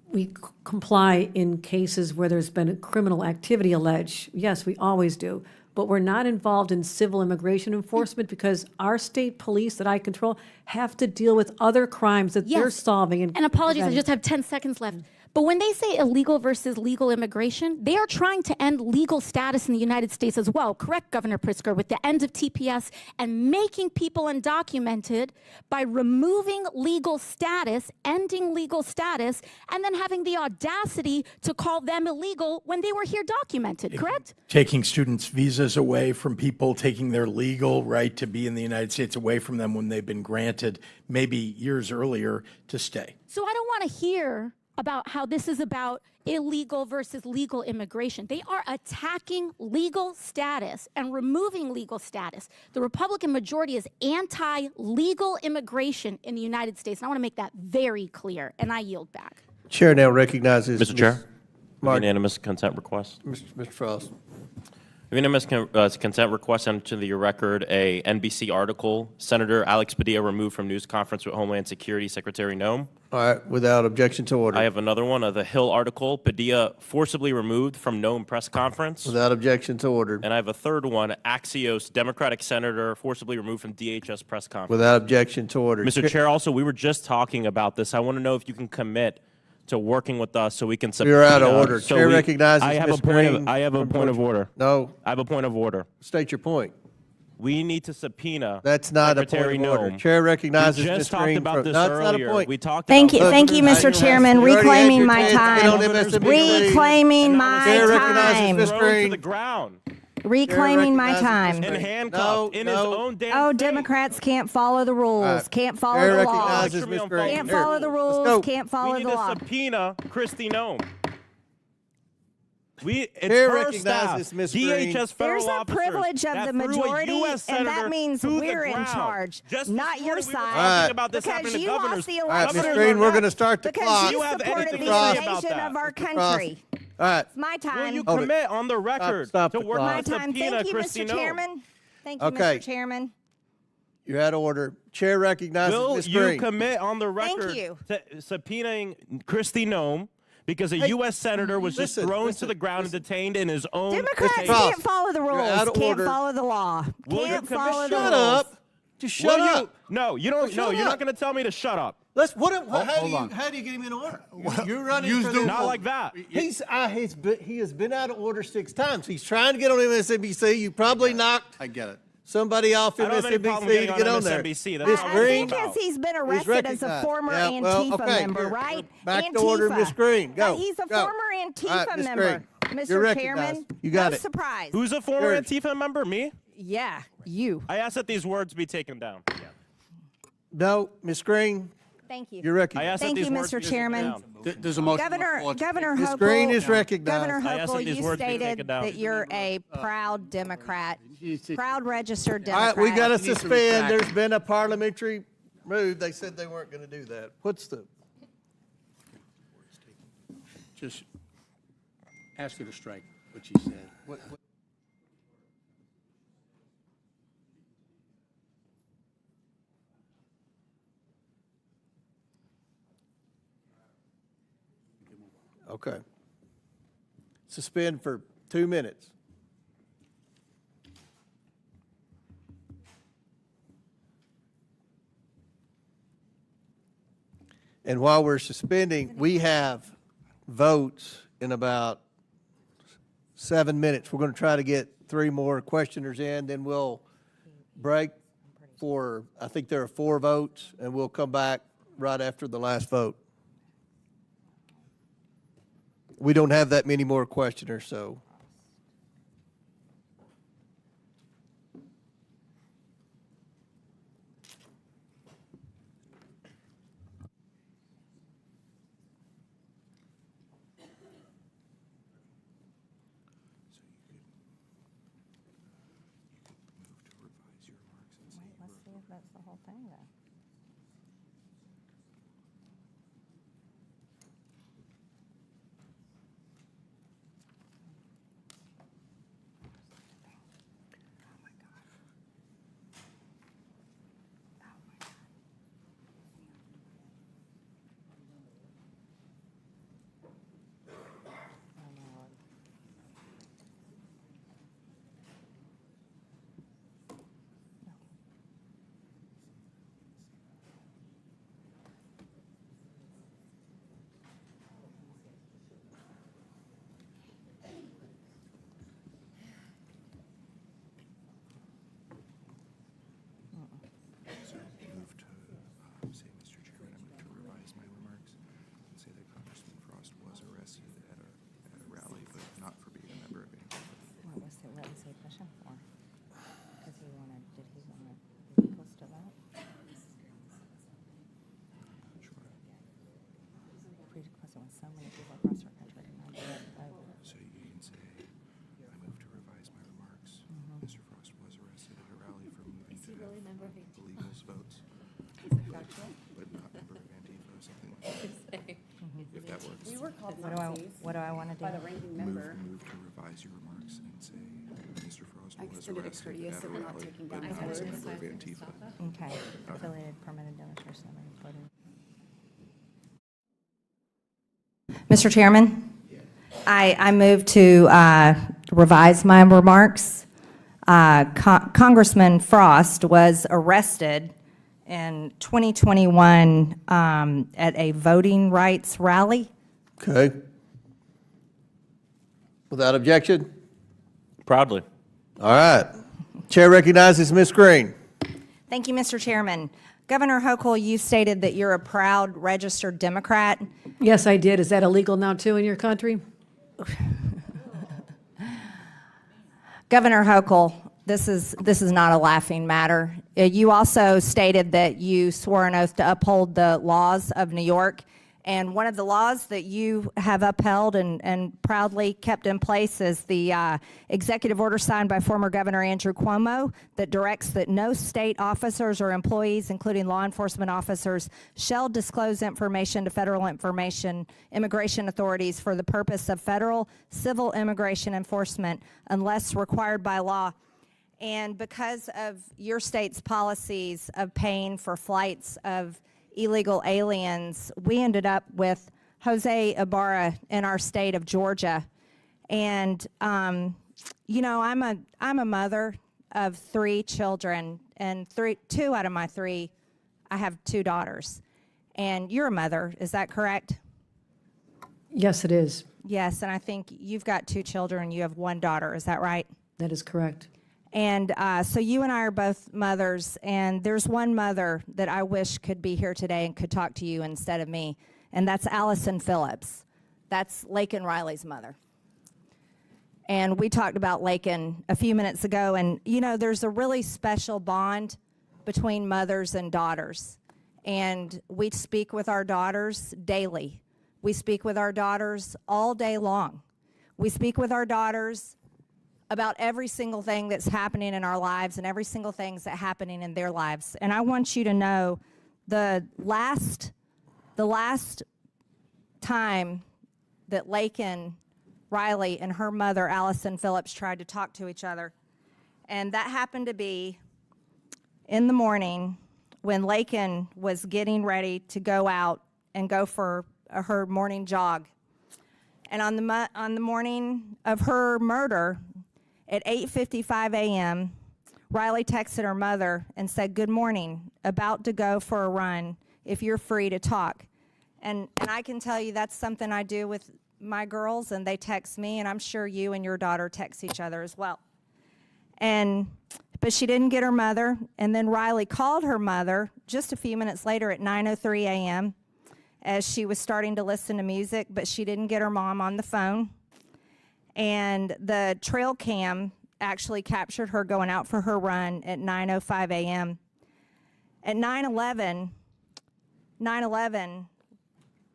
We comply in cases where there's been criminal activity alleged. Yes, we always do. But we're not involved in civil immigration enforcement because our state police that I control have to deal with other crimes that they're solving. And apologies, I just have 10 seconds left. But when they say illegal versus legal immigration, they are trying to end legal status in the United States as well. Correct, Governor Pritzker, with the end of TPS and making people undocumented by removing legal status, ending legal status, and then having the audacity to call them illegal when they were here documented, correct? Taking students' visas away from people, taking their legal right to be in the United States away from them when they've been granted maybe years earlier to stay. So I don't want to hear about how this is about illegal versus legal immigration. They are attacking legal status and removing legal status. The Republican majority is anti-legal immigration in the United States. And I want to make that very clear, and I yield back. Chair now recognizes Mr. Chair, unanimous consent request. Mr. Frost. Unanimous consent request into the record a NBC article, Senator Alex Padilla removed from news conference with Homeland Security Secretary Noem. All right, without objection to order. I have another one, the Hill article, Padilla forcibly removed from Noem press conference. Without objection to order. And I have a third one, Axios, Democratic Senator forcibly removed from DHS press conference. Without objection to order. Mr. Chair, also, we were just talking about this. I want to know if you can commit to working with us so we can subpoena. You're out of order. Chair recognizes I have Ms. a point Green. I have a point of order. No. I have a point of order. State your point. We need to subpoena. That's not Secretary a point of order. Noem. Chair recognizes We Ms. just talked Green. about this That's earlier. not a point. We talked Thank about you, thank you, Mr. Chairman. You already had Reclaiming your my chance to get on time. MSNBC. Reclaiming my Chair recognizes time. Ms. Thrown to Green. the ground. Reclaiming my recognizes time. And handcuffed in his own damn Oh, state. Democrats can't follow the rules, can't follow Chair the law. recognizes Ms. Green. Can't Here, follow the let's rules, go. can't follow We the need law. to subpoena Kristi Noem. It's Chair her recognizes staff, Ms. Green. DHS federal There's a officers privilege of that the threw a majority, US and that senator means to the we're in ground. charge, Just not this your morning we were side. talking about this Because happening to you governors. lost the All right, Ms. election. Green, we're going to start the Because clock. you You have supported anything the to say about invasion that? of our Mr. Frost. country. All right. It's my Will time. you Hold it. commit on the record Stop to the work clock. My to time. subpoena Thank you, Kristi Mr. Noem? Chairman. Thank you, Okay. Mr. Chairman. You're out of order. Chair recognizes Will Ms. you Green. commit on the Thank record you. to subpoenaing Kristi Noem because a U.S. senator was just thrown to the ground and detained in his own Democrats state? Frost, can't follow the you're rules, out of can't order. follow the law, Will you can't commit- follow the Shut rules. up. Just shut Will you- up. No, you don't. No, shut you're up. not going to tell me to shut up. Let's. How do you get him in order? You're running use for the- this. Not like that. He has been out of order 6 times. He's trying to get on MSNBC. You probably knocked. I get it. Somebody off I don't have any problem MSNBC to getting get on on there. MSNBC. That's Ms. not what I Green. think as he's been arrested as a recognized. former Yeah, well, Antifa okay, member, here. right? Back Antifa. to order, Ms. Green. Go. But he's a Go. former All Antifa right, Ms. member. Green. Mr. You're Chairman, recognized. You got no it. surprise. Who's a former Yours. Antifa member? Me? Yeah, you. I asked that these words be taken down. No, Ms. Green. Thank you. You're I recognized. asked that Thank these you, words Mr. be taken Chairman. down. There's a motion. Governor Ms. Hochul. Green is recognized. Governor I asked that Hochul, these you words be stated taken down. that you're a proud Democrat, proud registered All right, Democrat. we got to You need to suspend. retract. There's been a parliamentary move. They said they weren't going to do that. What's the? Just ask her to strike what she said. Okay. Suspend for 2 minutes. And while we're suspending, we have votes in about 7 minutes. We're going to try to get 3 more questioners in, then we'll break for, I think there are 4 votes, and we'll come back right after the last vote. We don't have that many more questioners, so. Let's see if that's the whole thing, though. So you can say, I move to revise my remarks. Mr. Frost was arrested at a rally for moving to illegals votes, but not member of Antifa or something like that. If that works. We were called what do I want to do? By the ranking member. Move to revise your remarks and say, Mr. Frost was arrested at a rally, but not as a member of Antifa. Okay. Affiliated permanent demonstration. Mr. Chairman, I move to revise my remarks. Congressman Frost was arrested in 2021 at a voting rights rally. Okay. Without objection? Proudly. All right. Chair recognizes Ms. Green. Thank you, Mr. Chairman. Governor Hochul, you stated that you're a proud registered Democrat. Yes, I did. Is that illegal now, too, in your country? Governor Hochul, this is not a laughing matter. You also stated that you swore an oath to uphold the laws of New York. And one of the laws that you have upheld and proudly kept in place is the executive order signed by former Governor Andrew Cuomo that directs that no state officers or employees, including law enforcement officers, shall disclose information to federal immigration authorities for the purpose of federal civil immigration enforcement unless required by law. And because of your state's policies of paying for flights of illegal aliens, we ended up with Jose Ibarra in our state of Georgia. And, you know, I'm a mother of 3 children, and 2 out of my 3, I have 2 daughters. And you're a mother, is that correct? Yes, it is. Yes, and I think you've got 2 children, you have 1 daughter, is that right? That is correct. And so you and I are both mothers, and there's one mother that I wish could be here today and could talk to you instead of me, and that's Allison Phillips. That's Laken Riley's mother. And we talked about Laken a few minutes ago, and you know, there's a really special bond between mothers and daughters. And we speak with our daughters daily. We speak with our daughters all day long. We speak with our daughters about every single thing that's happening in our lives and every single thing that's happening in their lives. And I want you to know the last time that Laken Riley and her mother, Allison Phillips, tried to talk to each other, and that happened to be in the morning when Laken was getting ready to go out and go for her morning jog. And on the morning of her murder, at 8:55 a.m., Riley texted her mother and said, "Good morning, about to go for a run, if you're free to talk." And I can tell you that's something I do with my girls, and they text me, and I'm sure you and your daughter text each other as well. But she didn't get her mother, and then Riley called her mother just a few minutes later at 9:03 a.m. as she was starting to listen to music, but she didn't get her mom on the phone. And the trail cam actually captured her going out for her run at 9:05 a.m. At 9:11,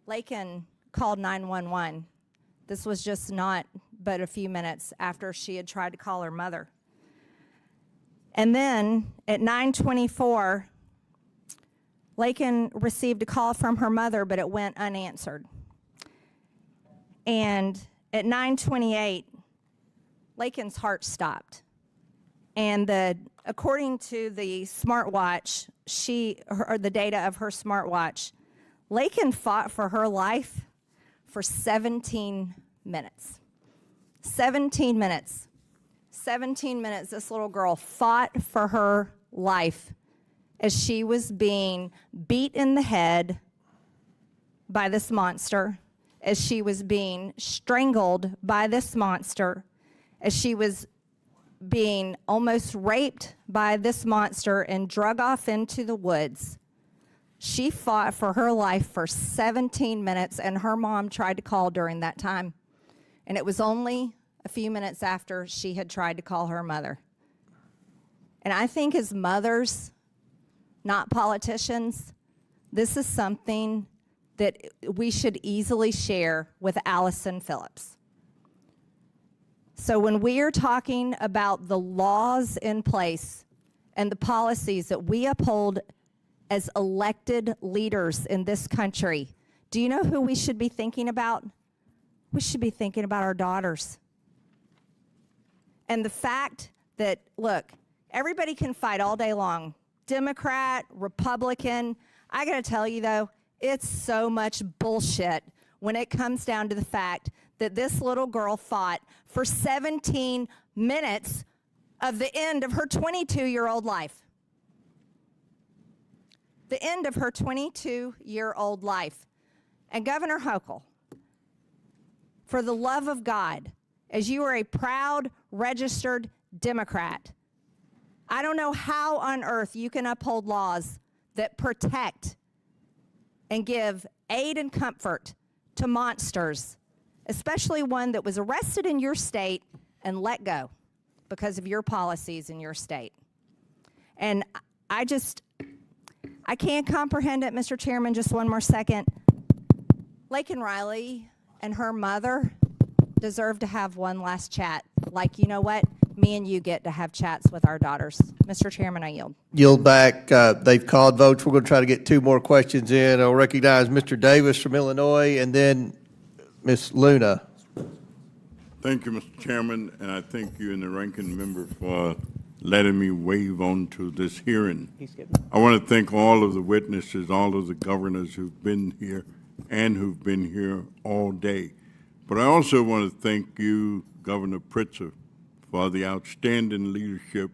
Laken called 911. This was just not but a few minutes after she had tried to call her mother. And then at 9:24, Laken received a call from her mother, but it went unanswered. And at 9:28, Laken's heart stopped. And according to the smartwatch, the data of her smartwatch, Laken fought for her life for 17 minutes. 17 minutes. 17 minutes, this little girl fought for her life as she was being beat in the head by this monster, as she was being strangled by this monster, as she was being almost raped by this monster and drug off into the woods. She fought for her life for 17 minutes, and her mom tried to call during that time. And it was only a few minutes after she had tried to call her mother. And I think as mothers, not politicians, this is something that we should easily share with Allison Phillips. So when we are talking about the laws in place and the policies that we uphold as elected leaders in this country, do you know who we should be thinking about? We should be thinking about our daughters. And the fact that, look, everybody can fight all day long, Democrat, Republican. I got to tell you, though, it's so much bullshit when it comes down to the fact that this little girl fought for 17 minutes of the end of her 22-year-old life. The end of her 22-year-old life. And Governor Hochul, for the love of God, as you are a proud, registered Democrat, I don't know how on earth you can uphold laws that protect and give aid and comfort to monsters, especially one that was arrested in your state and let go because of your policies in your state. And I can't comprehend it, Mr. Chairman, just one more second. Laken Riley and her mother deserve to have one last chat. Like, you know what? Me and you get to have chats with our daughters. Mr. Chairman, I yield. Yield back. They've called votes. We're going to try to get 2 more questions in. I'll recognize Mr. Davis from Illinois and then Ms. Luna. Thank you, Mr. Chairman, and I thank you and the ranking member for letting me wave on to this hearing. I want to thank all of the witnesses, all of the governors who've been here and who've been here all day. But I also want to thank you, Governor Pritzker, for the outstanding leadership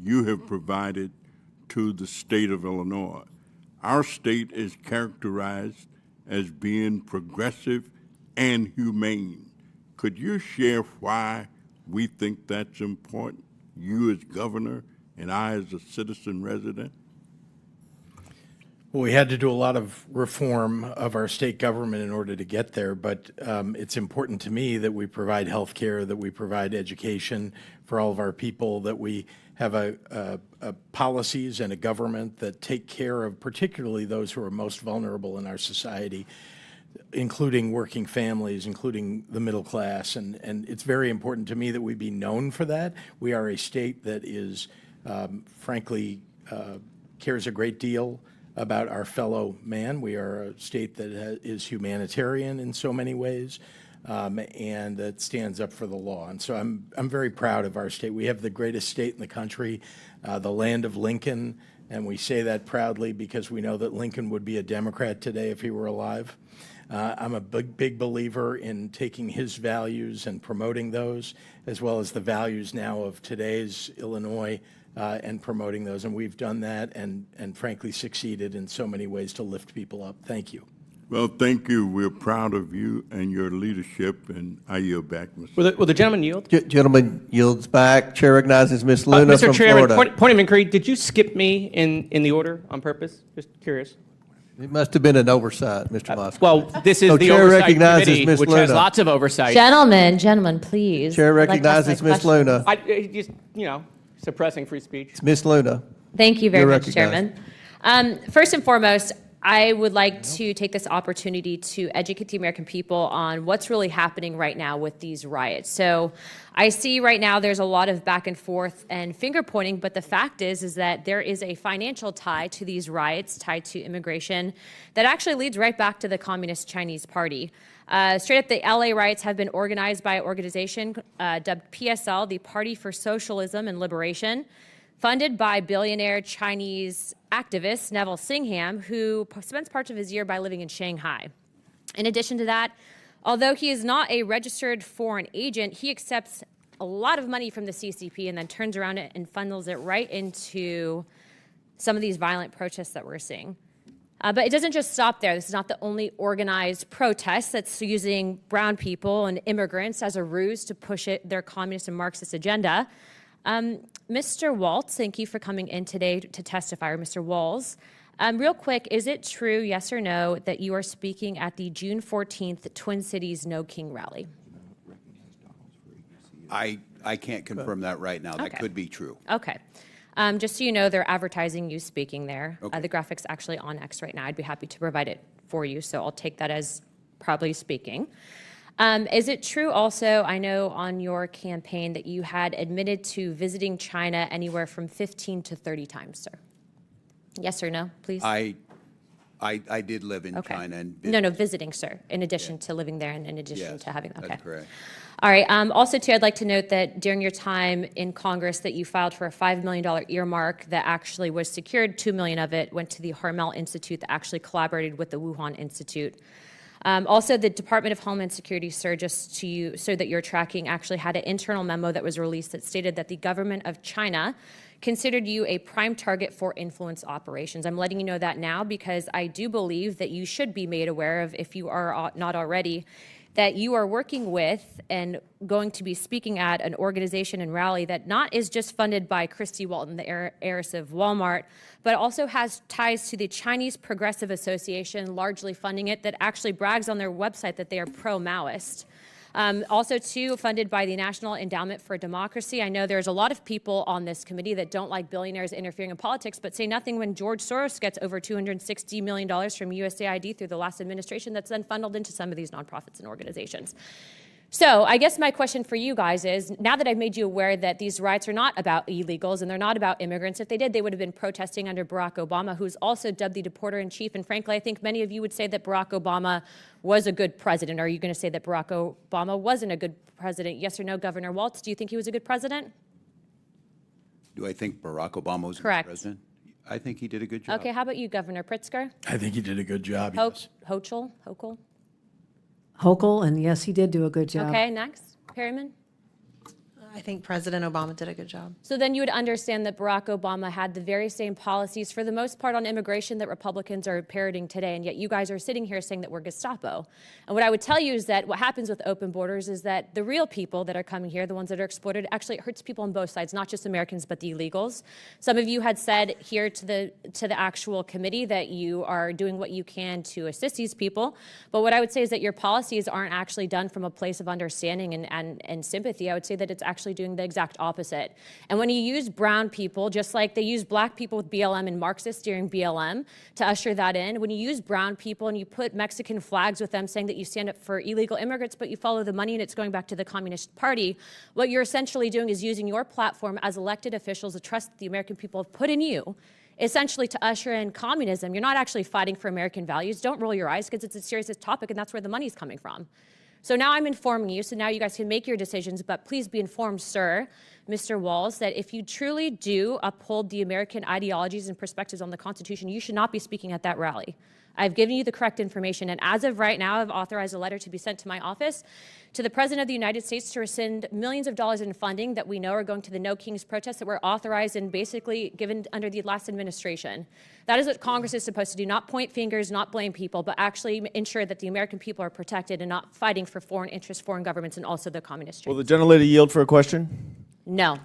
you have provided to the state of Illinois. Our state is characterized as being progressive and humane. Could you share why we think that's important, you as governor and I as a citizen resident? Well, we had to do a lot of reform of our state government in order to get there, but it's important to me that we provide health care, that we provide education for all of our people, that we have a policies and a government that take care of particularly those who are most vulnerable in our society, including working families, including the middle class. And it's very important to me that we be known for that. We are a state that is, frankly, cares a great deal about our fellow man. We are a state that is humanitarian in so many ways, and that stands up for the law. And so I'm very proud of our state. We have the greatest state in the country, the land of Lincoln, and we say that proudly because we know that Lincoln would be a Democrat today if he were alive. I'm a big believer in taking his values and promoting those, as well as the values now of today's Illinois, and promoting those. And we've done that and frankly succeeded in so many ways to lift people up. Thank you. Well, thank you. We're proud of you and your leadership, and I yield back, Mr. Will the gentleman yield? Gentleman yields back. Chair recognizes Ms. Luna Mr. from Chairman, Florida. point of inquiry, did you skip me in the order on purpose? Just curious. It must have been an oversight, Mr. Moskowitz. Well, this is the Chair Oversight recognizes Committee, Ms. which Luna. has lots of oversight. Gentlemen, please. Chair I'd like to ask recognizes my Ms. question. Luna. Just, suppressing free speech. It's Ms. Luna. Thank you very You're much, Chairman. First and foremost, I would like to take this opportunity to educate the American people on what's really happening right now with these riots. So I see right now there's a lot of back and forth and finger pointing, but the fact is that there is a financial tie to these riots, tied to immigration, that actually leads right back to the Communist Chinese Party. Straight up, the LA riots have been organized by an organization dubbed PSL, the Party for Socialism and Liberation, funded by billionaire Chinese activist Neville Singham, who spends parts of his year by living in Shanghai. In addition to that, although he is not a registered foreign agent, he accepts a lot of money from the CCP and then turns around and funnels it right into some of these violent protests that we're seeing. But it doesn't just stop there. This is not the only organized protest that's using brown people and immigrants as a ruse to push their communist and Marxist agenda. Mr. Walz, thank you for coming in today to testify, or Mr. Walz. Real quick, is it true, yes or no, that you are speaking at the June 14th Twin Cities No King rally? I can't confirm that right now. That Okay. could be true. Okay. Just so you know, they're advertising you speaking there. Okay. The graphic's actually on X right now. I'd be happy to provide it for you, so I'll take that as probably speaking. Is it true also, I know on your campaign, that you had admitted to visiting China anywhere from 15 to 30 times, sir? Yes or no, please? I did live in Okay. China and. No, visiting, sir, in addition to living there and in addition Yes, to having, okay. that's correct. All right, also too, I'd like to note that during your time in Congress that you filed for a $5 million earmark that actually was secured. $2 million of it went to the Harmel Institute that actually collaborated with the Wuhan Institute. Also, the Department of Homeland Security, sir, just to you, so that you're tracking, actually had an internal memo that was released that stated that the government of China considered you a prime target for influence operations. I'm letting you know that now because I do believe that you should be made aware of, if you are not already, that you are working with and going to be speaking at an organization and rally that not is just funded by Christy Walton, the heiress of Walmart, but also has ties to the Chinese Progressive Association, largely funding it, that actually brags on their website that they are pro-Maoist. Also, too, funded by the National Endowment for Democracy. I know there's a lot of people on this committee that don't like billionaires interfering in politics, but say nothing when George Soros gets over $260 million from USAID through the last administration that's then funneled into some of these nonprofits and organizations. So I guess my question for you guys is, now that I've made you aware that these riots are not about illegals and they're not about immigrants, if they did, they would have been protesting under Barack Obama, who's also dubbed the deporter-in-chief. And frankly, I think many of you would say that Barack Obama was a good president. Are you going to say that Barack Obama wasn't a good president? Yes or no, Governor Walz? Do you think he was a good president? Do I think Barack Obama was a good Correct. president? I think he did a good job. Okay, how about you, Governor Pritzker? I think he did a good job, yes. Hochul? Hochul, and yes, he did do a good job. Okay, next. Perryman? I think President Obama did a good job. So then you would understand that Barack Obama had the very same policies, for the most part, on immigration that Republicans are parroting today, and yet you guys are sitting here saying that we're Gestapo. And what I would tell you is that what happens with open borders is that the real people that are coming here, the ones that are exploited, actually it hurts people on both sides, not just Americans, but the illegals. Some of you had said here to the actual committee that you are doing what you can to assist these people, but what I would say is that your policies aren't actually done from a place of understanding and sympathy. I would say that it's actually doing the exact opposite. And when you use brown people, just like they use black people with BLM and Marxists during BLM to usher that in, when you use brown people and you put Mexican flags with them saying that you stand up for illegal immigrants, but you follow the money and it's going back to the Communist Party, what you're essentially doing is using your platform as elected officials, the trust that the American people have put in you, essentially to usher in communism. You're not actually fighting for American values. Don't roll your eyes, because it's a serious topic and that's where the money's coming from. So now I'm informing you, so now you guys can make your decisions, but please be informed, sir, Mr. Walz, that if you truly do uphold the American ideologies and perspectives on the Constitution, you should not be speaking at that rally. I've given you the correct information, and as of right now, I've authorized a letter to be sent to my office to the President of the United States to rescind millions of dollars in funding that we know are going to the No Kings protests that were authorized and basically given under the last administration. That is what Congress is supposed to do, not point fingers, not blame people, but actually ensure that the American people are protected and not fighting for foreign interests, foreign governments, and also the communist. Will the gentlelady yield for a question? No.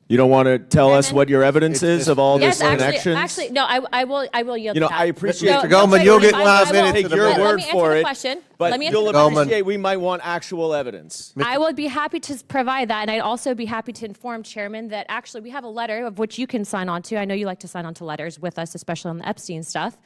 You don't want to tell us what your evidence is of all Yes, this connections? actually, no, I will yield. You know, to that. I appreciate No, Mr. no, Goldman, you'll get I 5 will- minutes. Take your let word me answer for the it. question. But Let me answer you'll the question. appreciate we might want actual evidence. I would be happy to provide that, and I'd also be happy to inform Chairman that actually we have a letter of which you can sign on to. I know you like to sign on to letters with us, especially on the Epstein stuff.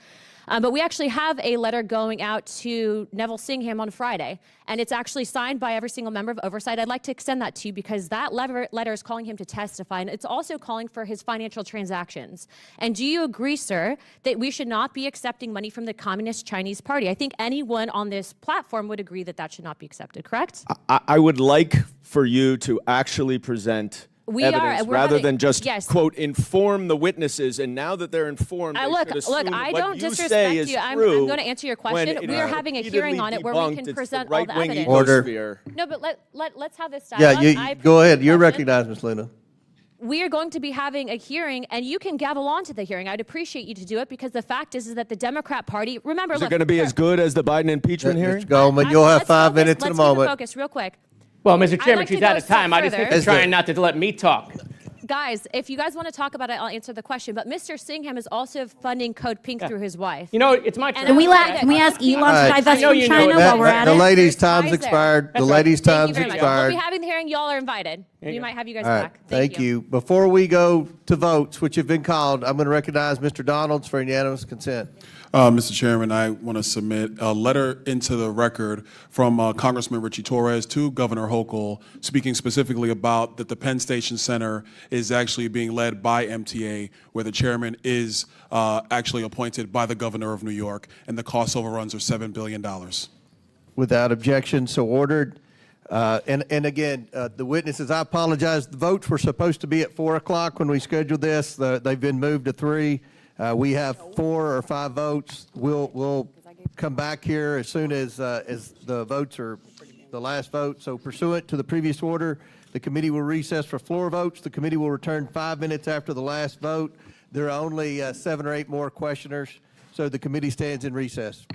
But we actually have a letter going out to Neville Singham on Friday, and it's actually signed by every single member of Oversight. I'd like to extend that to you because that letter is calling him to testify, and it's also calling for his financial transactions. And do you agree, sir, that we should not be accepting money from the Communist Chinese Party? I think anyone on this platform would agree that that should not be accepted, correct? I would like for you to actually present evidence rather than just, quote, inform the witnesses. And now that they're informed, they should assume that I what don't you disrespect say is you. I'm true going to answer your question. when We are it's having a repeatedly hearing on it where we debunked. can It's present the all the right-wing evidence. ecosphere. No, but let's have this Yeah, dialogue. go ahead. You're question. recognized, Ms. Luna. We are going to be having a hearing, and you can gavel on to the hearing. I'd appreciate you to do it because the fact is that the Democrat Party, remember, Is look, it going to be as good as the Biden impeachment hearing? Mr. Goldman, you'll have 5 minutes in a let's moment. keep it focused real quick. Well, Mr. I'd Chairman, like to she's go out of time. I just think further. you're trying not to let me talk. Guys, if you guys want to talk about it, I'll answer the question. But Mr. Singham is also funding Code Pink through his wife. You know, it's my turn. Can we ask Elon Right. to divest from China That- while we're at the it? lady's time's Ties there. expired. The That's lady's Thank you time's very much. expired. We'll be having the hearing. Y'all are invited. We might have you guys All right, back. thank you. Before we go to votes, which have been called, I'm going to recognize Mr. Donalds for unanimous consent. Mr. Chairman, I want to submit a letter into the record from Congressman Richie Torres to Governor Hochul, speaking specifically about that the Penn Station Center is actually being led by MTA, where the chairman is actually appointed by the governor of New York, and the cost overruns are $7 billion. Without objection, so ordered. And again, the witnesses, I apologize. The votes were supposed to be at 4 o'clock when we scheduled this. They've been moved to 3. We have 4 or 5 votes. We'll come back here as soon as the votes are the last vote. So pursuant to the previous order, the committee will recess for floor votes. The committee will return 5 minutes after the last vote. There are only 7 or 8 more questioners, so the committee stands in recess.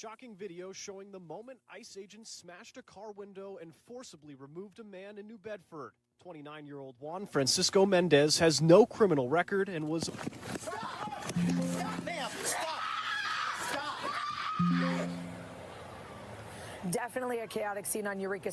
Shocking video showing the moment ICE agents smashed a car window and forcibly removed a man in New Bedford. 29-year-old Juan Francisco Mendez has no criminal record and was... Stop! Ma'am, stop! Stop! Definitely a chaotic scene on Eureka.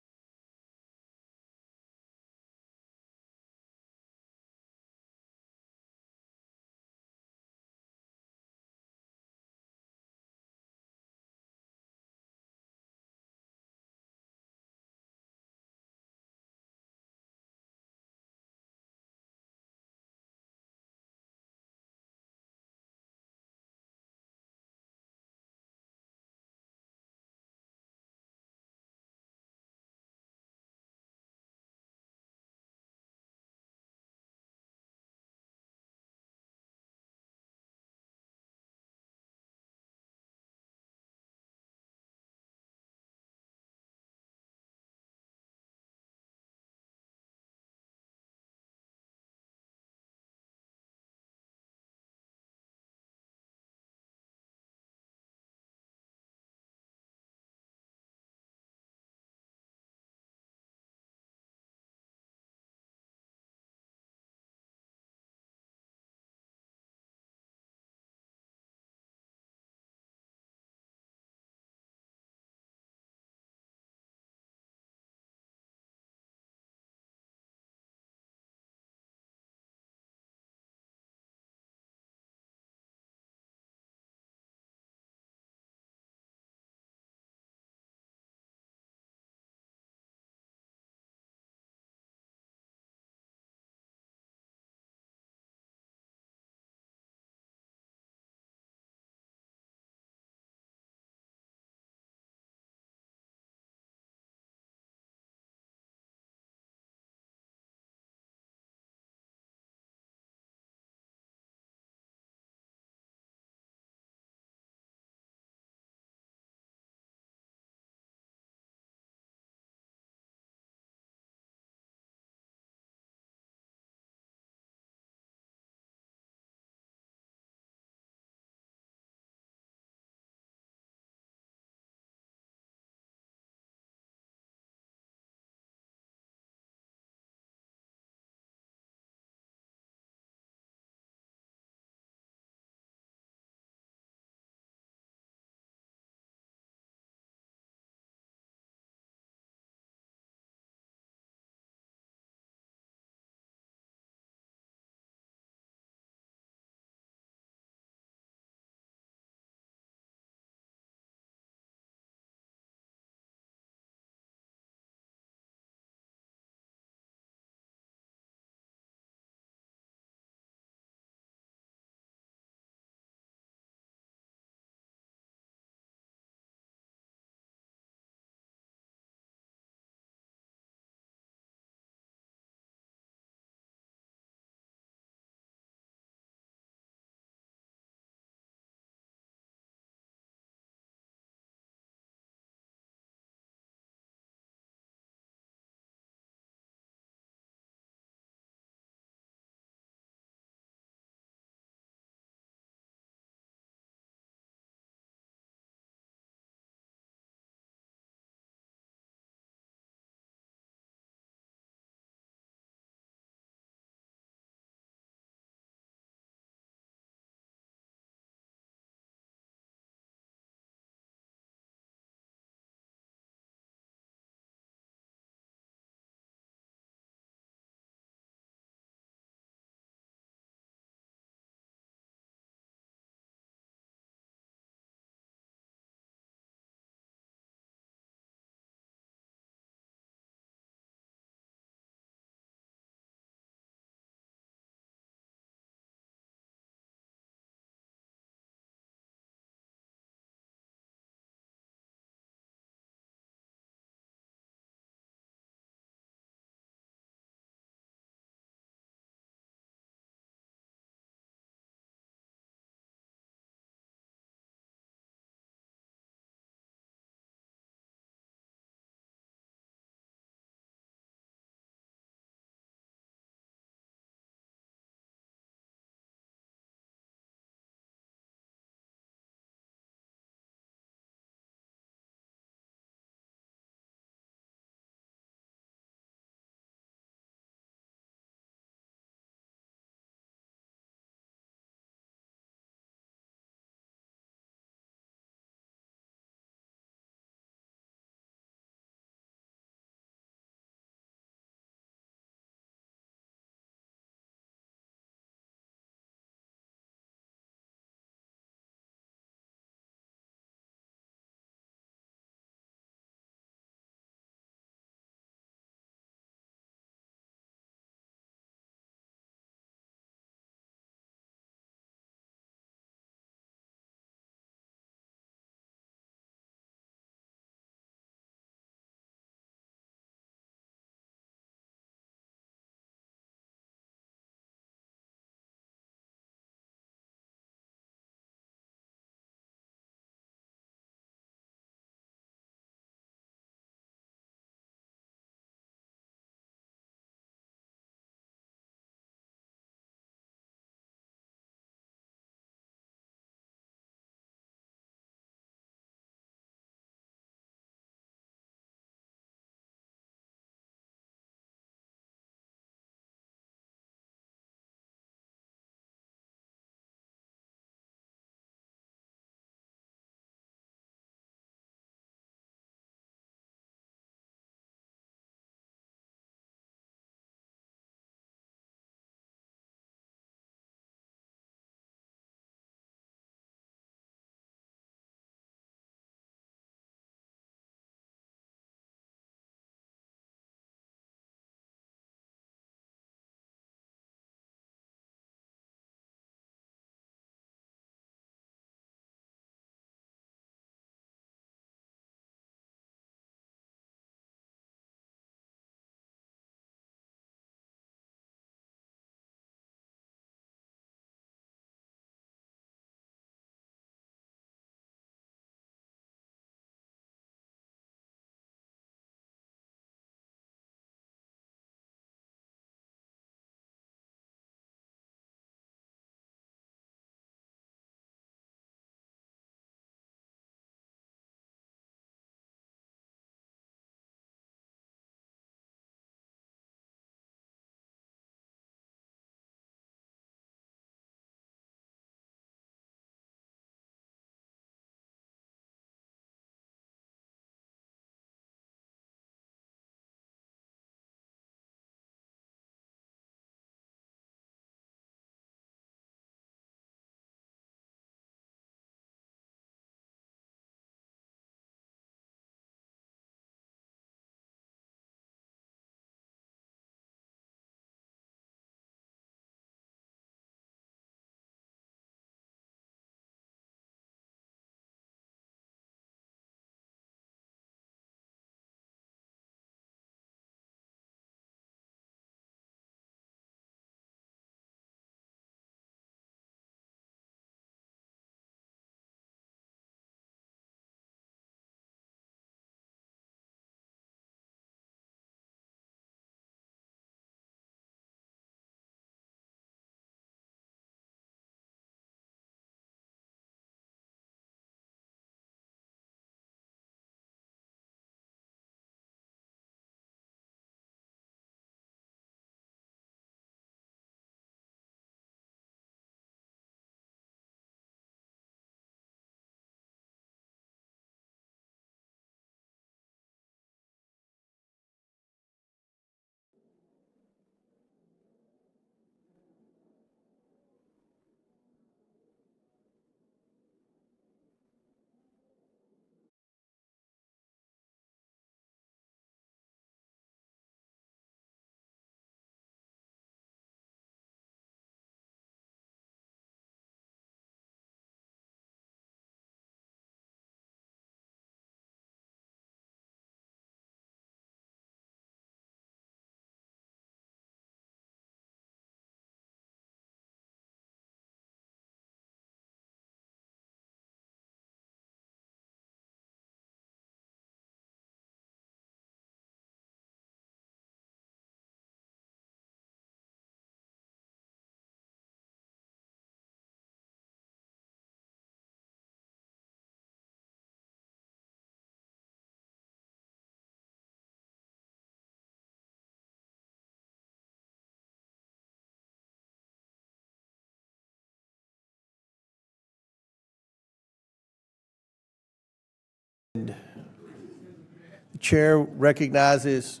Chair recognizes,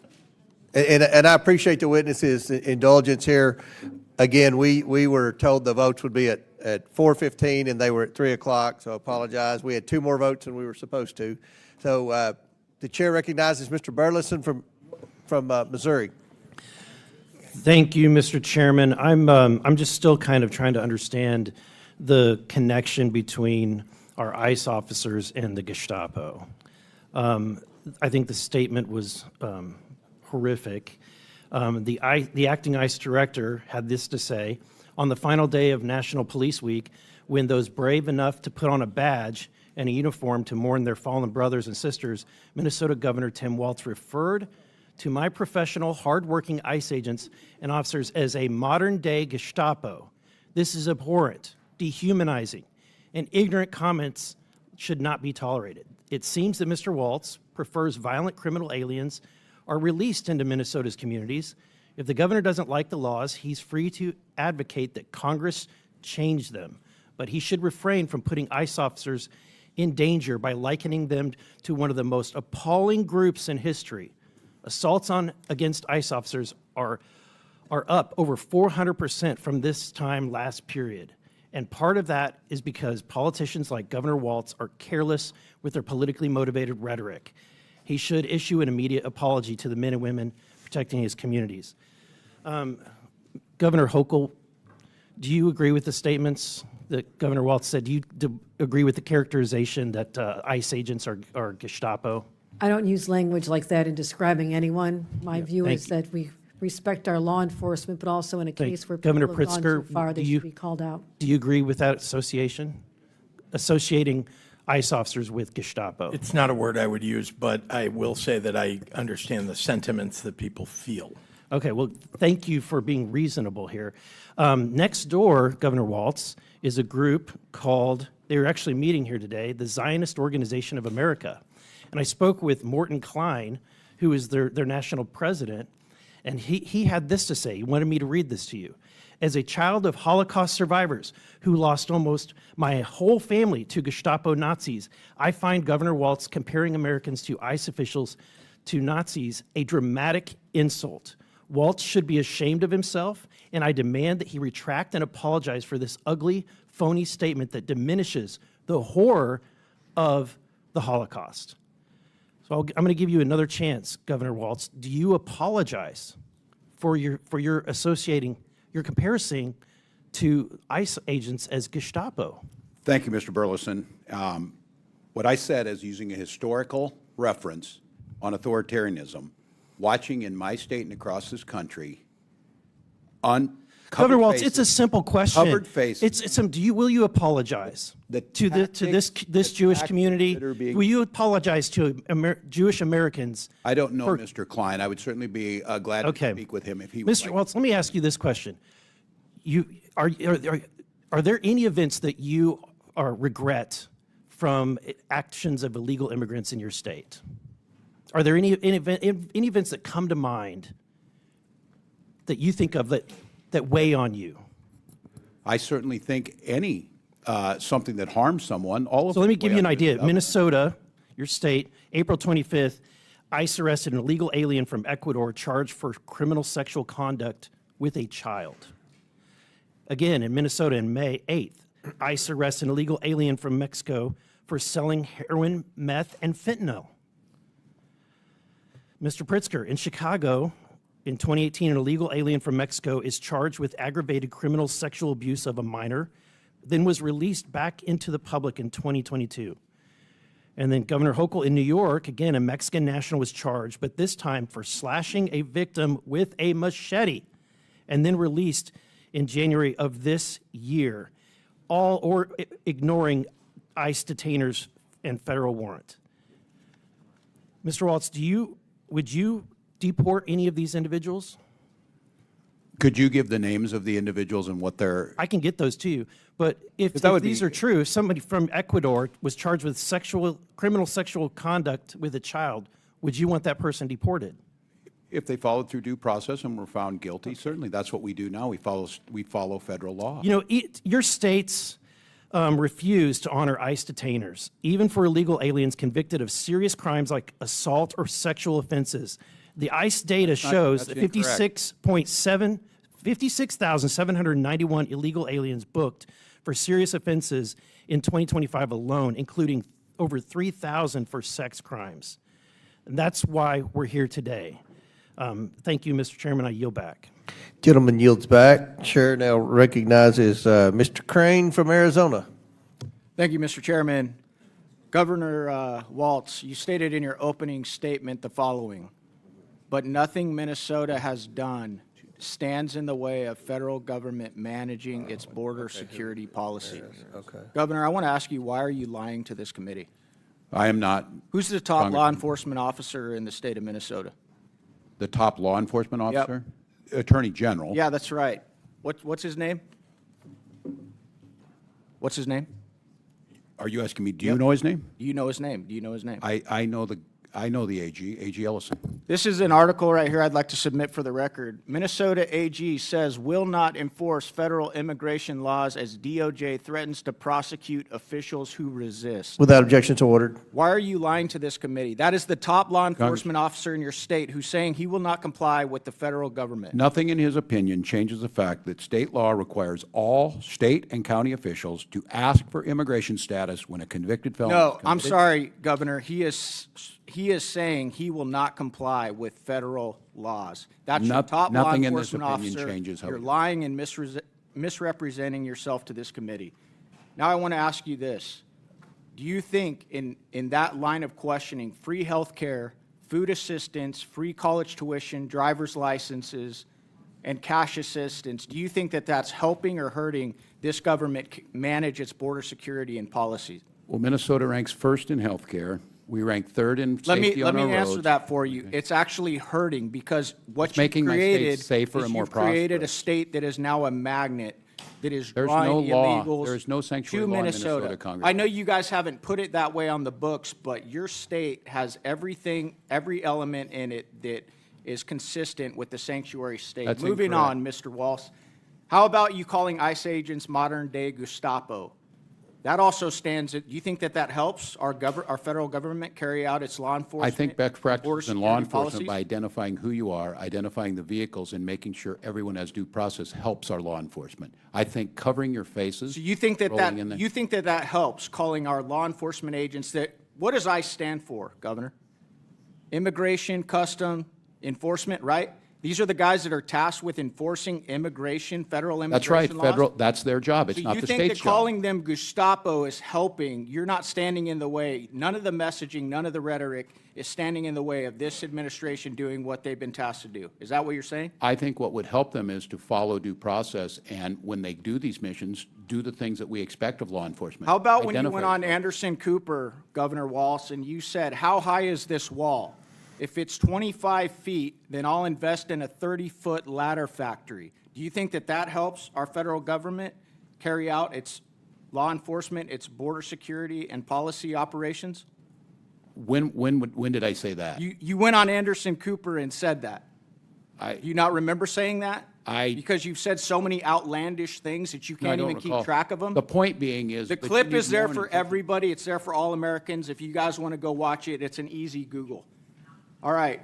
and I appreciate the witnesses' indulgence here. Again, we were told the votes would be at 4:15 and they were at 3 o'clock, so I apologize. We had 2 more votes than we were supposed to. So the chair recognizes Mr. Burleson from Missouri. Thank you, Mr. Chairman. I'm just still kind of trying to understand the connection between our ICE officers and the Gestapo. I think the statement was horrific. The acting ICE director had this to say: on the final day of National Police Week, when those brave enough to put on a badge and a uniform to mourn their fallen brothers and sisters, Minnesota Governor Tim Walz referred to my professional, hardworking ICE agents and officers as a modern-day Gestapo. This is abhorrent, dehumanizing, and ignorant comments should not be tolerated. It seems that Mr. Walz prefers violent criminal aliens are released into Minnesota's communities. If the governor doesn't like the laws, he's free to advocate that Congress change them. But he should refrain from putting ICE officers in danger by likening them to one of the most appalling groups in history. Assaults against ICE officers are up over 400% from this time last period. And part of that is because politicians like Governor Walz are careless with their politically motivated rhetoric. He should issue an immediate apology to the men and women protecting his communities. Governor Hochul, do you agree with the statements that Governor Walz said? Do you agree with the characterization that ICE agents are Gestapo? I don't use language like that in describing anyone. My view is that we respect our law enforcement, but also in a case where people Governor have gone too Pritzker, far, they should be called out. Do you agree with that association? Associating ICE officers with Gestapo? It's not a word I would use, but I will say that I understand the sentiments that people feel. Okay, well, thank you for being reasonable here. Next door, Governor Walz, is a group called, they were actually meeting here today, the Zionist Organization of America. And I spoke with Morton Klein, who is their national president, and he had this to say. He wanted me to read this to you. As a child of Holocaust survivors who lost almost my whole family to Gestapo Nazis, I find Governor Walz comparing Americans to ICE officials to Nazis a dramatic insult. Walz should be ashamed of himself, and I demand that he retract and apologize for this ugly, phony statement that diminishes the horror of the Holocaust. So I'm going to give you another chance, Governor Walz. Do you apologize for your associating, your comparison to ICE agents as Gestapo? Thank you, Mr. Burleson. What I said is using a historical reference on authoritarianism, watching in my state and across this country, Governor Walz, it's a simple question. Covered faces. Will you apologize to this Jewish community? Will you apologize to Jewish Americans? I don't know Mr. Klein. I would certainly be glad to speak with him if he would Mr. Walz, let me ask you this question. Are there any events that you regret from actions of illegal immigrants in your state? Are there any events that come to mind that you think of that weigh on you? I certainly think any something that harms someone, all of So let me give you an idea. Minnesota, your state, April 25th, ICE arrested an illegal alien from Ecuador charged for criminal sexual conduct with a child. Again, in Minnesota, in May 8th, ICE arrested an illegal alien from Mexico for selling heroin, meth, and fentanyl. Mr. Pritzker, in Chicago, in 2018, an illegal alien from Mexico is charged with aggravated criminal sexual abuse of a minor, then was released back into the public in 2022. And then Governor Hochul in New York, again, a Mexican national was charged, but this time for slashing a victim with a machete, and then released in January of this year, ignoring ICE detainers and federal warrant. Mr. Walz, would you deport any of these individuals? Could you give the names of the individuals and what they're... I can get those to you, but if these are true, if somebody from Ecuador was charged with criminal sexual conduct with a child, would you want that person deported? If they followed through due process and were found guilty, certainly that's what we do now. We follow federal law. You know, your states refuse to honor ICE detainers, even for illegal aliens convicted of serious crimes like assault or sexual offenses. The ICE data shows that 56,791 illegal aliens booked for serious offenses in 2025 alone, including over 3,000 for sex crimes. And that's why we're here today. Thank you, Mr. Chairman. I yield back. Gentleman yields back. Chair now recognizes Mr. Crane from Arizona. Thank you, Mr. Chairman. Governor Walz, you stated in your opening statement the following: but nothing Minnesota has done stands in the way of federal government managing its border security policy. Okay. Governor, I want to ask you, why are you lying to this committee? I am not. Who's the top law enforcement officer in the state of Minnesota? The top law enforcement officer? Attorney General. Yeah, that's right. What's his name? What's his name? Are you asking me, do you know his name? Do you know his name? Do you know his name? I know the AG Ellison. This is an article right here I'd like to submit for the record. Minnesota AG says will not enforce federal immigration laws as DOJ threatens to prosecute officials who resist. Without objection, so ordered. Why are you lying to this committee? That is the top law enforcement officer in your state who's saying he will not comply with the federal government. Nothing in his opinion changes the fact that state law requires all state and county officials to ask for immigration status when a convicted felon is No, committed. I'm sorry, Governor. He is saying he will not comply with federal laws. That's your top law Nothing in this enforcement opinion officer. changes how You're we- lying and misrepresenting yourself to this committee. Now I want to ask you this. Do you think in that line of questioning, free health care, food assistance, free college tuition, driver's licenses, and cash assistance, do you think that that's helping or hurting this government manage its border security and policies? Well, Minnesota ranks first in health care. We rank third in safety on our roads. Let me answer that for you. It's actually hurting because what It's making you've my state created safer is and more you've created a prosperous. state that is now a magnet that is There's drawing no law. illegals There is no sanctuary to law in Minnesota. Minnesota, Congressman. I know you guys haven't put it that way on the books, but your state has everything, every element in it that is consistent with the sanctuary state. That's Moving incorrect. on, Mr. Walz. How about you calling ICE agents modern-day Gestapo? That also stands. Do you think that that helps our federal government carry out its law enforcement? I think best border practices in law security enforcement by policies? identifying who you are, identifying the vehicles, and making sure everyone has due process helps our law enforcement. I think covering your faces. So you think that rolling in the- you think that that helps calling our law enforcement agents that? What does ICE stand for, Governor? Immigration, custom, enforcement, right? These are the guys that are tasked with enforcing immigration, federal immigration That's right. laws? Federal. That's their job. It's So not you the think state's that job. calling them Gestapo is helping? You're not standing in the way. None of the messaging, none of the rhetoric is standing in the way of this administration doing what they've been tasked to do. Is that what you're saying? I think what would help them is to follow due process, and when they do these missions, do the things that we expect of law enforcement. How about when you Identify- went on Anderson Cooper, Governor Walz, and you said, how high is this wall? If it's 25 feet, then I'll invest in a 30-foot ladder factory. Do you think that that helps our federal government carry out its law enforcement, its border security and policy operations? When did I say that? You went on Anderson Cooper and said that. Do you not remember saying that? Because you've said so many outlandish things that you No, I can't don't even recall. keep track of them. The point being is The that you clip need is there more for than- everybody. It's there for all Americans. If you guys want to go watch it, it's an easy Google. All right,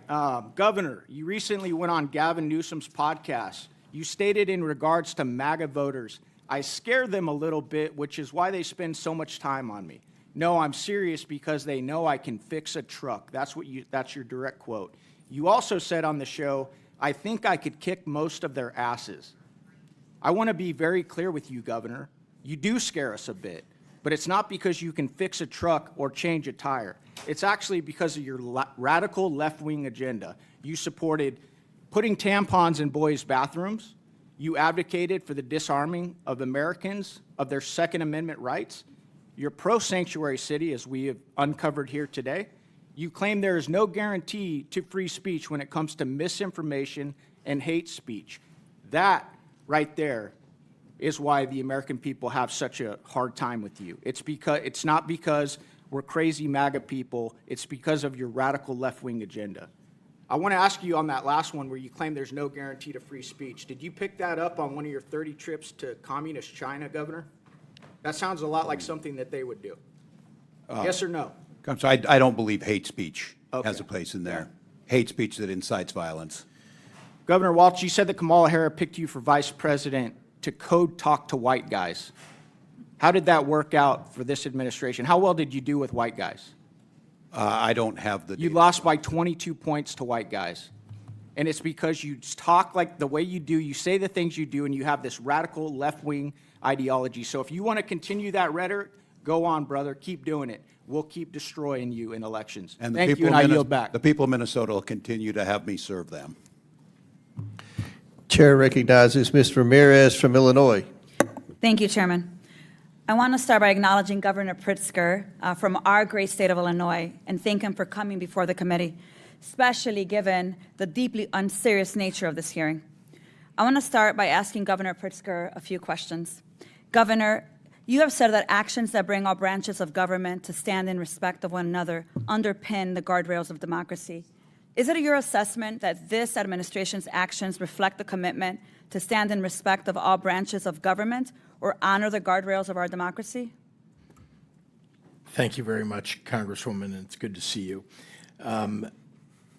Governor, you recently went on Gavin Newsom's podcast. You stated in regards to MAGA voters, I scare them a little bit, which is why they spend so much time on me. No, I'm serious because they know I can fix a truck. That's your direct quote. You also said on the show, I think I could kick most of their asses. I want to be very clear with you, Governor. You do scare us a bit, but it's not because you can fix a truck or change a tire. It's actually because of your radical left-wing agenda. You supported putting tampons in boys' bathrooms. You advocated for the disarming of Americans of their Second Amendment rights. You're pro-sanctuary city, as we have uncovered here today. You claim there is no guarantee to free speech when it comes to misinformation and hate speech. That right there is why the American people have such a hard time with you. It's not because we're crazy MAGA people. It's because of your radical left-wing agenda. I want to ask you on that last one where you claim there's no guarantee to free speech. Did you pick that up on one of your 30 trips to communist China, Governor? That sounds a lot like something that they would do. Yes or no? So I don't believe hate speech has Okay. a place in there. Hate speech that incites violence. Governor Walz, you said that Kamala Harris picked you for vice president to code talk to white guys. How did that work out for this administration? How well did you do with white guys? I don't have the You data. lost by 22 points to white guys. And it's because you talk like the way you do, you say the things you do, and you have this radical left-wing ideology. So if you want to continue that rhetoric, go on, brother. Keep doing it. We'll keep destroying you in elections. And the Thank people you, and of I Minnes- yield back. The people of Minnesota will continue to have me serve them. Chair recognizes Ms. Ramirez from Illinois. Thank you, Chairman. I want to start by acknowledging Governor Pritzker from our great state of Illinois and thank him for coming before the committee, especially given the deeply unserious nature of this hearing. I want to start by asking Governor Pritzker a few questions. Governor, you have said that actions that bring all branches of government to stand in respect of one another underpin the guardrails of democracy. Is it your assessment that this administration's actions reflect the commitment to stand in respect of all branches of government or honor the guardrails of our democracy? Thank you very much, Congresswoman, and it's good to see you.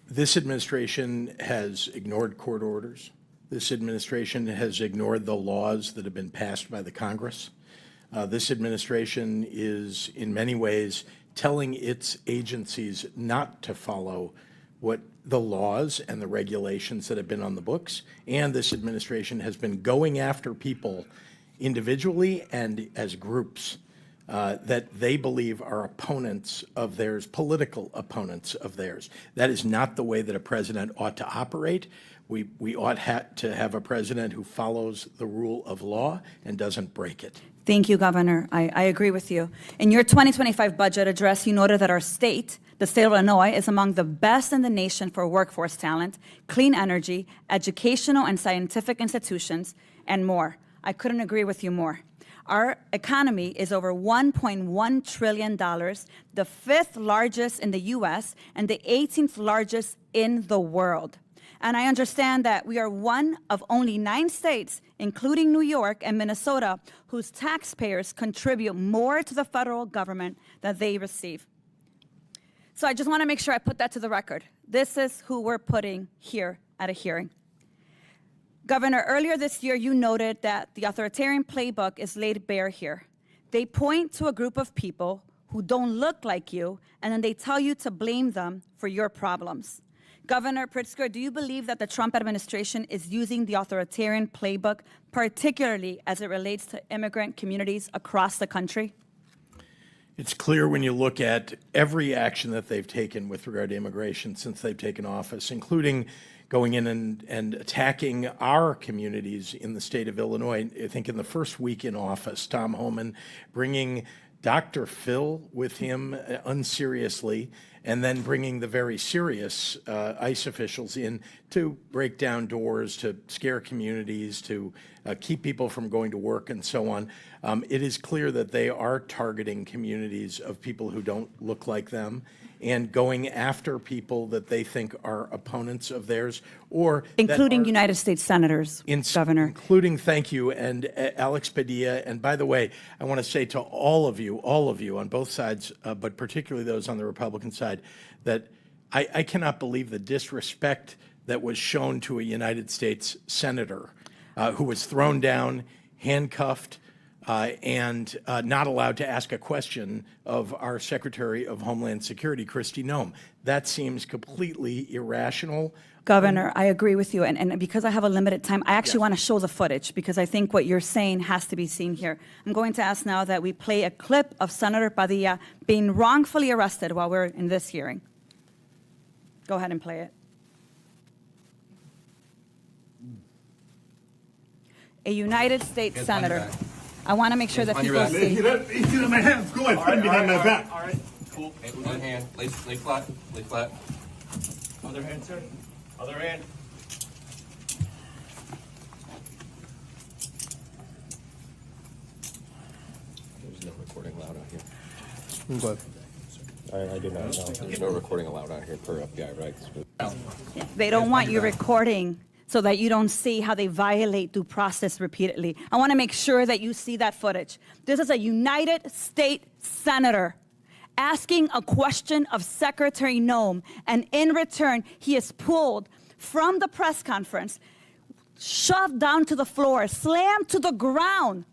This administration has ignored court orders. This administration has ignored the laws that have been passed by the Congress. This administration is, in many ways, telling its agencies not to follow what the laws and the regulations that have been on the books. And this administration has been going after people individually and as groups that they believe are opponents of theirs, political opponents of theirs. That is not the way that a president ought to operate. We ought to have a president who follows the rule of law and doesn't break it. Thank you, Governor. I agree with you. In your 2025 budget address, you noted that our state, the state of Illinois, is among the best in the nation for workforce talent, clean energy, educational and scientific institutions, and more. I couldn't agree with you more. Our economy is over $1.1 trillion, the fifth largest in the U.S. and the 18th largest in the world. And I understand that we are one of only 9 states, including New York and Minnesota, whose taxpayers contribute more to the federal government than they receive. So I just want to make sure I put that to the record. This is who we're putting here at a hearing. Governor, earlier this year, you noted that the authoritarian playbook is laid bare here. They point to a group of people who don't look like you, and then they tell you to blame them for your problems. Governor Pritzker, do you believe that the Trump administration is using the authoritarian playbook, particularly as it relates to immigrant communities across the country? It's clear when you look at every action that they've taken with regard to immigration since they've taken office, including going in and attacking our communities in the state of Illinois. I think in the first week in office, Tom Homan bringing Dr. Phil with him unseriously, and then bringing the very serious ICE officials in to break down doors, to scare communities, to keep people from going to work and so on. It is clear that they are targeting communities of people who don't look like them and going after people that they think are opponents of theirs or including United States senators, Governor. Including, thank you, and Alex Padilla. And by the way, I want to say to all of you on both sides, but particularly those on the Republican side, that I cannot believe the disrespect that was shown to a United States senator who was thrown down, handcuffed, and not allowed to ask a question of our Secretary of Homeland Security, Kristi Noem. That seems completely irrational. Governor, I agree with you, and because I have a limited time, I actually want to show the footage because I think what you're saying has to be seen here. I'm going to ask now that we play a clip of Senator Padilla being wrongfully arrested while we're in this hearing. Go ahead and play it. A United States senator. I want to make sure that people see. Easy on my hands. Go ahead. Stand behind my back. All right. Cool. One hand. Lay flat. Lay flat. Other hand, sir. Other hand. There's no recording allowed out here. What? I do not know. There's no recording allowed out here per FBI, right? They don't want you recording so that you don't see how they violate due process repeatedly. I want to make sure that you see that footage. This is a United States Senator asking a question of Secretary Noem, and in return, he is pulled from the press conference, shoved down to the floor, slammed to the ground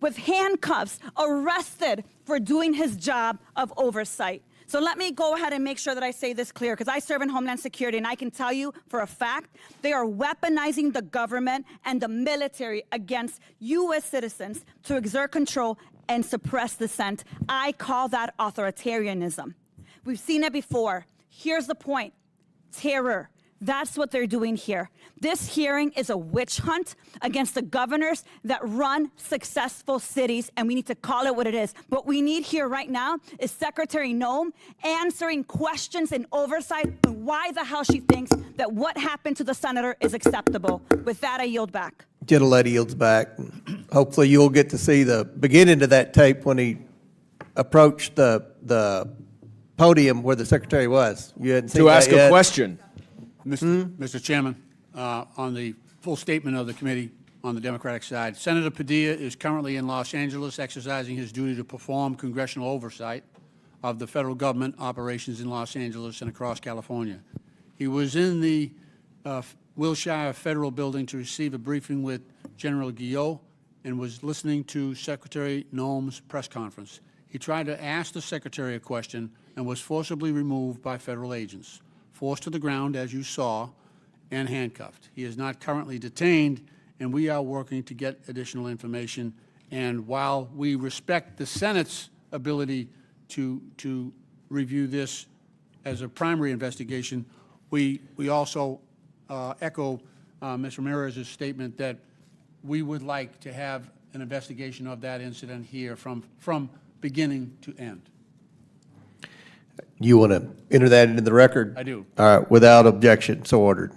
with handcuffs, arrested for doing his job of oversight. So let me go ahead and make sure that I say this clear, because I serve in Homeland Security, and I can tell you for a fact, they are weaponizing the government and the military against U.S. citizens to exert control and suppress dissent. I call that authoritarianism. We've seen it before. Here's the point: terror. That's what they're doing here. This hearing is a witch hunt against the governors that run successful cities, and we need to call it what it is. What we need here right now is Secretary Noem answering questions and oversight on why the hell she thinks that what happened to the senator is acceptable. With that, I yield back. Gentlelady yields back. Hopefully you'll get to see the beginning of that tape when he approached the podium where the secretary was. You hadn't seen To that ask yet? a question. Mr. Chairman, on the full statement of the committee on the Democratic side, Senator Padilla is currently in Los Angeles exercising his duty to perform congressional oversight of the federal government operations in Los Angeles and across California. He was in the Wilshire Federal Building to receive a briefing with General Guillot and was listening to Secretary Noem's press conference. He tried to ask the Secretary a question and was forcibly removed by federal agents, forced to the ground, as you saw, and handcuffed. He is not currently detained, and we are working to get additional information. And while we respect the Senate's ability to review this as a primary investigation, we also echo Ms. Ramirez's statement that we would like to have an investigation of that incident here from beginning to end. You want to enter that into the record? I do. All right, without objection, so ordered.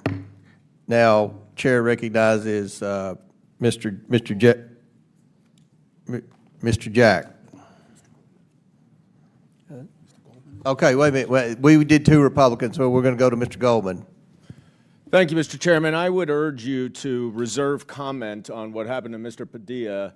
Now, Chair recognizes Mr. Jack. Okay, wait a minute. We did two Republicans, so we're going to go to Mr. Goldman. Thank you, Mr. Chairman. I would urge you to reserve comment on what happened to Mr. Padilla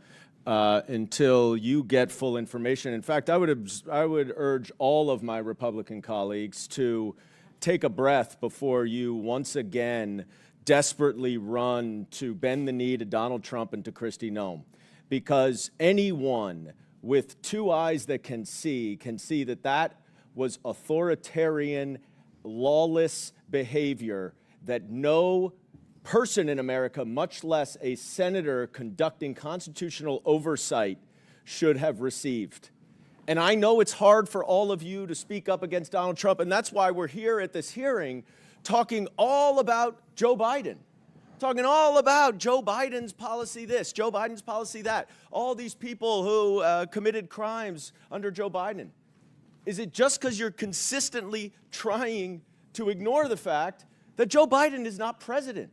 until you get full information. In fact, I would urge all of my Republican colleagues to take a breath before you once again desperately run to bend the knee to Donald Trump and to Kristi Noem. Because anyone with two eyes that can see that that was authoritarian, lawless behavior that no person in America, much less a senator conducting constitutional oversight, should have received. And I know it's hard for all of you to speak up against Donald Trump, and that's why we're here at this hearing talking all about Joe Biden, talking all about Joe Biden's policy this, Joe Biden's policy that, all these people who committed crimes under Joe Biden. Is it just because you're consistently trying to ignore the fact that Joe Biden is not president?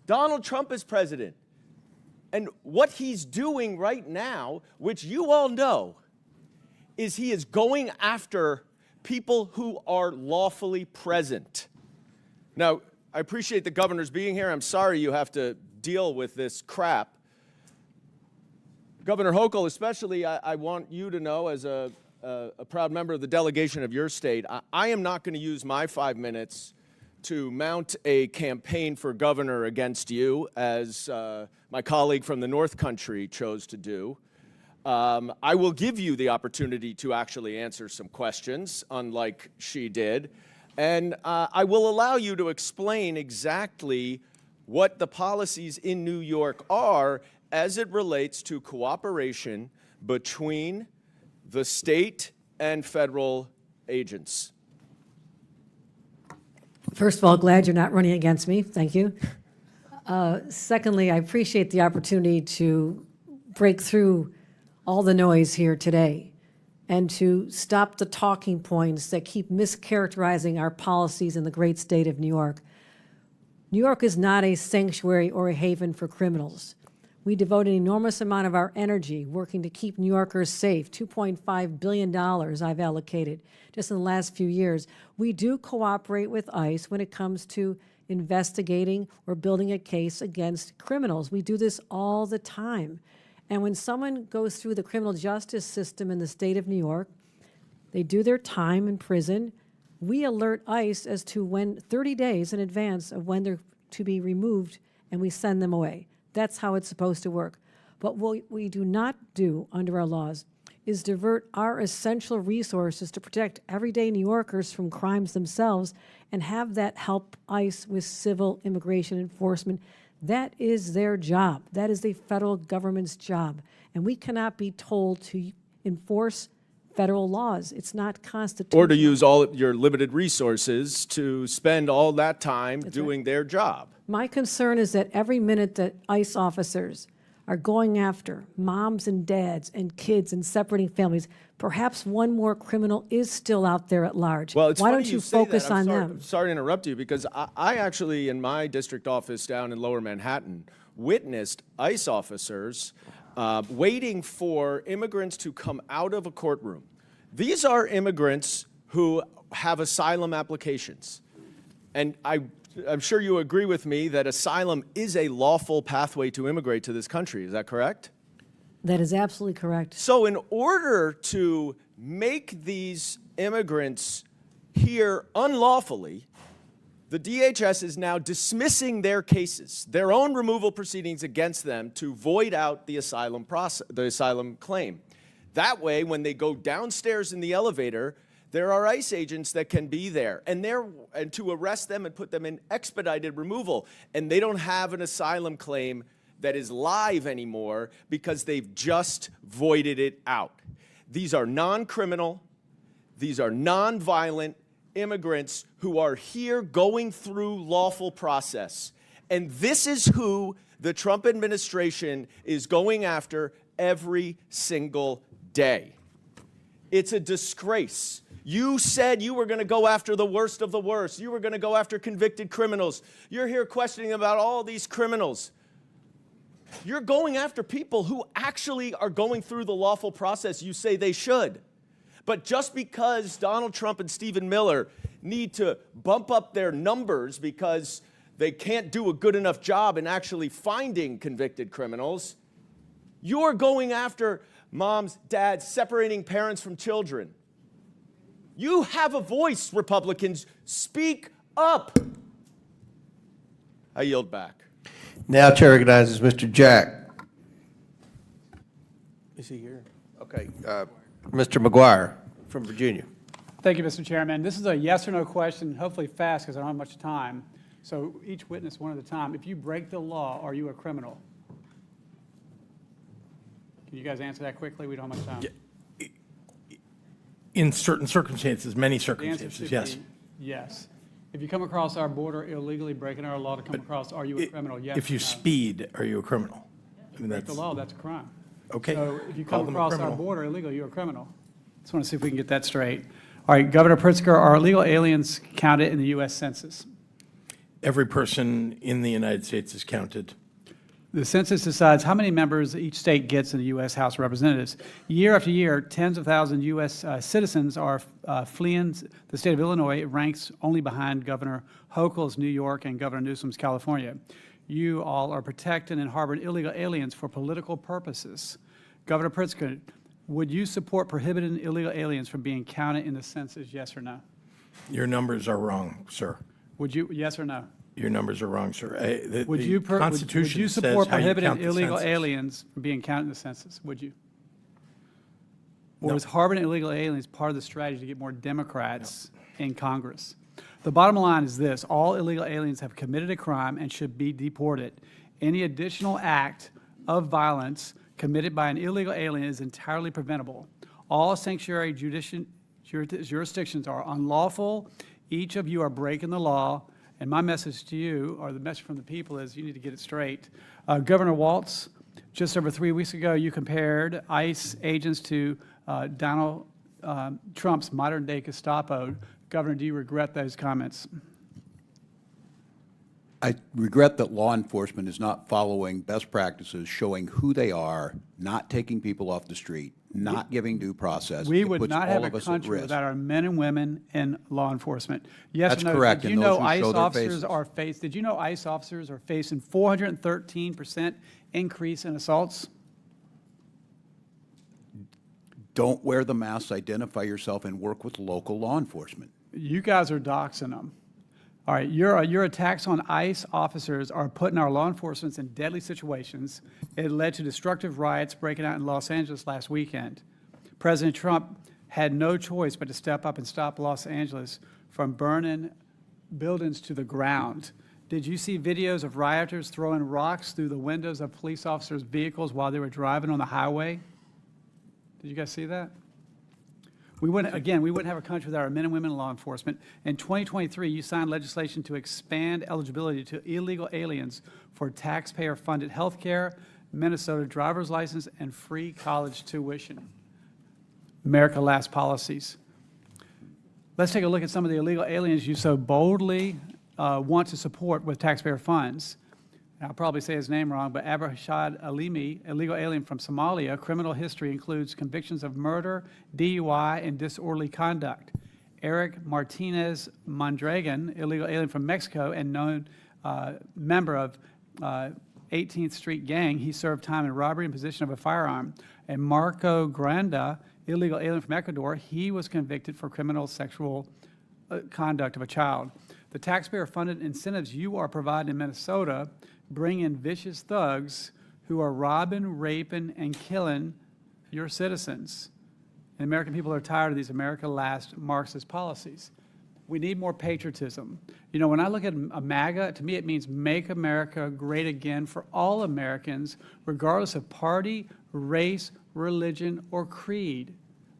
Donald Trump is president. And what he's doing right now, which you all know, is he is going after people who are lawfully present. Now, I appreciate the governor's being here. I'm sorry you have to deal with this crap. Governor Hochul, especially, I want you to know, as a proud member of the delegation of your state, I am not going to use my 5 minutes to mount a campaign for governor against you, as my colleague from the North Country chose to do. I will give you the opportunity to actually answer some questions, unlike she did. And I will allow you to explain exactly what the policies in New York are as it relates to cooperation between the state and federal agents. First of all, glad you're not running against me. Thank you. Secondly, I appreciate the opportunity to break through all the noise here today and to stop the talking points that keep mischaracterizing our policies in the great state of New York. New York is not a sanctuary or a haven for criminals. We devote an enormous amount of our energy working to keep New Yorkers safe. $2.5 billion I've allocated just in the last few years. We do cooperate with ICE when it comes to investigating or building a case against criminals. We do this all the time. And when someone goes through the criminal justice system in the state of New York, they do their time in prison. We alert ICE as to when, 30 days in advance of when they're to be removed, and we send them away. That's how it's supposed to work. But what we do not do under our laws is divert our essential resources to protect everyday New Yorkers from crimes themselves and have that help ICE with civil immigration enforcement. That is their job. That is the federal government's job. And we cannot be told to enforce federal laws. It's not constitutional. Or to use all your limited resources to spend all that time doing their job. My concern is that every minute that ICE officers are going after moms and dads and kids and separating families, perhaps one more criminal is still out there at large. Well, it's Why funny don't you say that. focus I'm on sorry, them? I'm sorry to interrupt you, because I actually, in my district office down in Lower Manhattan, witnessed ICE officers waiting for immigrants to come out of a courtroom. These are immigrants who have asylum applications. And I'm sure you agree with me that asylum is a lawful pathway to immigrate to this country. Is that correct? That is absolutely correct. So in order to make these immigrants here unlawfully, the DHS is now dismissing their cases, their own removal proceedings against them, to void out the asylum process, the asylum claim. That way, when they go downstairs in the elevator, there are ICE agents that can be there and to arrest them and put them in expedited removal. And they don't have an asylum claim that is live anymore because they've just voided it out. These are non-criminal, these are non-violent immigrants who are here going through lawful process. And this is who the Trump administration is going after every single day. It's a disgrace. You said you were going to go after the worst of the worst. You were going to go after convicted criminals. You're here questioning about all these criminals. You're going after people who actually are going through the lawful process you say they should. But just because Donald Trump and Stephen Miller need to bump up their numbers because they can't do a good enough job in actually finding convicted criminals, you're going after moms, dads, separating parents from children. You have a voice, Republicans. Speak up. I yield back. Now Chair recognizes Mr. Jack. Is he here? Okay. Mr. McGuire from Virginia. Thank you, Mr. Chairman. This is a yes or no question, hopefully fast because I don't have much time. So each witness one at a time. If you break the law, are you a criminal? Can you guys answer that quickly? We don't have much time. Yeah. In certain circumstances, many circumstances, The answer should be yes. If you come across our border illegally, breaking our law to come across, are you a criminal? Yes. If you speed, are you a criminal? I mean, Break the law, that's a crime. Okay. So if you Call come them a across our criminal. border illegally, you're a criminal. Just want to see if we can get that straight. All right, Governor Pritzker, are illegal aliens counted in the U.S. Census? Every person in the United States is counted. The census decides how many members each state gets in the U.S. House of Representatives. Year after year, tens of thousands of U.S. Citizens are fleeing the state of Illinois. It ranks only behind Governor Hochul's New York and Governor Newsom's California. You all are protecting and harboring illegal aliens for political purposes. Governor Pritzker, would you support prohibiting illegal aliens from being counted in the census, yes or no? Your numbers are wrong, sir. Would you, yes or no? Your numbers are wrong, sir. Would you Constitution support says how you prohibiting count the illegal census. aliens from being counted in the census? Would you? Or No. is harboring illegal aliens part of the strategy to get more Democrats in Congress? The bottom line is this: all illegal aliens have committed a crime and should be deported. Any additional act of violence committed by an illegal alien is entirely preventable. All sanctuary jurisdictions are unlawful. Each of you are breaking the law. And my message to you, or the message from the people, is you need to get it straight. Governor Walz, just over 3 weeks ago, you compared ICE agents to Donald Trump's modern-day Gestapo. Governor, do you regret those comments? I regret that law enforcement is not following best practices, showing who they are, not taking people off the street, not giving due process. We It would puts not all have of a us at country risk. without our men and women in law enforcement. Yes That's or no? correct, Did you and know those who ICE show their officers faces. are did you know ICE officers are facing 413% increase in assaults? Don't wear the masks, identify yourself, and work with local law enforcement. You guys are doxing them. All right, your attacks on ICE officers are putting our law enforcement in deadly situations. It led to destructive riots breaking out in Los Angeles last weekend. President Trump had no choice but to step up and stop Los Angeles from burning buildings to the ground. Did you see videos of rioters throwing rocks through the windows of police officers' vehicles while they were driving on the highway? Did you guys see that? We wouldn't have a country without our men and women in law enforcement. In 2023, you signed legislation to expand eligibility to illegal aliens for taxpayer-funded health care, Minnesota driver's license, and free college tuition. America Last policies. Let's take a look at some of the illegal aliens you so boldly want to support with taxpayer funds. I'll probably say his name wrong, but Abrahashad Alimi, illegal alien from Somalia. Criminal history includes convictions of murder, DUI, and disorderly conduct. Eric Martinez Mondragon, illegal alien from Mexico and known member of 18th Street Gang. He served time in robbery and possession of a firearm. And Marco Granda, illegal alien from Ecuador. He was convicted for criminal sexual conduct of a child. The taxpayer-funded incentives you are providing in Minnesota bring in vicious thugs who are robbing, raping, and killing your citizens. The American people are tired of these America Last Marxist policies. We need more patriotism. You know, when I look at a MAGA, to me it means make America great again for all Americans, regardless of party, race, religion, or creed.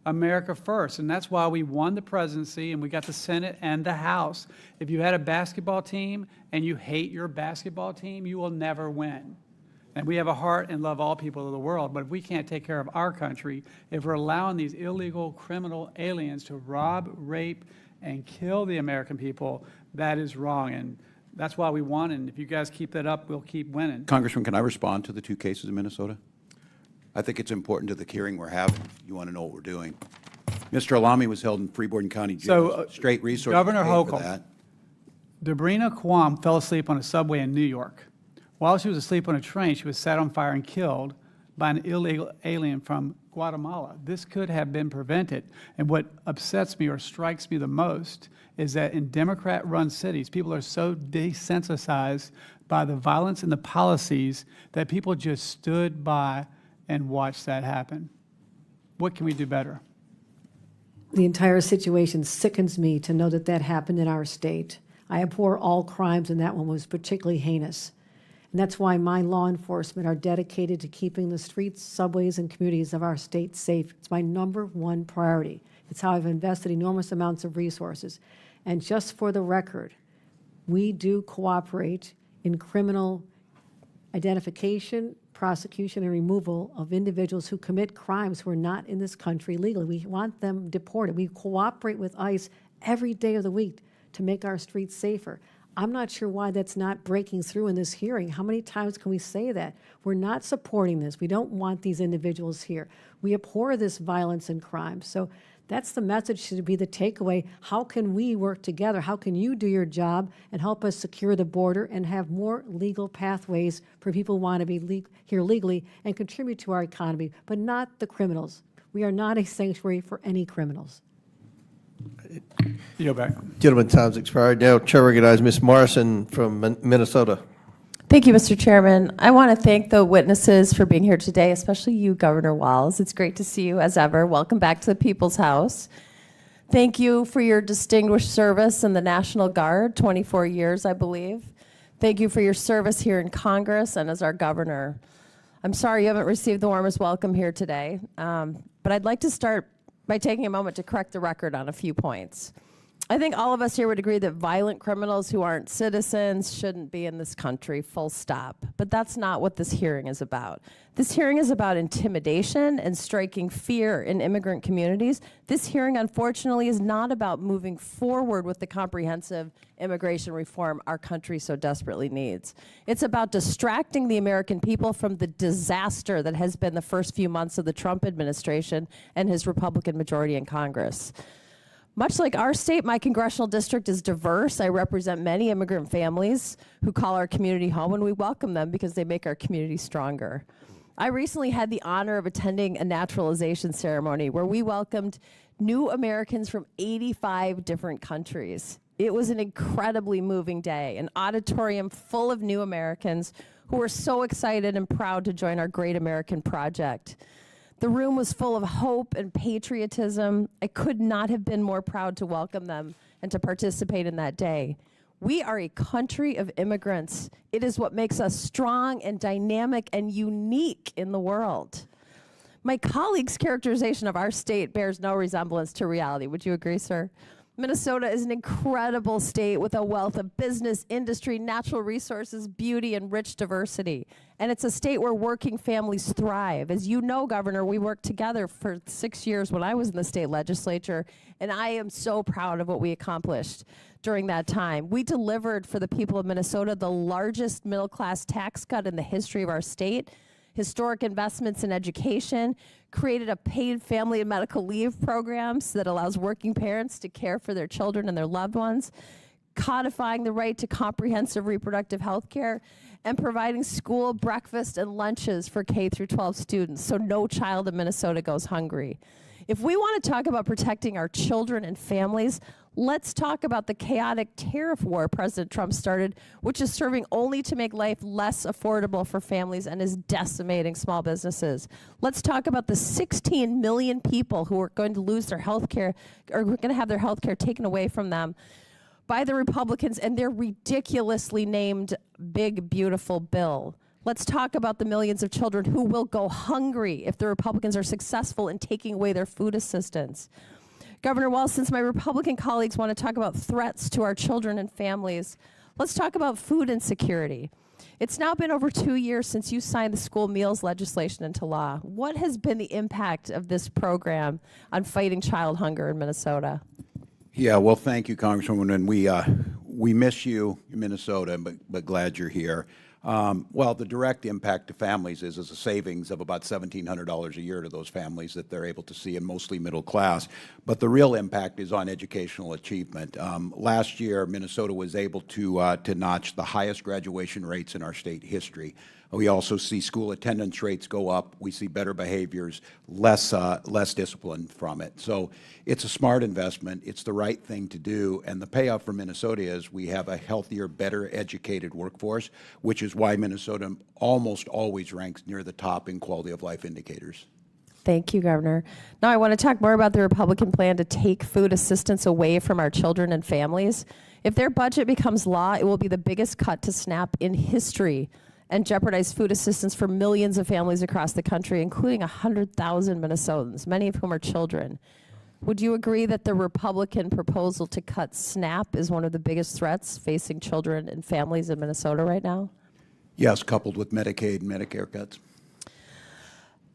America first, and that's why we won the presidency and we got the Senate and the House. If you had a basketball team and you hate your basketball team, you will never win. And we have a heart and love all people of the world, but if we can't take care of our country, if we're allowing these illegal criminal aliens to rob, rape, and kill the American people, that is wrong. And that's why we won, and if you guys keep that up, we'll keep winning. Congressman, can I respond to the two cases in Minnesota? I think it's important to the hearing we're having. You want to know what we're doing. Mr. Alami was held in Freeborn County Jail. So, Straight resources Governor paid for Hochul, that. Debrina Kwam fell asleep on a subway in New York. While she was asleep on a train, she was set on fire and killed by an illegal alien from Guatemala. This could have been prevented. And what upsets me or strikes me the most is that in Democrat-run cities, people are so desensitized by the violence and the policies that people just stood by and watched that happen. What can we do better? The entire situation sickens me to know that that happened in our state. I abhor all crimes, and that one was particularly heinous. And that's why my law enforcement are dedicated to keeping the streets, subways, and communities of our state safe. It's my #1 priority. It's how I've invested enormous amounts of resources. And just for the record, we do cooperate in criminal identification, prosecution, and removal of individuals who commit crimes who are not in this country legally. We want them deported. We cooperate with ICE every day of the week to make our streets safer. I'm not sure why that's not breaking through in this hearing. How many times can we say that? We're not supporting this. We don't want these individuals here. We abhor this violence and crime. So that's the message, should be the takeaway. How can we work together? How can you do your job and help us secure the border and have more legal pathways for people who want to be here legally and contribute to our economy, but not the criminals. We are not a sanctuary for any criminals. You go back. Gentleman, time's expired. Now, Chair recognizes Ms. Morrison from Minnesota. Thank you, Mr. Chairman. I want to thank the witnesses for being here today, especially you, Governor Walz. It's great to see you as ever. Welcome back to the People's House. Thank you for your distinguished service in the National Guard, 24 years, I believe. Thank you for your service here in Congress and as our governor. I'm sorry you haven't received the warmest welcome here today, but I'd like to start by taking a moment to correct the record on a few points. I think all of us here would agree that violent criminals who aren't citizens shouldn't be in this country, full stop. But that's not what this hearing is about. This hearing is about intimidation and striking fear in immigrant communities. This hearing, unfortunately, is not about moving forward with the comprehensive immigration reform our country so desperately needs. It's about distracting the American people from the disaster that has been the first few months of the Trump administration and his Republican majority in Congress. Much like our state, my congressional district is diverse. I represent many immigrant families who call our community home, and we welcome them because they make our community stronger. I recently had the honor of attending a naturalization ceremony where we welcomed new Americans from 85 different countries. It was an incredibly moving day, an auditorium full of new Americans who were so excited and proud to join our great American project. The room was full of hope and patriotism. I could not have been more proud to welcome them and to participate in that day. We are a country of immigrants. It is what makes us strong and dynamic and unique in the world. My colleague's characterization of our state bears no resemblance to reality. Would you agree, sir? Minnesota is an incredible state with a wealth of business, industry, natural resources, beauty, and rich diversity. And it's a state where working families thrive. As you know, Governor, we worked together for 6 years when I was in the state legislature, and I am so proud of what we accomplished during that time. We delivered for the people of Minnesota the largest middle-class tax cut in the history of our state, historic investments in education, created a paid family and medical leave programs that allows working parents to care for their children and their loved ones, codifying the right to comprehensive reproductive health care, and providing school breakfast and lunches for K through 12 students so no child in Minnesota goes hungry. If we want to talk about protecting our children and families, let's talk about the chaotic tariff war President Trump started, which is serving only to make life less affordable for families and is decimating small businesses. Let's talk about the 16 million people who are going to lose their health care, or who are going to have their health care taken away from them by the Republicans and their ridiculously named Big Beautiful Bill. Let's talk about the millions of children who will go hungry if the Republicans are successful in taking away their food assistance. Governor Walz, since my Republican colleagues want to talk about threats to our children and families, let's talk about food insecurity. It's now been over 2 years since you signed the school meals legislation into law. What has been the impact of this program on fighting child hunger in Minnesota? Yeah, well, thank you, Congresswoman, and we miss you in Minnesota, but glad you're here. Well, the direct impact to families is a savings of about $1,700 a year to those families that they're able to see, and mostly middle class. But the real impact is on educational achievement. Last year, Minnesota was able to notch the highest graduation rates in our state history. We also see school attendance rates go up. We see better behaviors, less discipline from it. So it's a smart investment. It's the right thing to do. And the payoff for Minnesota is we have a healthier, better educated workforce, which is why Minnesota almost always ranks near the top in quality of life indicators. Thank you, Governor. Now I want to talk more about the Republican plan to take food assistance away from our children and families. If their budget becomes law, it will be the biggest cut to SNAP in history and jeopardize food assistance for millions of families across the country, including 100,000 Minnesotans, many of whom are children. Would you agree that the Republican proposal to cut SNAP is one of the biggest threats facing children and families in Minnesota right now? Yes, coupled with Medicaid and Medicare cuts.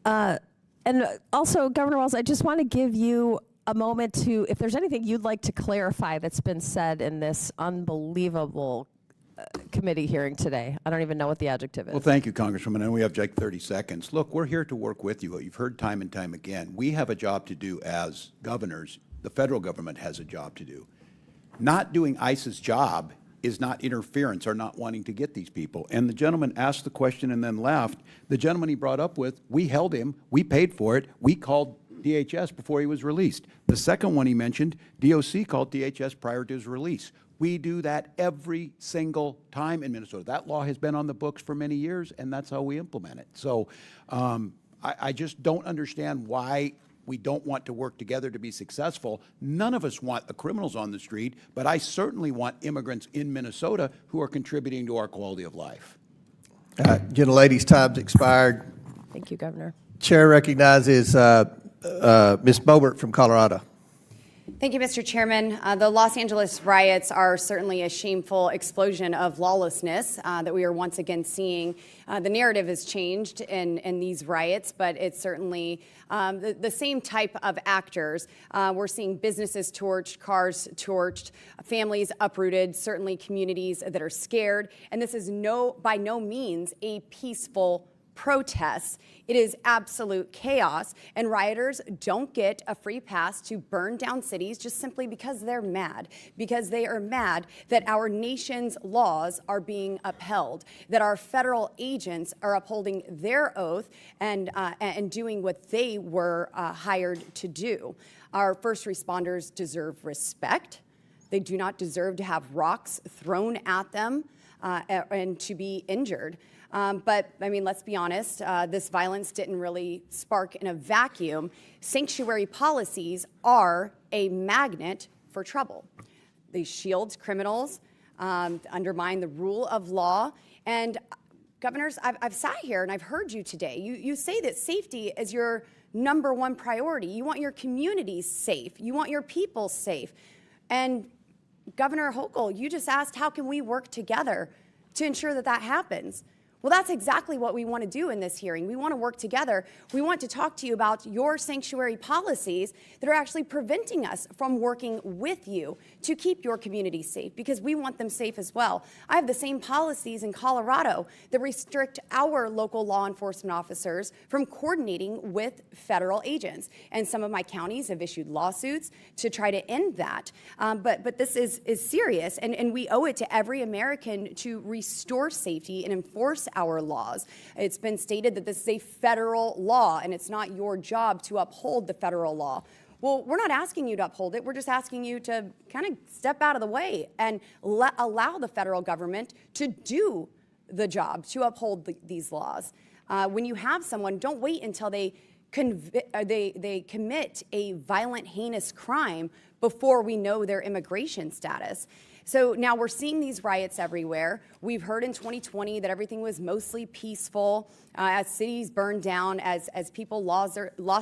And also, Governor Walz, I just want to give you a moment to, if there's anything you'd like to clarify that's been said in this unbelievable committee hearing today. I don't even know what the adjective is. Well, thank you, Congresswoman. And we have like 30 seconds. Look, we're here to work with you. You've heard time and time again. We have a job to do as governors. The federal government has a job to do. Not doing ICE's job is not interference or not wanting to get these people. And the gentleman asked the question and then left. The gentleman he brought up with, we held him, we paid for it, we called DHS before he was released. The second one he mentioned, DOC called DHS prior to his release. We do that every single time in Minnesota. That law has been on the books for many years, and that's how we implement it. So I just don't understand why we don't want to work together to be successful. None of us want the criminals on the street, but I certainly want immigrants in Minnesota who are contributing to our quality of life. Gentlelady's time's expired. Thank you, Governor. Chair recognizes Ms. Boebert from Colorado. Thank you, Mr. Chairman. The Los Angeles riots are certainly a shameful explosion of lawlessness that we are once again seeing. The narrative has changed in these riots, but it's certainly the same type of actors. We're seeing businesses torched, cars torched, families uprooted, certainly communities that are scared. And this is by no means a peaceful protest. It is absolute chaos, and rioters don't get a free pass to burn down cities just simply because they're mad, because they are mad that our nation's laws are being upheld, that our federal agents are upholding their oath and doing what they were hired to do. Our first responders deserve respect. They do not deserve to have rocks thrown at them and to be injured. But, I mean, let's be honest, this violence didn't really spark in a vacuum. Sanctuary policies are a magnet for trouble. They shield criminals, undermine the rule of law. And, governors, I've sat here and I've heard you today. You say that safety is your #1 priority. You want your communities safe. You want your people safe. And, Governor Hochul, you just asked, how can we work together to ensure that that happens? Well, that's exactly what we want to do in this hearing. We want to work together. We want to talk to you about your sanctuary policies that are actually preventing us from working with you to keep your community safe, because we want them safe as well. I have the same policies in Colorado that restrict our local law enforcement officers from coordinating with federal agents. And some of my counties have issued lawsuits to try to end that. But this is serious, and we owe it to every American to restore safety and enforce our laws. It's been stated that this is a federal law and it's not your job to uphold the federal law. Well, we're not asking you to uphold it. We're just asking you to kind of step out of the way and allow the federal government to do the job, to uphold these laws. When you have someone, don't wait until they commit a violent, heinous crime before we know their immigration status. So now we're seeing these riots everywhere. We've heard in 2020 that everything was mostly peaceful as cities burned down, as people lost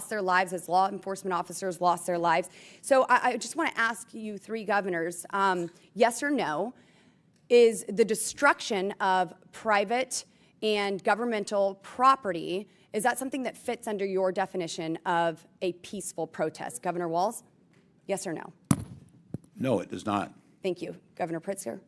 their lives, as law enforcement officers lost their lives. So I just want to ask you three governors, yes or no, is the destruction of private and governmental property, is that something that fits under your definition of a peaceful protest? Governor Walz, yes or no? No, it does not. Thank you. Governor Pritzker?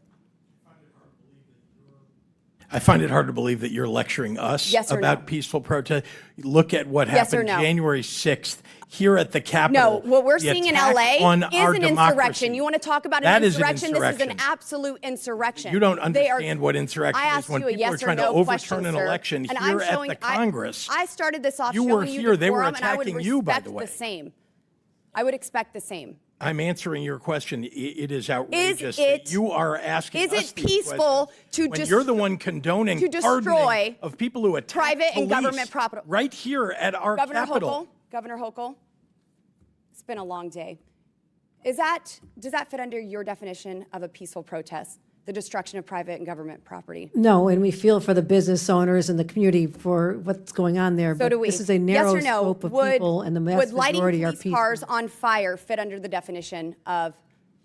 I find it hard to believe that you're lecturing us Yes or about no? peaceful protest. Look at what Yes or happened no? January 6th here at the Capitol. No, what we're The seeing in attack LA on is our an democracy. insurrection. You want to talk about That an is an insurrection? This is an insurrection. absolute insurrection. You don't They are- understand what insurrection I is asked when you a people yes are or trying no to overturn question, an sir. election And here I'm at showing, the Congress. I started this off You showing were you here. the They were forum, and I would attacking you, by respect the way. same. I would expect the same. I'm answering your question. It is outrageous it- that you are asking is us it these peaceful questions when you're the one condoning to destroy pardoning of people who attack private and police government property right here at our Governor Capitol. Governor Hochul, it's been a long day. Does that fit under your definition of a peaceful protest? The destruction of private and government property? No, and we feel for the business owners and the community for what's going on there. So but do we. This is a narrow yes or no, scope of would, people, and the would vast lighting majority are police peaceful. cars on fire fit under the definition of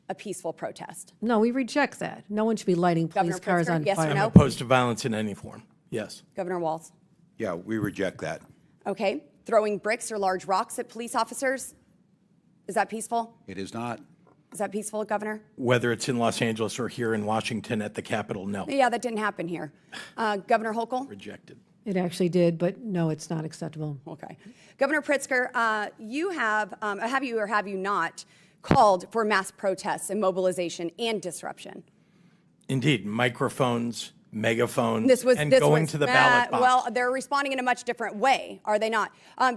a peaceful protest? No, we reject that. No one should be lighting police Governor cars Pritzker, on yes or fire. no? I'm opposed to violence in any form. Yes. Governor Walz? Yeah, we reject that. Okay. Throwing bricks or large rocks at police officers? Is that peaceful? It is not. Is that peaceful, Governor? Whether it's in Los Angeles or here in Washington at the Capitol, no. Yeah, that didn't happen here. Governor Hochul? Rejected. It actually did, but no, it's not acceptable. Okay. Governor Pritzker, you have you or have you not called for mass protests and mobilization and disruption? Indeed, microphones, megaphones, and going to the ballot box. Well, they're responding in a much different way, are they not?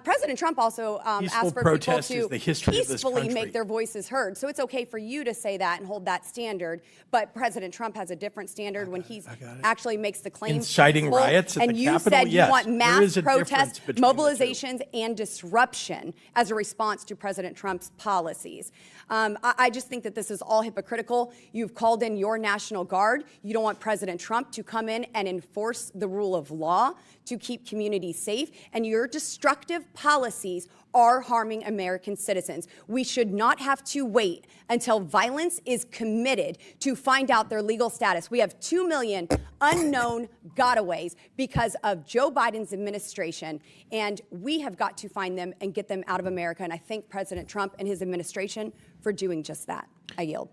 President Trump also asked for people protest is to the history of this peacefully country. make their voices heard. So it's okay for you to say that and hold that standard, but President Trump has a different standard when he actually makes the claim. Inciting peaceful, riots at and the you Capitol? said Yes, you want there mass is a difference protests, between the two. mobilizations, and disruption as a response to President Trump's policies. I just think that this is all hypocritical. You've called in your National Guard. You don't want President Trump to come in and enforce the rule of law to keep communities safe, and your destructive policies are harming American citizens. We should not have to wait until violence is committed to find out their legal status. We have 2 million unknown gotaways because of Joe Biden's administration, and we have got to find them and get them out of America. And I thank President Trump and his administration for doing just that. I yield.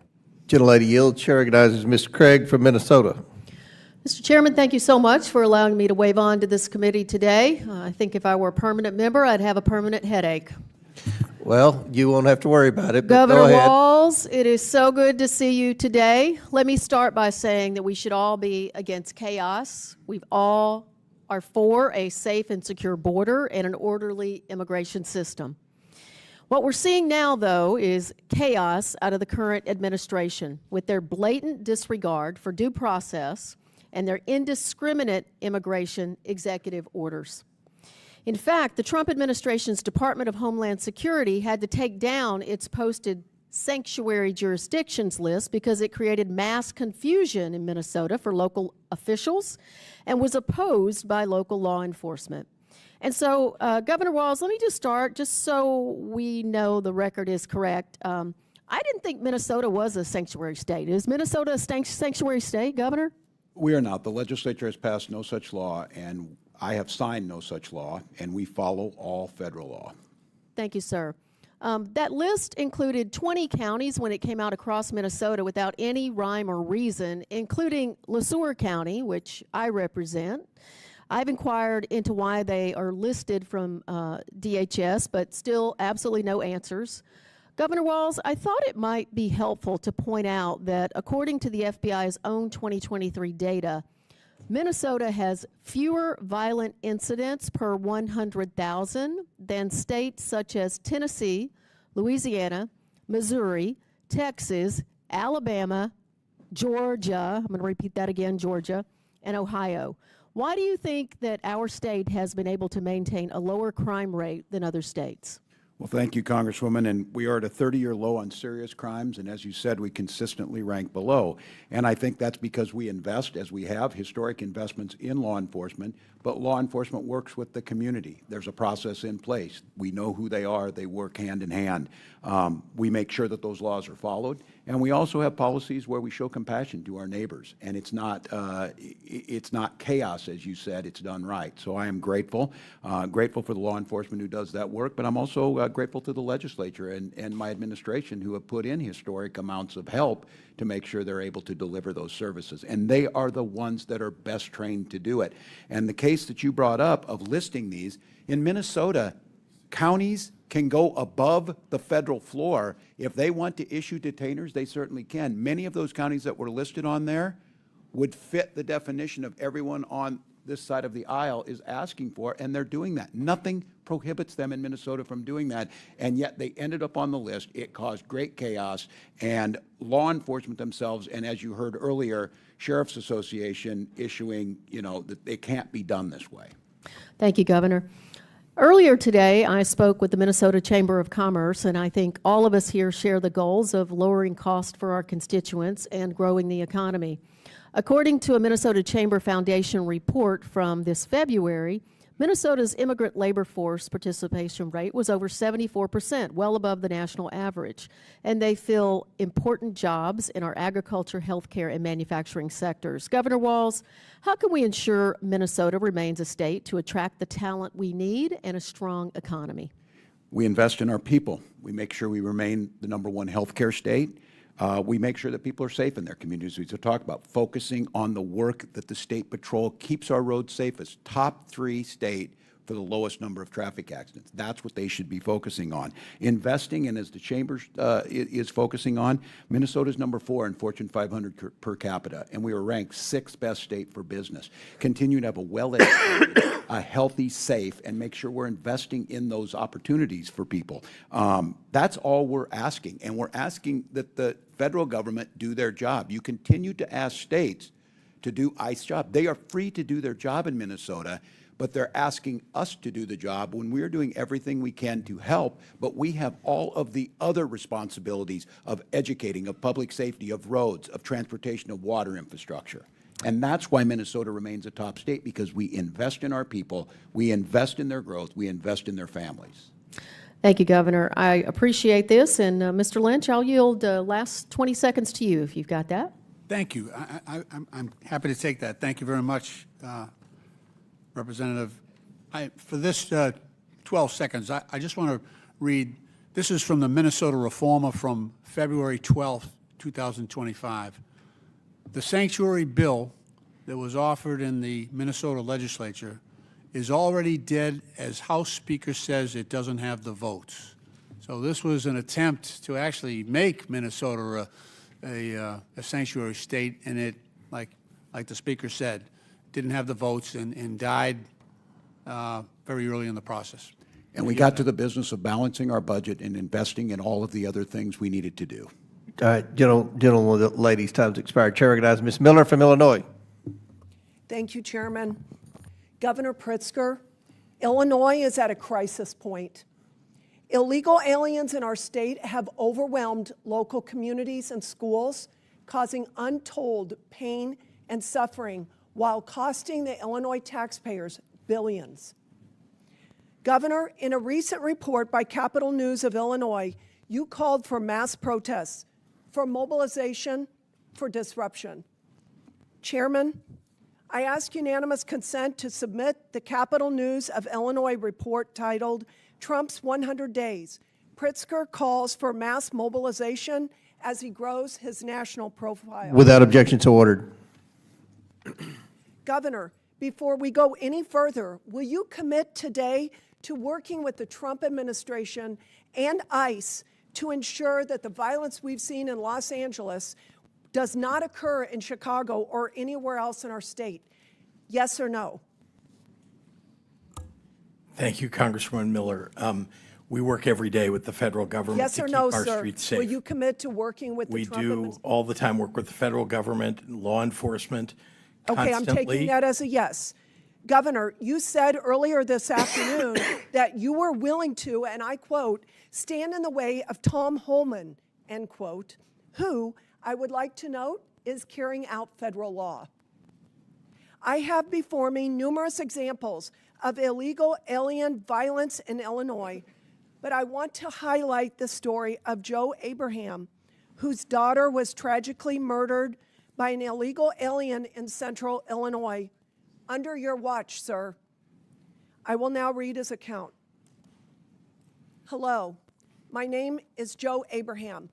Gentlelady yields. Chair recognizes Mr. Craig from Minnesota. Mr. Chairman, thank you so much for allowing me to wave on to this committee today. I think if I were a permanent member, I'd have a permanent headache. Well, you won't have to worry about it, but Governor go ahead. Walz, it is so good to see you today. Let me start by saying that we should all be against chaos. We all are for a safe and secure border and an orderly immigration system. What we're seeing now, though, is chaos out of the current administration with their blatant disregard for due process and their indiscriminate immigration executive orders. In fact, the Trump administration's Department of Homeland Security had to take down its posted sanctuary jurisdictions list because it created mass confusion in Minnesota for local officials and was opposed by local law enforcement. And so, Governor Walz, let me just start, just so we know the record is correct. I didn't think Minnesota was a sanctuary state. Is Minnesota a sanctuary state, Governor? We are not. The legislature has passed no such law, and I have signed no such law, and we follow all federal law. Thank you, sir. That list included 20 counties when it came out across Minnesota without any rhyme or reason, including LeSueur County, which I represent. I've inquired into why they are listed from DHS, but still absolutely no answers. Governor Walz, I thought it might be helpful to point out that according to the FBI's own 2023 data, Minnesota has fewer violent incidents per 100,000 than states such as Tennessee, Louisiana, Missouri, Texas, Alabama, Georgia, I'm going to repeat that again, Georgia, and Ohio. Why do you think that our state has been able to maintain a lower crime rate than other states? Well, thank you, Congresswoman. And we are at a 30-year low on serious crimes, and as you said, we consistently rank below. And I think that's because we invest, as we have, historic investments in law enforcement, but law enforcement works with the community. There's a process in place. We know who they are. They work hand in hand. We make sure that those laws are followed, and we also have policies where we show compassion to our neighbors. And it's not chaos, as you said. It's done right. So I am grateful, grateful for the law enforcement who does that work, but I'm also grateful to the legislature and my administration who have put in historic amounts of help to make sure they're able to deliver those services. And they are the ones that are best trained to do it. And the case that you brought up of listing these, in Minnesota, counties can go above the federal floor. If they want to issue detainers, they certainly can. Many of those counties that were listed on there would fit the definition of everyone on this side of the aisle is asking for, and they're doing that. Nothing prohibits them in Minnesota from doing that, and yet they ended up on the list. It caused great chaos, and law enforcement themselves, and as you heard earlier, Sheriff's Association issuing, that they can't be done this way. Thank you, Governor. Earlier today, I spoke with the Minnesota Chamber of Commerce, and I think all of us here share the goals of lowering cost for our constituents and growing the economy. According to a Minnesota Chamber Foundation report from this February, Minnesota's immigrant labor force participation rate was over 74%, well above the national average. And they fill important jobs in our agriculture, healthcare, and manufacturing sectors. Governor Walz, how can we ensure Minnesota remains a state to attract the talent we need and a strong economy? We invest in our people. We make sure we remain the #1 healthcare state. We make sure that people are safe in their communities. We talk about focusing on the work that the State Patrol keeps our roads safest. Top 3 state for the lowest number of traffic accidents. That's what they should be focusing on. Investing, and as the Chamber is focusing on, Minnesota's #4 in Fortune 500 per capita, and we were ranked 6th best state for business. Continue to have a well-educated, a healthy, safe, and make sure we're investing in those opportunities for people. That's all we're asking, and we're asking that the federal government do their job. You continue to ask states to do ICE job. They are free to do their job in Minnesota, but they're asking us to do the job when we're doing everything we can to help, but we have all of the other responsibilities of educating, of public safety, of roads, of transportation, of water infrastructure. And that's why Minnesota remains a top state, because we invest in our people, we invest in their growth, we invest in their families. Thank you, Governor. I appreciate this, and Mr. Lynch, I'll yield last 20 seconds to you, if you've got that. Thank you. I'm happy to take that. Thank you very much, Representative. For this 12 seconds, I just want to read, this is from the Minnesota Reformer from February 12th, 2025. The sanctuary bill that was offered in the Minnesota legislature is already dead, as House Speaker says it doesn't have the votes. So this was an attempt to actually make Minnesota a sanctuary state, and it, like the Speaker said, didn't have the votes and died very early in the process. And we got to the business of balancing our budget and investing in all of the other things we needed to do. All right, gentlemen, ladies, time's expired. Chair recognizes Ms. Miller from Illinois. Thank you, Chairman. Governor Pritzker, Illinois is at a crisis point. Illegal aliens in our state have overwhelmed local communities and schools, causing untold pain and suffering while costing the Illinois taxpayers billions. Governor, in a recent report by Capital News of Illinois, you called for mass protests, for mobilization, for disruption. Chairman, I ask unanimous consent to submit the Capital News of Illinois report titled Trump's 100 Days. Pritzker calls for mass mobilization as he grows his national profile. Without objection, so ordered. Governor, before we go any further, will you commit today to working with the Trump administration and ICE to ensure that the violence we've seen in Los Angeles does not occur in Chicago or anywhere else in our state? Yes or no? Thank you, Congresswoman Miller. We work every day with the federal government Yes to or keep no, our sir? streets safe. Will you commit to working with the We Trump do administration? all the time work with the federal government, law enforcement, Okay, I'm taking that as a yes. Governor, you said earlier this afternoon that you were willing to, and I quote, stand in the way of Tom Holman, end quote, who, I would like to note, is carrying out federal law. I have before me numerous examples of illegal alien violence in Illinois, but I want to highlight the story of Joe Abraham, whose daughter was tragically murdered by an illegal alien in central Illinois. Under your watch, sir. I will now read his account. Hello, my name is Joe Abraham.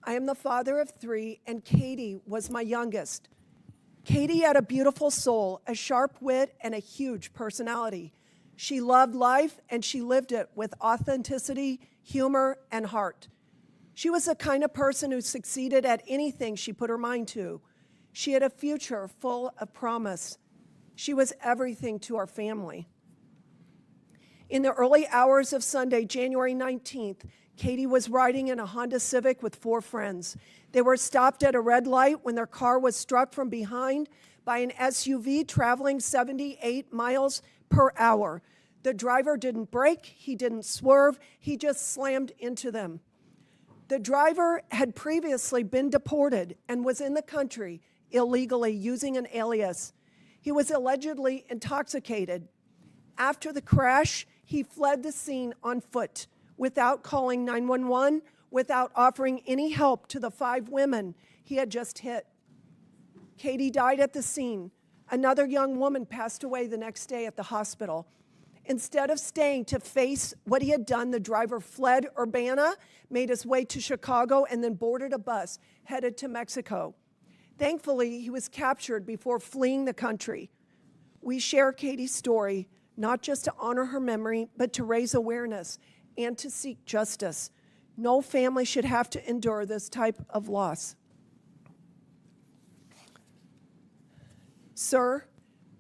I am the father of 3, and Katie was my youngest. Katie had a beautiful soul, a sharp wit, and a huge personality. She loved life, and she lived it with authenticity, humor, and heart. She was the kind of person who succeeded at anything she put her mind to. She had a future full of promise. She was everything to our family. In the early hours of Sunday, January 19th, Katie was riding in a Honda Civic with 4 friends. They were stopped at a red light when their car was struck from behind by an SUV traveling 78 miles per hour. The driver didn't brake, he didn't swerve, he just slammed into them. The driver had previously been deported and was in the country illegally using an alias. He was allegedly intoxicated. After the crash, he fled the scene on foot without calling 911, without offering any help to the 5 women he had just hit. Katie died at the scene. Another young woman passed away the next day at the hospital. Instead of staying to face what he had done, the driver fled Urbana, made his way to Chicago, and then boarded a bus headed to Mexico. Thankfully, he was captured before fleeing the country. We share Katie's story, not just to honor her memory, but to raise awareness and to seek justice. No family should have to endure this type of loss. Sir,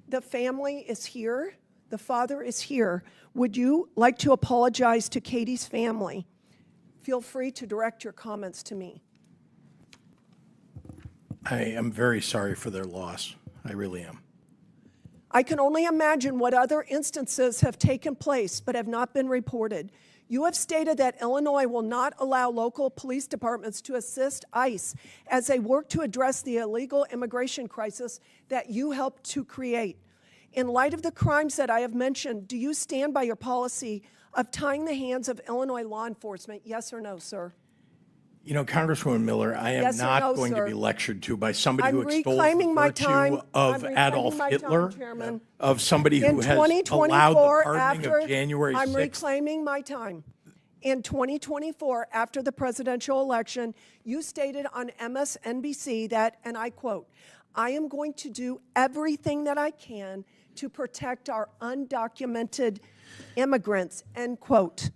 the family is here. The father is here. Would you like to apologize to Katie's family? Feel free to direct your comments to me. I am very sorry for their loss. I really am. I can only imagine what other instances have taken place but have not been reported. You have stated that Illinois will not allow local police departments to assist ICE as they work to address the illegal immigration crisis that you helped to create. In light of the crimes that I have mentioned, do you stand by your policy of tying the hands of Illinois law enforcement? Yes or no, sir? You know, Congresswoman Miller, I am Yes or not no, going to sir? be lectured to by somebody I'm who extols reclaiming the my virtue time. of I'm reclaiming Adolf my Hitler, time, Chairman. of somebody In who has allowed the 2024, pardoning of January 6th. I'm reclaiming my time. In 2024, after the presidential election, you stated on MSNBC that, and I quote, "I am going to do everything that I can to protect our undocumented immigrants," end quote.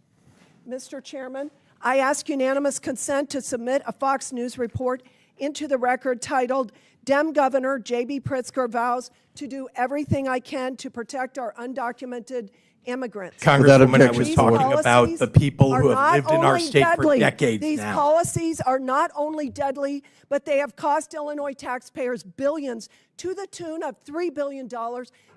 Mr. Chairman, I ask unanimous consent to submit a Fox News report into the record titled, "Dem Governor JB Pritzker vows to do everything I can to protect our undocumented immigrants." Congresswoman, I was These talking about policies the people are who have not lived in our only state for deadly. decades These now. policies are not only deadly, but they have cost Illinois taxpayers billions to the tune of $3 billion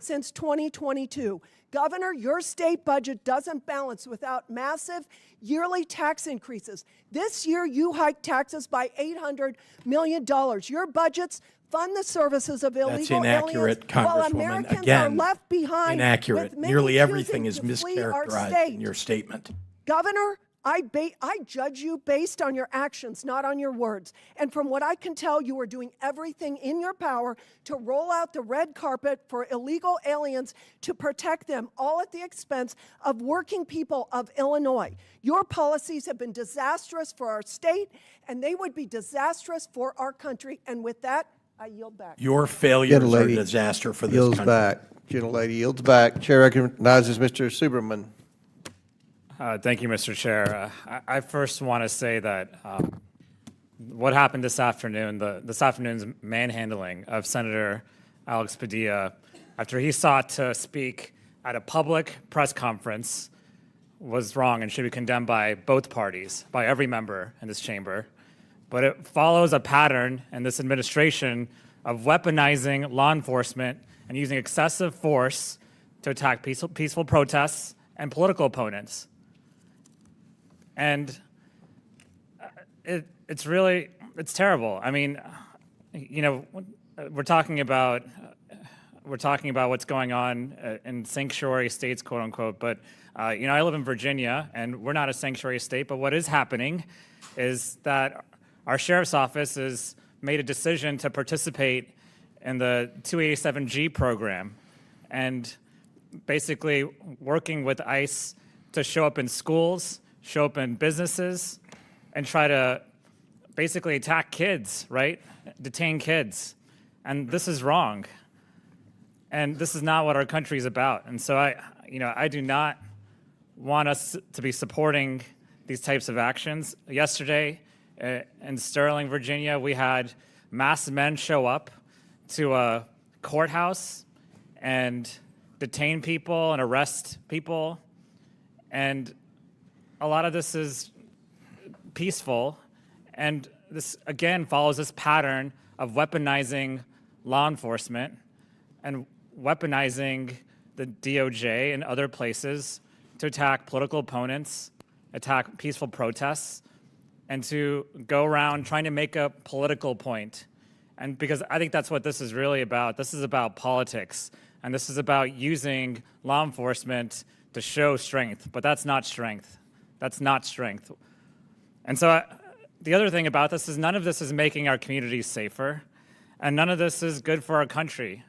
since 2022. Governor, your state budget doesn't balance without massive yearly tax increases. This year, you hiked taxes by $800 million. Your budgets fund the services of illegal That's inaccurate, aliens, while Congresswoman. Americans Again, are left behind. inaccurate. With many Nearly everything choosing is to flee our mischaracterized state. in your statement. Governor, I judge you based on your actions, not on your words. And from what I can tell, you are doing everything in your power to roll out the red carpet for illegal aliens to protect them, all at the expense of working people of Illinois. Your policies have been disastrous for our state, and they would be disastrous for our country. And with that, I yield back. Your failures are a Gentlelady disaster for this yields country. back. Gentlelady yields back. Chair recognizes Mr. Superman. Thank you, Mr. Chair. I first want to say that what happened this afternoon, this afternoon's manhandling of Senator Alex Padilla after he sought to speak at a public press conference was wrong and should be condemned by both parties, by every member in this chamber. But it follows a pattern in this administration of weaponizing law enforcement and using excessive force to attack peaceful protests and political opponents. And it's terrible. I mean, you know, we're talking about what's going on in sanctuary states, quote unquote. But you know, I live in Virginia, and we're not a sanctuary state. But what is happening is that our sheriff's office has made a decision to participate in the 287G program, and basically working with ICE to show up in schools, show up in businesses, and try to basically attack kids, right? Detain kids. And this is wrong. And this is not what our country is about. And so I do not want us to be supporting these types of actions. Yesterday in Sterling, Virginia, we had masked men show up to a courthouse and detain people and arrest people. And a lot of this is peaceful, and this again follows this pattern of weaponizing law enforcement and weaponizing the DOJ and other places to attack political opponents, attack peaceful protests, and to go around trying to make a political point. And because I think that's what this is really about. This is about politics, and this is about using law enforcement to show strength, but that's not strength. That's not strength. And so the other thing about this is none of this is making our communities safer, and none of this is good for our country.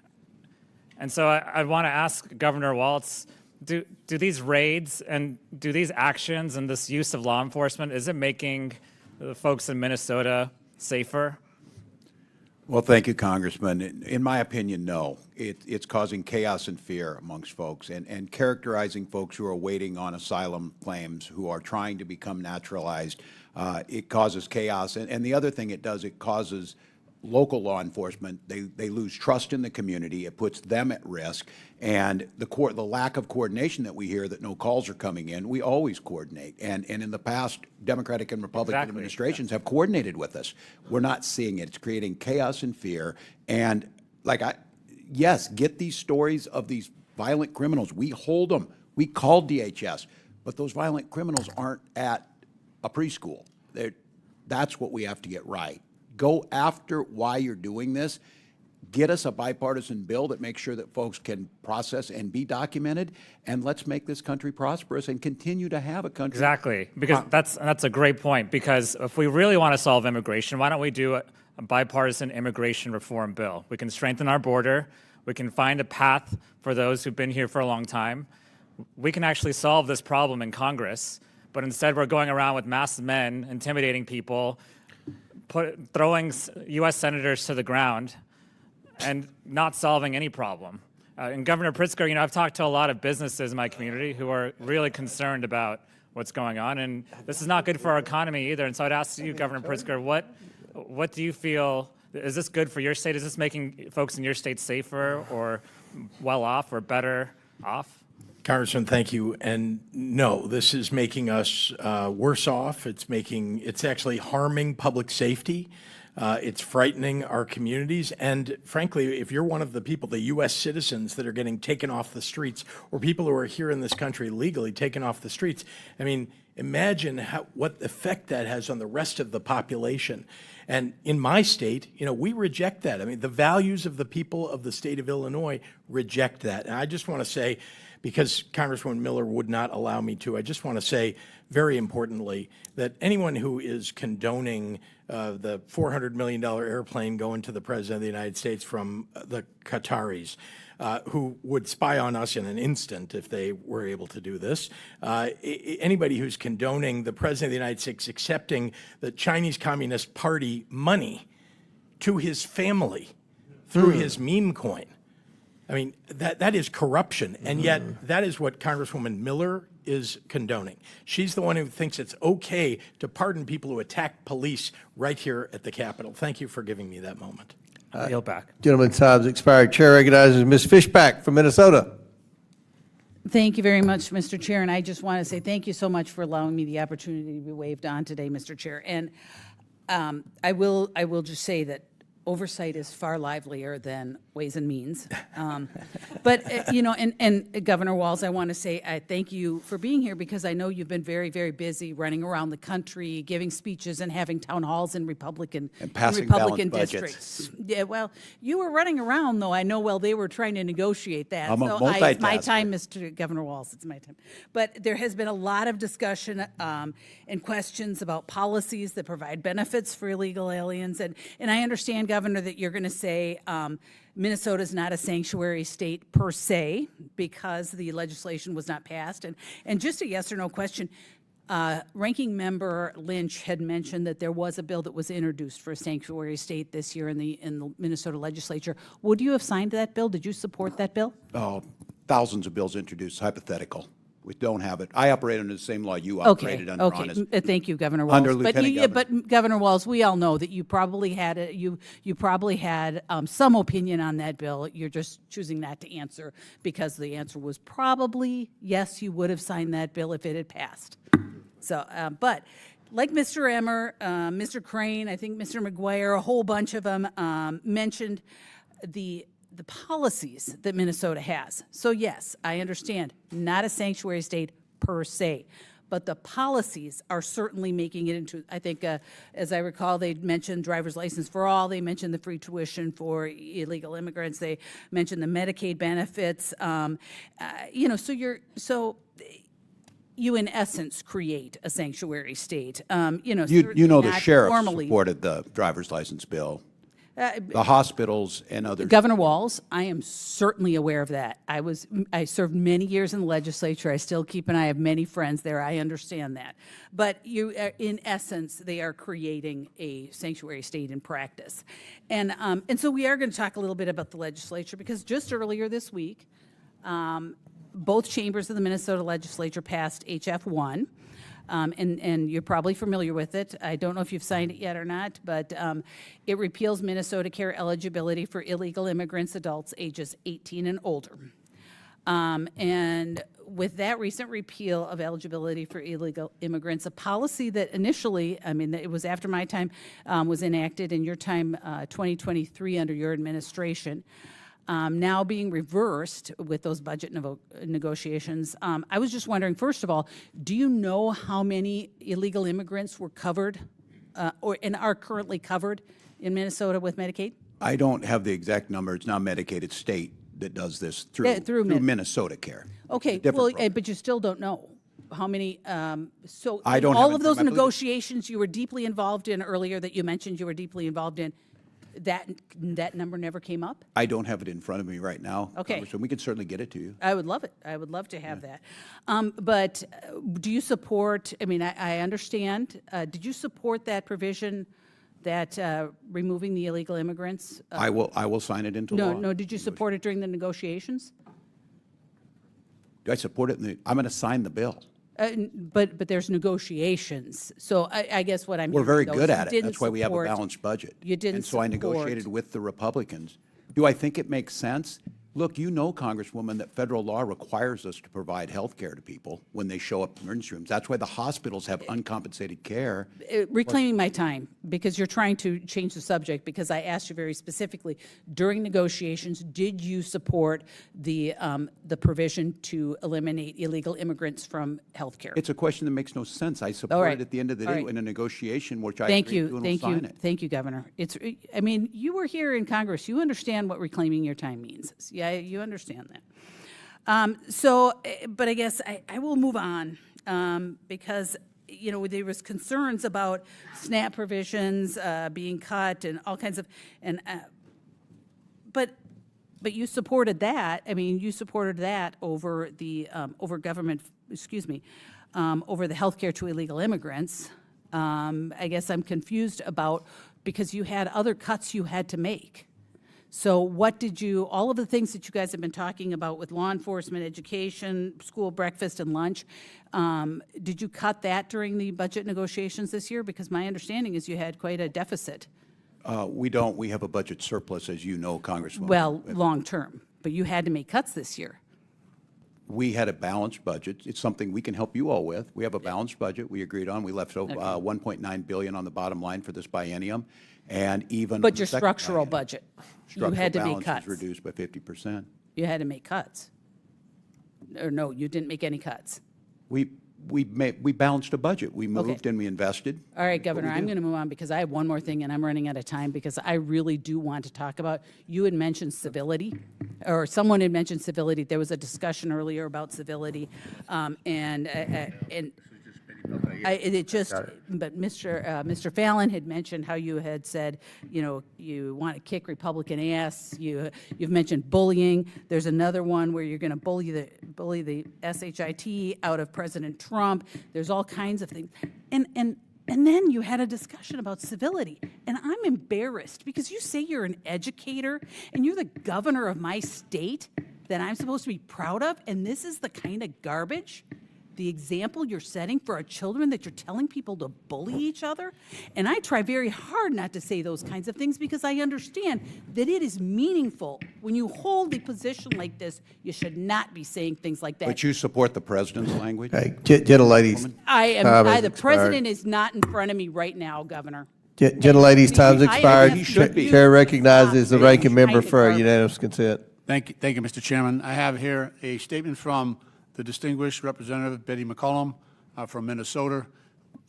And so I want to ask Governor Walz, do these raids and do these actions and this use of law enforcement, is it making the folks in Minnesota safer? Well, thank you, Congressman. In my opinion, no. It's causing chaos and fear amongst folks and characterizing folks who are waiting on asylum claims, who are trying to become naturalized. It causes chaos. And the other thing it does, it causes local law enforcement, they lose trust in the community. It puts them at risk. And the lack of coordination that we hear, that no calls are coming in, we always coordinate. And in the past, Democratic and Republican administrations have coordinated with us. We're not seeing it. It's creating chaos and fear. And yes, get these stories of these violent criminals. We hold them. We call DHS. but those violent criminals aren't at a preschool. That's what we have to get right. Go after why you're doing this. Get us a bipartisan bill that makes sure that folks can process and be documented, and let's make this country prosperous and continue to have a country. Exactly, because that's a great point, because if we really want to solve immigration, why don't we do a bipartisan immigration reform bill? We can strengthen our border. We can find a path for those who've been here for a long time. We can actually solve this problem in Congress, but instead we're going around with masked men, intimidating people, throwing U.S. senators to the ground, and not solving any problem. And Governor Pritzker, I've talked to a lot of businesses in my community who are really concerned about what's going on, and this is not good for our economy either. And so I'd ask you, Governor Pritzker, what do you feel, is this good for your state? Is this making folks in your state safer or well off or better off? Congressman, thank you. And no, this is making us worse off. It's actually harming public safety. It's frightening our communities. And frankly, if you're one of the people, the U.S. citizens that are getting taken off the streets, or people who are here in this country legally taken off the streets, I mean, imagine what effect that has on the rest of the population. And in my state, we reject that. I mean, the values of the people of the state of Illinois reject that. And I just want to say, because Congresswoman Miller would not allow me to, I just want to say very importantly that anyone who is condoning the $400 million airplane going to the President of the United States from the Qataris, who would spy on us in an instant if they were able to do this, anybody who's condoning the President of the United States accepting the Chinese Communist Party money to his family through his meme coin, I mean, that is corruption, and yet that is what Congresswoman Miller is condoning. She's the one who thinks it's okay to pardon people who attack police right here at the Capitol. Thank you for giving me that moment. Yield back. Gentleman's time's expired. Chair recognizes Ms. Fishback from Minnesota. Thank you very much, Mr. Chair, and I just want to say thank you so much for allowing me the opportunity to be waved on today, Mr. Chair. And I will just say that oversight is far livelier than Ways and Means. But, and Governor Walz, I want to say I thank you for being here, because I know you've been very, very busy running around the country, giving speeches and having town halls in Republican districts. Yeah, well, you were running around, though, I know, while they were trying to negotiate that. It's my time, Mr. Governor Walz, it's my time. But there has been a lot of discussion and questions about policies that provide benefits for illegal aliens. And I understand, Governor, that you're going to say Minnesota is not a sanctuary state per se because the legislation was not passed. And just a yes or no question, Ranking Member Lynch had mentioned that there was a bill that was introduced for a sanctuary state this year in the Minnesota legislature. Would you have signed that bill? Did you support that bill? Oh, thousands of bills introduced, hypothetical. We don't have it. I operate under the same law you operated under. Okay. Thank you, Governor Walz. But Governor Walz, we all know that you probably had some opinion on that bill. You're just choosing not to answer because the answer was probably yes. You would have signed that bill if it had passed. So, but like Mr. Emmer, Mr. Crane, I think Mr. McGuire, a whole bunch of them mentioned the policies that Minnesota has. So yes, I understand, not a sanctuary state per se, but the policies are certainly making it into, I think, as I recall, they mentioned driver's license for all, they mentioned the free tuition for illegal immigrants, they mentioned the Medicaid benefits, so you in essence create a sanctuary state. The sheriff supported the driver's license bill. The hospitals and others. Governor Walz, I am certainly aware of that. I served many years in the legislature. I still keep an eye. I have many friends there. I understand that. But in essence, they are creating a sanctuary state in practice. And so we are going to talk a little bit about the legislature, because just earlier this week, both chambers of the Minnesota legislature passed HF 1. And you're probably familiar with it. I don't know if you've signed it yet or not, but it repeals Minnesota care eligibility for illegal immigrants, adults ages 18 and older. And with that recent repeal of eligibility for illegal immigrants, a policy that initially, it was after my time, was enacted in your time, 2023 under your administration, now being reversed with those budget negotiations. I was just wondering, first of all, do you know how many illegal immigrants were covered and are currently covered in Minnesota with Medicaid? I don't have the exact number. It's now Medicaid. It's state that does this through Minnesota Care. Okay, well, but you still don't know how many, so I don't all have of it those from- I believe- negotiations you were deeply involved in earlier that you mentioned you were deeply involved in, that number never came up? I don't have it in front of me right now. Okay. Congressman. We could certainly get it to you. I would love it. I would love to have that. But do you support, I mean, I understand, did you support that provision that removing the illegal immigrants? I will sign it into law. No, did you support it during the negotiations? Do I support it? I'm going to sign the bill. But there's negotiations. So I guess what I'm We're hearing, very though, good is at you it. didn't That's why we have a support- balanced budget. You didn't And so I support- negotiated with the Republicans. Do I think it makes sense? Look, you know, Congresswoman, that federal law requires us to provide health care to people when they show up in emergency rooms. That's why the hospitals have uncompensated care. Reclaiming my time, because you're trying to change the subject, because I asked you very specifically, during negotiations, did you support the provision to eliminate illegal immigrants from health care? It's a question that makes no sense. I support right. it at the end of the All day right. in a negotiation, which I Thank agree you, to and thank will you, sign it. thank you, Governor. I mean, you were here in Congress. You understand what reclaiming your time means. Yeah, you understand that. But I guess I will move on because, you know, there was concerns about SNAP provisions being cut and all kinds of, but you supported that. I mean, you supported that over the over government, over the health care to illegal immigrants. I guess I'm confused about, because you had other cuts you had to make. So what did you, all of the things that you guys have been talking about with law enforcement, education, school breakfast and lunch, did you cut that during the budget negotiations this year? Because my understanding is you had quite a deficit. We don't. We have a budget surplus, as you know, Congresswoman. Well, long-term, but you had to make cuts this year. We had a balanced budget. It's something we can help you all with. We have a balanced budget we agreed on. We left $1.9 billion on the bottom line for this biennium, and even But your structural budget, you had to make balance cuts. was reduced by 50%. You had to make cuts. Or no, you didn't make any cuts. We balanced a budget. We moved and we invested. All right, That's what Governor, we I'm do. going to move on because I have one more thing and I'm running out of time because I really do want to talk about, you had mentioned civility, or someone had mentioned civility. There was a discussion earlier about civility, but Mr. Fallon had mentioned how you had said, you know, you want to kick Republican ass. You've mentioned bullying. There's another one where you're going to bully the SHIT out of President Trump. There's all kinds of things. And then you had a discussion about civility. And I'm embarrassed because you say you're an educator and you're the governor of my state that I'm supposed to be proud of, and this is the kind of garbage, the example you're setting for our children, that you're telling people to bully each other. And I try very hard not to say those kinds of things because I understand that it is meaningful. When you hold a position like this, you should not be saying things like that. But you support the president's language? Hey, gentlelady's time has The expired. president is not in front of me right now, Governor. Gentlelady's time's I expired. have to Chair recognizes the ranking member Kind of for garbage. unanimous consent. Thank you, Mr. Chairman. I have here a statement from the distinguished Representative Betty McCollum from Minnesota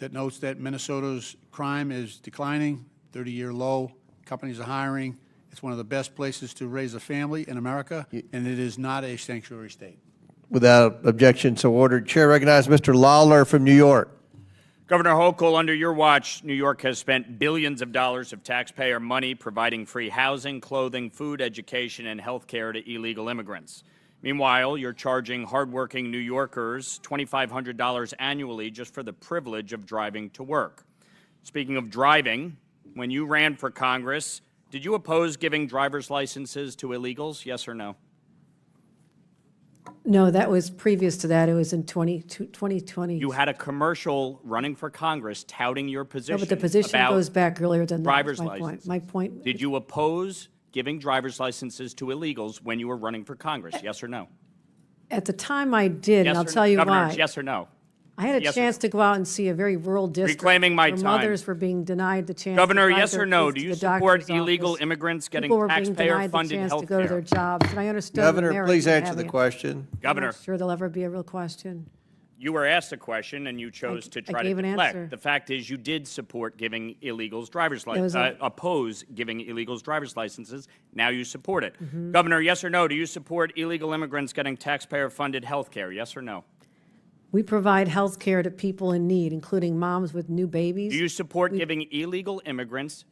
that notes that Minnesota's crime is declining, 30-year low, companies are hiring, it's one of the best places to raise a family in America, and it is not a sanctuary state. Without objection, so ordered. Chair recognizes Mr. Lawler from New York. Governor Hochul, under your watch, New York has spent billions of dollars of taxpayer money providing free housing, clothing, food, education, and health care to illegal immigrants. Meanwhile, you're charging hardworking New Yorkers $2,500 annually just for the privilege of driving to work. Speaking of driving, when you ran for Congress, did you oppose giving driver's licenses to illegals, yes or no? No, that was previous to that. It was in 2020. You had a commercial running for Congress touting your position No, but the position about goes back earlier than that. driver's That's my point. licenses. My point. Did you oppose giving driver's licenses to illegals when you were running for Congress, yes or no? At the time I did, and Yes I'll or no? tell you Governor, why. yes or no? I had a Yes or chance no? to go out and see a very rural district. Reclaiming my where time. mothers were being denied the chance Governor, to drive yes their or no, kids do to you the doctor's support office. illegal immigrants getting People were being denied the taxpayer-funded chance health to go to their care? jobs, and I understood the Governor, merit please of answer the having it. question. I'm Governor, not sure there'll ever be a real question. you were asked a question and you chose to try to gave an deflect. answer. The fact is you did support giving illegals driver's There was licenses, a- oppose giving illegals driver's licenses. Now you support it. Mm-hmm. Governor, yes or no, do you support illegal immigrants getting taxpayer-funded health care? Yes or no? We provide health care to people in need, including moms with new babies. Do you support giving illegal immigrants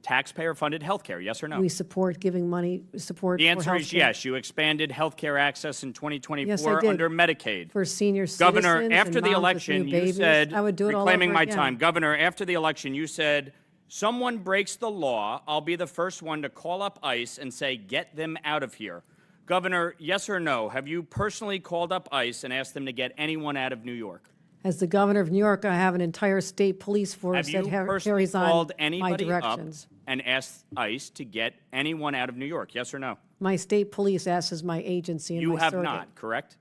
taxpayer-funded health care? Yes or no? We support giving money, support The for answer is healthcare. yes. You expanded health care access in 2024 Yes, I did. under Medicaid. For senior Governor, citizens after and the moms with election, new you babies. said, I would do it all reclaiming over my again. time. Governor, after the election, you said, someone breaks the law, I'll be the first one to call up ICE and say, get them out of here. Governor, yes or no, have you personally called up ICE and asked them to get anyone out of New York? As the governor of New York, I have an entire state police force Have you that personally carries on called my anybody up directions. and asked ICE to get anyone out of New York? Yes or no? My state police acts as my agency and You my have surrogate. not, correct?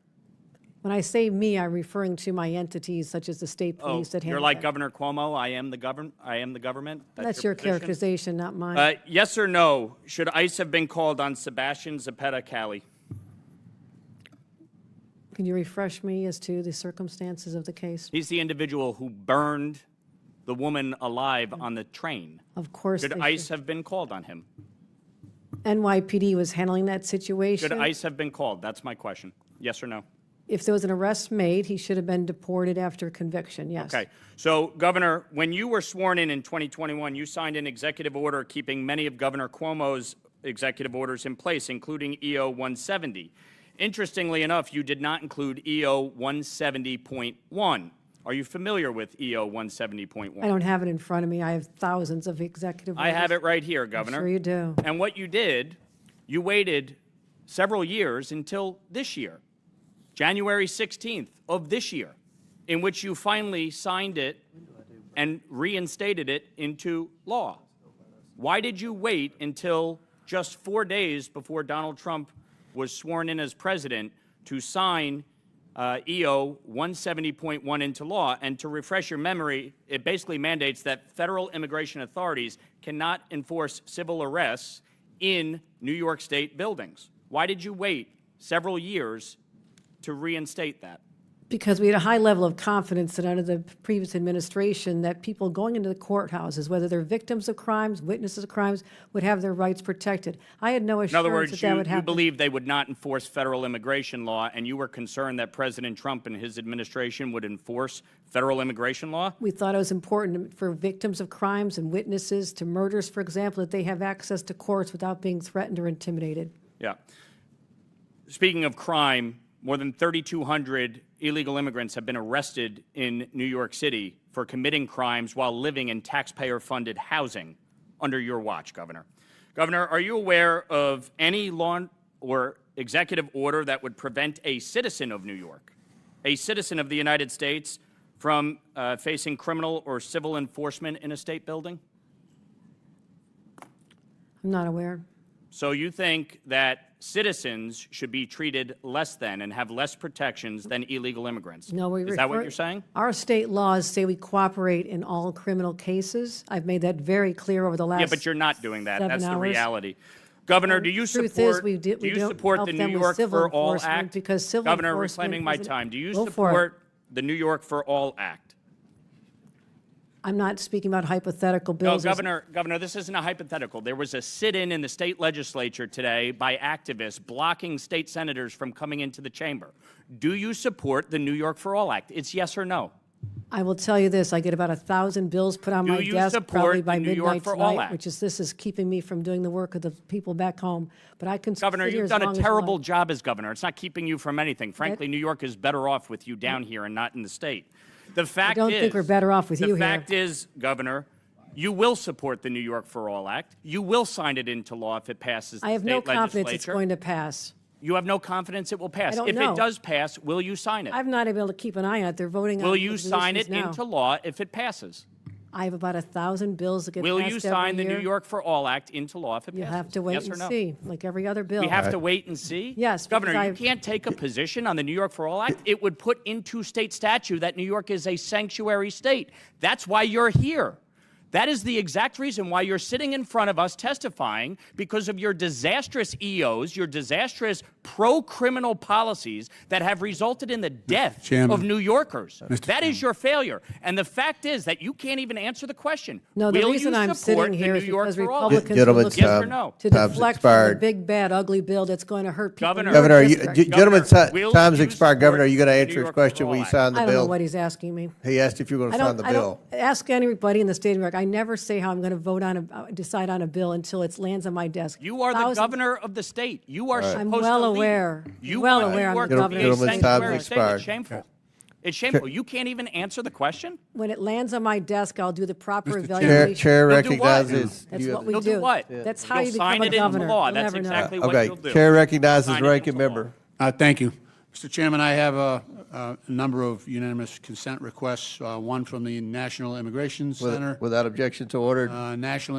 When I say me, I'm referring to my entities such as the state Oh, police that handle you're like that. Governor Cuomo, I am the government? That's your position? characterization, not mine. Yes or no, should ICE have been called on Sebastian Zapata Cali? Can you refresh me as to the circumstances of the case? He's the individual who burned the woman alive on the train. Of course, Should they ICE should. have been called on him? NYPD was handling that situation. Should ICE have been called? That's my question. Yes or no? If there was an arrest made, he should have been deported after conviction, yes. Okay. So, Governor, when you were sworn in 2021, you signed an executive order keeping many of Governor Cuomo's executive orders in place, including EO 170. Interestingly enough, you did not include EO 170.1. Are you familiar with EO 170.1? I don't have it in front of me. I have thousands of executive orders. I have it right here, Governor. I'm sure you do. And what you did, you waited several years until this year, January 16th of this year, in which you finally signed it and reinstated it into law. Why did you wait until just 4 days before Donald Trump was sworn in as president to sign EO 170.1 into law? And to refresh your memory, it basically mandates that federal immigration authorities cannot enforce civil arrests in New York State buildings. Why did you wait several years to reinstate that? Because we had a high level of confidence that under the previous administration that people going into the courthouses, whether they're victims of crimes, witnesses of crimes, would have their rights protected. I had no In assurance other words, that that would you happen. believe they would not enforce federal immigration law, and you were concerned that President Trump and his administration would enforce federal immigration law? We thought it was important for victims of crimes and witnesses to murders, for example, that they have access to courts without being threatened or intimidated. Yeah. Speaking of crime, more than 3,200 illegal immigrants have been arrested in New York City for committing crimes while living in taxpayer-funded housing under your watch, Governor. Governor, are you aware of any law or executive order that would prevent a citizen of New York, a citizen of the United States, from facing criminal or civil enforcement in a state building? I'm not aware. So you think that citizens should be treated less than and have less protections than illegal immigrants? No, Is that what you're saying? Our state laws say we cooperate in all criminal cases. I've made that very clear over the last Yeah, but you're not doing that. 7 That's the hours. reality. Governor, do you Truth support, is, we do you don't support help the New them with York civil for All enforcement Act? because civil Governor, enforcement reclaiming my isn't- time, do you Go for it. support the New York for All Act? I'm not speaking about hypothetical No, bills. Governor, this isn't a hypothetical. There was a sit-in in the state legislature today by activists blocking state senators from coming into the chamber. Do you support the New York for All Act? It's yes or no. I will tell you this, I get about 1,000 bills put on Do my you desk support probably by the New York midnight for All tonight, Act? which is, this is keeping me from doing the work of the people back home. But I can Governor, sit here you've as done long a as you terrible like. job as governor. It's not keeping you from anything. Frankly, New York is better off with you down here and not in the state. The fact don't think we're better off with you The here. fact is, Governor, you will support the New York for All Act. You will sign it into law if it passes the I have state no legislature. confidence it's going to pass. You have no confidence it will pass. I don't If know. it does pass, will you sign it? I'm not able to keep an eye on it. They're voting on Will the you sign it resolutions now. into law if it passes? I have about 1,000 bills that get Will passed you every sign the year. New York for All Act into law if it You passes? have to wait Yes or and no? see, like every other bill. We have to wait and see? Yes, Governor, because you I've- can't take a position on the New York for All Act. It would put into state statute that New York is a sanctuary state. That's why you're here. That is the exact reason why you're sitting in front of us testifying, because of your disastrous EOs, your disastrous pro-criminal policies that have resulted in the death Chairman. of New Yorkers. Mr. That is your failure. And the fact is that you can't even answer the question. No, the Will reason you I'm support sitting here the is New York because for All Act? Republicans are Gentlemen's looking Yes or no? to time's deflect from the expired. big, bad, ugly bill that's going to hurt people in Governor. your Governor, district. gentlemen's will time's you expired. Governor, are you going to support answer the New his York question for when you All sign the I don't know bill? what he's asking me. He asked if you were going to sign the bill. Ask anybody in the state of New York. I never say how I'm going to vote on decide on a bill until it lands on my desk. You are the governor of the state. You are supposed I'm to well lead. aware. You Well want aware New I'm York the to governor be a of the Gentlemen's state. time's sanctuary state. expired. It's shameful. It's shameful. You can't even answer the question? When it lands on my desk, I'll do the proper Mr. evaluation. Chair You'll do what? recognizes. That's you what have- we You'll do. do what? That's how You'll you become sign a it into governor. law. You'll That's never know. exactly what Okay, you'll do. Chair recognizes Sign it ranking into law. member. Thank you. Mr. Chairman, I have a number of unanimous consent requests, one from the National Immigration Center, Without objection to ordered. National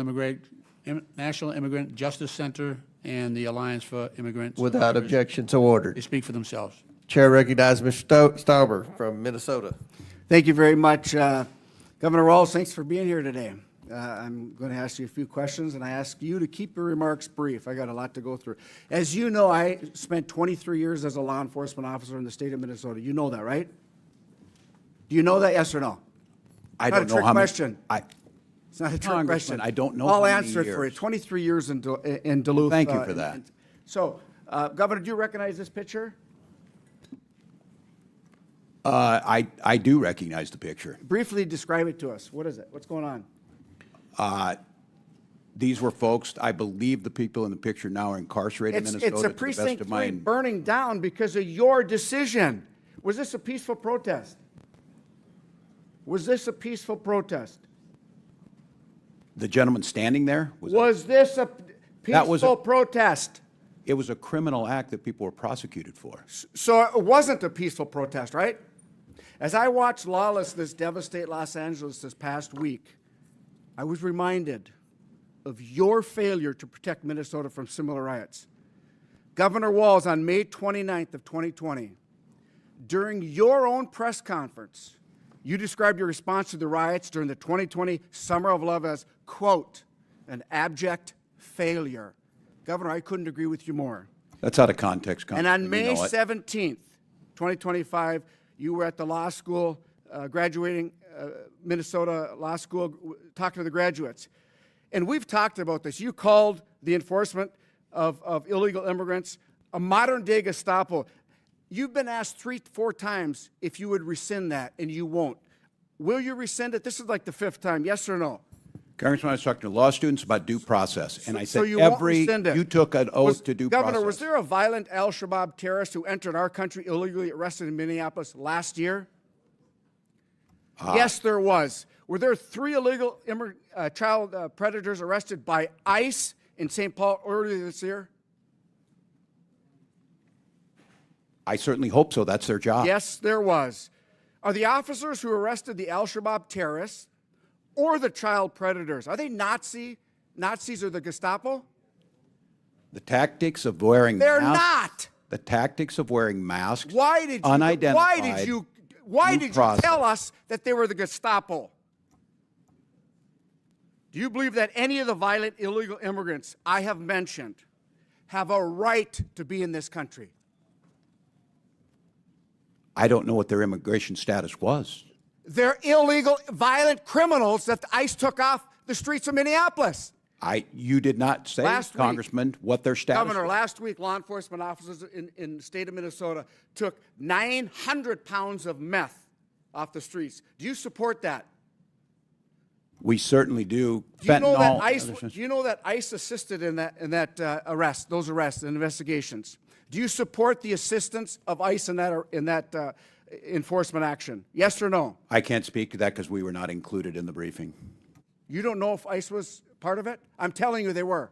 Immigrant Justice Center, and the Alliance for Immigrant Without Survivors. objection to They ordered. speak for themselves. Chair recognizes Mr. Stauber from Minnesota. Thank you very much. Governor Walz, thanks for being here today. I'm going to ask you a few questions, and I ask you to keep your remarks brief. I got a lot to go through. As you know, I spent 23 years as a law enforcement officer in the state of Minnesota. You know that, right? Do you know that, yes or no? I Not don't a know trick how many. question. It's not a trick Congressman, question. I don't know I'll how many answer it for you. years. 23 years in Duluth. Thank you for that. So, Governor, do you recognize this picture? I do recognize the picture. Briefly describe it to us. What is it? What's going on? These were folks, I believe the people in the picture now are incarcerated in Minnesota. It's a to the best precinct of 3 my- burning down because of your decision. Was this a peaceful protest? Was this a peaceful protest? The gentleman standing there? Was this a That was a- peaceful protest? It was a criminal act that people were prosecuted for. So it wasn't a peaceful protest, right? As I watched lawlessness devastate Los Angeles this past week, I was reminded of your failure to protect Minnesota from similar riots. Governor Walz, on May 29th of 2020, during your own press conference, you described your response to the riots during the 2020 Summer of Love as, quote, an abject failure. Governor, I couldn't agree with you more. That's out of context. And on Congressman, May you know it. 17th, 2025, you were at the law school, graduating Minnesota Law School, talking to the graduates. And we've talked about this. You called the enforcement of illegal immigrants a modern-day Gestapo. You've been asked 3-4 times if you would rescind that, and you won't. Will you rescind it? This is like the 5th time, yes or no? Congressman, I was talking to law students about due process, and I So said you won't rescind it. you took an oath to due Governor, process. was there a violent al-Shabaab terrorist who entered our country illegally arrested in Minneapolis last year? Yes, there was. Were there 3 illegal child predators arrested by ICE in St. Paul earlier this year? I certainly hope so. That's their job. Yes, there was. Are the officers who arrested the al-Shabaab terrorists or the child predators, are they Nazis or the Gestapo? The tactics of wearing They're masks. not. The tactics of wearing masks. Why did you, unidentified. why due did you process. tell us that they were the Gestapo? Do you believe that any of the violent illegal immigrants I have mentioned have a right to be in this country? I don't know what their immigration status was. They're illegal, violent criminals that ICE took off the streets of Minneapolis. You did not say, Last week, Congressman, what their status Governor, was. last week, law enforcement officers in the state of Minnesota took 900 pounds of meth off the streets. Do you support that? We certainly do. Do you know that Fentanyl- ICE? Do you know that ICE assisted in that arrest, those arrests and investigations? Do you support the assistance of ICE in that enforcement action? Yes or no? I can't speak to that because we were not included in the briefing. You don't know if ICE was part of it? I'm telling you, they were.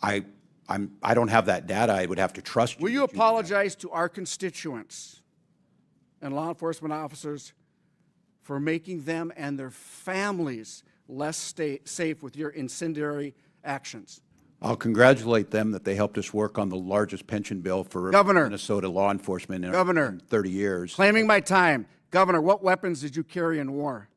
I don't have that data. I would have to trust you. Will you apologize to our constituents and law enforcement officers for making them and their families less safe with your incendiary actions. I'll congratulate them that they helped us work on the largest pension bill for Governor. Minnesota law enforcement in Governor. 30 years. Claiming my time. Governor, what weapons did you carry in war?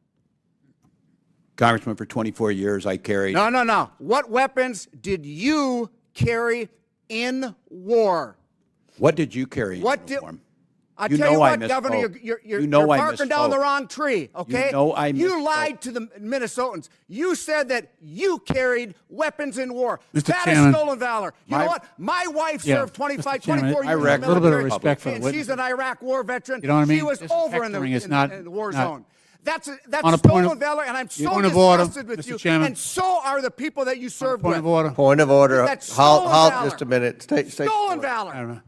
Congressman, for 24 years, I carried. No. What weapons did you carry in war? What did you carry in What uniform? I'll You tell know you I what, Governor, misspoke. you're You know I barking down the misspoke. wrong tree, okay? You know I You misspoke. lied to the Minnesotans. You said that you carried weapons in war. Mr. That Chairman. is stolen valor. You know what? My wife Yeah, served 25, Mr. Chairman, 24 years in Iraq- the a little bit of military, respect for the and witness. she's an Iraq war veteran. You know what I mean? She was This over in the, hectoring is in not- the war not- zone. That's On a point stolen of- valor, and I'm so point of order, disgusted with Mr. you. Chairman. And so are the people that you served Point with. of order. Point of order. That's stolen Halt valor. just a minute. State Stolen the floor. valor.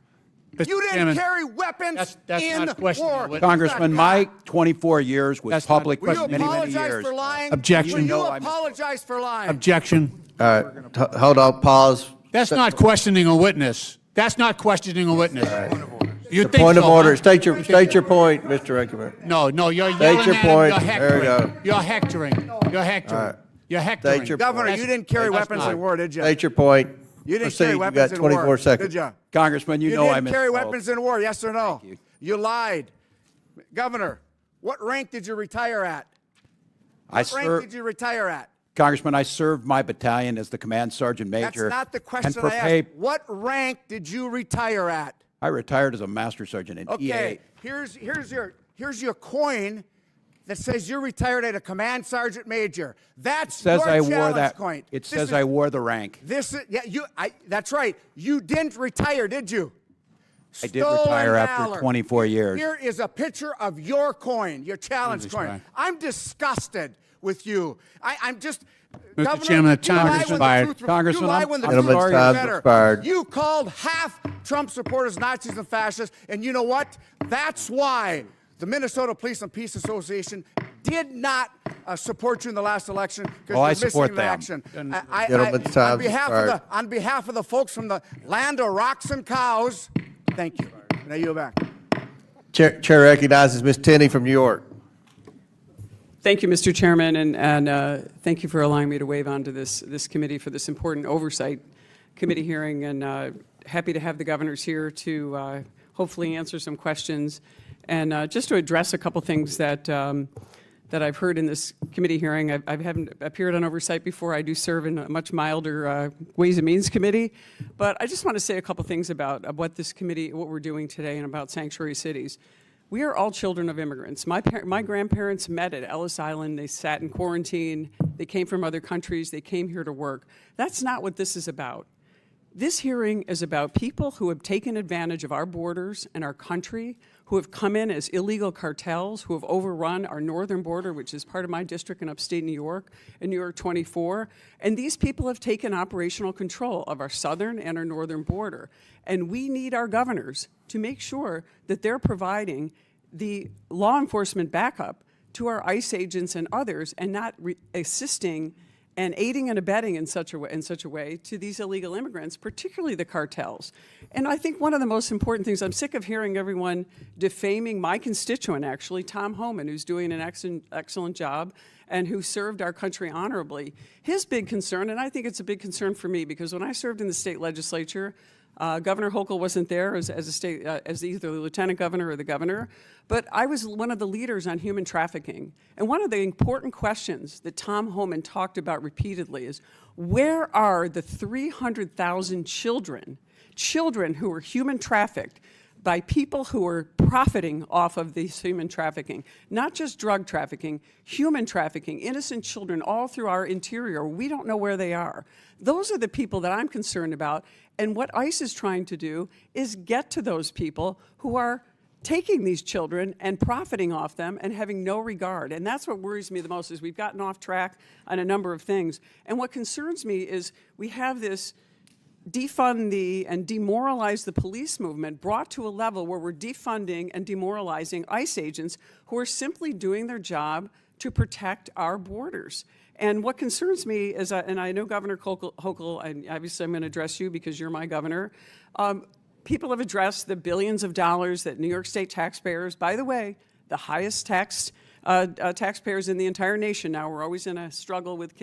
Mr. You didn't Chairman, carry weapons that's in not questioning war. the witness. Congressman, my 24 years was That's not public for Will you many, many apologize years. for lying? Objection. Will you No, I misspoke. apologize for lying? Objection. All right, hold on, pause. That's not questioning a witness. That's not questioning a witness. You think Point of so, order. huh? State your point, Mr. Ranking. No, you're State yelling your at point. him. You're There we hectoring. go. You're hectoring. You're hectoring. right. You're hectoring. State your Governor, That's- you didn't carry that's weapons not- in war, did you? State your point. You didn't Proceed. carry You weapons got in 24 war, seconds. did you? Congressman, you know I didn't carry misspoke. weapons in war, yes or no? You lied. Governor, what rank did you retire at? I What rank served, did you retire at? Congressman, I served my battalion as the command sergeant major. That's not the and question for I pay- asked. What rank did you retire at? I retired as a master sergeant in Okay, EA. here's your coin that says you're retired at a command sergeant major. That's Says your I wore challenge that. coin. It This says is- I wore the rank. This is, that's right. You didn't retire, did you? I did Stolen retire after valor. 24 years. Here is a picture of your coin, your challenge Jesus coin. Christ. I'm disgusted with you. I'm just. Mr. Governor, Chairman, the you time lie has when the expired. truth- Congressman, you lie I'm- when the Gentleman's truth is time's better. expired. You called half Trump supporters Nazis and fascists, and you know what? That's why the Minnesota Police and Peace Association did not support you in the last election because Well, I you're missing support in them. action. Gentleman's time's expired. On behalf of the folks from the land of rocks and cows, thank you. Now you back. Chair recognizes Ms. Tenney from New York. Thank you, Mr. Chairman, and thank you for allowing me to wave onto this committee for this important oversight committee hearing, and happy to have the governors here to hopefully answer some questions, and just to address a couple things that I've heard in this committee hearing. I haven't appeared on oversight before. I do serve in a much milder Ways and Means Committee, but I just want to say a couple things about what this committee, what we're doing today, and about sanctuary cities. We are all children of immigrants. My grandparents met at Ellis Island. They sat in quarantine. They came from other countries. They came here to work. That's not what this is about. This hearing is about people who have taken advantage of our borders and our country, who have come in as illegal cartels, who have overrun our northern border, which is part of my district in upstate New York, in New York 24. And these people have taken operational control of our southern and our northern border. And we need our governors to make sure that they're providing the law enforcement backup to our ICE agents and others, and not assisting and aiding and abetting in such a way to these illegal immigrants, particularly the cartels. And I think one of the most important things, I'm sick of hearing everyone defaming my constituent, actually, Tom Homan, who's doing an excellent job and who served our country honorably. His big concern, and I think it's a big concern for me, because when I served in the state legislature, Governor Hochul wasn't there as either the lieutenant governor or the governor, but I was one of the leaders on human trafficking. And one of the important questions that Tom Homan talked about repeatedly is, where are the 300,000 children who were human trafficked by people who are profiting off of this human trafficking? Not just drug trafficking, human trafficking, innocent children all through our interior. We don't know where they are. Those are the people that I'm concerned about. And what ICE is trying to do is get to those people who are taking these children and profiting off them and having no regard. And that's what worries me the most, is we've gotten off track on a number of things. And what concerns me is we have this defund and demoralize the police movement brought to a level where we're defunding and demoralizing ICE agents who are simply doing their job to protect our borders. And what concerns me is, and I know Governor Hochul, and obviously I'm going to address you because you're my governor, people have addressed the billions of dollars that New York State taxpayers, by the way, the highest taxed taxpayers in the entire nation now. We're always in a struggle with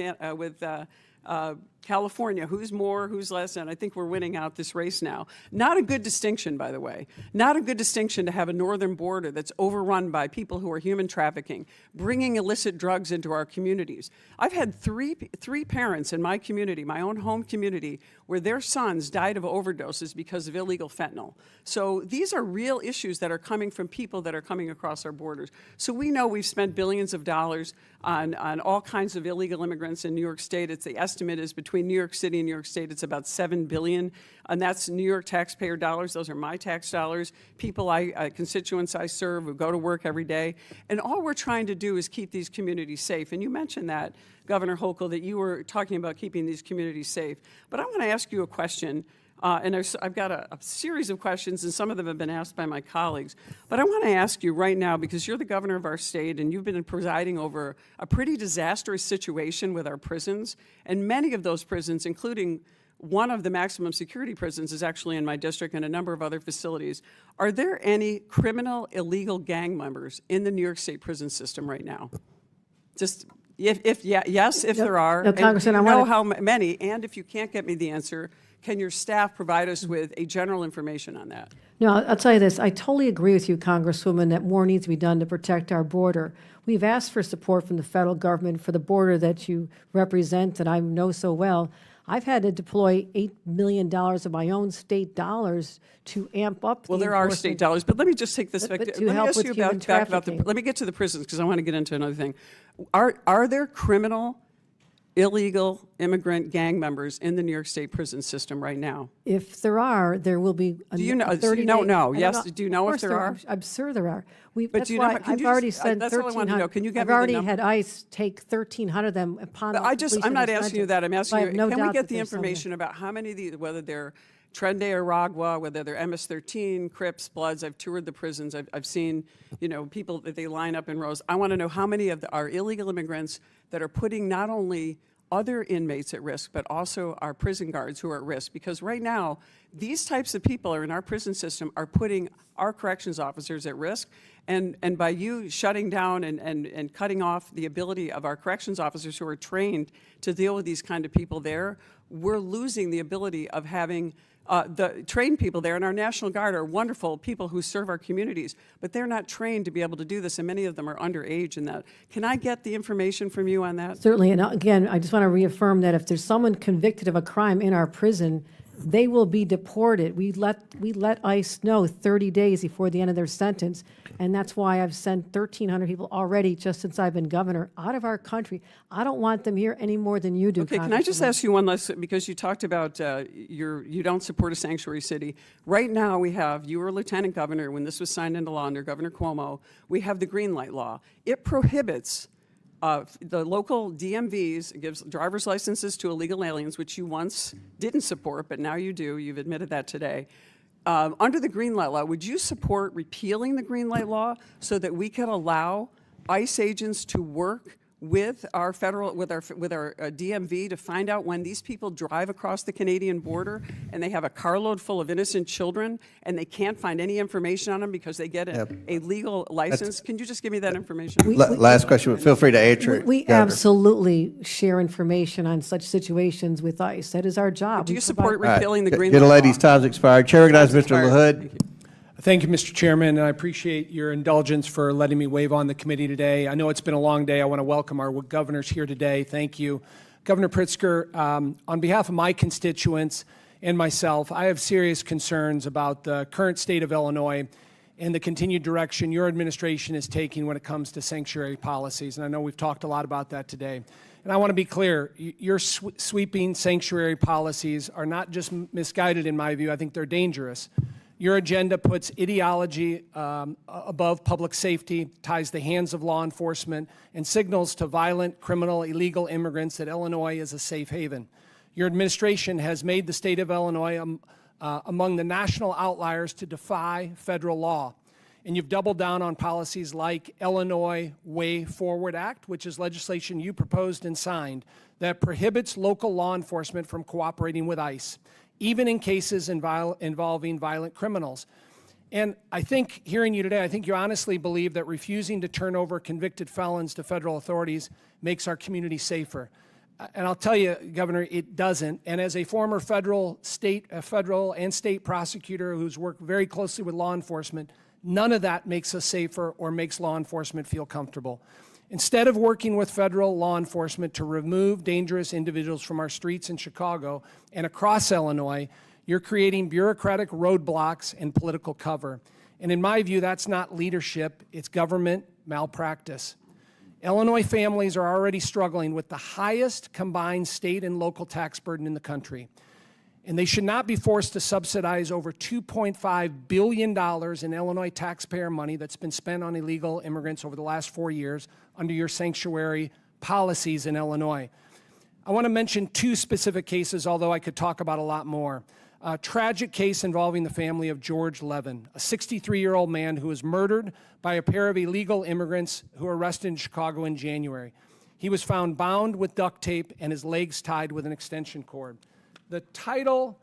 California, who's more, who's less, and I think we're winning out this race now. Not a good distinction, by the way. Not a good distinction to have a northern border that's overrun by people who are human trafficking, bringing illicit drugs into our communities. I've had three parents in my community, my own home community, where their sons died of overdoses because of illegal fentanyl. So these are real issues that are coming from people that are coming across our borders. So we know we've spent billions of dollars on all kinds of illegal immigrants in New York State. The estimate is between New York City and New York State, it's about $7 billion, and that's New York taxpayer dollars. Those are my tax dollars, people constituents I serve who go to work every day. And all we're trying to do is keep these communities safe. And you mentioned that, Governor Hochul, that you were talking about keeping these communities safe. But I'm going to ask you a question. And I've got a series of questions, and some of them have been asked by my colleagues. But I want to ask you right now, because you're the governor of our state, and you've been presiding over a pretty disastrous situation with our prisons, and many of those prisons, including one of the maximum security prisons, is actually in my district, and a number of other facilities. Are there any criminal, illegal gang members in the New York State prison system right now? Just yes, if there are. No, Congressman, and do you know how many? And if you can't get me the answer, can your staff provide us with a general information on that? No, I'll tell you this. I totally agree with you, Congresswoman, that more needs to be done to protect our border. We've asked for support from the federal government for the border that you represent and I know so well. I've had to deploy $8 million of my own state dollars to amp up the Well, there are state dollars, but let me just take this back. Let me ask you back about let me get to the prisons, because I want to get into another thing. Are there criminal, illegal immigrant gang members in the New York State prison system right now? If there are, there will be a Do you know? 30-day No. Yes. Do you know if there are? I'm sure there are. But do you know? I've already sent that's all I want to know. Can you get I've me the already number? had ICE take 1,300 of them upon But I'm not asking you that. I'm asking you, no can we doubt get that the there's some there. information about how many of these, whether they're Trende or Aragua, whether they're MS-13, Crips, Bloods? I've toured the prisons. I've seen, people that they line up in rows. I want to know how many of our illegal immigrants that are putting not only other inmates at risk, but also our prison guards who are at risk. Because right now, these types of people are in our prison system are putting our corrections officers at risk. And by you shutting down and cutting off the ability of our corrections officers who are trained to deal with these kind of people there, we're losing the ability of having the trained people there. And our National Guard are wonderful people who serve our communities, but they're not trained to be able to do this, and many of them are underage in that. Can I get the information from you on that? Certainly, and again, I just want to reaffirm that if there's someone convicted of a crime in our prison, they will be deported. We let ICE know 30 days before the end of their sentence, and that's why I've sent 1,300 people already just since I've been governor out of our country. I don't want them here any more than you do. Okay, can I just ask you one last, because you talked about you don't support a sanctuary city. Right now you were lieutenant governor when this was signed into law under Governor Cuomo. We have the green light law. It prohibits the local DMVs, gives driver's licenses to illegal aliens, which you once didn't support, but now you do. You've admitted that today. Under the green light law, would you support repealing the green light law so that we could allow ICE agents to work with our DMV to find out when these people drive across the Canadian border and they have a carload full of innocent children and they can't find any information on them because they get a legal license? Can you just give me that information? Last question, but feel free to answer it. We Governor. absolutely share information on such situations with ICE. That is our job. Do you support repealing the green Get light a law? lady's time's expired. Chair recognizes Mr. expired. LaHood. Thank you, Mr. Chairman, and I appreciate your indulgence for letting me wave on the committee today. I know it's been a long day. I want to welcome our governors here today. Thank you. Governor Pritzker, on behalf of my constituents and myself, I have serious concerns about the current state of Illinois and the continued direction your administration is taking when it comes to sanctuary policies. And I know we've talked a lot about that today. And I want to be clear, your sweeping sanctuary policies are not just misguided in my view. I think they're dangerous. Your agenda puts ideology above public safety, ties the hands of law enforcement, and signals to violent, criminal, illegal immigrants that Illinois is a safe haven. Your administration has made the state of Illinois among the national outliers to defy federal law. And you've doubled down on policies like Illinois Way Forward Act, which is legislation you proposed and signed that prohibits local law enforcement from cooperating with ICE, even in cases involving violent criminals. And I think, hearing you today, I think you honestly believe that refusing to turn over convicted felons to federal authorities makes our community safer. And I'll tell you, Governor, it doesn't. And as a former federal and state prosecutor who's worked very closely with law enforcement, none of that makes us safer or makes law enforcement feel comfortable. Instead of working with federal law enforcement to remove dangerous individuals from our streets in Chicago and across Illinois, you're creating bureaucratic roadblocks and political cover. And in my view, that's not leadership, it's government malpractice. Illinois families are already struggling with the highest combined state and local tax burden in the country. And they should not be forced to subsidize over $2.5 billion in Illinois taxpayer money that's been spent on illegal immigrants over the last 4 years under your sanctuary policies in Illinois. I want to mention 2 specific cases, although I could talk about a lot more. A tragic case involving the family of George Levin, a 63-year-old man who was murdered by a pair of illegal immigrants who were arrested in Chicago in January. He was found bound with duct tape and his legs tied with an extension cord. The title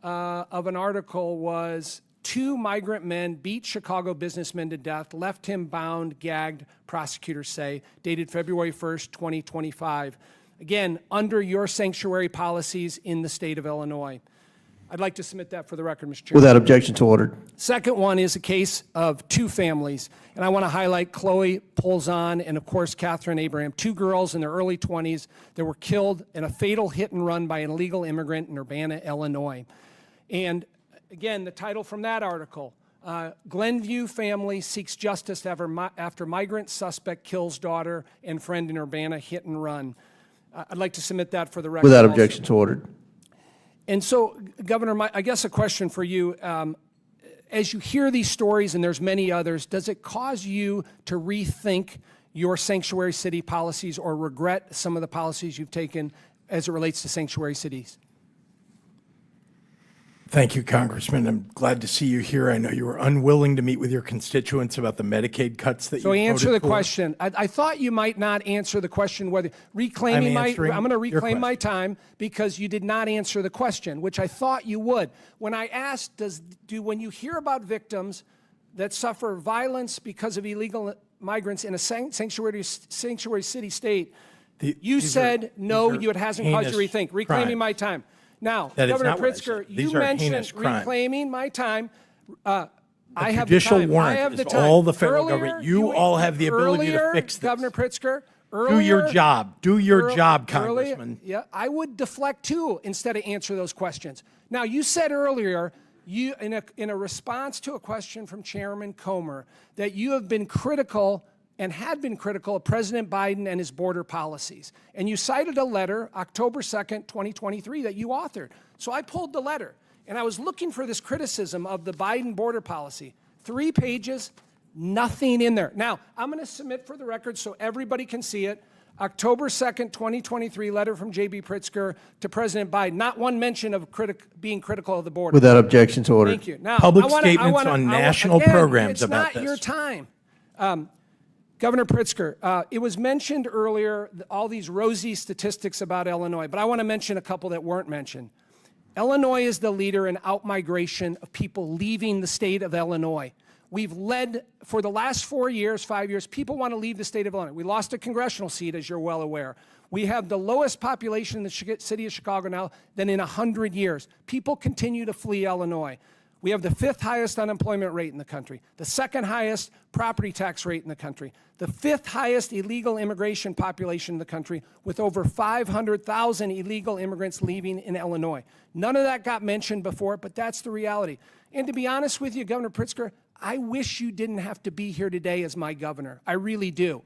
of an article was, "Two Migrant Men Beat Chicago Businessmen to Death, Left Him Bound, Gagged," prosecutors say, dated February 1st, 2025. Again, under your sanctuary policies in the state of Illinois. I'd like to submit that for the record, Mr. Chairman. Without objection, so ordered. Second one is a case of 2 families, and I want to highlight Chloe Polzon and, of course, Catherine Abraham, 2 girls in their early 20s that were killed in a fatal hit and run by an illegal immigrant in Urbana, Illinois. And again, the title from that article, Glenview Family Seeks Justice After Migrant Suspect Kills Daughter and Friend in Urbana Hit and Run. I'd like to submit that for the record. Without also. objection, so ordered. And so, Governor, I guess a question for you, as you hear these stories, and there's many others, does it cause you to rethink your sanctuary city policies or regret some of the policies you've taken as it relates to sanctuary cities? Thank you, Congressman. I'm glad to see you here. I know you were unwilling to meet with your constituents about the Medicaid cuts that you voted for. So answer the question. I thought you might not answer the question whether reclaiming I'm going to reclaim my time because you did not answer the question, which I thought you would. When I asked, when you hear about victims that suffer violence because of illegal migrants in a sanctuary city state, you said no, it hasn't caused you to rethink. Reclaiming my time. Now, Governor Pritzker, you mentioned reclaiming my time. I have the time. Judicial warrant is all the federal government. You all have the ability to fix this. Governor Pritzker, do your job. Do your job, Congressman. Yeah, I would deflect too instead of answer those questions. Now, you said earlier, in a response to a question from Chairman Comer, that you have been critical and had been critical of President Biden and his border policies. And you cited a letter, October 2nd, 2023, that you authored. So I pulled the letter, and I was looking for this criticism of the Biden border policy. 3 pages, nothing in there. Now, I'm going to submit for the record so everybody can see it. October 2nd, 2023, letter from JB Pritzker to President Biden. Not one mention of being critical of the border. Without objection, so ordered. Thank you. Now, Public statements on national programs about this. It's not your time. Governor Pritzker, it was mentioned earlier, all these rosy statistics about Illinois, but I want to mention a couple that weren't mentioned. Illinois is the leader in outmigration of people leaving the state of Illinois. We've led, for the last 4 years, 5 years, people want to leave the state of Illinois. We lost a congressional seat, as you're well aware. We have the lowest population in the city of Chicago now than in 100 years. People continue to flee Illinois. We have the 5th highest unemployment rate in the country, the 2nd highest property tax rate in the country, the 5th highest illegal immigration population in the country, with over 500,000 illegal immigrants leaving in Illinois. None of that got mentioned before, but that's the reality. And to be honest with you, Governor Pritzker, I wish you didn't have to be here today as my governor. I really do.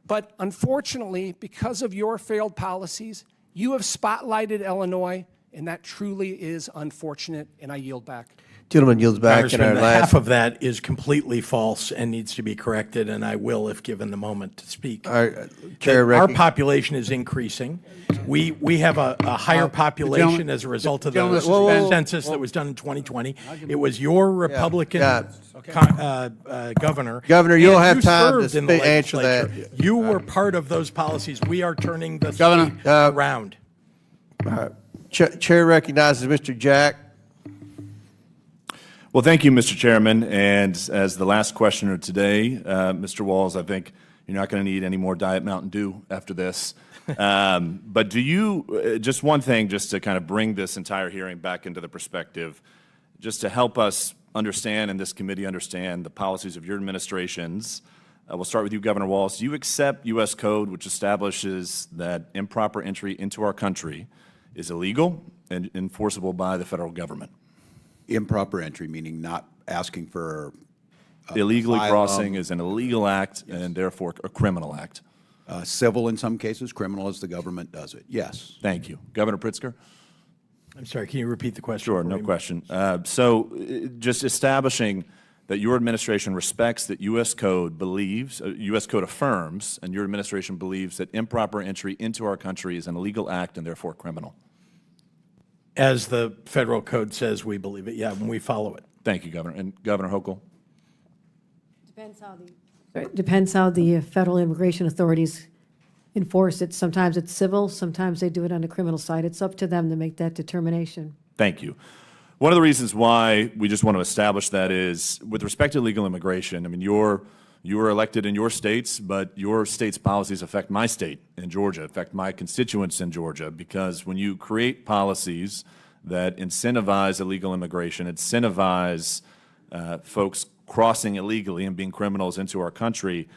But unfortunately, because of your failed policies, you have spotlighted Illinois, and that truly is unfortunate, and I yield back. Gentleman yields back. And our half of that is completely false and needs to be corrected, and I will if given the moment to speak. Our population is increasing. We have a higher population as a result of the census that was done in 2020. It was your Republican governor. Governor, you'll have time to answer that. You were part of those policies. We are turning the state around. Chair recognizes Mr. Jack. Well, thank you, Mr. Chairman. And as the last questioner today, Mr. Walz, I think you're not going to need any more Diet Mountain Dew after this. But do you, just one thing, just to kind of bring this entire hearing back into the perspective, just to help us understand and this committee understand the policies of your administrations. We'll start with you, Governor Walz. Do you accept U.S. code which establishes that improper entry into our country is illegal and enforceable by the federal government? Improper entry, meaning not asking for illegally crossing is an illegal act and therefore a criminal act. Civil in some cases, criminal as the government does it. Yes. Thank you. Governor Pritzker? I'm sorry, can you repeat the question? Sure, no question. Just establishing that your administration respects that U.S. code believes, U.S. code affirms, and your administration believes that improper entry into our country is an illegal act and therefore criminal. As the federal code says, we believe it, yeah, and we follow it. Thank you, Governor. And Governor Hochul? Depends how the federal immigration authorities enforce it. Sometimes it's civil, sometimes they do it on the criminal side. It's up to them to make that determination. Thank you. One of the reasons why we just want to establish that is, with respect to illegal immigration, I mean, you were elected in your states, but your state's policies affect my state in Georgia, affect my constituents in Georgia, because when you create policies that incentivize illegal immigration, incentivize folks crossing illegally and being criminals into our country,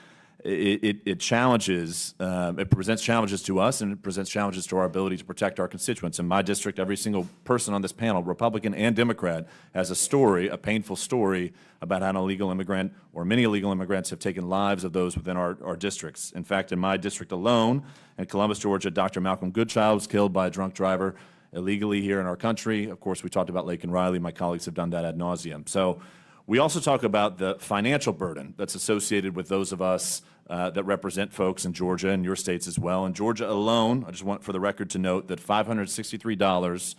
it challenges, it presents challenges to us, and it presents challenges to our ability to protect our constituents. In my district, every single person on this panel, Republican and Democrat, has a story, a painful story, about how an illegal immigrant or many illegal immigrants have taken lives of those within our districts. In fact, in my district alone, in Columbus, Georgia, Dr. Malcolm Goodchild was killed by a drunk driver illegally here in our country. Of course, we talked about Lake and Riley. My colleagues have done that ad nauseum. So we also talk about the financial burden that's associated with those of us that represent folks in Georgia and your states as well. In Georgia alone, I just want for the record to note that $563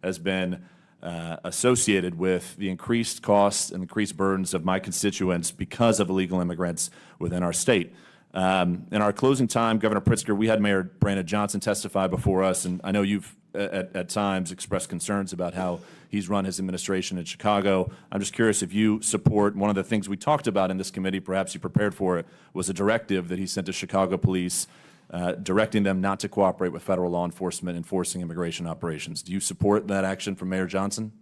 has been associated with the increased costs and increased burdens of my constituents because of illegal immigrants within our state. In our closing time, Governor Pritzker, we had Mayor Brandon Johnson testify before us, and I know you've at times expressed concerns about how he's run his administration in Chicago. I'm just curious if you support one of the things we talked about in this committee, perhaps you prepared for it, was a directive that he sent to Chicago police directing them not to cooperate with federal law enforcement enforcing immigration operations. Do you support that action from Mayor Johnson?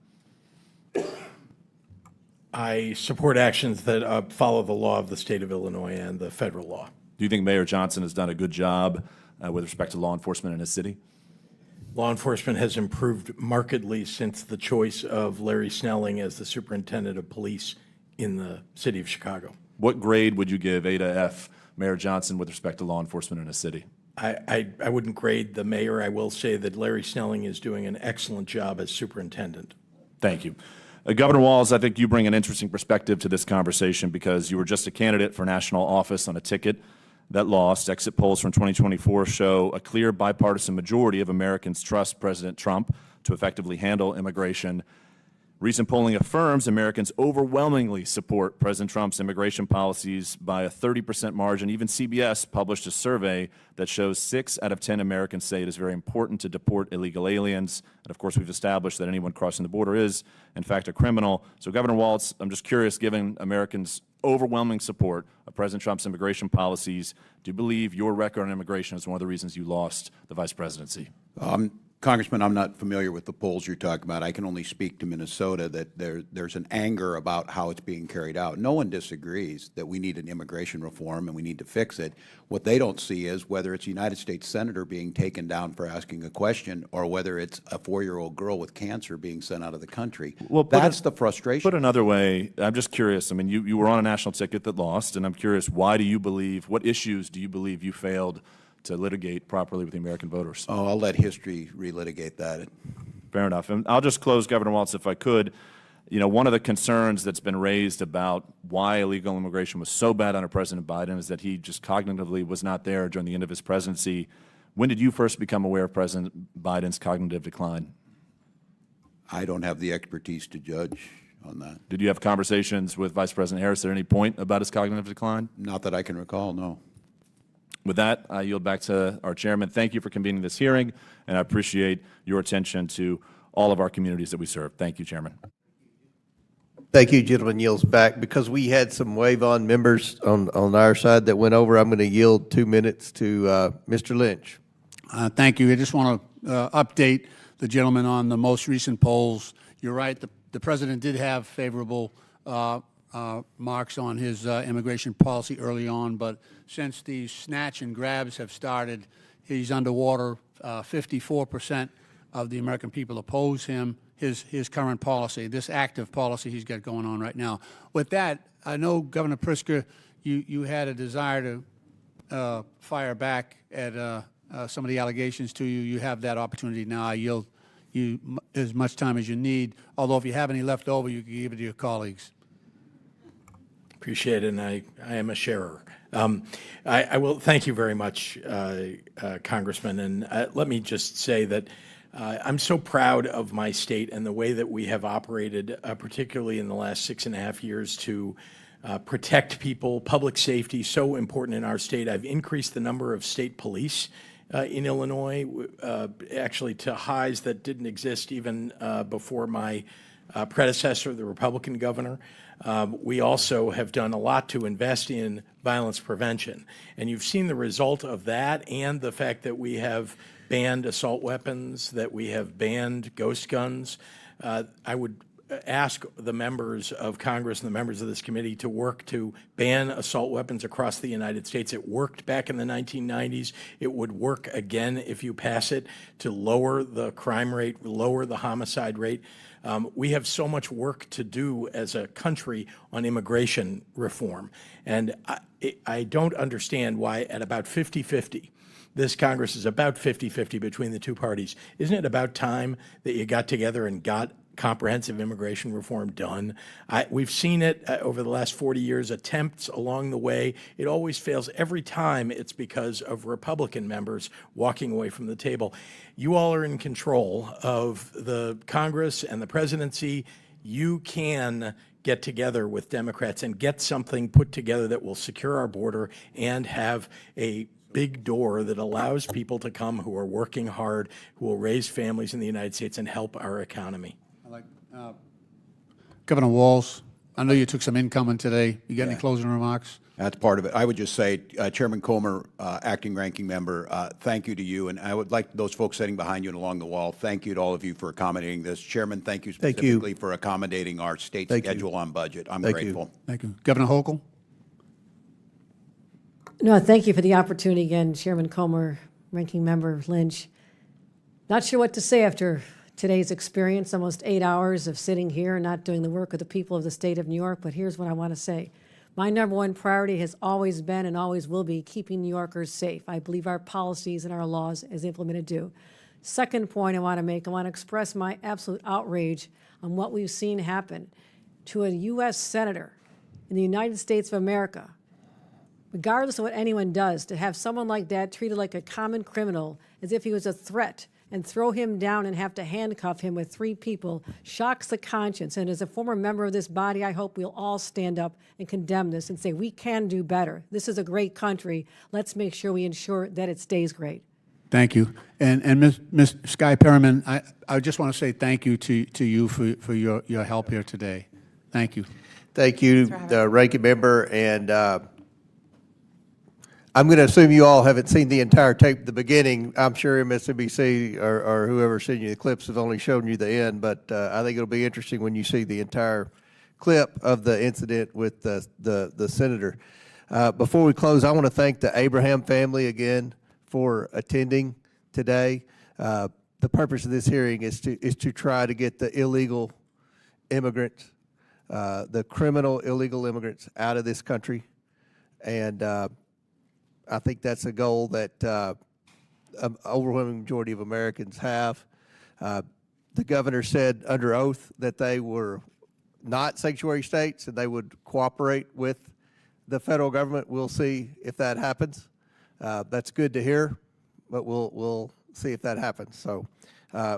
I support actions that follow the law of the state of Illinois and the federal law. Do you think Mayor Johnson has done a good job with respect to law enforcement in his city? Law enforcement has improved markedly since the choice of Larry Snelling as the superintendent of police in the city of Chicago. What grade would you give A to F Mayor Johnson with respect to law enforcement in his city? I wouldn't grade the mayor. I will say that Larry Snelling is doing an excellent job as superintendent. Thank you. Governor Walz, I think you bring an interesting perspective to this conversation because you were just a candidate for national office on a ticket that lost. Exit polls from 2024 show a clear bipartisan majority of Americans trust President Trump to effectively handle immigration. Recent polling affirms Americans overwhelmingly support President Trump's immigration policies by a 30% margin. Even CBS published a survey that shows 6 out of 10 Americans say it is very important to deport illegal aliens. And of course, we've established that anyone crossing the border is, in fact, a criminal. So, Governor Walz, I'm just curious, given Americans' overwhelming support of President Trump's immigration policies, do you believe your record on immigration is one of the reasons you lost the vice presidency? Congressman, I'm not familiar with the polls you're talking about. I can only speak to Minnesota that there's an anger about how it's being carried out. No one disagrees that we need an immigration reform and we need to fix it. What they don't see is whether it's a United States Senator being taken down for asking a question or whether it's a 4-year-old girl with cancer being sent out of the country. Well, that's the frustration. Put another way, I'm just curious. I mean, you were on a national ticket that lost, and I'm curious, why do you believe, what issues do you believe you failed to litigate properly with the American voters? Oh, I'll let history relitigate that. Fair enough. And I'll just close, Governor Walz, if I could. You know, one of the concerns that's been raised about why illegal immigration was so bad under President Biden is that he just cognitively was not there during the end of his presidency. When did you first become aware of President Biden's cognitive decline? I don't have the expertise to judge on that. Did you have conversations with Vice President Harris at any point about his cognitive decline? Not that I can recall, no. With that, I yield back to our chairman. Thank you for convening this hearing, and I appreciate your attention to all of our communities that we serve. Thank you, Chairman. Thank you, gentleman. Yields back. Because we had some wave-on members on our side that went over, I'm going to yield 2 minutes to Mr. Lynch. Thank you. I just want to update the gentleman on the most recent polls. You're right, the president did have favorable marks on his immigration policy early on, but since these snatch and grabs have started, he's underwater. 54% of the American people oppose him, his current policy, this active policy he's got going on right now. With that, I know, Governor Pritzker, you had a desire to fire back at some of the allegations to you. You have that opportunity now. I yield you as much time as you need, although if you have any left over, you can give it to your colleagues. Appreciate it, and I am a sharer. I will thank you very much, Congressman, and let me just say that I'm so proud of my state and the way that we have operated, particularly in the last 6.5 years, to protect people. Public safety, so important in our state. I've increased the number of state police in Illinois, actually to highs that didn't exist even before my predecessor, the Republican governor. We also have done a lot to invest in violence prevention. And you've seen the result of that and the fact that we have banned assault weapons, that we have banned ghost guns. I would ask the members of Congress and the members of this committee to work to ban assault weapons across the United States. It worked back in the 1990s. It would work again if you pass it to lower the crime rate, lower the homicide rate. We have so much work to do as a country on immigration reform. And I don't understand why at about 50-50, this Congress is about 50-50 between the two parties. Isn't it about time that you got together and got comprehensive immigration reform done? We've seen it over the last 40 years, attempts along the way. It always fails. Every time it's because of Republican members walking away from the table. You all are in control of the Congress and the presidency. You can get together with Democrats and get something put together that will secure our border and have a big door that allows people to come who are working hard, who will raise families in the United States and help our economy. Governor Walz, I know you took some incoming today. You got any closing remarks? That's part of it. I would just say, Chairman Comer, Acting Ranking Member, thank you to you. And I would like those folks sitting behind you and along the wall, thank you to all of you for accommodating this. Chairman, thank you specifically for accommodating our state schedule on budget. I'm grateful. Thank you. Governor Hochul? No, thank you for the opportunity again, Chairman Comer, Ranking Member Lynch. Not sure what to say after today's experience, almost 8 hours of sitting here and not doing the work of the people of the state of New York, but here's what I want to say. My number one priority has always been and always will be keeping New Yorkers safe. I believe our policies and our laws as implemented do. Second point I want to make, I want to express my absolute outrage on what we've seen happen to a U.S. Senator in the United States of America. Regardless of what anyone does, to have someone like that treated like a common criminal as if he was a threat and throw him down and have to handcuff him with 3 people shocks the conscience. And as a former member of this body, I hope we'll all stand up and condemn this and say we can do better. This is a great country. Let's make sure we ensure that it stays great. Thank you. And Ms. Sky Perriman, I just want to say thank you to you for your help here today. Thank you. Thank you, Ranking Member. And I'm going to assume you all haven't seen the entire tape at the beginning. I'm sure MSNBC or whoever sent you the clips has only shown you the end, but I think it'll be interesting when you see the entire clip of the incident with the senator. Before we close, I want to thank the Abraham family again for attending today. The purpose of this hearing is to try to get the illegal immigrants, the criminal illegal immigrants out of this country, and I think that's a goal that an overwhelming majority of Americans have. The governor said under oath that they were not sanctuary states and they would cooperate with the federal government. We'll see if that happens. That's good to hear, but we'll see if that happens. So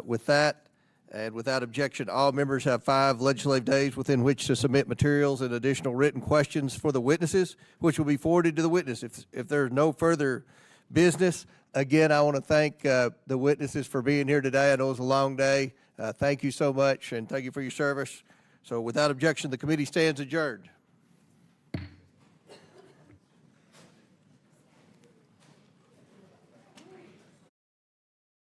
with that, and without objection, all members have 5 legislative days within which to submit materials and additional written questions for the witnesses, which will be forwarded to the witness. If there's no further business, again, I want to thank the witnesses for being here today. I know it was a long day. Thank you so much, and thank you for your service. So without objection, the committee stands adjourned.